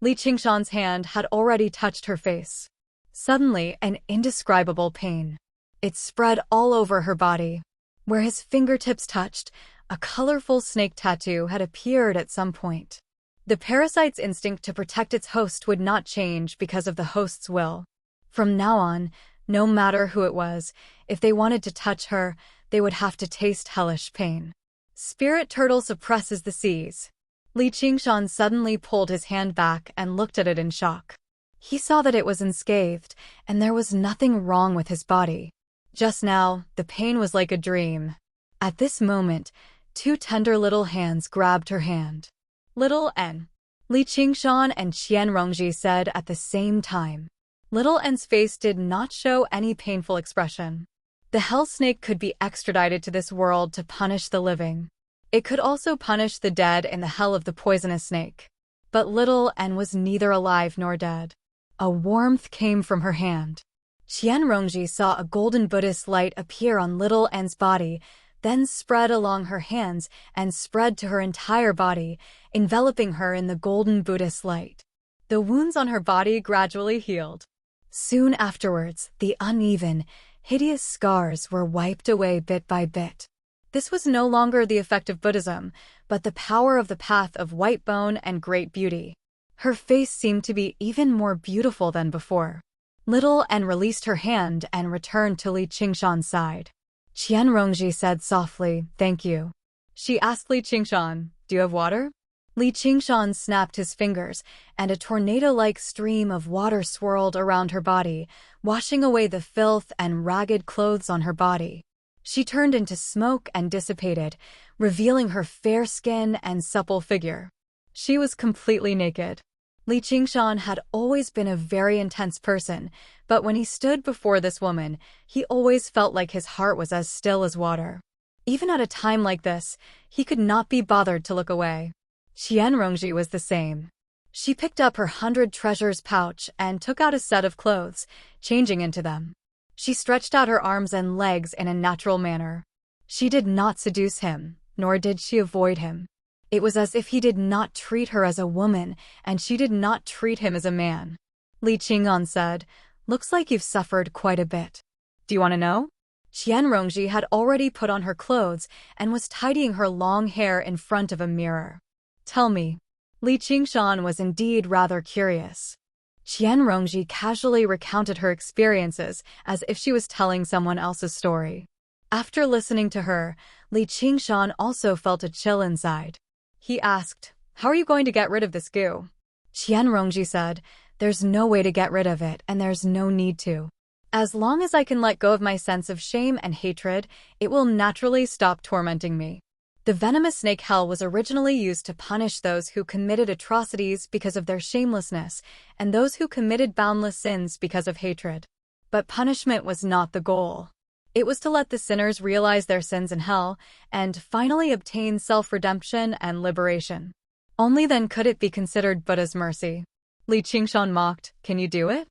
Li Qingshan's hand had already touched her face. Suddenly, an indescribable pain. It spread all over her body. Where his fingertips touched, a colorful snake tattoo had appeared at some point. The parasite's instinct to protect its host would not change because of the host's will. From now on, no matter who it was, if they wanted to touch her, they would have to taste hellish pain. Spirit turtle suppresses the seas. Li Qingshan suddenly pulled his hand back and looked at it in shock. He saw that it was unscathed, and there was nothing wrong with his body. Just now, the pain was like a dream. At this moment, two tender little hands grabbed her hand. "Little N," Li Qingshan and Qianrongji said at the same time. Little N's face did not show any painful expression. The hell snake could be extradited to this world to punish the living. It could also punish the dead in the hell of the poisonous snake. But Little N was neither alive nor dead. A warmth came from her hand. Qianrongji saw a golden Buddhist light appear on Little N's body, then spread along her hands and spread to her entire body, enveloping her in the golden Buddhist light. The wounds on her body gradually healed. Soon afterwards, the uneven, hideous scars were wiped away bit by bit. This was no longer the effect of Buddhism, but the power of the path of white bone and great beauty. Her face seemed to be even more beautiful than before. Little N released her hand and returned to Li Qingshan's side. Qianrongji said softly, "Thank you." She asked Li Qingshan, "Do you have water?" Li Qingshan snapped his fingers, and a tornado-like stream of water swirled around her body, washing away the filth and ragged clothes on her body. She turned into smoke and dissipated, revealing her fair skin and supple figure. She was completely naked. Li Qingshan had always been a very intense person, but when he stood before this woman, he always felt like his heart was as still as water. Even at a time like this, he could not be bothered to look away. Qianrongji was the same. She picked up her 100 treasures pouch and took out a set of clothes, changing into them. She stretched out her arms and legs in a natural manner. She did not seduce him, nor did she avoid him. It was as if he did not treat her as a woman, and she did not treat him as a man. Li Qing'an said, "Looks like you've suffered quite a bit. Do you want to know?" Qianrongji had already put on her clothes and was tidying her long hair in front of a mirror. "Tell me." Li Qingshan was indeed rather curious. Qianrongji casually recounted her experiences as if she was telling someone else's story. After listening to her, Li Qingshan also felt a chill inside. He asked, "How are you going to get rid of this goo?" Qianrongji said, "There's no way to get rid of it, and there's no need to. As long as I can let go of my sense of shame and hatred, it will naturally stop tormenting me." The venomous snake hell was originally used to punish those who committed atrocities because of their shamelessness and those who committed boundless sins because of hatred. But punishment was not the goal. It was to let the sinners realize their sins in hell and finally obtain self-redemption and liberation. Only then could it be considered Buddha's mercy. Li Qingshan mocked, "Can you do it?"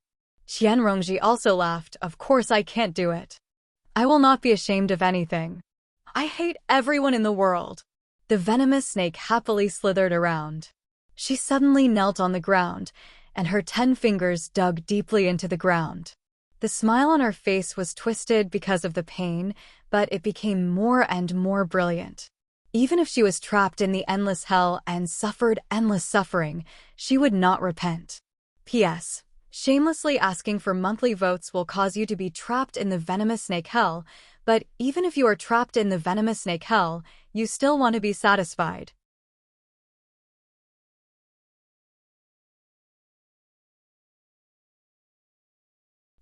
Qianrongji also laughed, "Of course I can't do it. I will not be ashamed of anything. I hate everyone in the world." The venomous snake happily slithered around. She suddenly knelt on the ground, and her 10 fingers dug deeply into the ground. The smile on her face was twisted because of the pain, but it became more and more brilliant. Even if she was trapped in the endless hell and suffered endless suffering, she would not repent. P.S. Shamelessly asking for monthly votes will cause you to be trapped in the venomous snake hell, but even if you are trapped in the venomous snake hell, you still want to be satisfied.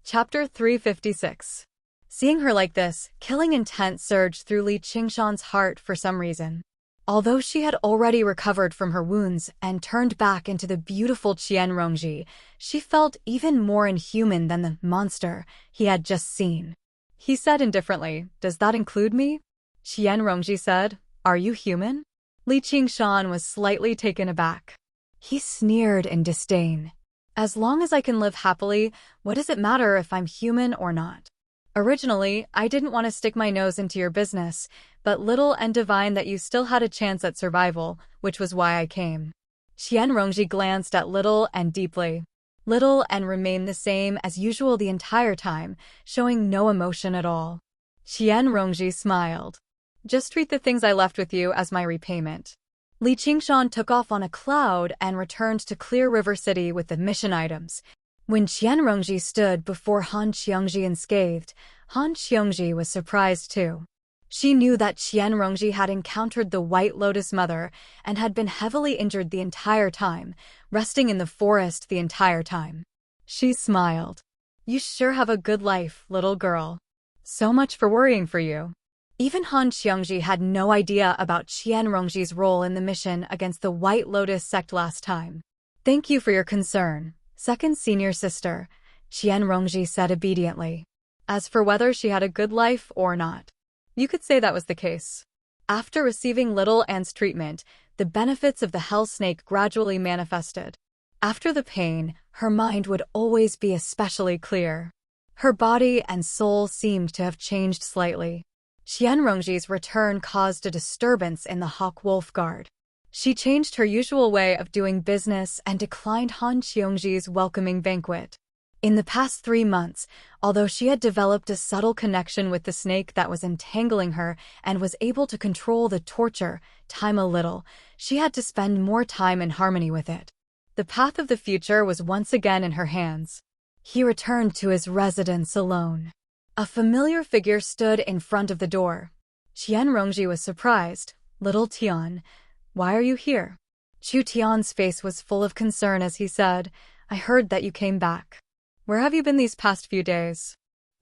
Chapter 356. Seeing her like this, killing intent surged through Li Qingshan's heart for some reason. Although she had already recovered from her wounds and turned back into the beautiful Qianrongji, she felt even more inhuman than the monster he had just seen. He said indifferently, "Does that include me?" Rongji said. Are you human? Li Qingshan was slightly taken aback. He sneered in disdain. As long as I can live happily, what does it matter if I'm human or not? Originally, I didn't want to stick my nose into your business, but little and divined that you still had a chance at survival, which was why I came. Rongji glanced at Little and deeply. Little and remained the same as usual the entire time, showing no emotion at all. Rongji smiled. Just treat the things I left with you as my repayment. Li Qingshan took off on a cloud and returned to Clear River City with the mission items. When Rongji stood before Han Qiongji unscathed, Han Qiongji was surprised too. She knew that Rongji had encountered the White Lotus Mother and had been heavily injured the entire time, resting in the forest the entire time. She smiled. You sure have a good life, little girl. So much for worrying for you. Even Han Qiongji had no idea about Rongji's role in the mission against the White Lotus sect last time. Thank you for your concern, second senior sister, Rongji said obediently. As for whether she had a good life or not, you could say that was the case. After receiving Little An's treatment, the benefits of the hell snake gradually manifested. After the pain, her mind would always be especially clear. Her body and soul seemed to have changed slightly. Rongji's return caused a disturbance in the Hawk Wolf Guard. She changed her usual way of doing business and declined Han Qiongji's welcoming banquet. In the past 3 months, although she had developed a subtle connection with the snake that was entangling her and was able to control the torture time a little, she had to spend more time in harmony with it. The path of the future was once again in her hands. He returned to his residence alone. A familiar figure stood in front of the door. Rongji was surprised. Little Tian, why are you here? Chu Tian's face was full of concern as he said, I heard that you came back. Where have you been these past few days?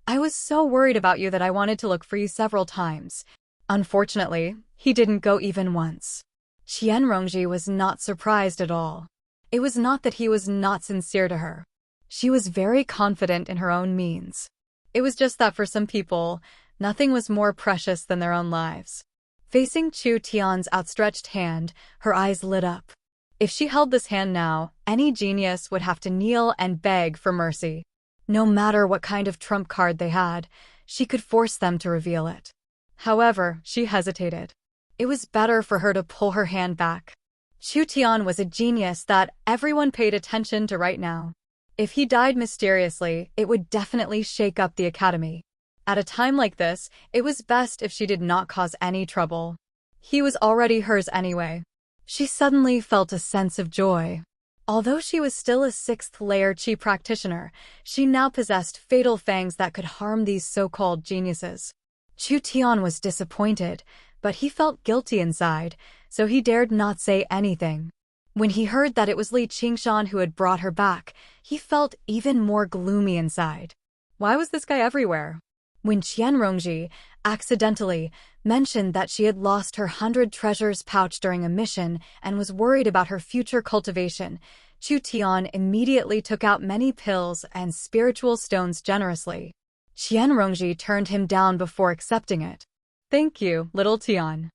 I was so worried about you that I wanted to look for you several times. Unfortunately, he didn't go even once. Rongji was not surprised at all. It was not that he was not sincere to her. She was very confident in her own means. It was just that for some people, nothing was more precious than their own lives. Facing Chu Tian's outstretched hand, her eyes lit up. If she held this hand now, any genius would have to kneel and beg for mercy. No matter what kind of trump card they had, she could force them to reveal it. However, she hesitated. It was better for her to pull her hand back. Chu Tian was a genius that everyone paid attention to right now. If he died mysteriously, it would definitely shake up the academy. At a time like this, it was best if she did not cause any trouble. He was already hers anyway. She suddenly felt a sense of joy. Although she was still a 6th-layer Qi practitioner, she now possessed fatal fangs that could harm these so-called geniuses. Chu Tian was disappointed, but he felt guilty inside, so he dared not say anything. When he heard that it was Li Qingshan who had brought her back, he felt even more gloomy inside. Why was this guy everywhere? When Rongji, accidentally, mentioned that she had lost her 100 treasures pouch during a mission and was worried about her future cultivation, Chu Tian immediately took out many pills and spiritual stones generously. Rongji turned him down before accepting it. Thank you, little Tian.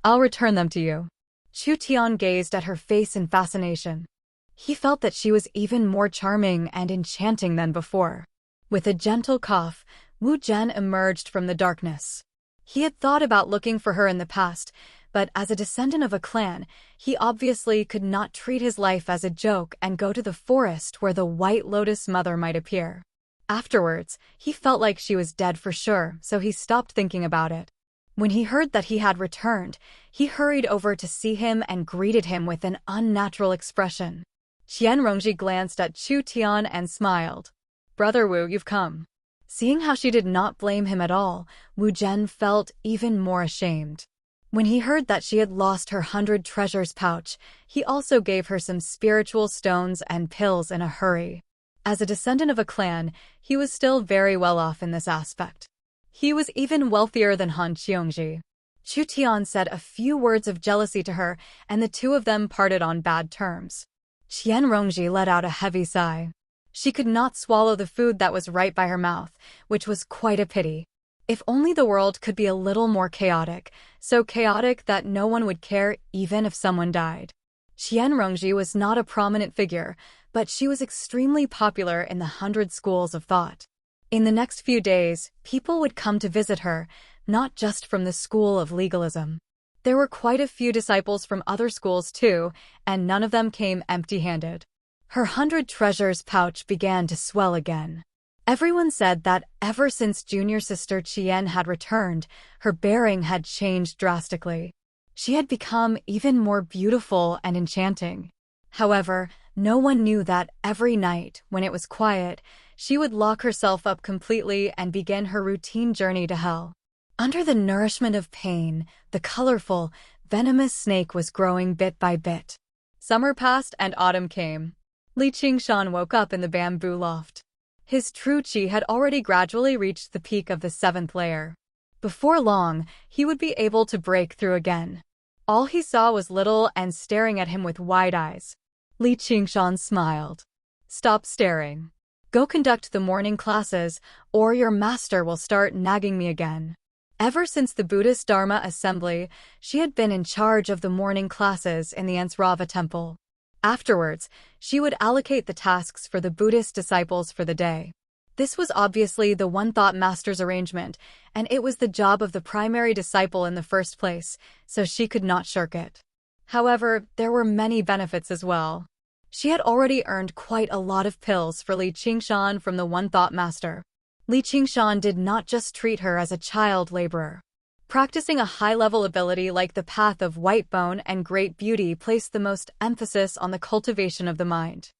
I'll return them to you. Chu Tian gazed at her face in fascination. He felt that she was even more charming and enchanting than before. With a gentle cough, Wu Zhen emerged from the darkness. He had thought about looking for her in the past, but as a descendant of a clan, he obviously could not treat his life as a joke and go to the forest where the White Lotus Mother might appear. Afterwards, he felt like she was dead for sure, so he stopped thinking about it. When he heard that he had returned, he hurried over to see him and greeted him with an unnatural expression. Rongji glanced at Chu Tian and smiled. Brother Wu, you've come. Seeing how she did not blame him at all, Wu Zhen felt even more ashamed. When he heard that she had lost her 100 treasures pouch, he also gave her some spiritual stones and pills in a hurry. As a descendant of a clan, he was still very well off in this aspect. He was even wealthier than Han Qiongji. Chu Tian said a few words of jealousy to her, and the two of them parted on bad terms. Rongji let out a heavy sigh. She could not swallow the food that was right by her mouth, which was quite a pity. If only the world could be a little more chaotic, so chaotic that no one would care even if someone died. Qian Rongji was not a prominent figure, but she was extremely popular in the 100 schools of thought. In the next few days, people would come to visit her, not just from the school of legalism. There were quite a few disciples from other schools too, and none of them came empty-handed. Her 100 treasures pouch began to swell again. Everyone said that ever since junior sister Qian had returned, her bearing had changed drastically. She had become even more beautiful and enchanting. However, no one knew that every night, when it was quiet, she would lock herself up completely and begin her routine journey to hell. Under the nourishment of pain, the colorful, venomous snake was growing bit by bit. Summer passed and autumn came. Li Qingshan woke up in the bamboo loft. His true qi had already gradually reached the peak of the 7th layer. Before long, he would be able to break through again. All he saw was little and staring at him with wide eyes. Li Qingshan smiled. "Stop staring. Go conduct the morning classes, or your master will start nagging me again." Ever since the Buddhist Dharma assembly, she had been in charge of the morning classes in the Ensrava temple. Afterwards, she would allocate the tasks for the Buddhist disciples for the day. This was obviously the One Thought Master's arrangement, and it was the job of the primary disciple in the first place, so she could not shirk it. However, there were many benefits as well. She had already earned quite a lot of pills for Li Qingshan from the One Thought Master. Li Qingshan did not just treat her as a child laborer. Practicing a high-level ability like the Path of White Bone and Great Beauty placed the most emphasis on the cultivation of the mind.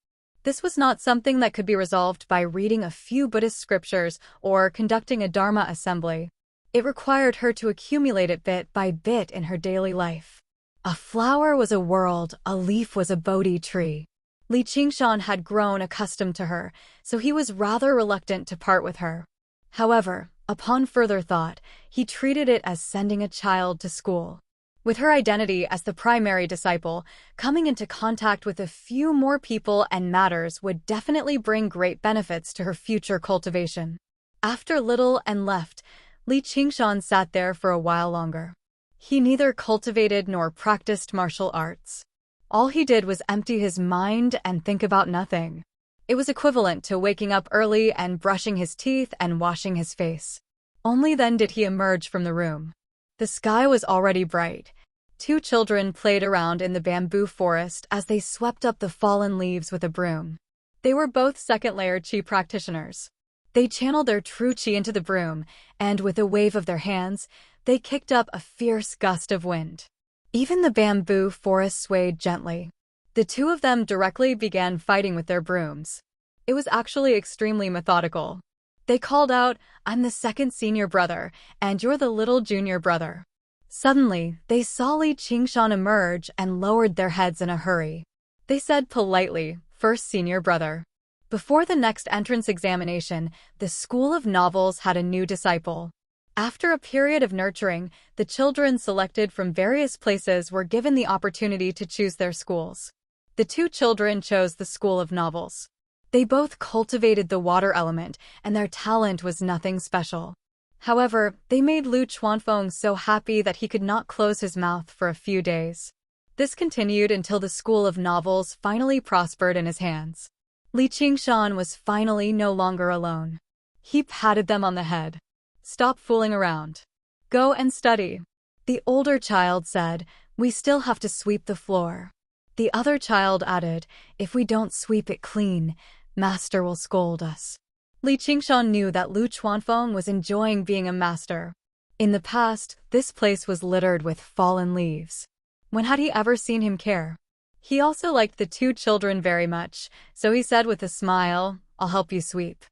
This was not something that could be resolved by reading a few Buddhist scriptures or conducting a Dharma assembly. It required her to accumulate it bit by bit in her daily life. A flower was a world, a leaf was a Bodhi tree. Li Qingshan had grown accustomed to her, so he was rather reluctant to part with her. However, upon further thought, he treated it as sending a child to school. With her identity as the primary disciple, coming into contact with a few more people and matters would definitely bring great benefits to her future cultivation. After little and left, Li Qingshan sat there for a while longer. He neither cultivated nor practiced martial arts. All he did was empty his mind and think about nothing. It was equivalent to waking up early and brushing his teeth and washing his face. Only then did he emerge from the room. The sky was already bright. 2 children played around in the bamboo forest as they swept up the fallen leaves with a broom. They were both second-layer qi practitioners. They channeled their true qi into the broom, and with a wave of their hands, they kicked up a fierce gust of wind. Even the bamboo forest swayed gently. The 2 of them directly began fighting with their brooms. It was actually extremely methodical. They called out, "I'm the second senior brother, and you're the little junior brother." Suddenly, they saw Li Qingshan emerge and lowered their heads in a hurry. They said politely, "First senior brother." Before the next entrance examination, the School of Novels had a new disciple. After a period of nurturing, the children selected from various places were given the opportunity to choose their schools. The 2 children chose the School of Novels. They both cultivated the water element, and their talent was nothing special. However, they made Lu Chuanfeng so happy that he could not close his mouth for a few days. This continued until the School of Novels finally prospered in his hands. Li Qingshan was finally no longer alone. He patted them on the head. "Stop fooling around. Go and study." The older child said, "We still have to sweep the floor." The other child added, "If we don't sweep it clean, Master will scold us." Li Qingshan knew that Lu Chuanfeng was enjoying being a master. In the past, this place was littered with fallen leaves. When had he ever seen him care? He also liked the 2 children very much, so he said with a smile, "I'll help you sweep."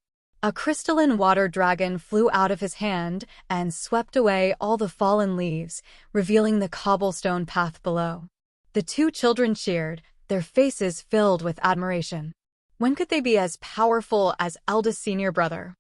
A crystalline water dragon flew out of his hand and swept away all the fallen leaves, revealing the cobblestone path below. The 2 children cheered, their faces filled with admiration. When could they be as powerful as eldest senior brother?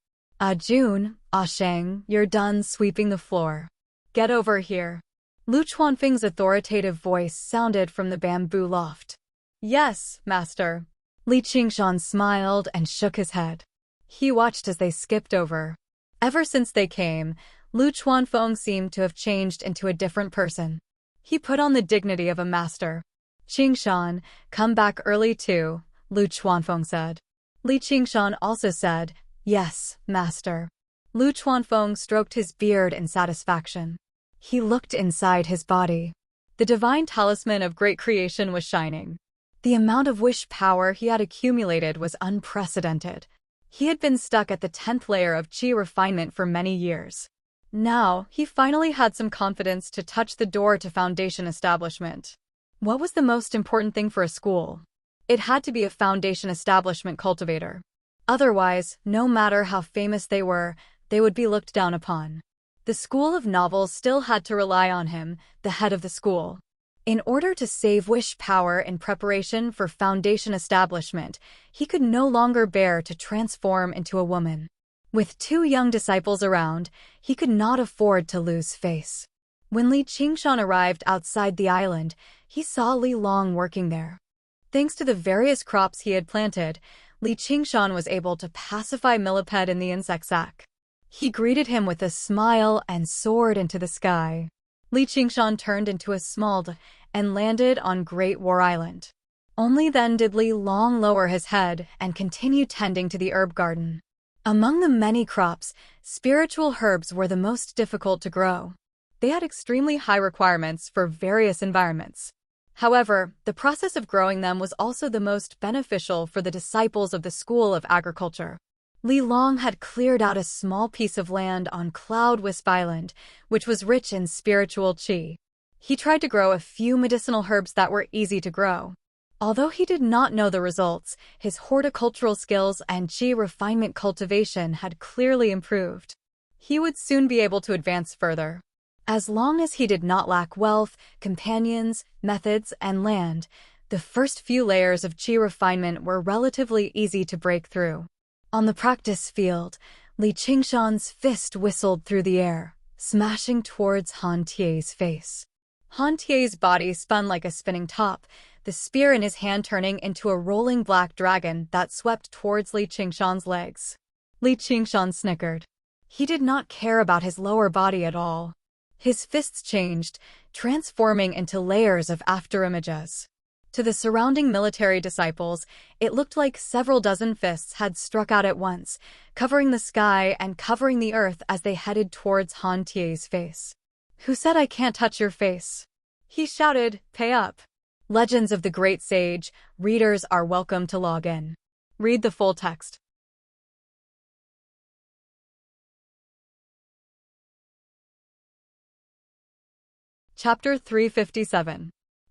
June, Sheng, you're done sweeping the floor. Get over here." Lu Chuanfeng's authoritative voice sounded from the bamboo loft. "Yes, master." Li Qingshan smiled and shook his head. He watched as they skipped over. Ever since they came, Lu Chuanfeng seemed to have changed into a different person. He put on the dignity of a master. Qingshan, come back early too, Lu Chuanfeng said. Li Qingshan also said, yes, master. Lu Chuanfeng stroked his beard in satisfaction. He looked inside his body. The divine talisman of great creation was shining. The amount of wish power he had accumulated was unprecedented. He had been stuck at the 10th layer of qi refinement for many years. Now, he finally had some confidence to touch the door to foundation establishment. What was the most important thing for a school? It had to be a foundation establishment cultivator. Otherwise, no matter how famous they would be looked down upon. The School of Novels still had to rely on him, the head of the school. In order to save wish power in preparation for foundation establishment, he could no longer bear to transform into a woman. With 2 young disciples around, he could not afford to lose face. When Li Qingshan arrived outside the island, he saw Li Long working there. Thanks to the various crops he had planted, Li Qingshan was able to pacify Millipede in the insect sack. He greeted him with a smile and soared into the sky. Li Qingshan turned into a small and landed on Great War Island. Only then did Li Long lower his head and continue tending to the herb garden. Among the many crops, spiritual herbs were the most difficult to grow. They had extremely high requirements for various environments. However, the process of growing them was also the most beneficial for the disciples of the School of Agriculture. Li Long had cleared out a small piece of land on Cloud Wisp Island, which was rich in spiritual qi. He tried to grow a few medicinal herbs that were easy to grow. Although he did not know the results, his horticultural skills and qi refinement cultivation had clearly improved. He would soon be able to advance further. As long as he did not lack wealth, companions, methods, and land, the first few layers of qi refinement were relatively easy to break through. On the practice field, Li Qingshan's fist whistled through the air, smashing towards Han Tie's face. Han Tie's body spun like a spinning top, the spear in his hand turning into a rolling black dragon that swept towards Li Qingshan's legs. Li Qingshan snickered. He did not care about his lower body at all. His fists changed, transforming into layers of afterimages. To the surrounding military disciples, it looked like several dozen fists had struck out at once, covering the sky and covering the earth as they headed towards Han Tie's face. "Who said I can't touch your face?" he shouted, "Pay up." Legends of the Great Sage, readers are welcome to log in. Read the full text. Chapter 357.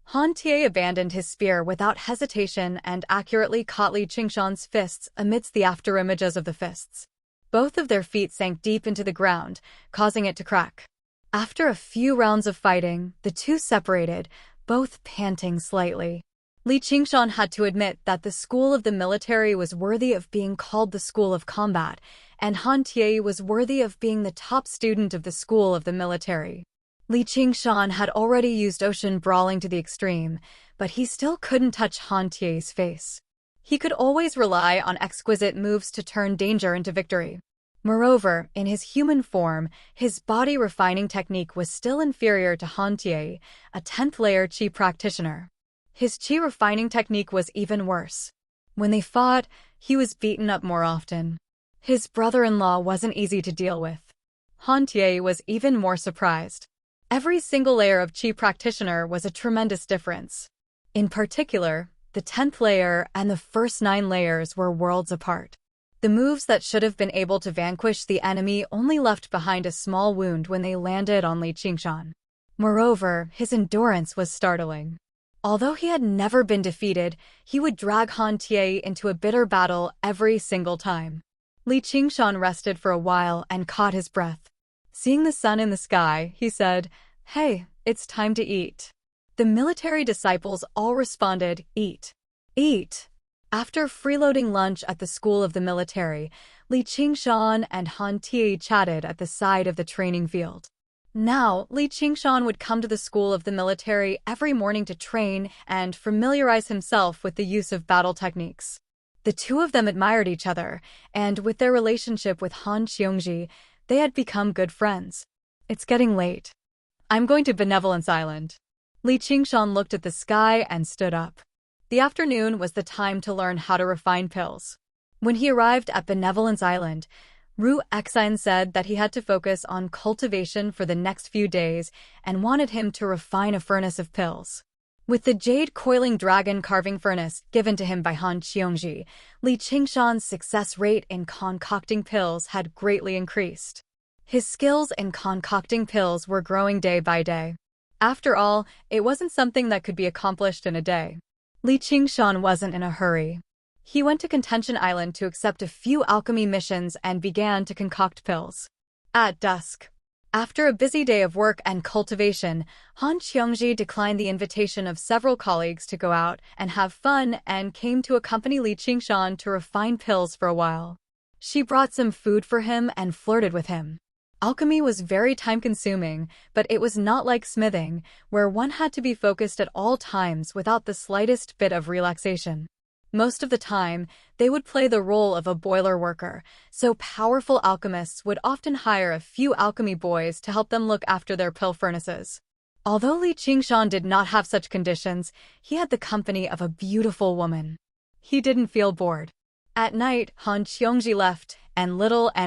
Han Tie abandoned his spear without hesitation and accurately caught Li Qingshan's fists amidst the afterimages of the fists. Both of their feet sank deep into the ground, causing it to crack. After a few rounds of fighting, the two separated, both panting slightly. Li Qingshan had to admit that the school of the military was worthy of being called the school of combat, and Han Tie was worthy of being the top student of the school of the military. Li Qingshan had already used ocean brawling to the extreme, but he still couldn't touch Han Tie's face. He could always rely on exquisite moves to turn danger into victory. Moreover, in his human form, his body refining technique was still inferior to Han Tie, a 10th layer qi practitioner. His qi refining technique was even worse. When they fought, he was beaten up more often. His brother-in-law wasn't easy to deal with. Han Tie was even more surprised. Every single layer of qi practitioner was a tremendous difference. In particular, the 10th layer and the first 9 layers were worlds apart. The moves that should have been able to vanquish the enemy only left behind a small wound when they landed on Li Qingshan. Moreover, his endurance was startling. Although he had never been defeated, he would drag Han Tie into a bitter battle every single time. Li Qingshan rested for a while and caught his breath. Seeing the sun in the sky, he said, "Hey, it's time to eat." The military disciples all responded, "Eat. Eat." After freeloading lunch at the school of the military, Li Qingshan and Han Tie chatted at the side of the training field. Now, Li Qingshan would come to the school of the military every morning to train and familiarize himself with the use of battle techniques. The two of them admired each other, and with their relationship with Han Xiongji, they had become good friends. It's getting late. I'm going to Benevolence Island. Li Qingshan looked at the sky and stood up. The afternoon was the time to learn how to refine pills. When he arrived at Benevolence Island, Ru Exine said that he had to focus on cultivation for the next few days and wanted him to refine a furnace of pills. With the jade coiling dragon carving furnace given to him by Han Qiongji, Li Qingshan's success rate in concocting pills had greatly increased. His skills in concocting pills were growing day by day. After all, it wasn't something that could be accomplished in a day. Li Qingshan wasn't in a hurry. He went to Contention Island to accept a few alchemy missions and began to concoct pills. At dusk, after a busy day of work and cultivation, Han Qiongji declined the invitation of several colleagues to go out and have fun and came to accompany Li Qingshan to refine pills for a while. She brought some food for him and flirted with him. Alchemy was very time-consuming, but it was not like smithing, where one had to be focused at all times without the slightest bit of relaxation. Most of the time, they would play the role of a boiler worker, so powerful alchemists would often hire a few alchemy boys to help them look after their pill furnaces. Although Li Qingshan did not have such conditions, he had the company of a beautiful woman. He didn't feel bored. At night, Han Qiongji left and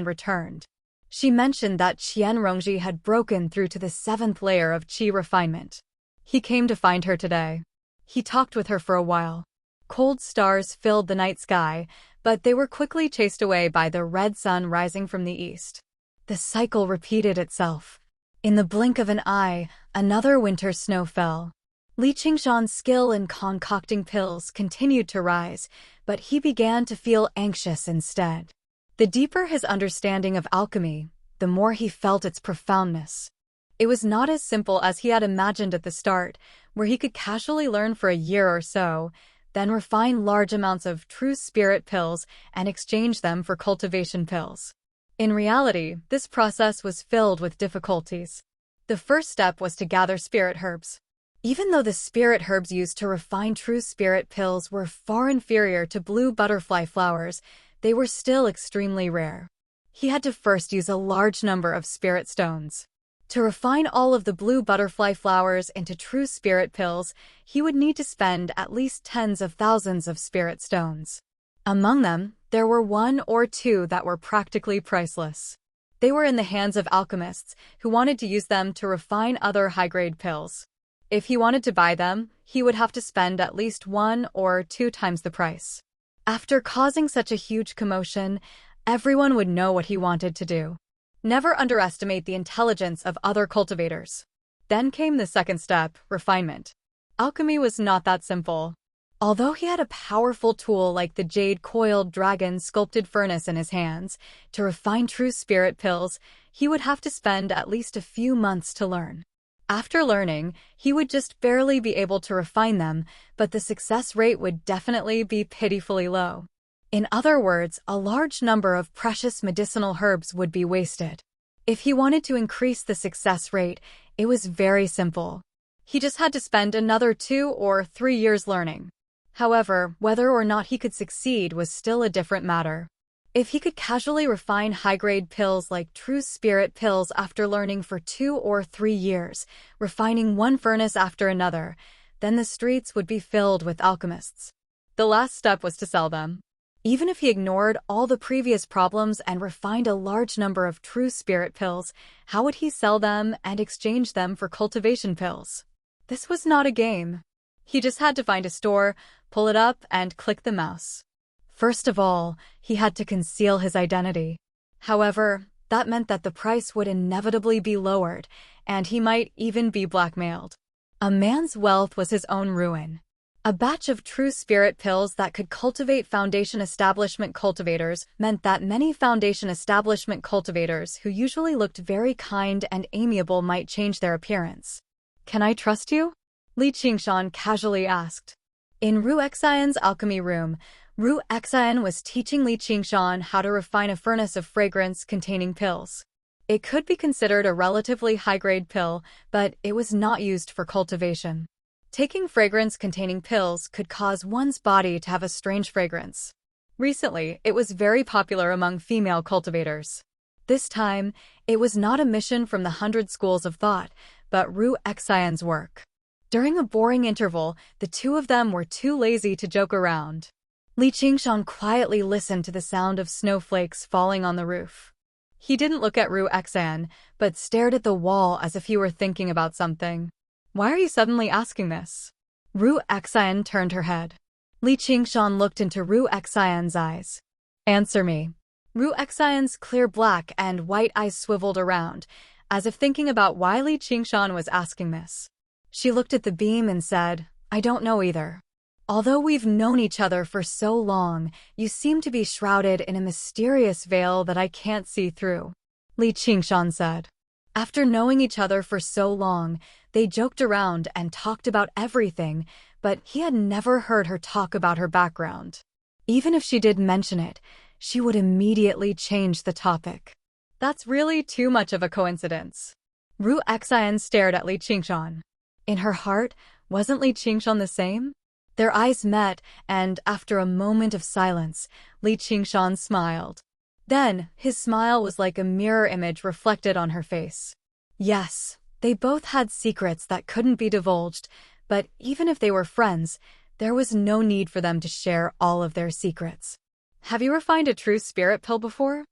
returned. She mentioned that Qian Rongji had broken through to the 7th layer of qi refinement. He came to find her today. He talked with her for a while. Cold stars filled the night sky, but they were quickly chased away by the red sun rising from the east. The cycle repeated itself. In the blink of an eye, another winter snow fell. Li Qingshan's skill in concocting pills continued to rise, but he began to feel anxious instead. The deeper his understanding of alchemy, the more he felt its profoundness. It was not as simple as he had imagined at the start, where he could casually learn for a year or so, then refine large amounts of true spirit pills and exchange them for cultivation pills. In reality, this process was filled with difficulties. The first step was to gather spirit herbs. Even though the spirit herbs used to refine true spirit pills were far inferior to blue butterfly flowers, they were still extremely rare. He had to first use a large number of spirit stones. To refine all of the blue butterfly flowers into true spirit pills, he would need to spend at least tens of thousands of spirit stones. Among them, there were 1 or 2 that were practically priceless. They were in the hands of alchemists who wanted to use them to refine other high-grade pills. If he wanted to buy them, he would have to spend at least 1 or 2 times the price. After causing such a huge commotion, everyone would know what he wanted to do. Never underestimate the intelligence of other cultivators. Then came the second step, refinement. Alchemy was not that simple. Although he had a powerful tool like the jade-coiled dragon sculpted furnace in his hands, to refine true spirit pills, he would have to spend at least a few months to learn. After learning, he would just barely be able to refine them, but the success rate would definitely be pitifully low. In other words, a large number of precious medicinal herbs would be wasted. If he wanted to increase the success rate, it was very simple. He just had to spend another 2 or 3 years learning. However, whether or not he could succeed was still a different matter. If he could casually refine high-grade pills like true spirit pills after learning for 2 or 3 years, refining one furnace after another, then the streets would be filled with alchemists. The last step was to sell them. Even if he ignored all the previous problems and refined a large number of true spirit pills, how would he sell them and exchange them for cultivation pills? This was not a game. He just had to find a store, pull it up, and click the mouse. First of all, he had to conceal his identity. However, that meant that the price would inevitably be lowered, and he might even be blackmailed. A man's wealth was his own ruin. A batch of true spirit pills that could cultivate foundation establishment cultivators meant that many foundation establishment cultivators who usually looked very kind and amiable might change their appearance. "Can I trust you?" Li Qingshan casually asked. In Ru Xian's alchemy room, Ru Xian was teaching Li Qingshan how to refine a furnace of fragrance containing pills. It could be considered a relatively high-grade pill, but it was not used for cultivation. Taking fragrance-containing pills could cause one's body to have a strange fragrance. Recently, it was very popular among female cultivators. This time, it was not a mission from the 100 schools of thought, but Ru Xian's work. During a boring interval, the two of them were too lazy to joke around. Li Qingshan quietly listened to the sound of snowflakes falling on the roof. He didn't look at Ru Xian, but stared at the wall as if he were thinking about something. Why are you suddenly asking this? Ru Xian turned her head. Li Qingshan looked into Ru Xian's eyes. Answer me. Ru Xian's clear black and white eyes swiveled around, as if thinking about why Li Qingshan was asking this. She looked at the beam and said, I don't know either. Although we've known each other for so long, you seem to be shrouded in a mysterious veil that I can't see through, Li Qingshan said. After knowing each other for so long, they joked around and talked about everything, but he had never heard her talk about her background. Even if she did mention it, she would immediately change the topic. That's really too much of a coincidence. Ru Xian stared at Li Qingshan. In her heart, wasn't Li Qingshan the same? Their eyes met, and after a moment of silence, Li Qingshan smiled. Then, his smile was like a mirror image reflected on her face. Yes, they both had secrets that couldn't be divulged, but even if they were friends, there was no need for them to share all of their secrets. Have you refined a true spirit pill before?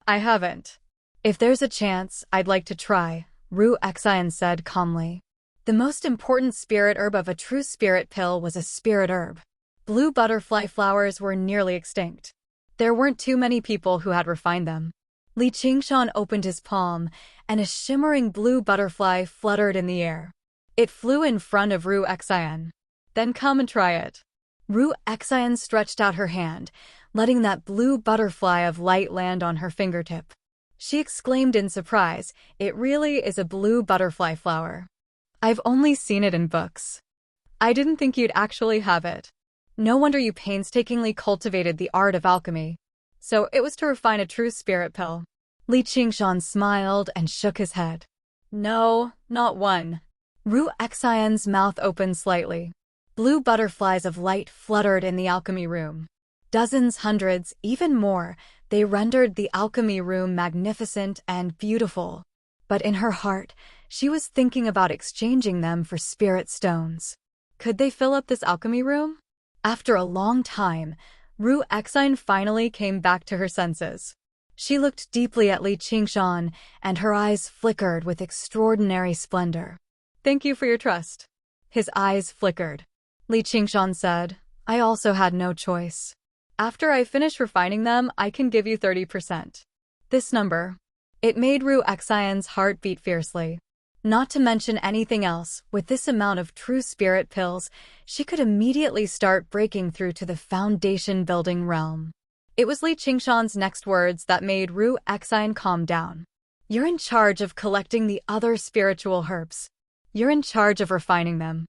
I haven't. If there's a chance, I'd like to try, Ru Xian said calmly. The most important spirit herb of a true spirit pill was a spirit herb. Blue butterfly flowers were nearly extinct. There weren't too many people who had refined them. Li Qingshan opened his palm, and a shimmering blue butterfly fluttered in the air. It flew in front of Ru Xian. Then come and try it. Ru Xian stretched out her hand, letting that blue butterfly of light land on her fingertip. She exclaimed in surprise, it really is a blue butterfly flower. I've only seen it in books. I didn't think you'd actually have it. No wonder you painstakingly cultivated the art of alchemy. So it was to refine a true spirit pill. Li Qingshan smiled and shook his head. No, not one. Ru Xian's mouth opened slightly. Blue butterflies of light fluttered in the alchemy room. Dozens, hundreds, even more, they rendered the alchemy room magnificent and beautiful. But in her heart, she was thinking about exchanging them for spirit stones. Could they fill up this alchemy room? After a long time, Ru Xian finally came back to her senses. She looked deeply at Li Qingshan, and her eyes flickered with extraordinary splendor. Thank you for your trust. His eyes flickered. Li Qingshan said, I also had no choice. After I finish refining them, I can give you 30%. This number. It made Ru Xian's heart beat fiercely. Not to mention anything else, with this amount of true spirit pills, she could immediately start breaking through to the foundation-building realm. It was Li Qingshan's next words that made Ru Xian calm down. You're in charge of collecting the other spiritual herbs. You're in charge of refining them.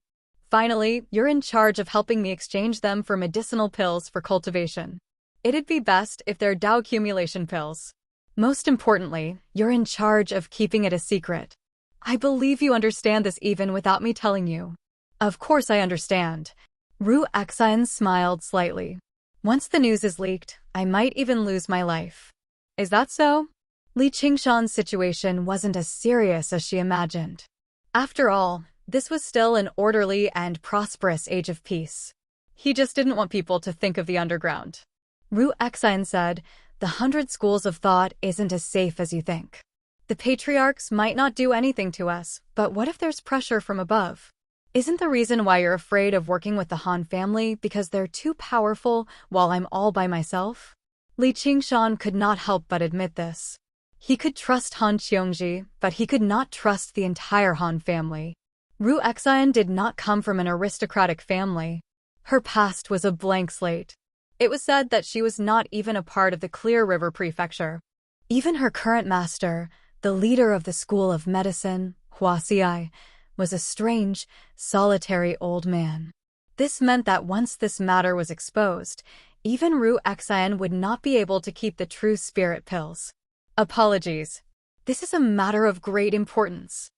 Finally, you're in charge of helping me exchange them for medicinal pills for cultivation. It'd be best if they're Dao accumulation pills. Most importantly, you're in charge of keeping it a secret. I believe you understand this even without me telling you. Of course I understand. Ru Xian smiled slightly. Once the news is leaked, I might even lose my life. Is that so? Li Qingshan's situation wasn't as serious as she imagined. After all, this was still an orderly and prosperous age of peace. He just didn't want people to think of the underground. Ru Xian said, the 100 schools of thought isn't as safe as you think. The patriarchs might not do anything to us, but what if there's pressure from above? Isn't the reason why you're afraid of working with the Han family because they're too powerful while I'm all by myself? Li Qingshan could not help but admit this. He could trust Han Qiongji, but he could not trust the entire Han family. Ru Xian did not come from an aristocratic family. Her past was a blank slate. It was said that she was not even a part of the Clear River Prefecture. Even her current master, the leader of the School of Medicine, Hua Xiai, was a strange, solitary old man. This meant that once this matter was exposed, even Ru Xian would not be able to keep the true spirit pills. Apologies. This is a matter of great importance.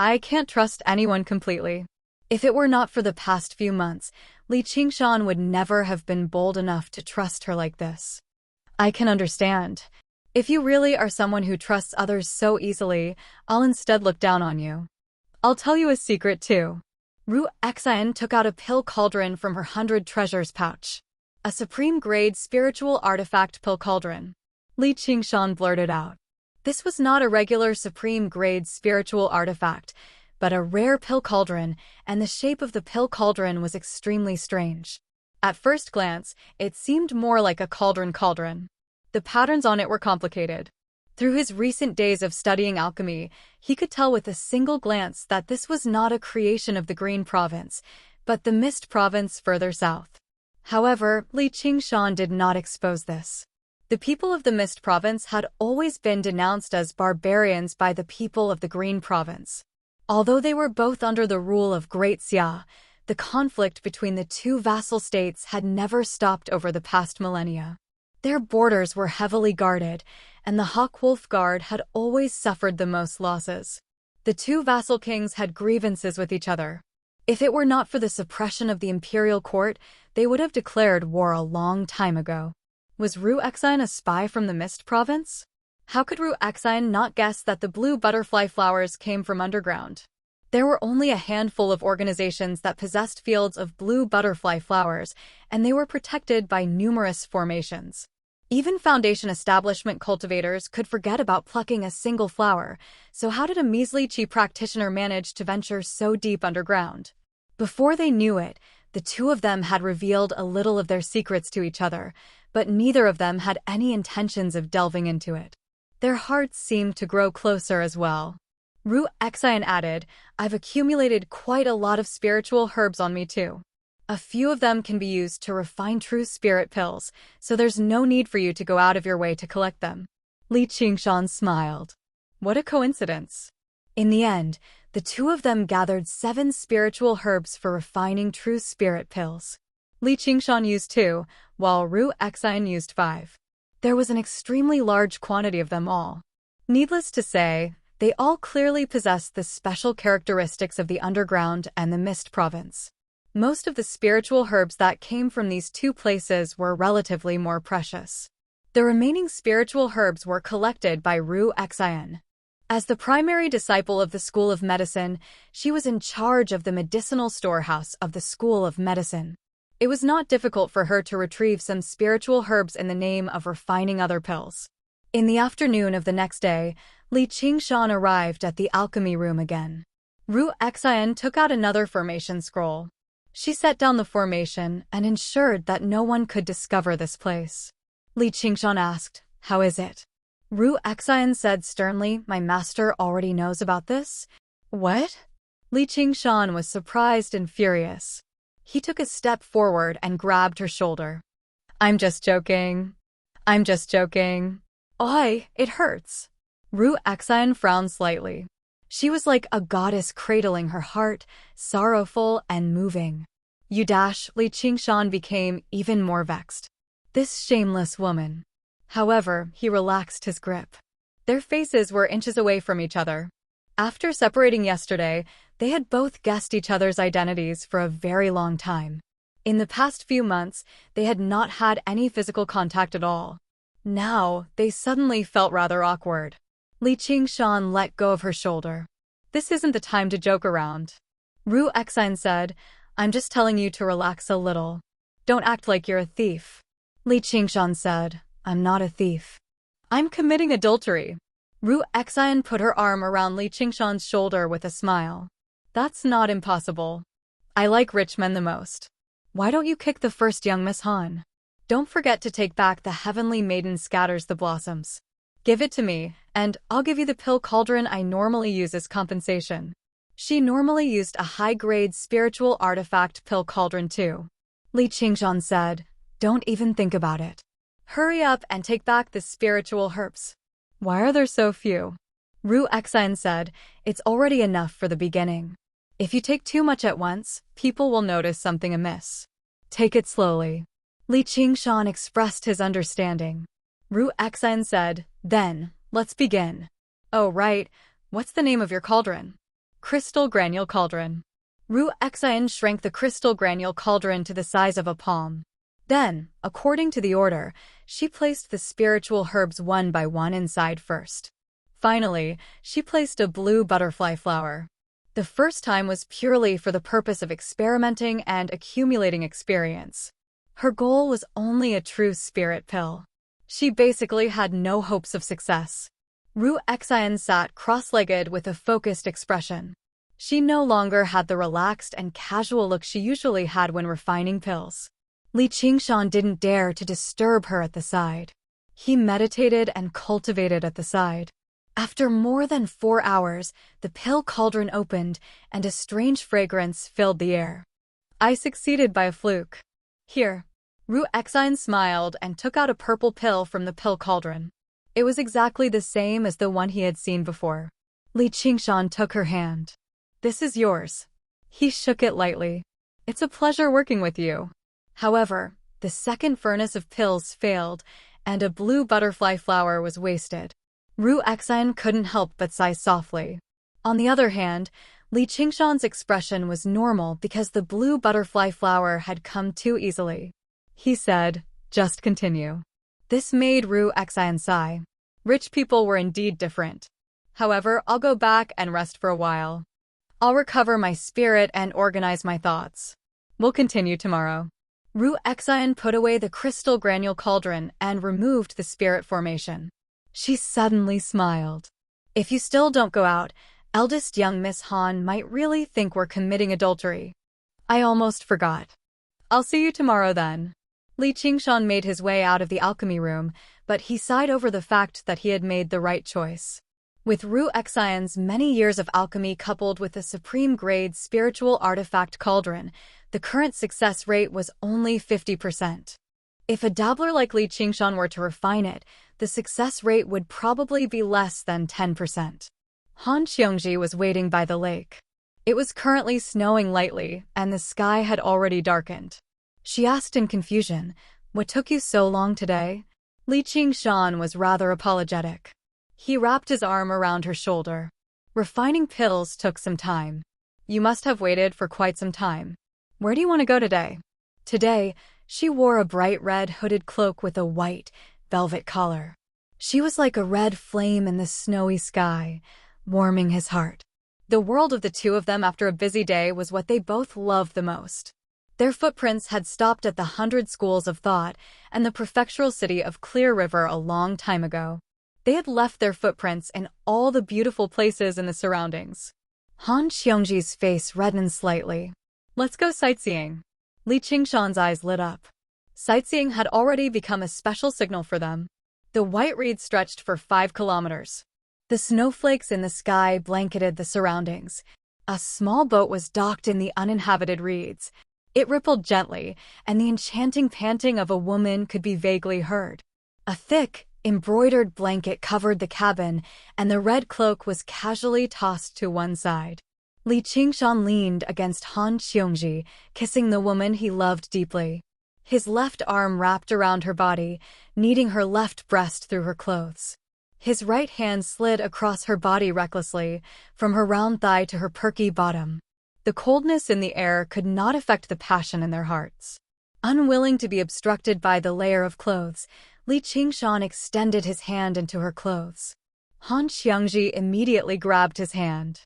I can't trust anyone completely. If it were not for the past few months, Li Qingshan would never have been bold enough to trust her like this. I can understand. If you really are someone who trusts others so easily, I'll instead look down on you. I'll tell you a secret too. Ru Exine took out a pill cauldron from her 100 treasures pouch. A supreme-grade spiritual artifact pill cauldron. Li Qingshan blurted out. This was not a regular supreme-grade spiritual artifact, but a rare pill cauldron, and the shape of the pill cauldron was extremely strange. At first glance, it seemed more like a cauldron. The patterns on it were complicated. Through his recent days of studying alchemy, he could tell with a single glance that this was not a creation of the Green Province, but the Mist Province further south. However, Li Qingshan did not expose this. The people of the Mist Province had always been denounced as barbarians by the people of the Green Province. Although they were both under the rule of Great Xia, the conflict between the two vassal states had never stopped over the past millennia. Their borders were heavily guarded, and the Hawkwolf Guard had always suffered the most losses. The two vassal kings had grievances with each other. If it were not for the suppression of the imperial court, they would have declared war a long time ago. Was Ru Exine a spy from the Mist Province? How could Ru Exine not guess that the blue butterfly flowers came from underground? There were only a handful of organizations that possessed fields of blue butterfly flowers, and they were protected by numerous formations. Even Foundation establishment cultivators could forget about plucking a single flower, so how did a measly chi practitioner manage to venture so deep underground? Before they knew it, the two of them had revealed a little of their secrets to each other, but neither of them had any intentions of delving into it. Their hearts seemed to grow closer as well. Ru Exine added, I've accumulated quite a lot of spiritual herbs on me too. A few of them can be used to refine true spirit pills, so there's no need for you to go out of your way to collect them. Li Qingshan smiled. What a coincidence. In the end, the two of them gathered 7 spiritual herbs for refining true spirit pills. Li Qingshan used 2, while Ru Exine used 5. There was an extremely large quantity of them all. Needless to say, they all clearly possessed the special characteristics of the underground and the Mist Province. Most of the spiritual herbs that came from these two places were relatively more precious. The remaining spiritual herbs were collected by Ru Exine. As the primary disciple of the School of Medicine, she was in charge of the medicinal storehouse of the School of Medicine. It was not difficult for her to retrieve some spiritual herbs in the name of refining other pills. In the afternoon of the next day, Li Qingshan arrived at the alchemy room again. Ru Exine took out another formation scroll. She set down the formation and ensured that no one could discover this place. Li Qingshan asked, How is it? Ru Exine said sternly, My master already knows about this. What? Li Qingshan was surprised and furious. He took a step forward and grabbed her shoulder. I'm just joking. Oi, it hurts. Ru Exine frowned slightly. She was like a goddess cradling her heart, sorrowful and moving. Li Qingshan became even more vexed. This shameless woman. However, he relaxed his grip. Their faces were inches away from each other. After separating yesterday, they had both guessed each other's identities for a very long time. In the past few months, they had not had any physical contact at all. Now, they suddenly felt rather awkward. Li Qingshan let go of her shoulder. This isn't the time to joke around. Ru Exine said, I'm just telling you to relax a little. Don't act like you're a thief. Li Qingshan said, I'm not a thief. I'm committing adultery. Ru Exine put her arm around Li Qingshan's shoulder with a smile. That's not impossible. I like rich men the most. Why don't you kick the first young Miss Han? Don't forget to take back the heavenly maiden scatters the blossoms. Give it to me, and I'll give you the pill cauldron I normally use as compensation. She normally used a high-grade spiritual artifact pill cauldron too. Li Qingshan said, Don't even think about it. Hurry up and take back the spiritual herbs. Why are there so few? Ru Exine said, It's already enough for the beginning. If you take too much at once, people will notice something amiss. Take it slowly. Li Qingshan expressed his understanding. Ru Exine said, Then, let's begin. Oh right, what's the name of your cauldron? Crystal Granule Cauldron. Ru Exine shrank the crystal granule cauldron to the size of a palm. Then, according to the order, she placed the spiritual herbs one by one inside first. Finally, she placed a blue butterfly flower. The first time was purely for the purpose of experimenting and accumulating experience. Her goal was only a true spirit pill. She basically had no hopes of success. Ru Xian sat cross-legged with a focused expression. She no longer had the relaxed and casual look she usually had when refining pills. Li Qingshan didn't dare to disturb her at the side. He meditated and cultivated at the side. After more than 4 hours, the pill cauldron opened and a strange fragrance filled the air. I succeeded by a fluke. Here. Ru Xian smiled and took out a purple pill from the pill cauldron. It was exactly the same as the one he had seen before. Li Qingshan took her hand. This is yours. He shook it lightly. It's a pleasure working with you. However, the second furnace of pills failed, and a blue butterfly flower was wasted. Ru Xian couldn't help but sigh softly. On the other hand, Li Qingshan's expression was normal because the blue butterfly flower had come too easily. He said, just continue. This made Ru Xian sigh. Rich people were indeed different. However, I'll go back and rest for a while. I'll recover my spirit and organize my thoughts. We'll continue tomorrow. Ru Xian put away the crystal granule cauldron and removed the spirit formation. She suddenly smiled. If you still don't go out, eldest young Miss Han might really think we're committing adultery. I almost forgot. I'll see you tomorrow then. Li Qingshan made his way out of the alchemy room, but he sighed over the fact that he had made the right choice. With Ru Xian's many years of alchemy coupled with the supreme-grade spiritual artifact cauldron, the current success rate was only 50%. If a dabbler like Li Qingshan were to refine it, the success rate would probably be less than 10%. Han Xiongji was waiting by the lake. It was currently snowing lightly, and the sky had already darkened. She asked in confusion, "What took you so long today?" Li Qingshan was rather apologetic. He wrapped his arm around her shoulder. Refining pills took some time. You must have waited for quite some time. Where do you want to go today? Today, she wore a bright red hooded cloak with a white, velvet collar. She was like a red flame in the snowy sky, warming his heart. The world of the two of them after a busy day was what they both loved the most. Their footprints had stopped at the 100 schools of thought and the prefectural city of Clear River a long time ago. They had left their footprints in all the beautiful places in the surroundings. Han Xiongji's face reddened slightly. Let's go sightseeing. Li Qingshan's eyes lit up. Sightseeing had already become a special signal for them. The white reed stretched for 5 kilometers. The snowflakes in the sky blanketed the surroundings. A small boat was docked in the uninhabited reeds. It rippled gently, and the enchanting panting of a woman could be vaguely heard. A thick, embroidered blanket covered the cabin, and the red cloak was casually tossed to one side. Li Qingshan leaned against Han Xiongji, kissing the woman he loved deeply. His left arm wrapped around her body, kneading her left breast through her clothes. His right hand slid across her body recklessly, from her round thigh to her perky bottom. The coldness in the air could not affect the passion in their hearts. Unwilling to be obstructed by the layer of clothes, Li Qingshan extended his hand into her clothes. Han Xiongji immediately grabbed his hand.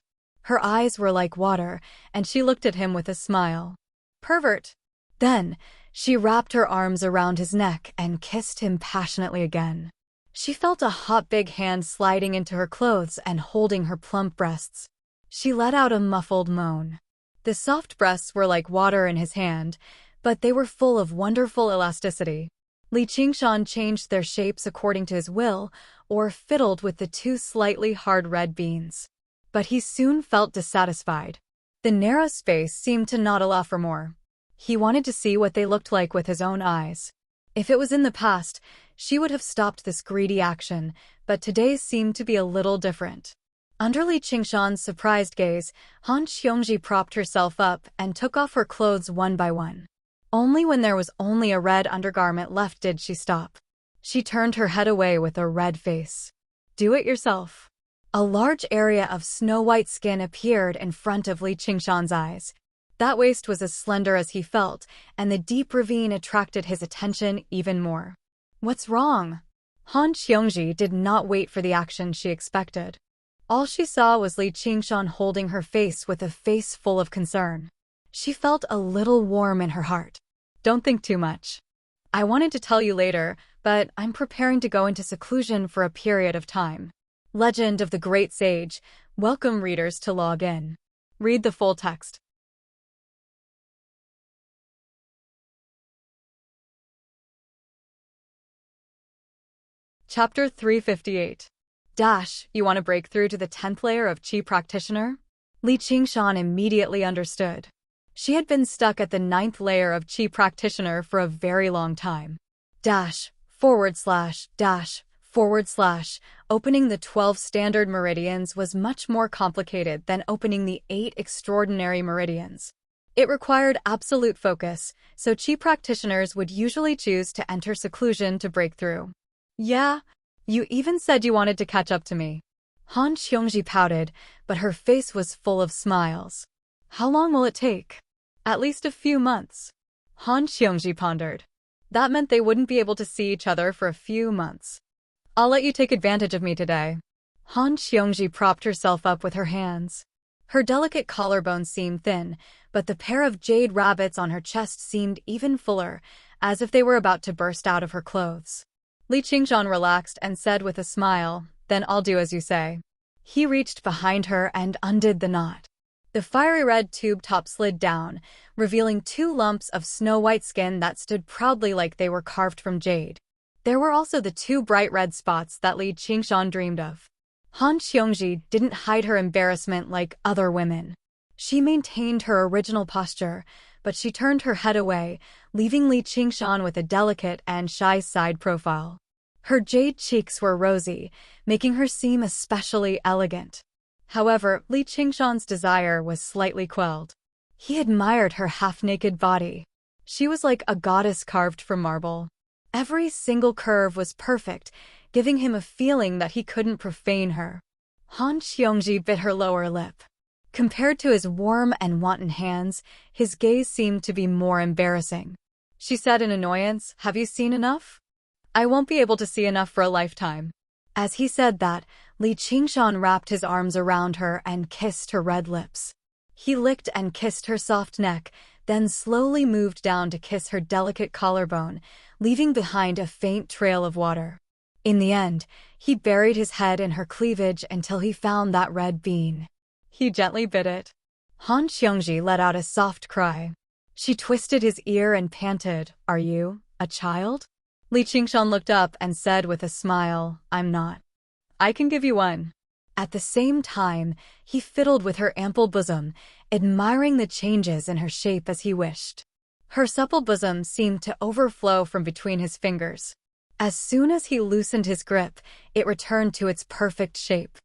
Her eyes were like water, and she looked at him with a smile. Pervert! Then, she wrapped her arms around his neck and kissed him passionately again. She felt a hot big hand sliding into her clothes and holding her plump breasts. She let out a muffled moan. The soft breasts were like water in his hand, but they were full of wonderful elasticity. Li Qingshan changed their shapes according to his will, or fiddled with the 2 slightly hard red beans. But he soon felt dissatisfied. The narrow space seemed to not allow for more. He wanted to see what they looked like with his own eyes. If it was in the past, she would have stopped this greedy action, but today seemed to be a little different. Under Li Qingshan's surprised gaze, Han Xiongji propped herself up and took off her clothes one by one. Only when there was only a red undergarment left did she stop. She turned her head away with a red face. Do it yourself. A large area of snow-white skin appeared in front of Li Qingshan's eyes. That waist was as slender as he felt, and the deep ravine attracted his attention even more. What's wrong? Han Qiongji did not wait for the action she expected. All she saw was Li Qingshan holding her face with a face full of concern. She felt a little warm in her heart. Don't think too much. I wanted to tell you later, but I'm preparing to go into seclusion for a period of time. Legend of the Great Sage. Welcome readers to log in. Read the full text. Chapter 358. You want to break through to the 10th layer of Qi Practitioner? Li Qingshan immediately understood. She had been stuck at the 9th layer of Qi Practitioner for a very long time. Opening the 12 standard meridians was much more complicated than opening the 8 extraordinary meridians. It required absolute focus, so Qi practitioners would usually choose to enter seclusion to break through. Yeah, you even said you wanted to catch up to me. Han Qiongji pouted, but her face was full of smiles. How long will it take? At least a few months. Han Qiongji pondered. That meant they wouldn't be able to see each other for a few months. I'll let you take advantage of me today. Han Qiongji propped herself up with her hands. Her delicate collarbone seemed thin, but the pair of jade rabbits on her chest seemed even fuller, as if they were about to burst out of her clothes. Li Qingshan relaxed and said with a smile, "Then I'll do as you say." He reached behind her and undid the knot. The fiery red tube top slid down, revealing 2 lumps of snow-white skin that stood proudly like they were carved from jade. There were also the 2 bright red spots that Li Qingshan dreamed of. Han Qiongji didn't hide her embarrassment like other women. She maintained her original posture, but she turned her head away, leaving Li Qingshan with a delicate and shy side profile. Her jade cheeks were rosy, making her seem especially elegant. However, Li Qingshan's desire was slightly quelled. He admired her half-naked body. She was like a goddess carved from marble. Every single curve was perfect, giving him a feeling that he couldn't profane her. Han Qiongji bit her lower lip. Compared to his warm and wanton hands, his gaze seemed to be more embarrassing. She said in annoyance, "Have you seen enough? I won't be able to see enough for a lifetime." As he said that, Li Qingshan wrapped his arms around her and kissed her red lips. He licked and kissed her soft neck, then slowly moved down to kiss her delicate collarbone, leaving behind a faint trail of water. In the end, he buried his head in her cleavage until he found that red bean. He gently bit it. Han Qiongji let out a soft cry. She twisted his ear and panted, "Are you a child?" Li Qingshan looked up and said with a smile, "I'm not. I can give you one." At the same time, he fiddled with her ample bosom, admiring the changes in her shape as he wished. Her supple bosom seemed to overflow from between his fingers. As soon as he loosened his grip, it returned to its perfect shape.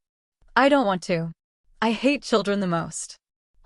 "I don't want to. I hate children the most,"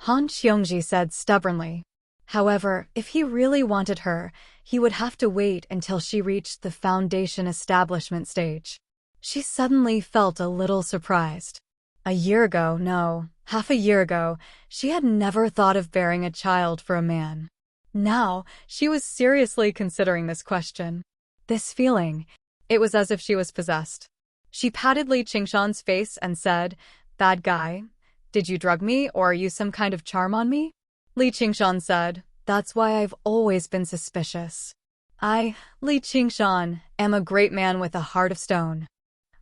Han Qiongji said stubbornly. However, if he really wanted her, he would have to wait until she reached the foundation establishment stage. She suddenly felt a little surprised. Half a year ago, she had never thought of bearing a child for a man. Now, she was seriously considering this question. This feeling, it was as if she was possessed. She patted Li Qingshan's face and said, "Bad guy, did you drug me or are you some kind of charm on me?" Li Qingshan said, "That's why I've always been suspicious. I, Li Qingshan, am a great man with a heart of stone.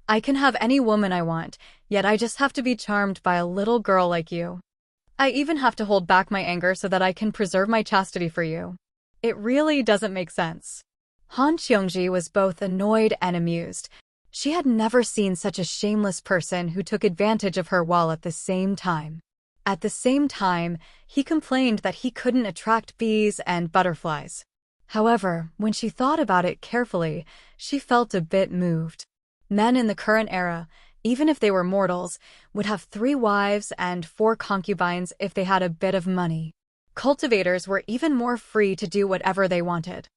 I can have any woman I want, yet I just have to be charmed by a little girl like you. I even have to hold back my anger so that I can preserve my chastity for you. It really doesn't make sense." Han Qiongji was both annoyed and amused. She had never seen such a shameless person who took advantage of her while at the same time. At the same time, he complained that he couldn't attract bees and butterflies. However, when she thought about it carefully, she felt a bit moved. Men in the current era, even if they were mortals, would have 3 wives and 4 concubines if they had a bit of money. Cultivators were even more free to do whatever they wanted.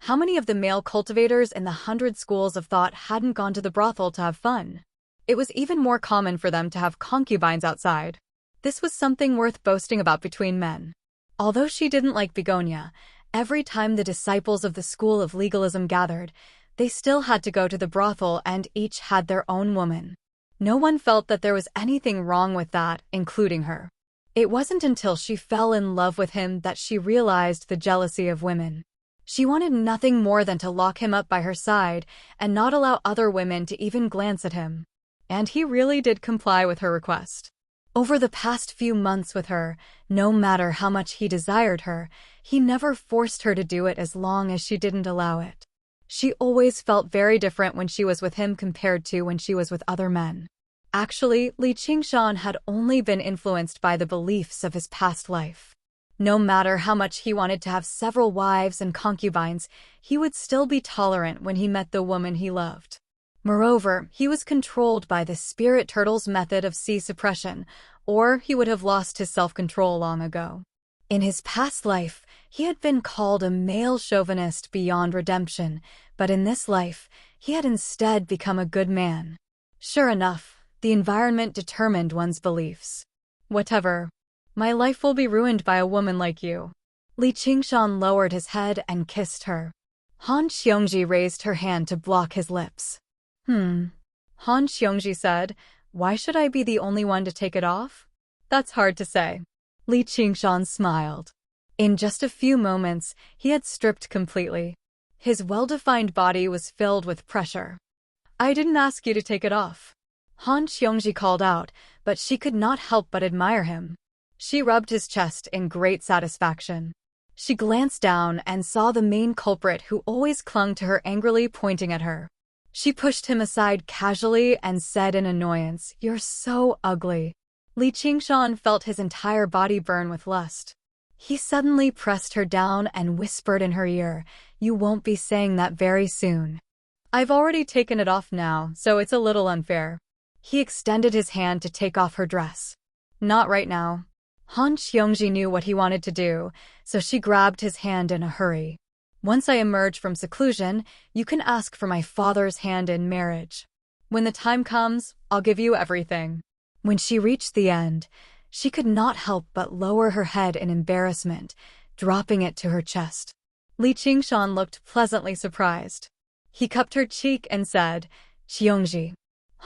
How many of the male cultivators in the 100 schools of thought hadn't gone to the brothel to have fun? It was even more common for them to have concubines outside. This was something worth boasting about between men. Although she didn't like Begonia, every time the disciples of the school of legalism gathered, they still had to go to the brothel and each had their own woman. No one felt that there was anything wrong with that, including her. It wasn't until she fell in love with him that she realized the jealousy of women. She wanted nothing more than to lock him up by her side and not allow other women to even glance at him. And he really did comply with her request. Over the past few months with her, no matter how much he desired her, he never forced her to do it as long as she didn't allow it. She always felt very different when she was with him compared to when she was with other men. Actually, Li Qingshan had only been influenced by the beliefs of his past life. No matter how much he wanted to have several wives and concubines, he would still be tolerant when he met the woman he loved. Moreover, he was controlled by the spirit turtle's method of sea suppression, or he would have lost his self-control long ago. In his past life, he had been called a male chauvinist beyond redemption, but in this life, he had instead become a good man. Sure enough, the environment determined one's beliefs. Whatever. My life will be ruined by a woman like you. Li Qingshan lowered his head and kissed her. Han Xiongji raised her hand to block his lips. Han Xiongji said, "Why should I be the only one to take it off?" "That's hard to say." Li Qingshan smiled. In just a few moments, he had stripped completely. His well-defined body was filled with pressure. "I didn't ask you to take it off." Han Xiongji called out, but she could not help but admire him. She rubbed his chest in great satisfaction. She glanced down and saw the main culprit who always clung to her angrily pointing at her. She pushed him aside casually and said in annoyance, "You're so ugly." Li Qingshan felt his entire body burn with lust. He suddenly pressed her down and whispered in her ear, "You won't be saying that very soon." "I've already taken it off now, so it's a little unfair." He extended his hand to take off her dress. "Not right now." Han Xiongji knew what he wanted to do, so she grabbed his hand in a hurry. "Once I emerge from seclusion, you can ask for my father's hand in marriage. When the time comes, I'll give you everything." When she reached the end, she could not help but lower her head in embarrassment, dropping it to her chest. Li Qingshan looked pleasantly surprised. He cupped her cheek and said, "Xiongji."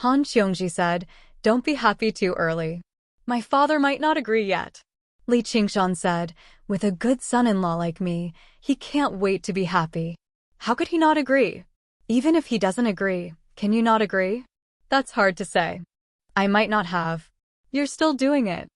Han Xiongji said, "Don't be happy too early. My father might not agree yet." Li Qingshan said, "With a good son-in-law like me, he can't wait to be happy." "How could he not agree?" "Even if he doesn't agree, can you not agree?" "That's hard to say." "I might not have." "You're still doing it,"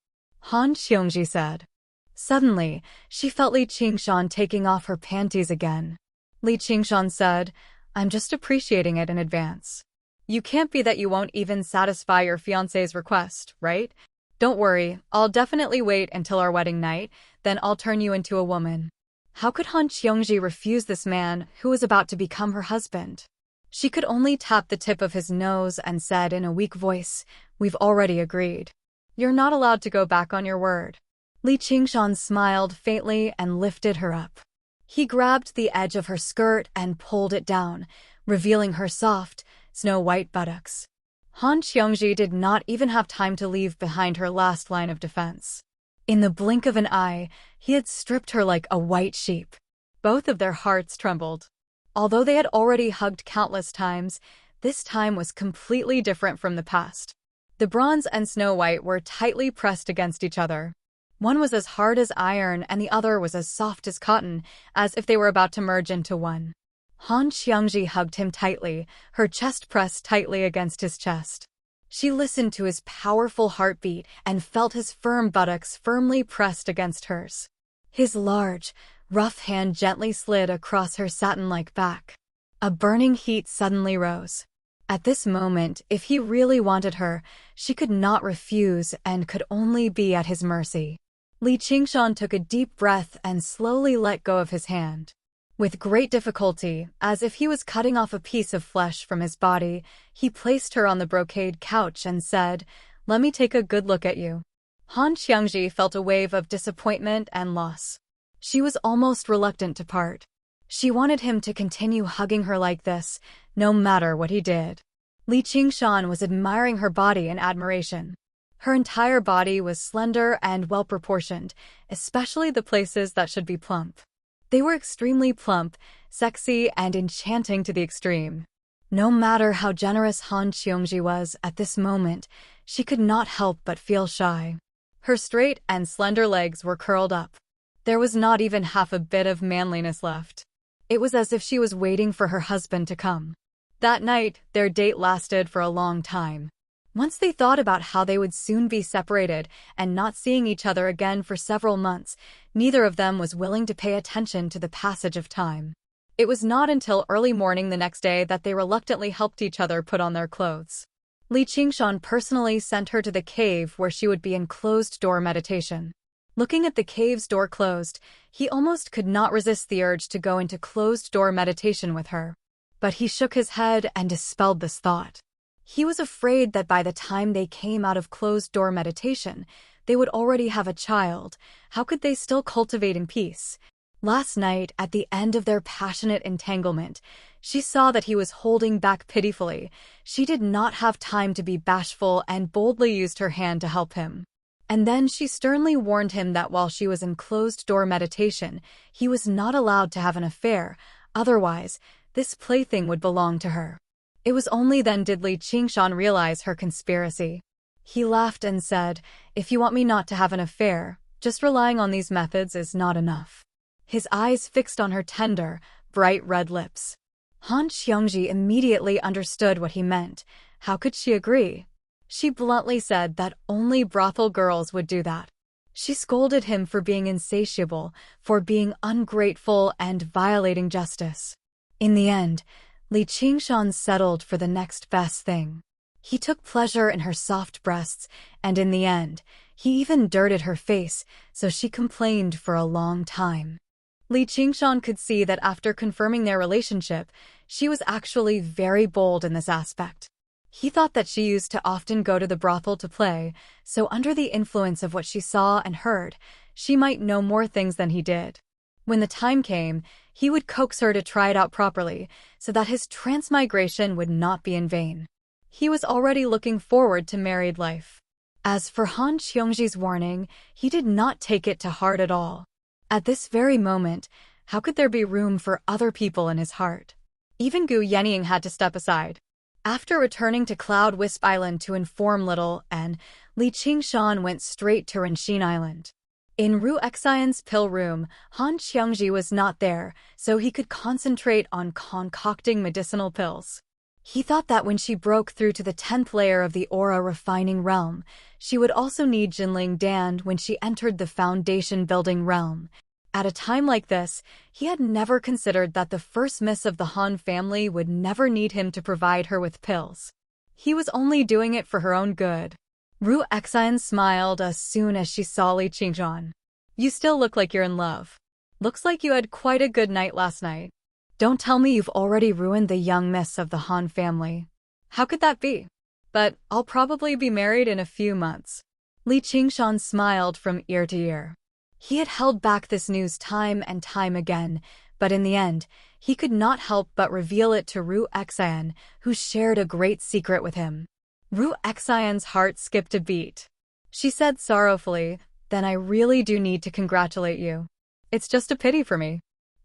Han Xiongji said. Suddenly, she felt Li Qingshan taking off her panties again. Li Qingshan said, "I'm just appreciating it in advance." "You can't be that you won't even satisfy your fiancé's request, right? Don't worry, I'll definitely wait until our wedding night, then I'll turn you into a woman." How could Han Xiongji refuse this man who was about to become her husband? She could only tap the tip of his nose and said in a weak voice, "We've already agreed. You're not allowed to go back on your word." Li Qingshan smiled faintly and lifted her up. He grabbed the edge of her skirt and pulled it down, revealing her soft, snow-white buttocks. Han Xiongji did not even have time to leave behind her last line of defense. In the blink of an eye, he had stripped her like a white sheep. Both of their hearts trembled. Although they had already hugged countless times, this time was completely different from the past. The bronze and Snow White were tightly pressed against each other. One was as hard as iron and the other was as soft as cotton, as if they were about to merge into one. Han Xiongji hugged him tightly, her chest pressed tightly against his chest. She listened to his powerful heartbeat and felt his firm buttocks firmly pressed against hers. His large, rough hand gently slid across her satin-like back. A burning heat suddenly rose. At this moment, if he really wanted her, she could not refuse and could only be at his mercy. Li Qingshan took a deep breath and slowly let go of his hand. With great difficulty, as if he was cutting off a piece of flesh from his body, he placed her on the brocade couch and said, "Let me take a good look at you." Han Xiongji felt a wave of disappointment and loss. She was almost reluctant to part. She wanted him to continue hugging her like this, no matter what he did. Li Qingshan was admiring her body in admiration. Her entire body was slender and well-proportioned, especially the places that should be plump. They were extremely plump, sexy, and enchanting to the extreme. No matter how generous Han Qiongji was at this moment, she could not help but feel shy. Her straight and slender legs were curled up. There was not even half a bit of manliness left. It was as if she was waiting for her husband to come. That night, their date lasted for a long time. Once they thought about how they would soon be separated and not seeing each other again for several months, neither of them was willing to pay attention to the passage of time. It was not until early morning the next day that they reluctantly helped each other put on their clothes. Li Qingshan personally sent her to the cave where she would be in closed-door meditation. Looking at the cave's door closed, he almost could not resist the urge to go into closed-door meditation with her. But he shook his head and dispelled this thought. He was afraid that by the time they came out of closed-door meditation, they would already have a child. How could they still cultivate in peace? Last night, at the end of their passionate entanglement, she saw that he was holding back pitifully. She did not have time to be bashful and boldly used her hand to help him. And then she sternly warned him that while she was in closed-door meditation, he was not allowed to have an affair, otherwise, this plaything would belong to her. It was only then did Li Qingshan realize her conspiracy. He laughed and said, "If you want me not to have an affair, just relying on these methods is not enough." His eyes fixed on her tender, bright red lips. Han Qiongji immediately understood what he meant. How could she agree? She bluntly said that only brothel girls would do that. She scolded him for being insatiable, for being ungrateful and violating justice. In the end, Li Qingshan settled for the next best thing. He took pleasure in her soft breasts, and in the end, he even dirted her face, so she complained for a long time. Li Qingshan could see that after confirming their relationship, she was actually very bold in this aspect. He thought that she used to often go to the brothel to play, so under the influence of what she saw and heard, she might know more things than he did. When the time came, he would coax her to try it out properly, so that his transmigration would not be in vain. He was already looking forward to married life. As for Han Qiongji's warning, he did not take it to heart at all. At this very moment, how could there be room for other people in his heart? Even Gu Yenying had to step aside. After returning to Cloud Wisp Island to inform Little N, Li Qingshan went straight to Renxin Island. In Ru Xian's pill room, Han Qiongji was not there, so he could concentrate on concocting medicinal pills. He thought that when she broke through to the 10th layer of the aura refining realm, she would also need Jinling Dan when she entered the foundation building realm. At a time like this, he had never considered that the first miss of the Han family would never need him to provide her with pills. He was only doing it for her own good. Ru Xian smiled as soon as she saw Li Qingshan. "You still look like you're in love. Looks like you had quite a good night last night. Don't tell me you've already ruined the young miss of the Han family. How could that be? But I'll probably be married in a few months." Li Qingshan smiled from ear to ear. He had held back this news time and time again, but in the end, he could not help but reveal it to Ru Xian, who shared a great secret with him. Ru Xian's heart skipped a beat. She said sorrowfully, "Then I really do need to congratulate you. It's just a pity for me.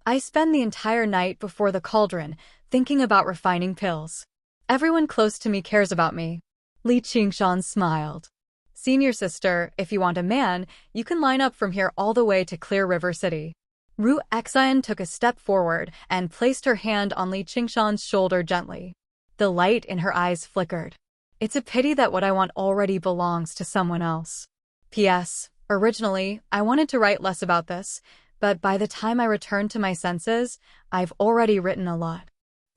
I spend the entire night before the cauldron, thinking about refining pills. Everyone close to me cares about me." Li Qingshan smiled. "Senior sister, if you want a man, you can line up from here all the way to Clear River City." Ru Xian took a step forward and placed her hand on Li Qingshan's shoulder gently. The light in her eyes flickered. "It's a pity that what I want already belongs to someone else. P.S. Originally, I wanted to write less about this, but by the time I returned to my senses, I've already written a lot.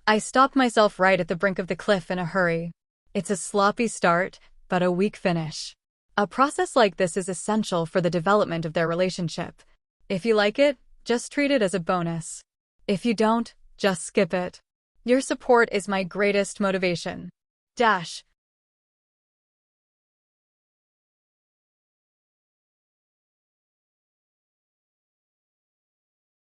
I stopped myself right at the brink of the cliff in a hurry. It's a sloppy start, but a weak finish. A process like this is essential for the development of their relationship. If you like it, just treat it as a bonus. If you don't, just skip it. Your support is my greatest motivation. Dash.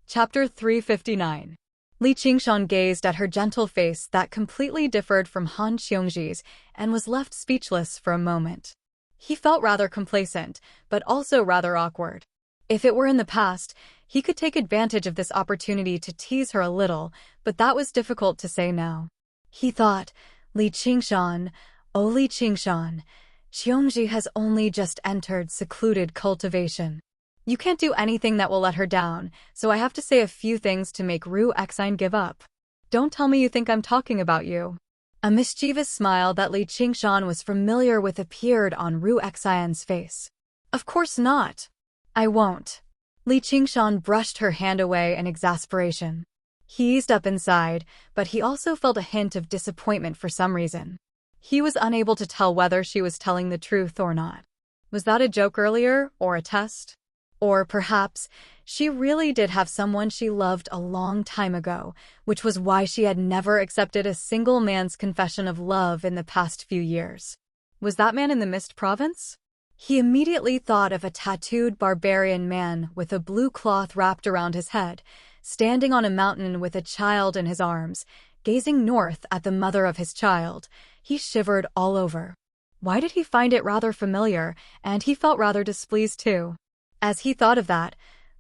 Chapter 359. Li Qingshan gazed at her gentle face that completely differed from Han Qiongji's and was left speechless for a moment. He felt rather complacent, but also rather awkward. If it were in the past, he could take advantage of this opportunity to tease her a little, but that was difficult to say now. He thought, Li Qingshan, oh Li Qingshan, Xiongji has only just entered secluded cultivation. You can't do anything that will let her down, so I have to say a few things to make Ru Xine give up. Don't tell me you think I'm talking about you. A mischievous smile that Li Qingshan was familiar with appeared on Ru Xine's face. Of course not. I won't. Li Qingshan brushed her hand away in exasperation. He eased up inside, but he also felt a hint of disappointment for some reason. He was unable to tell whether she was telling the truth or not. Was that a joke earlier, or a test? Or perhaps, she really did have someone she loved a long time ago, which was why she had never accepted a single man's confession of love in the past few years. Was that man in the Mist Province? He immediately thought of a tattooed barbarian man with a blue cloth wrapped around his head, standing on a mountain with a child in his arms, gazing north at the mother of his child. He shivered all over. Why did he find it rather familiar, and he felt rather displeased too? As he thought of that,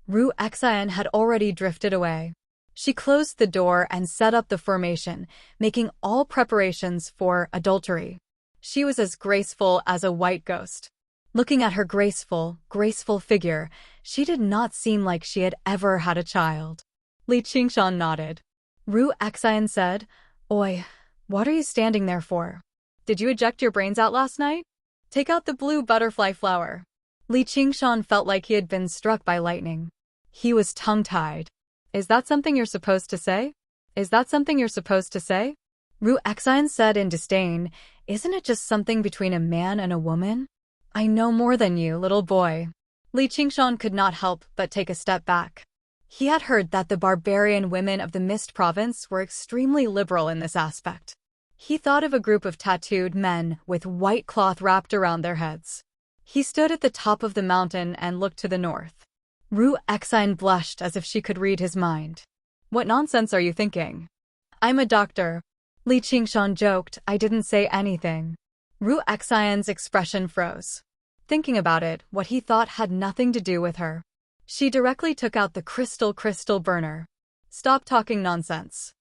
Ru Xine had already drifted away. She closed the door and set up the formation, making all preparations for adultery. She was as graceful as a white ghost. Looking at her graceful figure, she did not seem like she had ever had a child. Li Qingshan nodded. Ru Xine said, Oi, what are you standing there for? Did you eject your brains out last night? Take out the blue butterfly flower. Li Qingshan felt like he had been struck by lightning. He was tongue-tied. Is that something you're supposed to say? Is that something you're supposed to say? Ru Xine said in disdain, Isn't it just something between a man and a woman? I know more than you, little boy. Li Qingshan could not help but take a step back. He had heard that the barbarian women of the Mist Province were extremely liberal in this aspect. He thought of a group of tattooed men with white cloth wrapped around their heads. He stood at the top of the mountain and looked to the north. Ru Xine blushed as if she could read his mind. What nonsense are you thinking? I'm a doctor. Li Qingshan joked, I didn't say anything. Ru Xine's expression froze. Thinking about it, what he thought had nothing to do with her. She directly took out the crystal burner. Stop talking nonsense.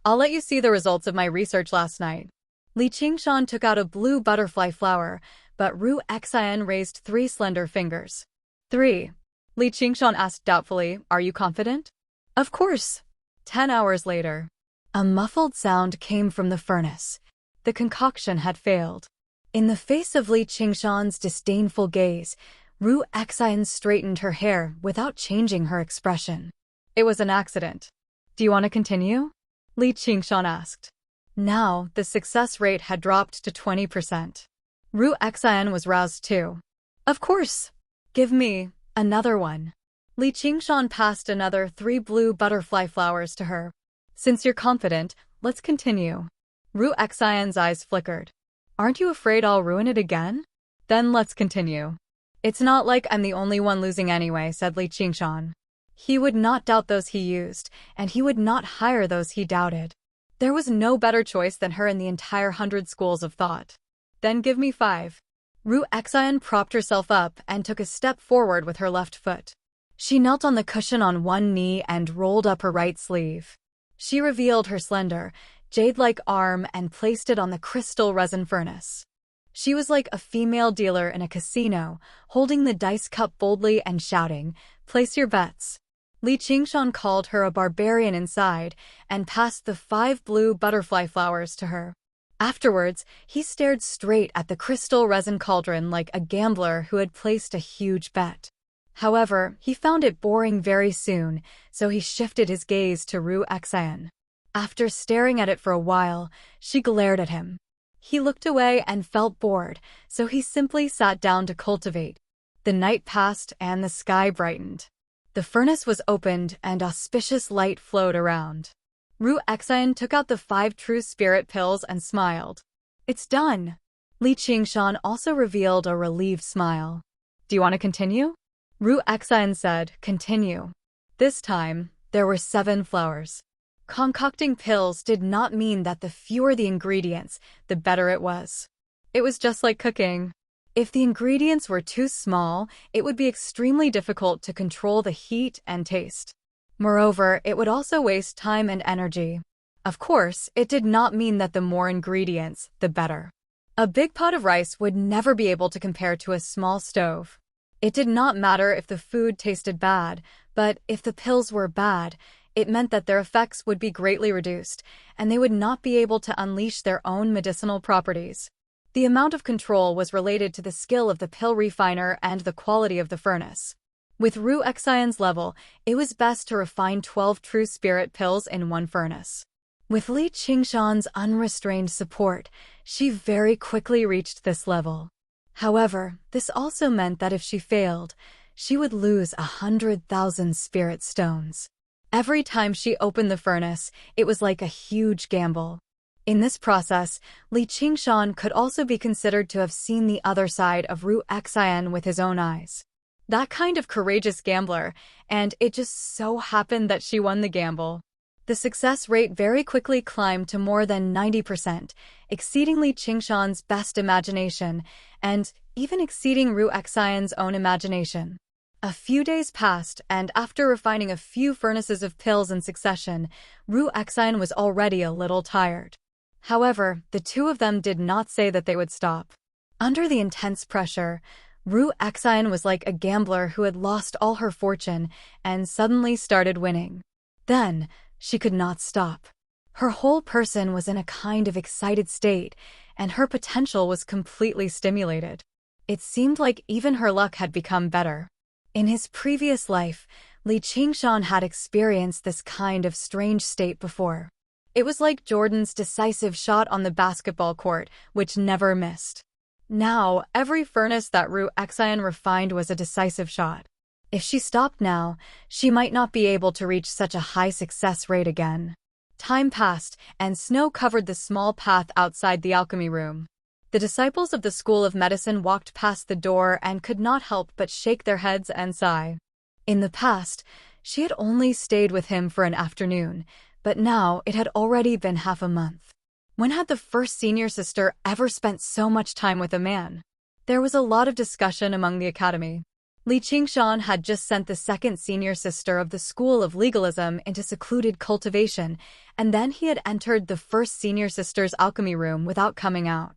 I'll let you see the results of my research last night. Li Qingshan took out a blue butterfly flower, but Ru Xine raised 3 slender fingers. 3. Li Qingshan asked doubtfully, Are you confident? Of course. 10 hours later. A muffled sound came from the furnace. The concoction had failed. In the face of Li Qingshan's disdainful gaze, Ru Xine straightened her hair without changing her expression. It was an accident. Do you want to continue? Li Qingshan asked. Now, the success rate had dropped to 20%. Ru Xine was roused too. Of course. Give me another one. Li Qingshan passed another 3 blue butterfly flowers to her. Since you're confident, let's continue. Ru Xine's eyes flickered. Aren't you afraid I'll ruin it again? Then let's continue. It's not like I'm the only one losing anyway, said Li Qingshan. He would not doubt those he used, and he would not hire those he doubted. There was no better choice than her in the entire 100 schools of thought. Then give me 5. Ru Xine propped herself up and took a step forward with her left foot. She knelt on the cushion on one knee and rolled up her right sleeve. She revealed her slender, jade-like arm and placed it on the crystal resin furnace. She was like a female dealer in a casino, holding the dice cup boldly and shouting, Place your bets. Li Qingshan called her a barbarian inside and passed the 5 blue butterfly flowers to her. Afterwards, he stared straight at the crystal resin cauldron like a gambler who had placed a huge bet. However, he found it boring very soon, so he shifted his gaze to Ru Xine. After staring at it for a while, she glared at him. He looked away and felt bored, so he simply sat down to cultivate. The night passed and the sky brightened. The furnace was opened and auspicious light flowed around. Ru Xine took out the 5 true spirit pills and smiled. It's done. Li Qingshan also revealed a relieved smile. Do you want to continue? Ru Xine said, Continue. This time, there were 7 flowers. Concocting pills did not mean that the fewer the ingredients, the better it was. It was just like cooking. If the ingredients were too small, it would be extremely difficult to control the heat and taste. Moreover, it would also waste time and energy. Of course, it did not mean that the more ingredients, the better. A big pot of rice would never be able to compare to a small stove. It did not matter if the food tasted bad, but if the pills were bad, it meant that their effects would be greatly reduced, and they would not be able to unleash their own medicinal properties. The amount of control was related to the skill of the pill refiner and the quality of the furnace. With Ru Xian's level, it was best to refine 12 true spirit pills in one furnace. With Li Qingshan's unrestrained support, she very quickly reached this level. However, this also meant that if she failed, she would lose 100,000 spirit stones. Every time she opened the furnace, it was like a huge gamble. In this process, Li Qingshan could also be considered to have seen the other side of Ru Xian with his own eyes. That kind of courageous gambler, and it just so happened that she won the gamble. The success rate very quickly climbed to more than 90%, exceeding Li Qingshan's best imagination, and even exceeding Ru Xian's own imagination. A few days passed, and after refining a few furnaces of pills in succession, Ru Xian was already a little tired. However, the two of them did not say that they would stop. Under the intense pressure, Ru Xian was like a gambler who had lost all her fortune and suddenly started winning. Then, she could not stop. Her whole person was in a kind of excited state, and her potential was completely stimulated. It seemed like even her luck had become better. In his previous life, Li Qingshan had experienced this kind of strange state before. It was like Jordan's decisive shot on the basketball court, which never missed. Now, every furnace that Ru Xian refined was a decisive shot. If she stopped now, she might not be able to reach such a high success rate again. Time passed, and snow covered the small path outside the alchemy room. The disciples of the School of Medicine walked past the door and could not help but shake their heads and sigh. In the past, she had only stayed with him for an afternoon, but now it had already been half a month. When had the first senior sister ever spent so much time with a man? There was a lot of discussion among the academy. Li Qingshan had just sent the second senior sister of the School of Legalism into secluded cultivation, and then he had entered the first senior sister's alchemy room without coming out.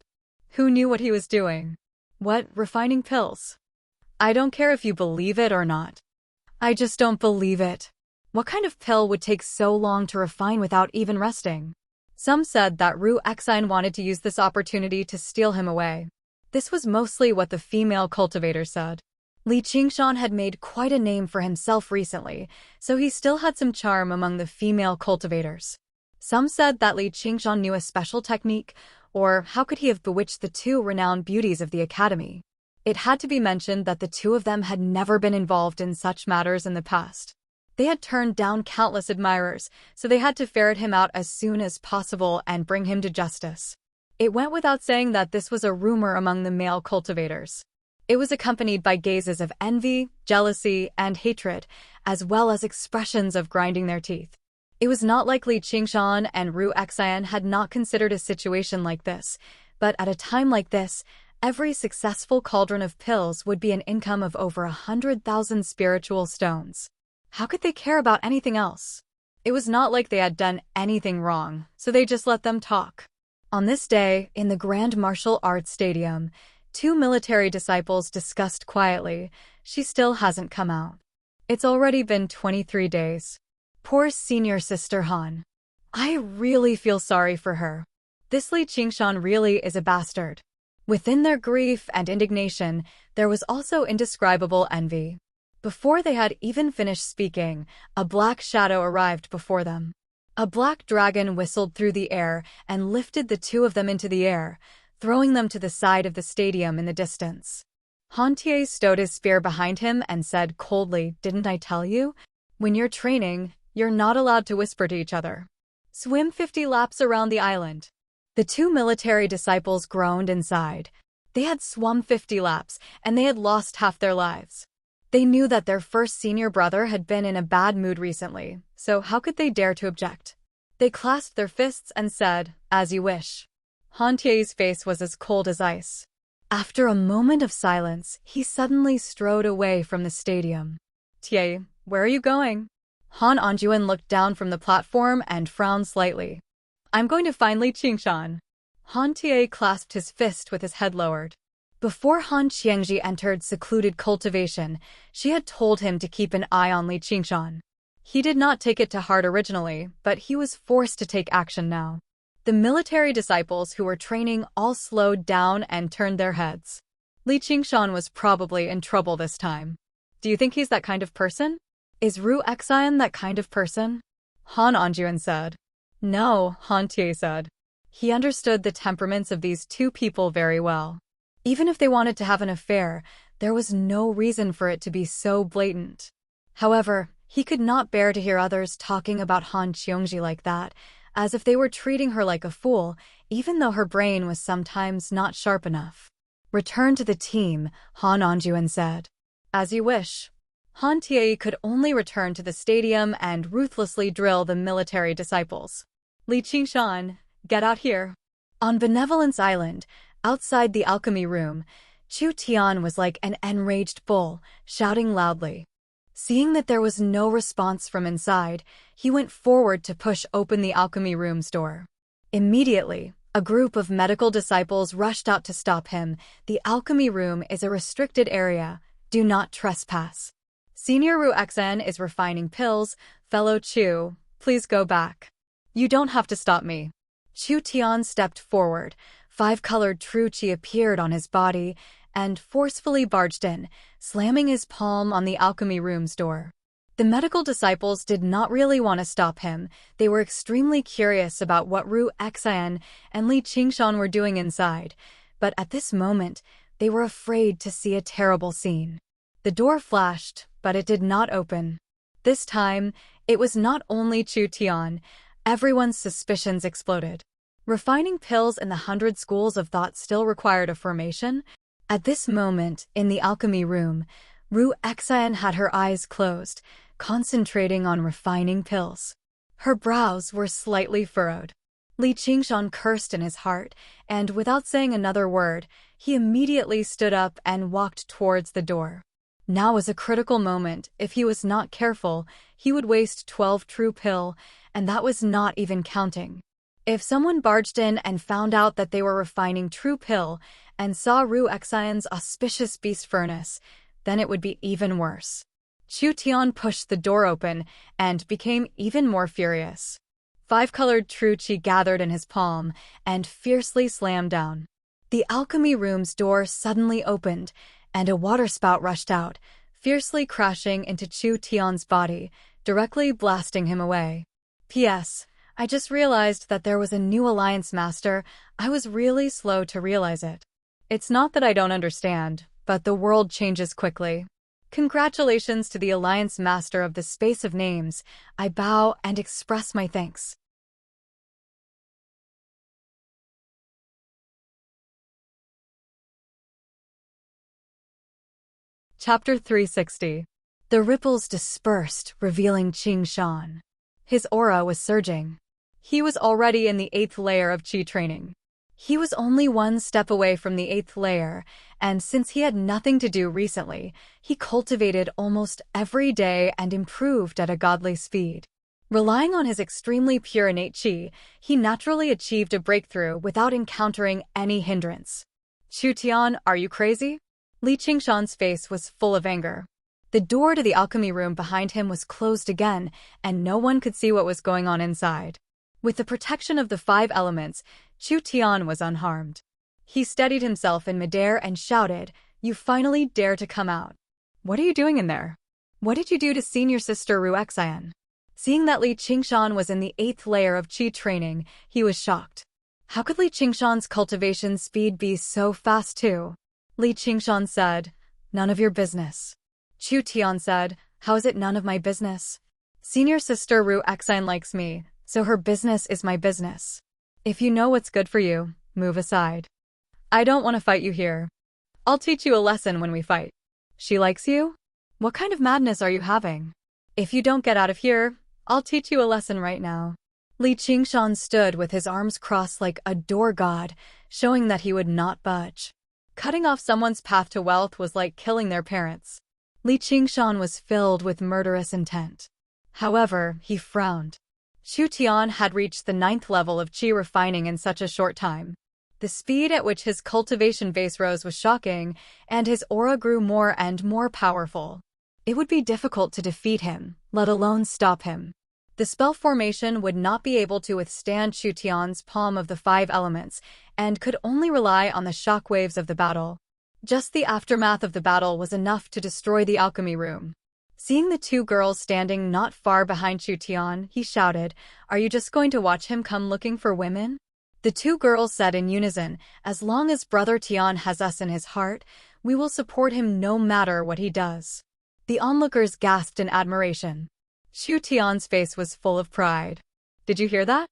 Who knew what he was doing? What, refining pills? I don't care if you believe it or not. I just don't believe it. What kind of pill would take so long to refine without even resting? Some said that Ru Xian wanted to use this opportunity to steal him away. This was mostly what the female cultivators said. Li Qingshan had made quite a name for himself recently, so he still had some charm among the female cultivators. Some said that Li Qingshan knew a special technique, or how could he have bewitched the two renowned beauties of the academy? It had to be mentioned that the two of them had never been involved in such matters in the past. They had turned down countless admirers, so they had to ferret him out as soon as possible and bring him to justice. It went without saying that this was a rumor among the male cultivators. It was accompanied by gazes of envy, jealousy, and hatred, as well as expressions of grinding their teeth. It was not like Li Qingshan and Ru Xian had not considered a situation like this, but at a time like this, every successful cauldron of pills would be an income of over 100,000 spiritual stones. How could they care about anything else? It was not like they had done anything wrong, so they just let them talk. On this day, in the Grand Martial Arts Stadium, two military disciples discussed quietly, "She still hasn't come out. It's already been 23 days. Poor senior sister Han. I really feel sorry for her. This Li Qingshan really is a bastard." Within their grief and indignation, there was also indescribable envy. Before they had even finished speaking, a black shadow arrived before them. A black dragon whistled through the air and lifted the two of them into the air, throwing them to the side of the stadium in the distance. Hantier stowed his spear behind him and said coldly, "Didn't I tell you? When you're training, you're not allowed to whisper to each other. Swim 50 laps around the island." The two military disciples groaned and sighed. They had swum 50 laps, and they had lost half their lives. They knew that their first senior brother had been in a bad mood recently, so how could they dare to object? They clasped their fists and said, "As you wish." Hantier's face was as cold as ice. After a moment of silence, he suddenly strode away from the stadium. "Tie, where are you going?" Han Anjuan looked down from the platform and frowned slightly. "I'm going to find Li Qingshan." Han Tie clasped his fist with his head lowered. Before Han Qiangji entered secluded cultivation, she had told him to keep an eye on Li Qingshan. He did not take it to heart originally, but he was forced to take action now. The military disciples who were training all slowed down and turned their heads. Li Qingshan was probably in trouble this time. "Do you think he's that kind of person? Is Ru Xian that kind of person?" Han Anjuan said. "No," Han Tie said. He understood the temperaments of these two people very well. Even if they wanted to have an affair, there was no reason for it to be so blatant. However, he could not bear to hear others talking about Han Qiongji like that, as if they were treating her like a fool, even though her brain was sometimes not sharp enough. "Return to the team," Han Anjuan said. "As you wish." Han Tie could only return to the stadium and ruthlessly drill the military disciples. "Li Qingshan, get out here." On Benevolence Island, outside the alchemy room, Chu Tian was like an enraged bull, shouting loudly. Seeing that there was no response from inside, he went forward to push open the alchemy room's door. Immediately, a group of medical disciples rushed out to stop him. "The alchemy room is a restricted area. Do not trespass." "Senior Ru Xen is refining pills. Fellow Chu, please go back. You don't have to stop me." Chu Tian stepped forward. 5-colored true chi appeared on his body and forcefully barged in, slamming his palm on the alchemy room's door. The medical disciples did not really want to stop him. They were extremely curious about what Ru Xian and Li Qingshan were doing inside, but at this moment, they were afraid to see a terrible scene. The door flashed, but it did not open. This time, it was not only Chu Tian. Everyone's suspicions exploded. Refining pills in the 100 schools of thought still required a formation. At this moment, in the alchemy room, Ru Xian had her eyes closed, concentrating on refining pills. Her brows were slightly furrowed. Li Qingshan cursed in his heart, and without saying another word, he immediately stood up and walked towards the door. Now was a critical moment. If he was not careful, he would waste 12 true pill, and that was not even counting. If someone barged in and found out that they were refining true pill and saw Ru Xian's auspicious beast furnace, then it would be even worse. Chu Tian pushed the door open and became even more furious. 5-colored true chi gathered in his palm and fiercely slammed down. The alchemy room's door suddenly opened, and a waterspout rushed out, fiercely crashing into Chu Tian's body, directly blasting him away. P.S. I just realized that there was a new Alliance Master. I was really slow to realize it. It's not that I don't understand, but the world changes quickly. Congratulations to the Alliance Master of the Space of Names. I bow and express my thanks. Chapter 360. The ripples dispersed, revealing Qingshan. His aura was surging. He was already in the 8th layer of Qi training. He was only one step away from the 8th layer, and since he had nothing to do recently, he cultivated almost every day and improved at a godly speed. Relying on his extremely pure innate Qi, he naturally achieved a breakthrough without encountering any hindrance. "Chu Tian, are you crazy?" Li Qingshan's face was full of anger. The door to the alchemy room behind him was closed again, and no one could see what was going on inside. With the protection of the 5 elements, Chu Tian was unharmed. He steadied himself in midair and shouted, "You finally dare to come out. What are you doing in there? What did you do to senior sister Ru Xian?" Seeing that Li Qingshan was in the 8th layer of Qi training, he was shocked. How could Li Qingshan's cultivation speed be so fast too? Li Qingshan said, "None of your business." Chu Tian said, "How is it none of my business? Senior sister Ru Xian likes me, so her business is my business. If you know what's good for you, move aside. I don't want to fight you here. I'll teach you a lesson when we fight." "She likes you? What kind of madness are you having? If you don't get out of here, I'll teach you a lesson right now." Li Qingshan stood with his arms crossed like a door god, showing that he would not budge. Cutting off someone's path to wealth was like killing their parents. Li Qingshan was filled with murderous intent. However, he frowned. Chu Tian had reached the 9th level of qi refining in such a short time. The speed at which his cultivation base rose was shocking, and his aura grew more and more powerful. It would be difficult to defeat him, let alone stop him. The spell formation would not be able to withstand Chu Tian's palm of the 5 elements, and could only rely on the shockwaves of the battle. Just the aftermath of the battle was enough to destroy the alchemy room. Seeing the 2 girls standing not far behind Chu Tian, he shouted, "Are you just going to watch him come looking for women?" The 2 girls said in unison, "As long as Brother Tian has us in his heart, we will support him no matter what he does." The onlookers gasped in admiration. Chu Tian's face was full of pride. "Did you hear that?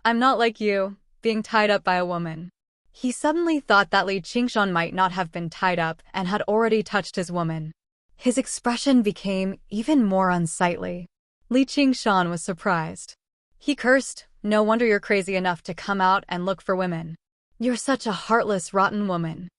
I'm not like you, being tied up by a woman." He suddenly thought that Li Qingshan might not have been tied up and had already touched his woman. His expression became even more unsightly. Li Qingshan was surprised. He cursed, "No wonder you're crazy enough to come out and look for women. You're such a heartless, rotten woman.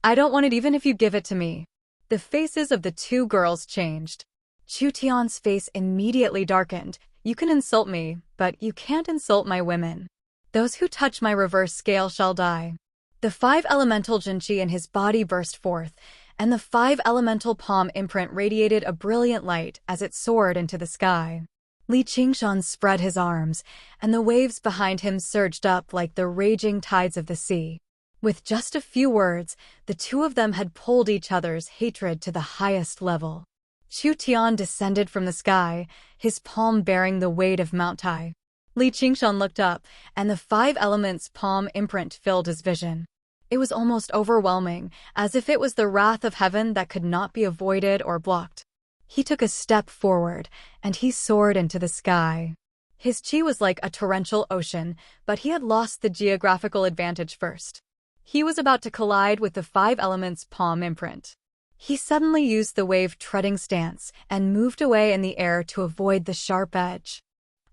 I don't want it even if you give it to me." The faces of the 2 girls changed. Chu Tian's face immediately darkened. "You can insult me, but you can't insult my women. Those who touch my reverse scale shall die." The 5 elemental Jinqi in his body burst forth, and the 5 elemental palm imprint radiated a brilliant light as it soared into the sky. Li Qingshan spread his arms, and the waves behind him surged up like the raging tides of the sea. With just a few words, the 2 of them had pulled each other's hatred to the highest level. Chu Tian descended from the sky, his palm bearing the weight of Mount Tai. Li Qingshan looked up, and the 5 elements palm imprint filled his vision. It was almost overwhelming, as if it was the wrath of heaven that could not be avoided or blocked. He took a step forward, and he soared into the sky. His qi was like a torrential ocean, but he had lost the geographical advantage first. He was about to collide with the 5 elements palm imprint. He suddenly used the wave-treading stance and moved away in the air to avoid the sharp edge.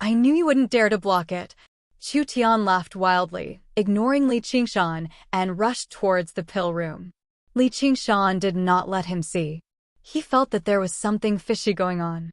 "I knew you wouldn't dare to block it." Chu Tian laughed wildly, ignoring Li Qingshan, and rushed towards the pill room. Li Qingshan did not let him see. He felt that there was something fishy going on.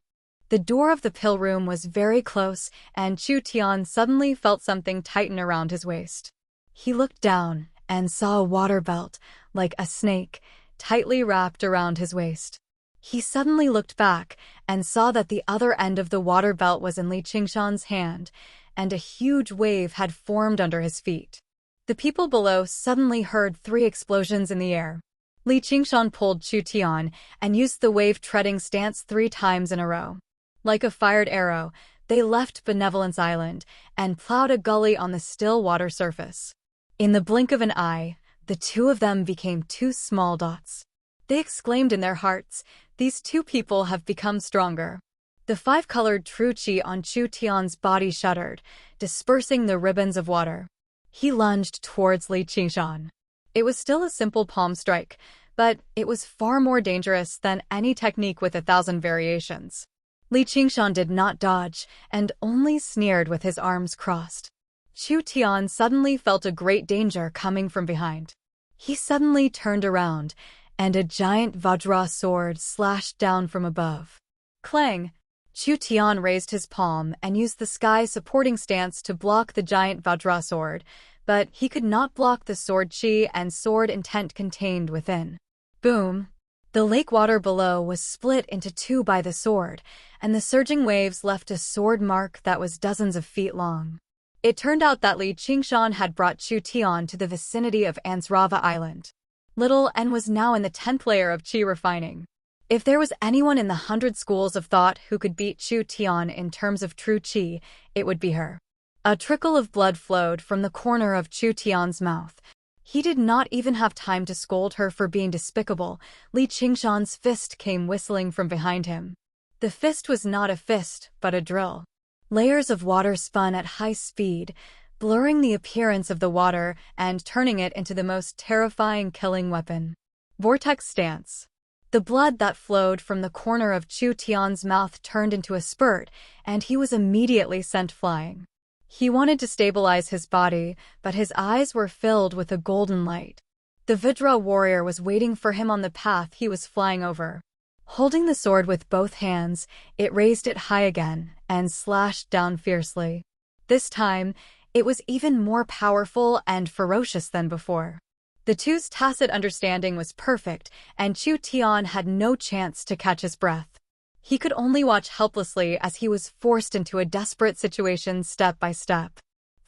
The door of the pill room was very close, and Chu Tian suddenly felt something tighten around his waist. He looked down and saw a water belt, like a snake, tightly wrapped around his waist. He suddenly looked back and saw that the other end of the water belt was in Li Qingshan's hand, and a huge wave had formed under his feet. The people below suddenly heard 3 explosions in the air. Li Qingshan pulled Chu Tian and used the wave-treading stance 3 times in a row. Like a fired arrow, they left Benevolence Island and plowed a gully on the still water surface. In the blink of an eye, the 2 of them became 2 small dots. They exclaimed in their hearts, "These 2 people have become stronger." The 5-colored true qi on Chu Tian's body shuddered, dispersing the ribbons of water. He lunged towards Li Qingshan. It was still a simple palm strike, but it was far more dangerous than any technique with 1,000 variations. Li Qingshan did not dodge, and only sneered with his arms crossed. Chu Tian suddenly felt a great danger coming from behind. He suddenly turned around, and a giant Vajra sword slashed down from above. Clang! Chu Tian raised his palm and used the sky supporting stance to block the giant Vajra sword, but he could not block the sword qi and sword intent contained within. Boom! The lake water below was split into 2 by the sword, and the surging waves left a sword mark that was dozens of feet long. It turned out that Li Qingshan had brought Chu Tian to the vicinity of Ansrava Island. Little N was now in the 10th layer of qi refining. If there was anyone in the 100 schools of thought who could beat Chu Tian in terms of true qi, it would be her. A trickle of blood flowed from the corner of Chu Tian's mouth. He did not even have time to scold her for being despicable. Li Qingshan's fist came whistling from behind him. The fist was not a fist, but a drill. Layers of water spun at high speed, blurring the appearance of the water and turning it into the most terrifying killing weapon. Vortex stance. The blood that flowed from the corner of Chu Tian's mouth turned into a spurt, and he was immediately sent flying. He wanted to stabilize his body, but his eyes were filled with a golden light. The Vidra warrior was waiting for him on the path he was flying over. Holding the sword with both hands, it raised it high again and slashed down fiercely. This time, it was even more powerful and ferocious than before. The two's tacit understanding was perfect, and Chu Tian had no chance to catch his breath. He could only watch helplessly as he was forced into a desperate situation step by step.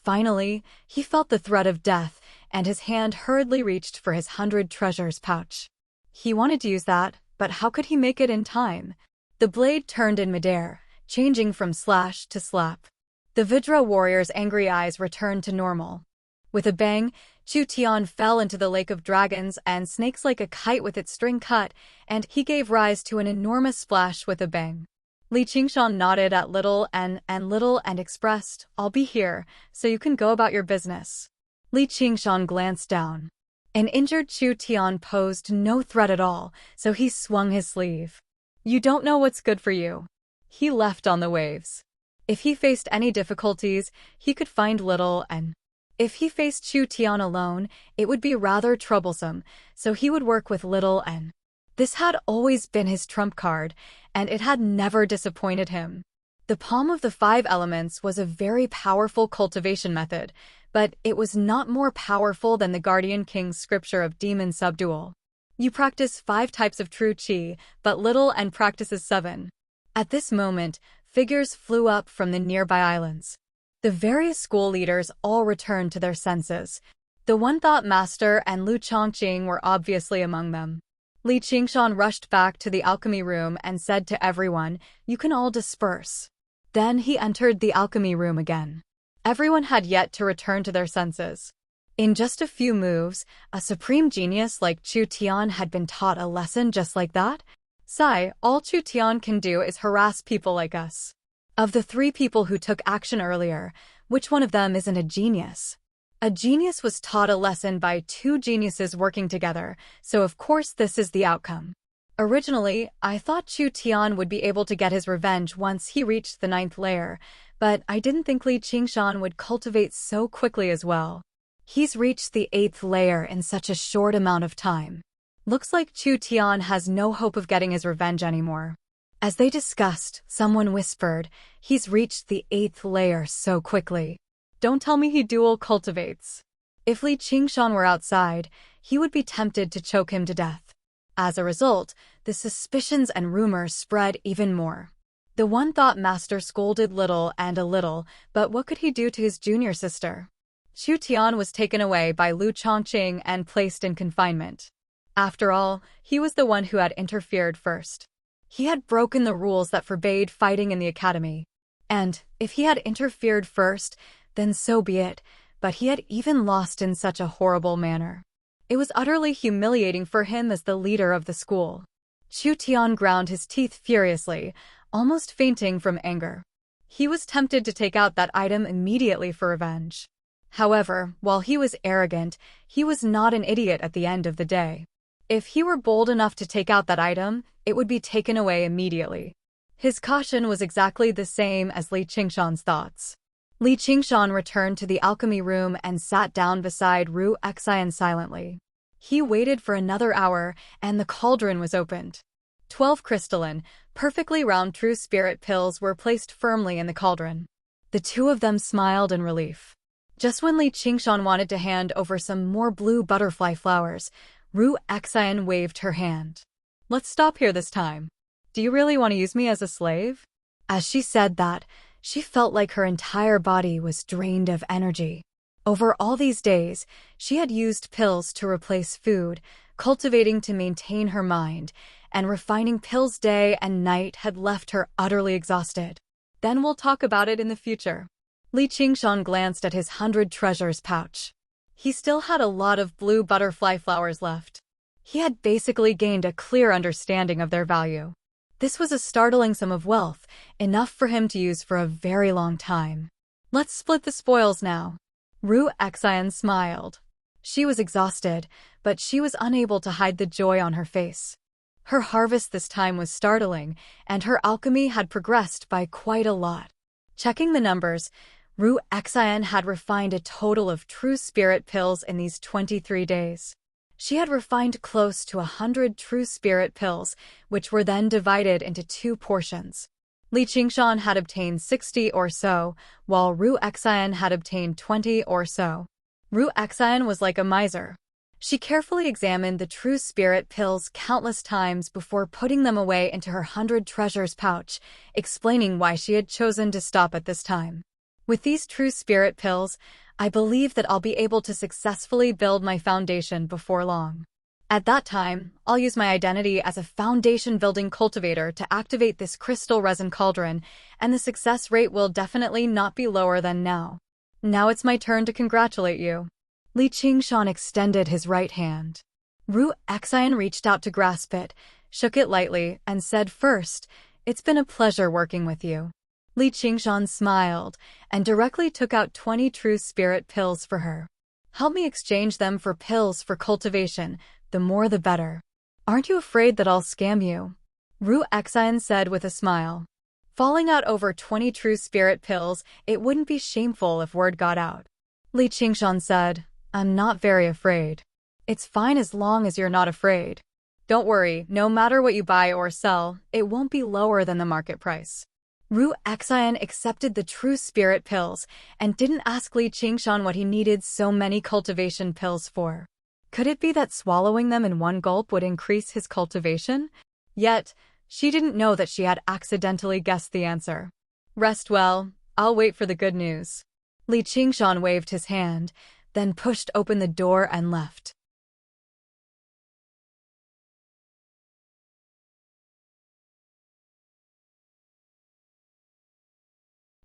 Finally, he felt the threat of death, and his hand hurriedly reached for his 100 treasures pouch. He wanted to use that, but how could he make it in time? The blade turned in midair, changing from slash to slap. The Vidra warrior's angry eyes returned to normal. With a bang, Chu Tian fell into the lake of dragons and snakes like a kite with its string cut, and he gave rise to an enormous splash with a bang. Li Qingshan nodded at Little and expressed, "I'll be here, so you can go about your business." Li Qingshan glanced down. An injured Chu Tian posed no threat at all, so he swung his sleeve. "You don't know what's good for you." He left on the waves. If he faced any difficulties, he could find Little and if he faced Chu Tian alone, it would be rather troublesome, so he would work with Little and this had always been his trump card, and it had never disappointed him. The Palm of the Five Elements was a very powerful cultivation method, but it was not more powerful than the Guardian King's scripture of demon subdual. You practice 5 types of true qi, but Little and practices 7. At this moment, figures flew up from the nearby islands. The various school leaders all returned to their senses. The One-Thought Master and Lu Chongqing were obviously among them. Li Qingshan rushed back to the alchemy room and said to everyone, "You can all disperse." Then he entered the alchemy room again. Everyone had yet to return to their senses. In just a few moves, a supreme genius like Chu Tian had been taught a lesson just like that? Sigh, all Chu Tian can do is harass people like us. Of the 3 people who took action earlier, which one of them isn't a genius? A genius was taught a lesson by 2 geniuses working together, so of course this is the outcome. Originally, I thought Chu Tian would be able to get his revenge once he reached the 9th layer, but I didn't think Li Qingshan would cultivate so quickly as well. He's reached the 8th layer in such a short amount of time. Looks like Chu Tian has no hope of getting his revenge anymore. As they discussed, someone whispered, "He's reached the 8th layer so quickly. Don't tell me he dual cultivates." If Li Qingshan were outside, he would be tempted to choke him to death. As a result, the suspicions and rumors spread even more. The One-Thought Master scolded Little and a little, but what could he do to his junior sister? Chu Tian was taken away by Lu Chongqing and placed in confinement. After all, he was the one who had interfered first. He had broken the rules that forbade fighting in the academy. And, if he had interfered first, then so be it, but he had even lost in such a horrible manner. It was utterly humiliating for him as the leader of the school. Chu Tian ground his teeth furiously, almost fainting from anger. He was tempted to take out that item immediately for revenge. However, while he was arrogant, he was not an idiot at the end of the day. If he were bold enough to take out that item, it would be taken away immediately. His caution was exactly the same as Li Qingshan's thoughts. Li Qingshan returned to the alchemy room and sat down beside Ru Xian silently. He waited for another hour, and the cauldron was opened. 12 crystalline, perfectly round true spirit pills were placed firmly in the cauldron. The 2 of them smiled in relief. Just when Li Qingshan wanted to hand over some more blue butterfly flowers, Ru Xian waved her hand. "Let's stop here this time. Do you really want to use me as a slave?" As she said that, she felt like her entire body was drained of energy. Over all these days, she had used pills to replace food, cultivating to maintain her mind, and refining pills day and night had left her utterly exhausted. "Then we'll talk about it in the future." Li Qingshan glanced at his 100 treasures pouch. He still had a lot of blue butterfly flowers left. He had basically gained a clear understanding of their value. This was a startling sum of wealth, enough for him to use for a very long time. "Let's split the spoils now." Ru Xian smiled. She was exhausted, but she was unable to hide the joy on her face. Her harvest this time was startling, and her alchemy had progressed by quite a lot. Checking the numbers, Ru Xian had refined a total of true spirit pills in these 23 days. She had refined close to 100 true spirit pills, which were then divided into 2 portions. Li Qingshan had obtained 60 or so, while Ru Xian had obtained 20 or so. Ru Xian was like a miser. She carefully examined the true spirit pills countless times before putting them away into her 100 treasures pouch, explaining why she had chosen to stop at this time. With these true spirit pills, I believe that I'll be able to successfully build my foundation before long. At that time, I'll use my identity as a foundation-building cultivator to activate this crystal resin cauldron, and the success rate will definitely not be lower than now. Now it's my turn to congratulate you. Li Qingshan extended his right hand. Ru Xian reached out to grasp it, shook it lightly, and said first, "It's been a pleasure working with you." Li Qingshan smiled and directly took out 20 true spirit pills for her. "Help me exchange them for pills for cultivation, the more the better. Aren't you afraid that I'll scam you?" Ru Xian said with a smile. Falling out over 20 true spirit pills, it wouldn't be shameful if word got out. Li Qingshan said, "I'm not very afraid." "It's fine as long as you're not afraid. Don't worry, no matter what you buy or sell, it won't be lower than the market price." Ru Xian accepted the true spirit pills and didn't ask Li Qingshan what he needed so many cultivation pills for. Could it be that swallowing them in one gulp would increase his cultivation? Yet, she didn't know that she had accidentally guessed the answer. "Rest well, I'll wait for the good news." Li Qingshan waved his hand, then pushed open the door and left.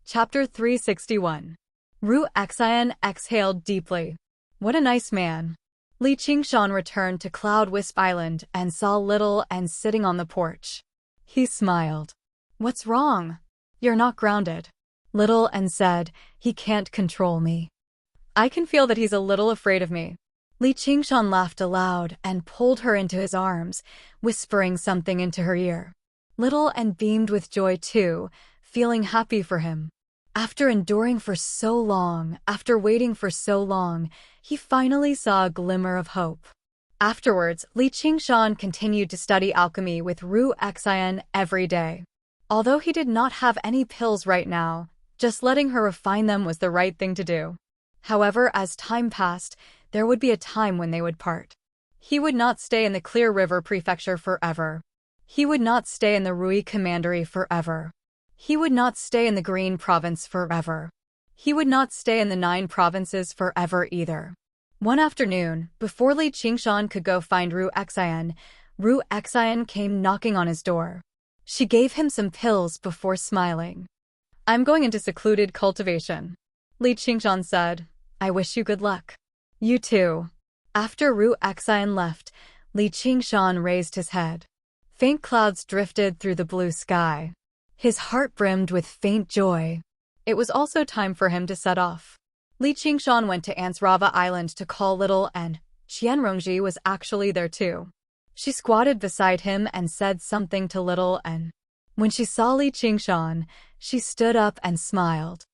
Chapter 361. Ru Xian exhaled deeply. What a nice man. Li Qingshan returned to Cloud Wisp Island and saw Little and sitting on the porch. He smiled. "What's wrong? You're not grounded." Little and said, "He can't control me. I can feel that he's a little afraid of me." Li Qingshan laughed aloud and pulled her into his arms, whispering something into her ear. Little and beamed with joy too, feeling happy for him. After enduring for so long, after waiting for so long, he finally saw a glimmer of hope. Afterwards, Li Qingshan continued to study alchemy with Ru Xian every day. Although he did not have any pills right now, just letting her refine them was the right thing to do. However, as time passed, there would be a time when they would part. He would not stay in the Clear River Prefecture forever. He would not stay in the Rui Commandery forever. He would not stay in the Green Province forever. He would not stay in the 9 provinces forever either. One afternoon, before Li Qingshan could go find Ru Xian came knocking on his door. She gave him some pills before smiling. "I'm going into secluded cultivation." Li Qingshan said, "I wish you good luck." "You too." After Ru Xian left, Li Qingshan raised his head. Faint clouds drifted through the blue sky. His heart brimmed with faint joy. It was also time for him to set off. Li Qingshan went to Ansrava Island to call Little, and Qianrongji was actually there too. She squatted beside him and said something to Little, and when she saw Li Qingshan, she stood up and smiled.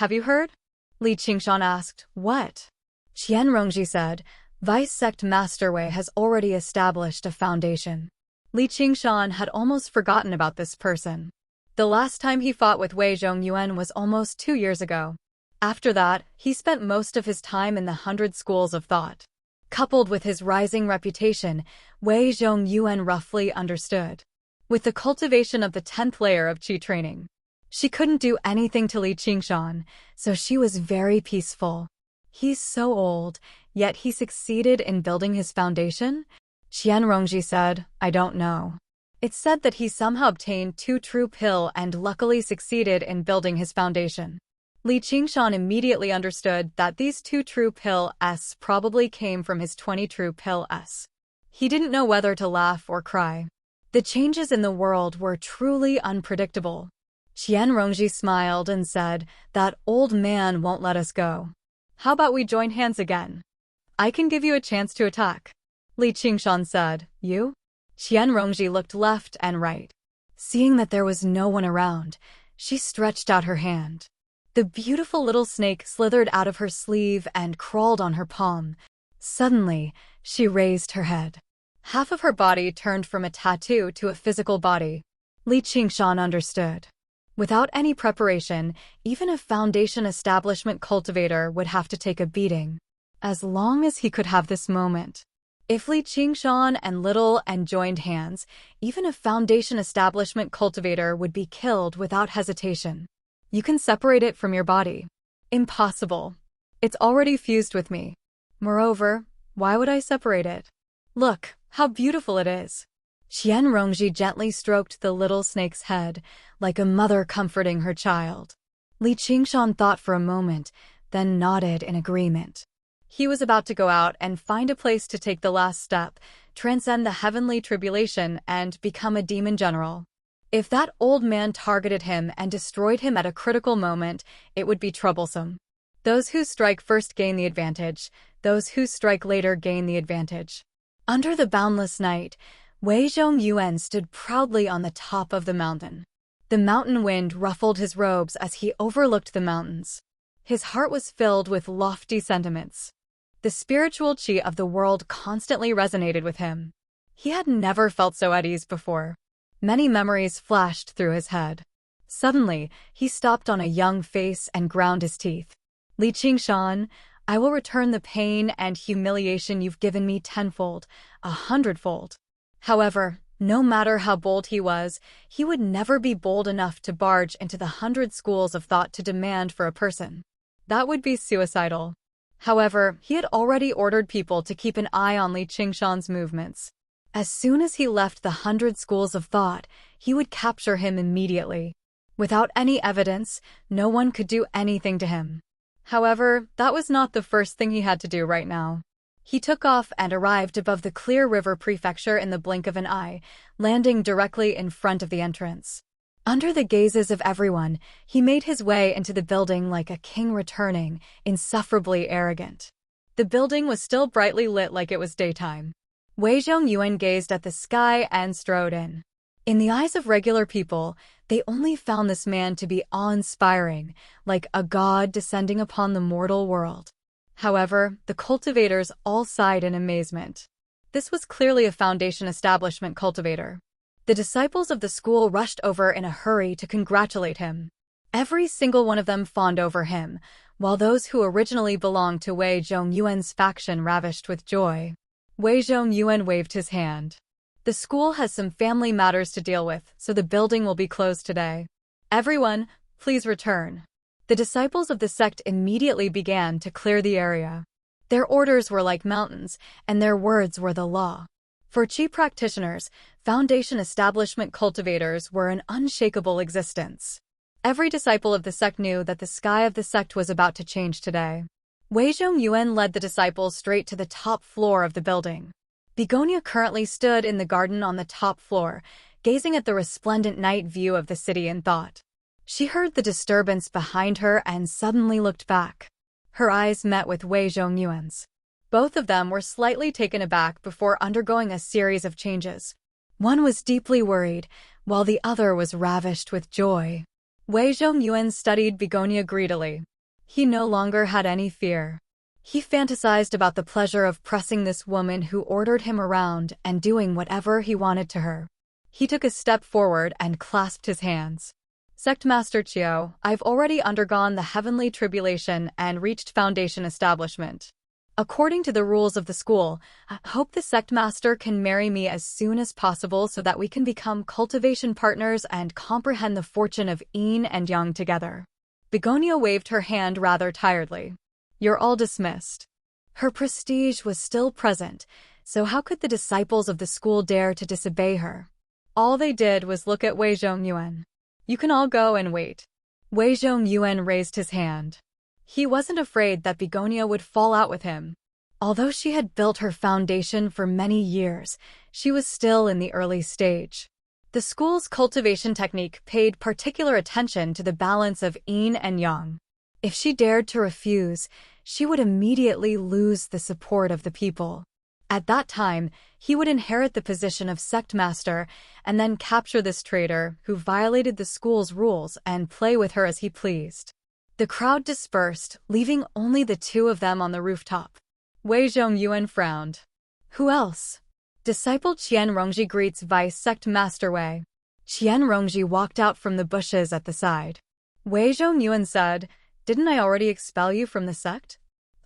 "Have you heard?" Li Qingshan asked. "What?" Qianrongji said, "Vice Sect Master Wei has already established a foundation." Li Qingshan had almost forgotten about this person. The last time he fought with Wei Zhongyuan was almost 2 years ago. After that, he spent most of his time in the 100 schools of thought. Coupled with his rising reputation, Wei Zhongyuan roughly understood. With the cultivation of the 10th layer of Qi training, she couldn't do anything to Li Qingshan, so she was very peaceful. He's so old, yet he succeeded in building his foundation? Qianrongji said, "I don't know. It's said that he somehow obtained 2 true pill and luckily succeeded in building his foundation." Li Qingshan immediately understood that these 2 true pill S probably came from his 20 true pill S. He didn't know whether to laugh or cry. The changes in the world were truly unpredictable. Qianrongji smiled and said, "That old man won't let us go. How about we join hands again? I can give you a chance to attack." Li Qingshan said, "You?" Qianrongji looked left and right. Seeing that there was no one around, she stretched out her hand. The beautiful little snake slithered out of her sleeve and crawled on her palm. Suddenly, she raised her head. Half of her body turned from a tattoo to a physical body. Li Qingshan understood. Without any preparation, even a foundation establishment cultivator would have to take a beating. As long as he could have this moment. If Li Qingshan and Little and joined hands, even a foundation establishment cultivator would be killed without hesitation. You can separate it from your body. Impossible. It's already fused with me. Moreover, why would I separate it? Look, how beautiful it is. Qian Rongji gently stroked the little snake's head, like a mother comforting her child. Li Qingshan thought for a moment, then nodded in agreement. He was about to go out and find a place to take the last step, transcend the heavenly tribulation, and become a demon general. If that old man targeted him and destroyed him at a critical moment, it would be troublesome. Those who strike first gain the advantage. Those who strike later gain the advantage. Under the boundless night, Wei Zhongyuan stood proudly on the top of the mountain. The mountain wind ruffled his robes as he overlooked the mountains. His heart was filled with lofty sentiments. The spiritual qi of the world constantly resonated with him. He had never felt so at ease before. Many memories flashed through his head. Suddenly, he stopped on a young face and ground his teeth. Li Qingshan, I will return the pain and humiliation you've given me tenfold, 100-fold. However, no matter how bold he was, he would never be bold enough to barge into the 100 schools of thought to demand for a person. That would be suicidal. However, he had already ordered people to keep an eye on Li Qingshan's movements. As soon as he left the 100 schools of thought, he would capture him immediately. Without any evidence, no one could do anything to him. However, that was not the first thing he had to do right now. He took off and arrived above the Clear River Prefecture in the blink of an eye, landing directly in front of the entrance. Under the gazes of everyone, he made his way into the building like a king returning, insufferably arrogant. The building was still brightly lit like it was daytime. Wei Zhongyuan gazed at the sky and strode in. In the eyes of regular people, they only found this man to be awe-inspiring, like a god descending upon the mortal world. However, the cultivators all sighed in amazement. This was clearly a foundation establishment cultivator. The disciples of the school rushed over in a hurry to congratulate him. Every single one of them fawned over him, while those who originally belonged to Wei Zhongyuan's faction ravished with joy. Wei Zhongyuan waved his hand. The school has some family matters to deal with, so the building will be closed today. Everyone, please return. The disciples of the sect immediately began to clear the area. Their orders were like mountains, and their words were the law. For Qi practitioners, foundation establishment cultivators were an unshakable existence. Every disciple of the sect knew that the sky of the sect was about to change today. Wei Zhongyuan led the disciples straight to the top floor of the building. Begonia currently stood in the garden on the top floor, gazing at the resplendent night view of the city in thought. She heard the disturbance behind her and suddenly looked back. Her eyes met with Wei Zhongyuan's. Both of them were slightly taken aback before undergoing a series of changes. One was deeply worried, while the other was ravished with joy. Wei Zhongyuan studied Begonia greedily. He no longer had any fear. He fantasized about the pleasure of pressing this woman who ordered him around and doing whatever he wanted to her. He took a step forward and clasped his hands. Sect Master Qiao, I've already undergone the heavenly tribulation and reached foundation establishment. According to the rules of the school, I hope the sect master can marry me as soon as possible so that we can become cultivation partners and comprehend the fortune of yin and yang together. Begonia waved her hand rather tiredly. You're all dismissed. Her prestige was still present, so how could the disciples of the school dare to disobey her? All they did was look at Wei Zhongyuan. You can all go and wait. Wei Zhongyuan raised his hand. He wasn't afraid that Begonia would fall out with him. Although she had built her foundation for many years, she was still in the early stage. The school's cultivation technique paid particular attention to the balance of yin and yang. If she dared to refuse, she would immediately lose the support of the people. At that time, he would inherit the position of sect master and then capture this traitor who violated the school's rules and play with her as he pleased. The crowd dispersed, leaving only the two of them on the rooftop. Wei Zhongyuan frowned. Who else? Disciple Qian Rongji greets Vice Sect Master Wei. Qian Rongji walked out from the bushes at the side. Wei Zhongyuan said, "Didn't I already expel you from the sect?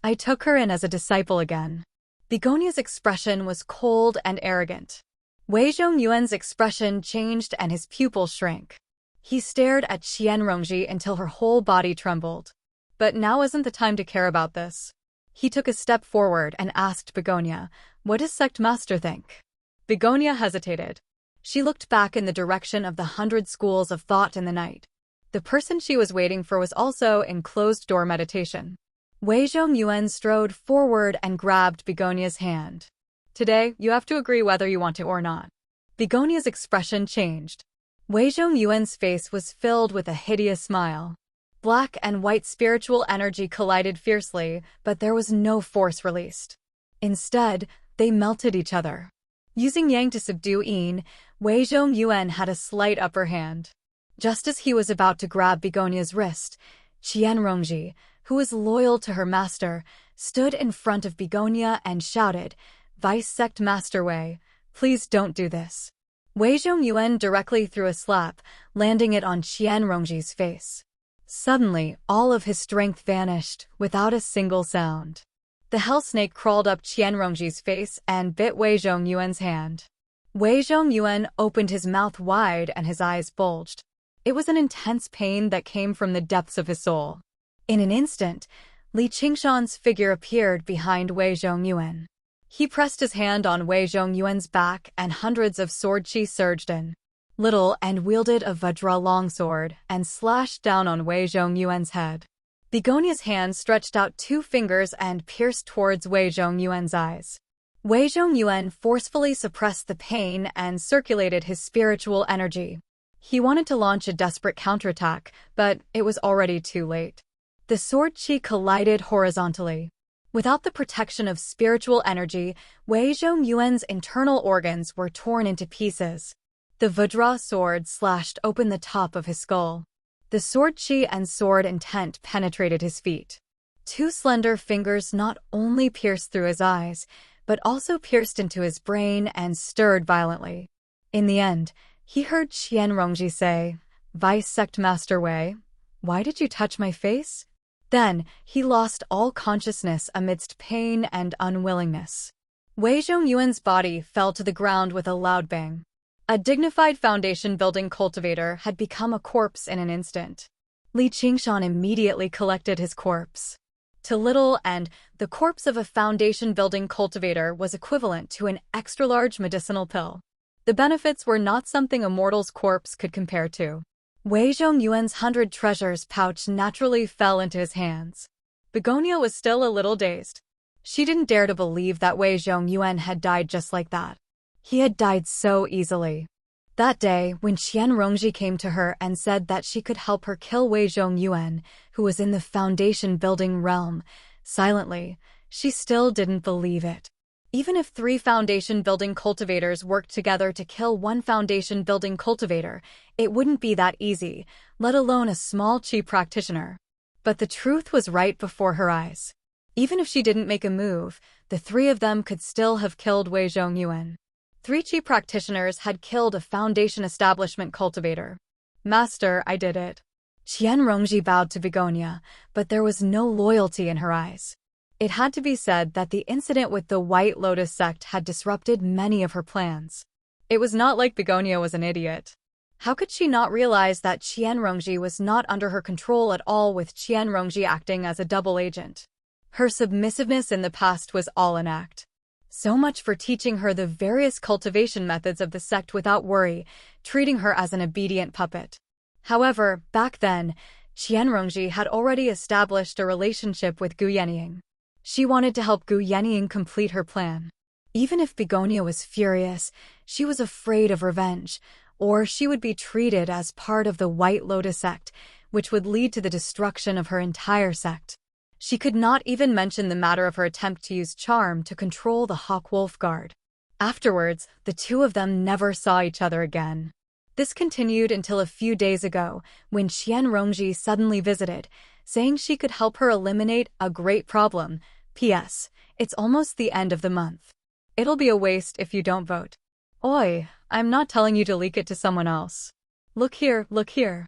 I took her in as a disciple again." Begonia's expression was cold and arrogant. Wei Zhongyuan's expression changed and his pupils shrank. He stared at Qian Rongji until her whole body trembled. But now isn't the time to care about this. He took a step forward and asked Begonia, "What does Sect Master think?" Begonia hesitated. She looked back in the direction of the 100 schools of thought in the night. The person she was waiting for was also in closed-door meditation. Wei Zhongyuan strode forward and grabbed Begonia's hand. "Today, you have to agree whether you want to or not." Begonia's expression changed. Wei Zhongyuan's face was filled with a hideous smile. Black and white spiritual energy collided fiercely, but there was no force released. Instead, they melted each other. Using Yang to subdue Yin, Wei Zhongyuan had a slight upper hand. Just as he was about to grab Begonia's wrist, Qian Rongji, who was loyal to her master, stood in front of Begonia and shouted, "Vice Sect Master Wei, please don't do this." Wei Zhongyuan directly threw a slap, landing it on Qian Rongji's face. Suddenly, all of his strength vanished, without a single sound. The hell snake crawled up Qian Rongji's face and bit Wei Zhongyuan's hand. Wei Zhongyuan opened his mouth wide and his eyes bulged. It was an intense pain that came from the depths of his soul. In an instant, Li Qingshan's figure appeared behind Wei Zhongyuan. He pressed his hand on Wei Zhongyuan's back and hundreds of sword chi surged in. Little and wielded a Vajra longsword and slashed down on Wei Zhongyuan's head. Begonia's hand stretched out 2 fingers and pierced towards Wei Zhongyuan's eyes. Wei Zhongyuan forcefully suppressed the pain and circulated his spiritual energy. He wanted to launch a desperate counterattack, but it was already too late. The sword chi collided horizontally. Without the protection of spiritual energy, Wei Zhongyuan's internal organs were torn into pieces. The Vajra sword slashed open the top of his skull. The sword chi and sword intent penetrated his feet. 2 slender fingers not only pierced through his eyes, but also pierced into his brain and stirred violently. In the end, he heard Qian Rongji say, "Vice Sect Master Wei, why did you touch my face?" Then, he lost all consciousness amidst pain and unwillingness. Wei Zhongyuan's body fell to the ground with a loud bang. A dignified foundation-building cultivator had become a corpse in an instant. Li Qingshan immediately collected his corpse. To little and the corpse of a foundation-building cultivator was equivalent to an extra-large medicinal pill. The benefits were not something a mortal's corpse could compare to. Wei Zhongyuan's 100 treasures pouch naturally fell into his hands. Begonia was still a little dazed. She didn't dare to believe that Wei Zhongyuan had died just like that. He had died so easily. That day, when Qian Rongji came to her and said that she could help her kill Wei Zhongyuan, who was in the foundation-building realm, silently, she still didn't believe it. Even if 3 foundation-building cultivators worked together to kill 1 foundation-building cultivator, it wouldn't be that easy, let alone a small chi practitioner. But the truth was right before her eyes. Even if she didn't make a move, the 3 of them could still have killed Wei Zhongyuan. 3 chi practitioners had killed a foundation establishment cultivator. "Master, I did it." Qian Rongji bowed to Begonia, but there was no loyalty in her eyes. It had to be said that the incident with the White Lotus sect had disrupted many of her plans. It was not like Begonia was an idiot. How could she not realize that Qian Rongji was not under her control at all, with Qian Rongji acting as a double agent? Her submissiveness in the past was all an act. So much for teaching her the various cultivation methods of the sect without worry, treating her as an obedient puppet. However, back then, Qian Rongji had already established a relationship with Gu Yenying. She wanted to help Gu Yenying complete her plan. Even if Begonia was furious, she was afraid of revenge, or she would be treated as part of the White Lotus sect, which would lead to the destruction of her entire sect. She could not even mention the matter of her attempt to use charm to control the Hawk Wolf Guard. Afterwards, the 2 of them never saw each other again. This continued until a few days ago, when Qian Rongji suddenly visited, saying she could help her eliminate a great problem. P.S. It's almost the end of the month. It'll be a waste if you don't vote. Oi, I'm not telling you to leak it to someone else. Look here, look here.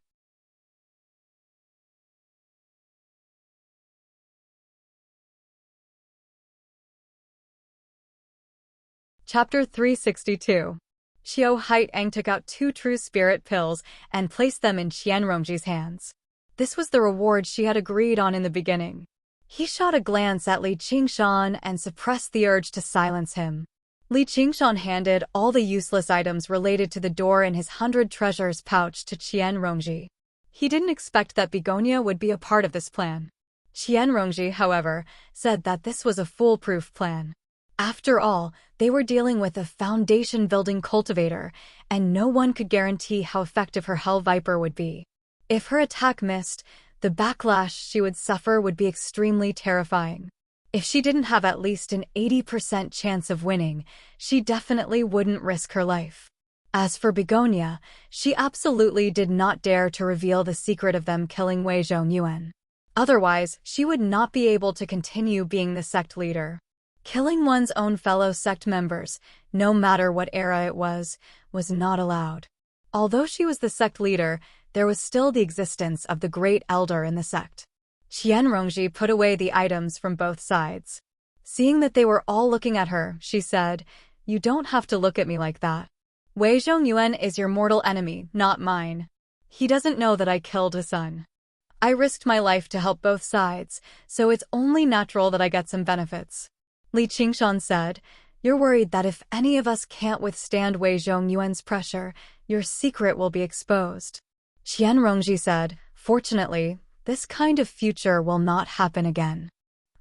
Chapter 362. Xiao Haitang took out 2 true spirit pills and placed them in Qianrongji's hands. This was the reward she had agreed on in the beginning. He shot a glance at Li Qingshan and suppressed the urge to silence him. Li Qingshan handed all the useless items related to the door in his 100 treasures pouch to Qianrongji. He didn't expect that Begonia would be a part of this plan. Qianrongji, however, said that this was a foolproof plan. After all, they were dealing with a foundation-building cultivator, and no one could guarantee how effective her Hell Viper would be. If her attack missed, the backlash she would suffer would be extremely terrifying. If she didn't have at least an 80% chance of winning, she definitely wouldn't risk her life. As for Begonia, she absolutely did not dare to reveal the secret of them killing Wei Zhongyuan. Otherwise, she would not be able to continue being the sect leader. Killing one's own fellow sect members, no matter what era it was not allowed. Although she was the sect leader, there was still the existence of the great elder in the sect. Qianrongji put away the items from both sides. Seeing that they were all looking at her, she said, "You don't have to look at me like that. Wei Zhongyuan is your mortal enemy, not mine. He doesn't know that I killed his son. I risked my life to help both sides, so it's only natural that I get some benefits." Li Qingshan said, "You're worried that if any of us can't withstand Wei Zhongyuan's pressure, your secret will be exposed." Qianrongji said, "Fortunately, this kind of future will not happen again.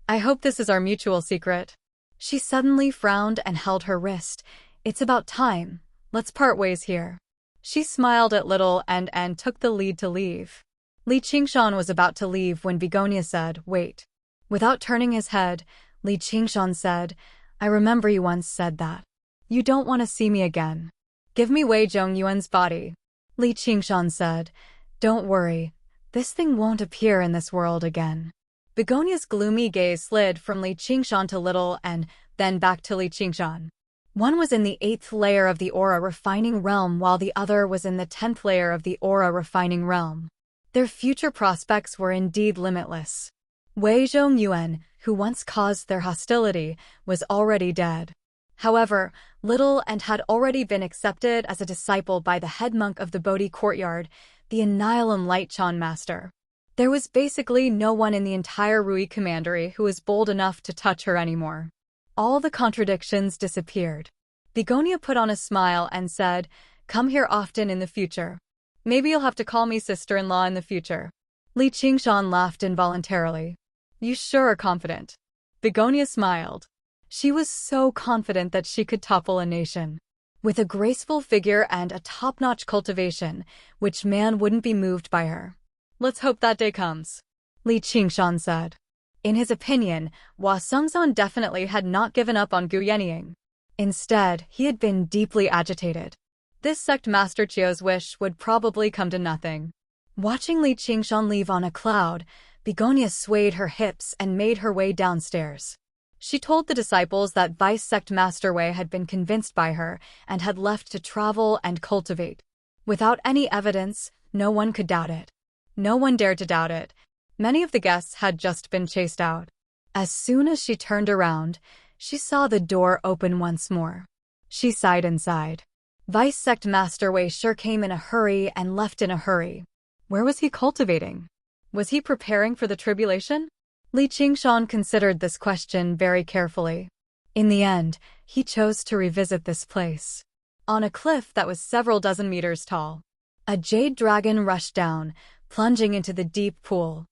I hope this is our mutual secret." She suddenly frowned and held her wrist. "It's about time. Let's part ways here." She smiled at Little and took the lead to leave. Li Qingshan was about to leave when Begonia said, "Wait." Without turning his head, Li Qingshan said, "I remember you once said that. You don't want to see me again. Give me Wei Zhongyuan's body." Li Qingshan said, "Don't worry. This thing won't appear in this world again." Begonia's gloomy gaze slid from Li Qingshan to Little and then back to Li Qingshan. One was in the 8th layer of the aura refining realm while the other was in the 10th layer of the aura refining realm. Their future prospects were indeed limitless. Wei Zhongyuan, who once caused their hostility, was already dead. However, Little and had already been accepted as a disciple by the head monk of the Bodhi courtyard, the Annihilum Lightchan master. There was basically no one in the entire Rui commandery who was bold enough to touch her anymore. All the contradictions disappeared. Begonia put on a smile and said, "Come here often in the future. Maybe you'll have to call me sister-in-law in the future." Li Qingshan laughed involuntarily. "You sure are confident." Begonia smiled. She was so confident that she could topple a nation. With a graceful figure and a top-notch cultivation, which man wouldn't be moved by her? "Let's hope that day comes," Li Qingshan said. In his opinion, Hua Sengzan definitely had not given up on Gu Yenying. Instead, he had been deeply agitated. This sect master Qiu's wish would probably come to nothing. Watching Li Qingshan leave on a cloud, Begonia swayed her hips and made her way downstairs. She told the disciples that Vice Sect Master Wei had been convinced by her and had left to travel and cultivate. Without any evidence, no one could doubt it. No one dared to doubt it. Many of the guests had just been chased out. As soon as she turned around, she saw the door open once more. She sighed inside. Vice Sect Master Wei sure came in a hurry and left in a hurry. Where was he cultivating? Was he preparing for the tribulation? Li Qingshan considered this question very carefully. In the end, he chose to revisit this place. On a cliff that was several dozen meters tall, a jade dragon rushed down, plunging into the deep pool.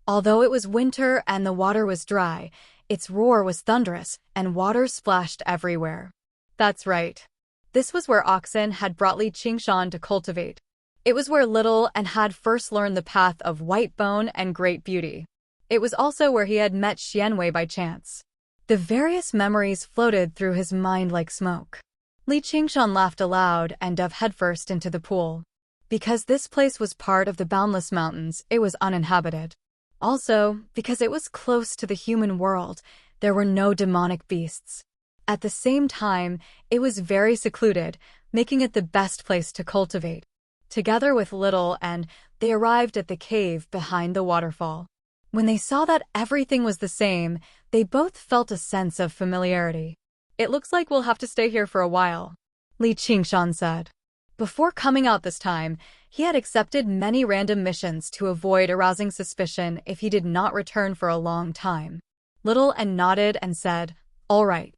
Although it was winter and the water was dry, its roar was thunderous and water splashed everywhere. That's right. This was where Oxen had brought Li Qingshan to cultivate. It was where Little and had first learned the path of white bone and great beauty. It was also where he had met Xianwei by chance. The various memories floated through his mind like smoke. Li Qingshan laughed aloud and dove headfirst into the pool. Because this place was part of the Boundless Mountains, it was uninhabited. Also, because it was close to the human world, There were no demonic beasts. At the same time, it was very secluded, making it the best place to cultivate. Together with Little and they arrived at the cave behind the waterfall. When they saw that everything was the same, they both felt a sense of familiarity. "It looks like we'll have to stay here for a while," Li Qingshan said. Before coming out this time, he had accepted many random missions to avoid arousing suspicion if he did not return for a long time. Little and nodded and said, "All right."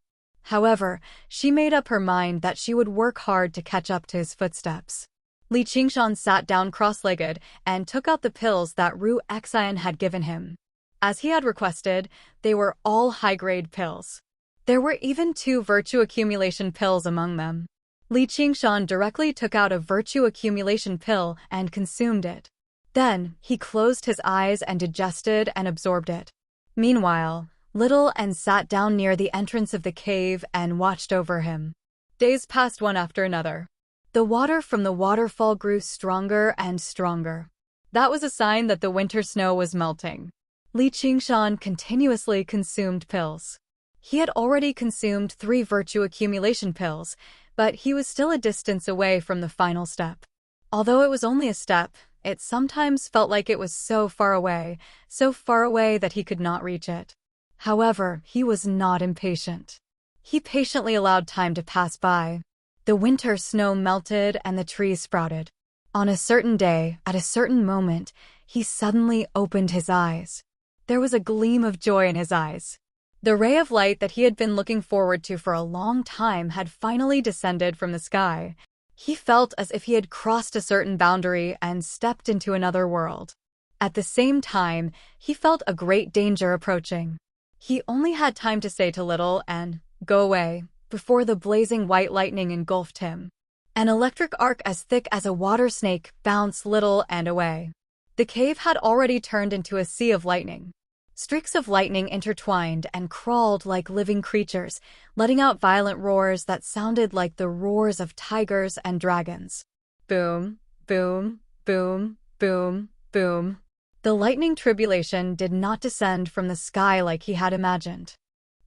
However, she made up her mind that she would work hard to catch up to his footsteps. Li Qingshan sat down cross-legged and took out the pills that Ru Xian had given him. As he had requested, they were all high-grade pills. There were even 2 virtue accumulation pills among them. Li Qingshan directly took out a virtue accumulation pill and consumed it. Then, he closed his eyes and digested and absorbed it. Meanwhile, Little and sat down near the entrance of the cave and watched over him. Days passed one after another. The water from the waterfall grew stronger and stronger. That was a sign that the winter snow was melting. Li Qingshan continuously consumed pills. He had already consumed 3 virtue accumulation pills, but he was still a distance away from the final step. Although it was only a step, it sometimes felt like it was so far away that he could not reach it. However, he was not impatient. He patiently allowed time to pass by. The winter snow melted and the trees sprouted. On a certain day, at a certain moment, he suddenly opened his eyes. There was a gleam of joy in his eyes. The ray of light that he had been looking forward to for a long time had finally descended from the sky. He felt as if he had crossed a certain boundary and stepped into another world. At the same time, he felt a great danger approaching. He only had time to say to Little and "Go away," before the blazing white lightning engulfed him. An electric arc as thick as a water snake bounced Little and away. The cave had already turned into a sea of lightning. Streaks of lightning intertwined and crawled like living creatures, letting out violent roars that sounded like the roars of tigers and dragons. Boom, boom, boom, boom, boom. The lightning tribulation did not descend from the sky like he had imagined.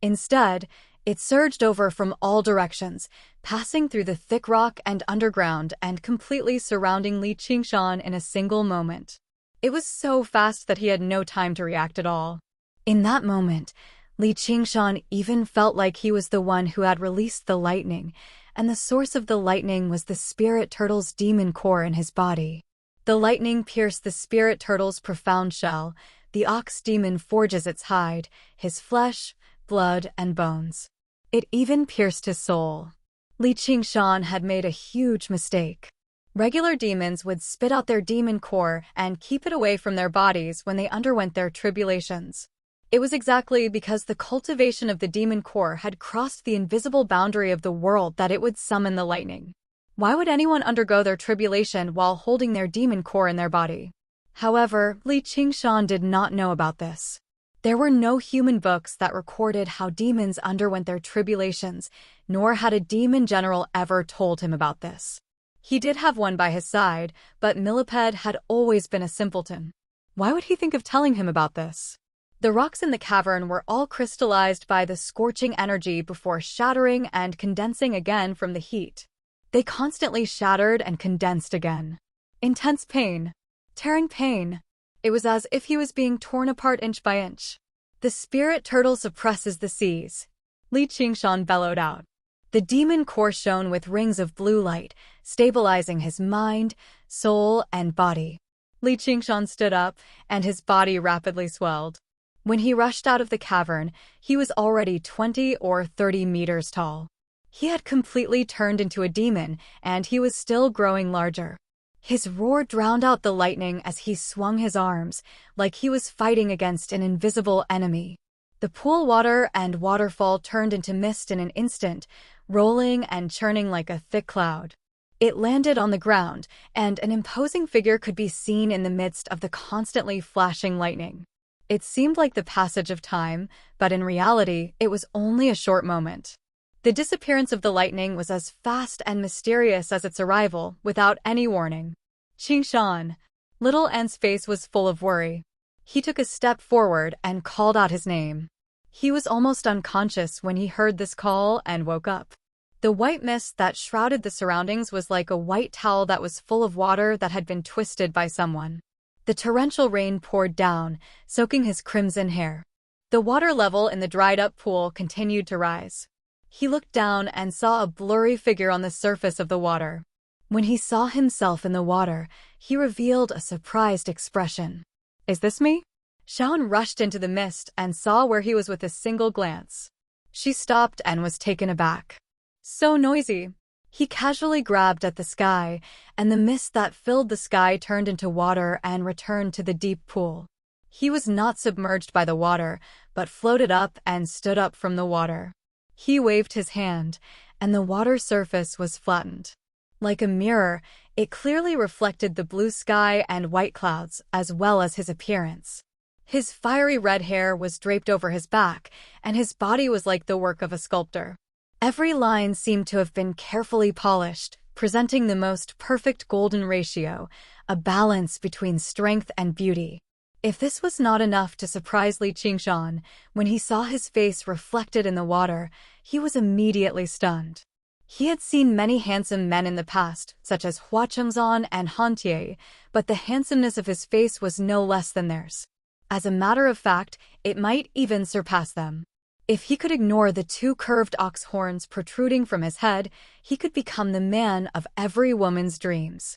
Instead, it surged over from all directions, passing through the thick rock and underground and completely surrounding Li Qingshan in a single moment. It was so fast that he had no time to react at all. In that moment, Li Qingshan even felt like he was the one who had released the lightning, and the source of the lightning was the spirit turtle's demon core in his body. The lightning pierced the spirit turtle's profound shell. The ox demon forges its hide, his flesh, blood, and bones. It even pierced his soul. Li Qingshan had made a huge mistake. Regular demons would spit out their demon core and keep it away from their bodies when they underwent their tribulations. It was exactly because the cultivation of the demon core had crossed the invisible boundary of the world that it would summon the lightning. Why would anyone undergo their tribulation while holding their demon core in their body? However, Li Qingshan did not know about this. There were no human books that recorded how demons underwent their tribulations, nor had a demon general ever told him about this. He did have one by his side, but Millipede had always been a simpleton. Why would he think of telling him about this? The rocks in the cavern were all crystallized by the scorching energy before shattering and condensing again from the heat. They constantly shattered and condensed again. Intense pain. Tearing pain. It was as if he was being torn apart inch by inch. The spirit turtle suppresses the seas. Li Qingshan bellowed out. The demon core shone with rings of blue light, stabilizing his mind, soul, and body. Li Qingshan stood up, and his body rapidly swelled. When he rushed out of the cavern, he was already 20 or 30 meters tall. He had completely turned into a demon, and he was still growing larger. His roar drowned out the lightning as he swung his arms, like he was fighting against an invisible enemy. The pool water and waterfall turned into mist in an instant, rolling and churning like a thick cloud. It landed on the ground, and an imposing figure could be seen in the midst of the constantly flashing lightning. It seemed like the passage of time, but in reality, it was only a short moment. The disappearance of the lightning was as fast and mysterious as its arrival, without any warning. Qingshan. Little An's face was full of worry. He took a step forward and called out his name. He was almost unconscious when he heard this call and woke up. The white mist that shrouded the surroundings was like a white towel that was full of water that had been twisted by someone. The torrential rain poured down, soaking his crimson hair. The water level in the dried-up pool continued to rise. He looked down and saw a blurry figure on the surface of the water. When he saw himself in the water, he revealed a surprised expression. "Is this me?" Shaun rushed into the mist and saw where he was with a single glance. She stopped and was taken aback. "So noisy." He casually grabbed at the sky, and the mist that filled the sky turned into water and returned to the deep pool. He was not submerged by the water, but floated up and stood up from the water. He waved his hand, and the water surface was flattened. Like a mirror, it clearly reflected the blue sky and white clouds, as well as his appearance. His fiery red hair was draped over his back, and his body was like the work of a sculptor. Every line seemed to have been carefully polished, presenting the most perfect golden ratio, a balance between strength and beauty. If this was not enough to surprise Li Qingshan, when he saw his face reflected in the water, he was immediately stunned. He had seen many handsome men in the past, such as Hua Chengzan and Han Tie, but the handsomeness of his face was no less than theirs. As a matter of fact, it might even surpass them. If he could ignore the two curved ox horns protruding from his head, he could become the man of every woman's dreams.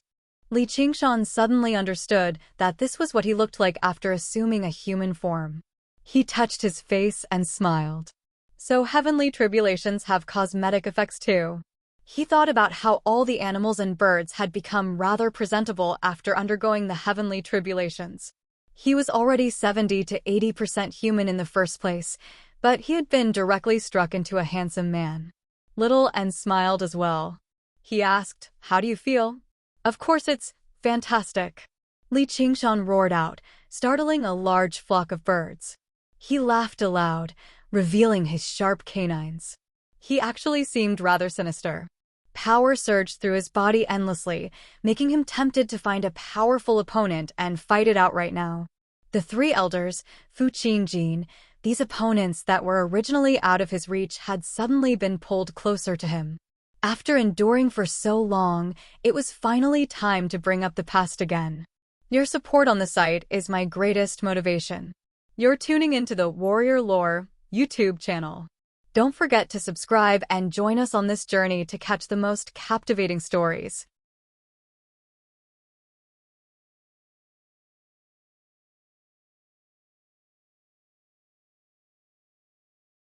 Li Qingshan suddenly understood that this was what he looked like after assuming a human form. He touched his face and smiled. So heavenly tribulations have cosmetic effects too. He thought about how all the animals and birds had become rather presentable after undergoing the heavenly tribulations. He was already 70 to 80% human in the first place, but he had been directly struck into a handsome man. Little and smiled as well. He asked, "How do you feel?" "Of course it's fantastic." Li Qingshan roared out, startling a large flock of birds. He laughed aloud, revealing his sharp canines. He actually seemed rather sinister. Power surged through his body endlessly, making him tempted to find a powerful opponent and fight it out right now. The three elders, Fu Qingjin, these opponents that were originally out of his reach had suddenly been pulled closer to him. After enduring for so long, it was finally time to bring up the past again. Your support on the site is my greatest motivation. You're tuning into the Warrior Lore YouTube channel. Don't forget to subscribe and join us on this journey to catch the most captivating stories.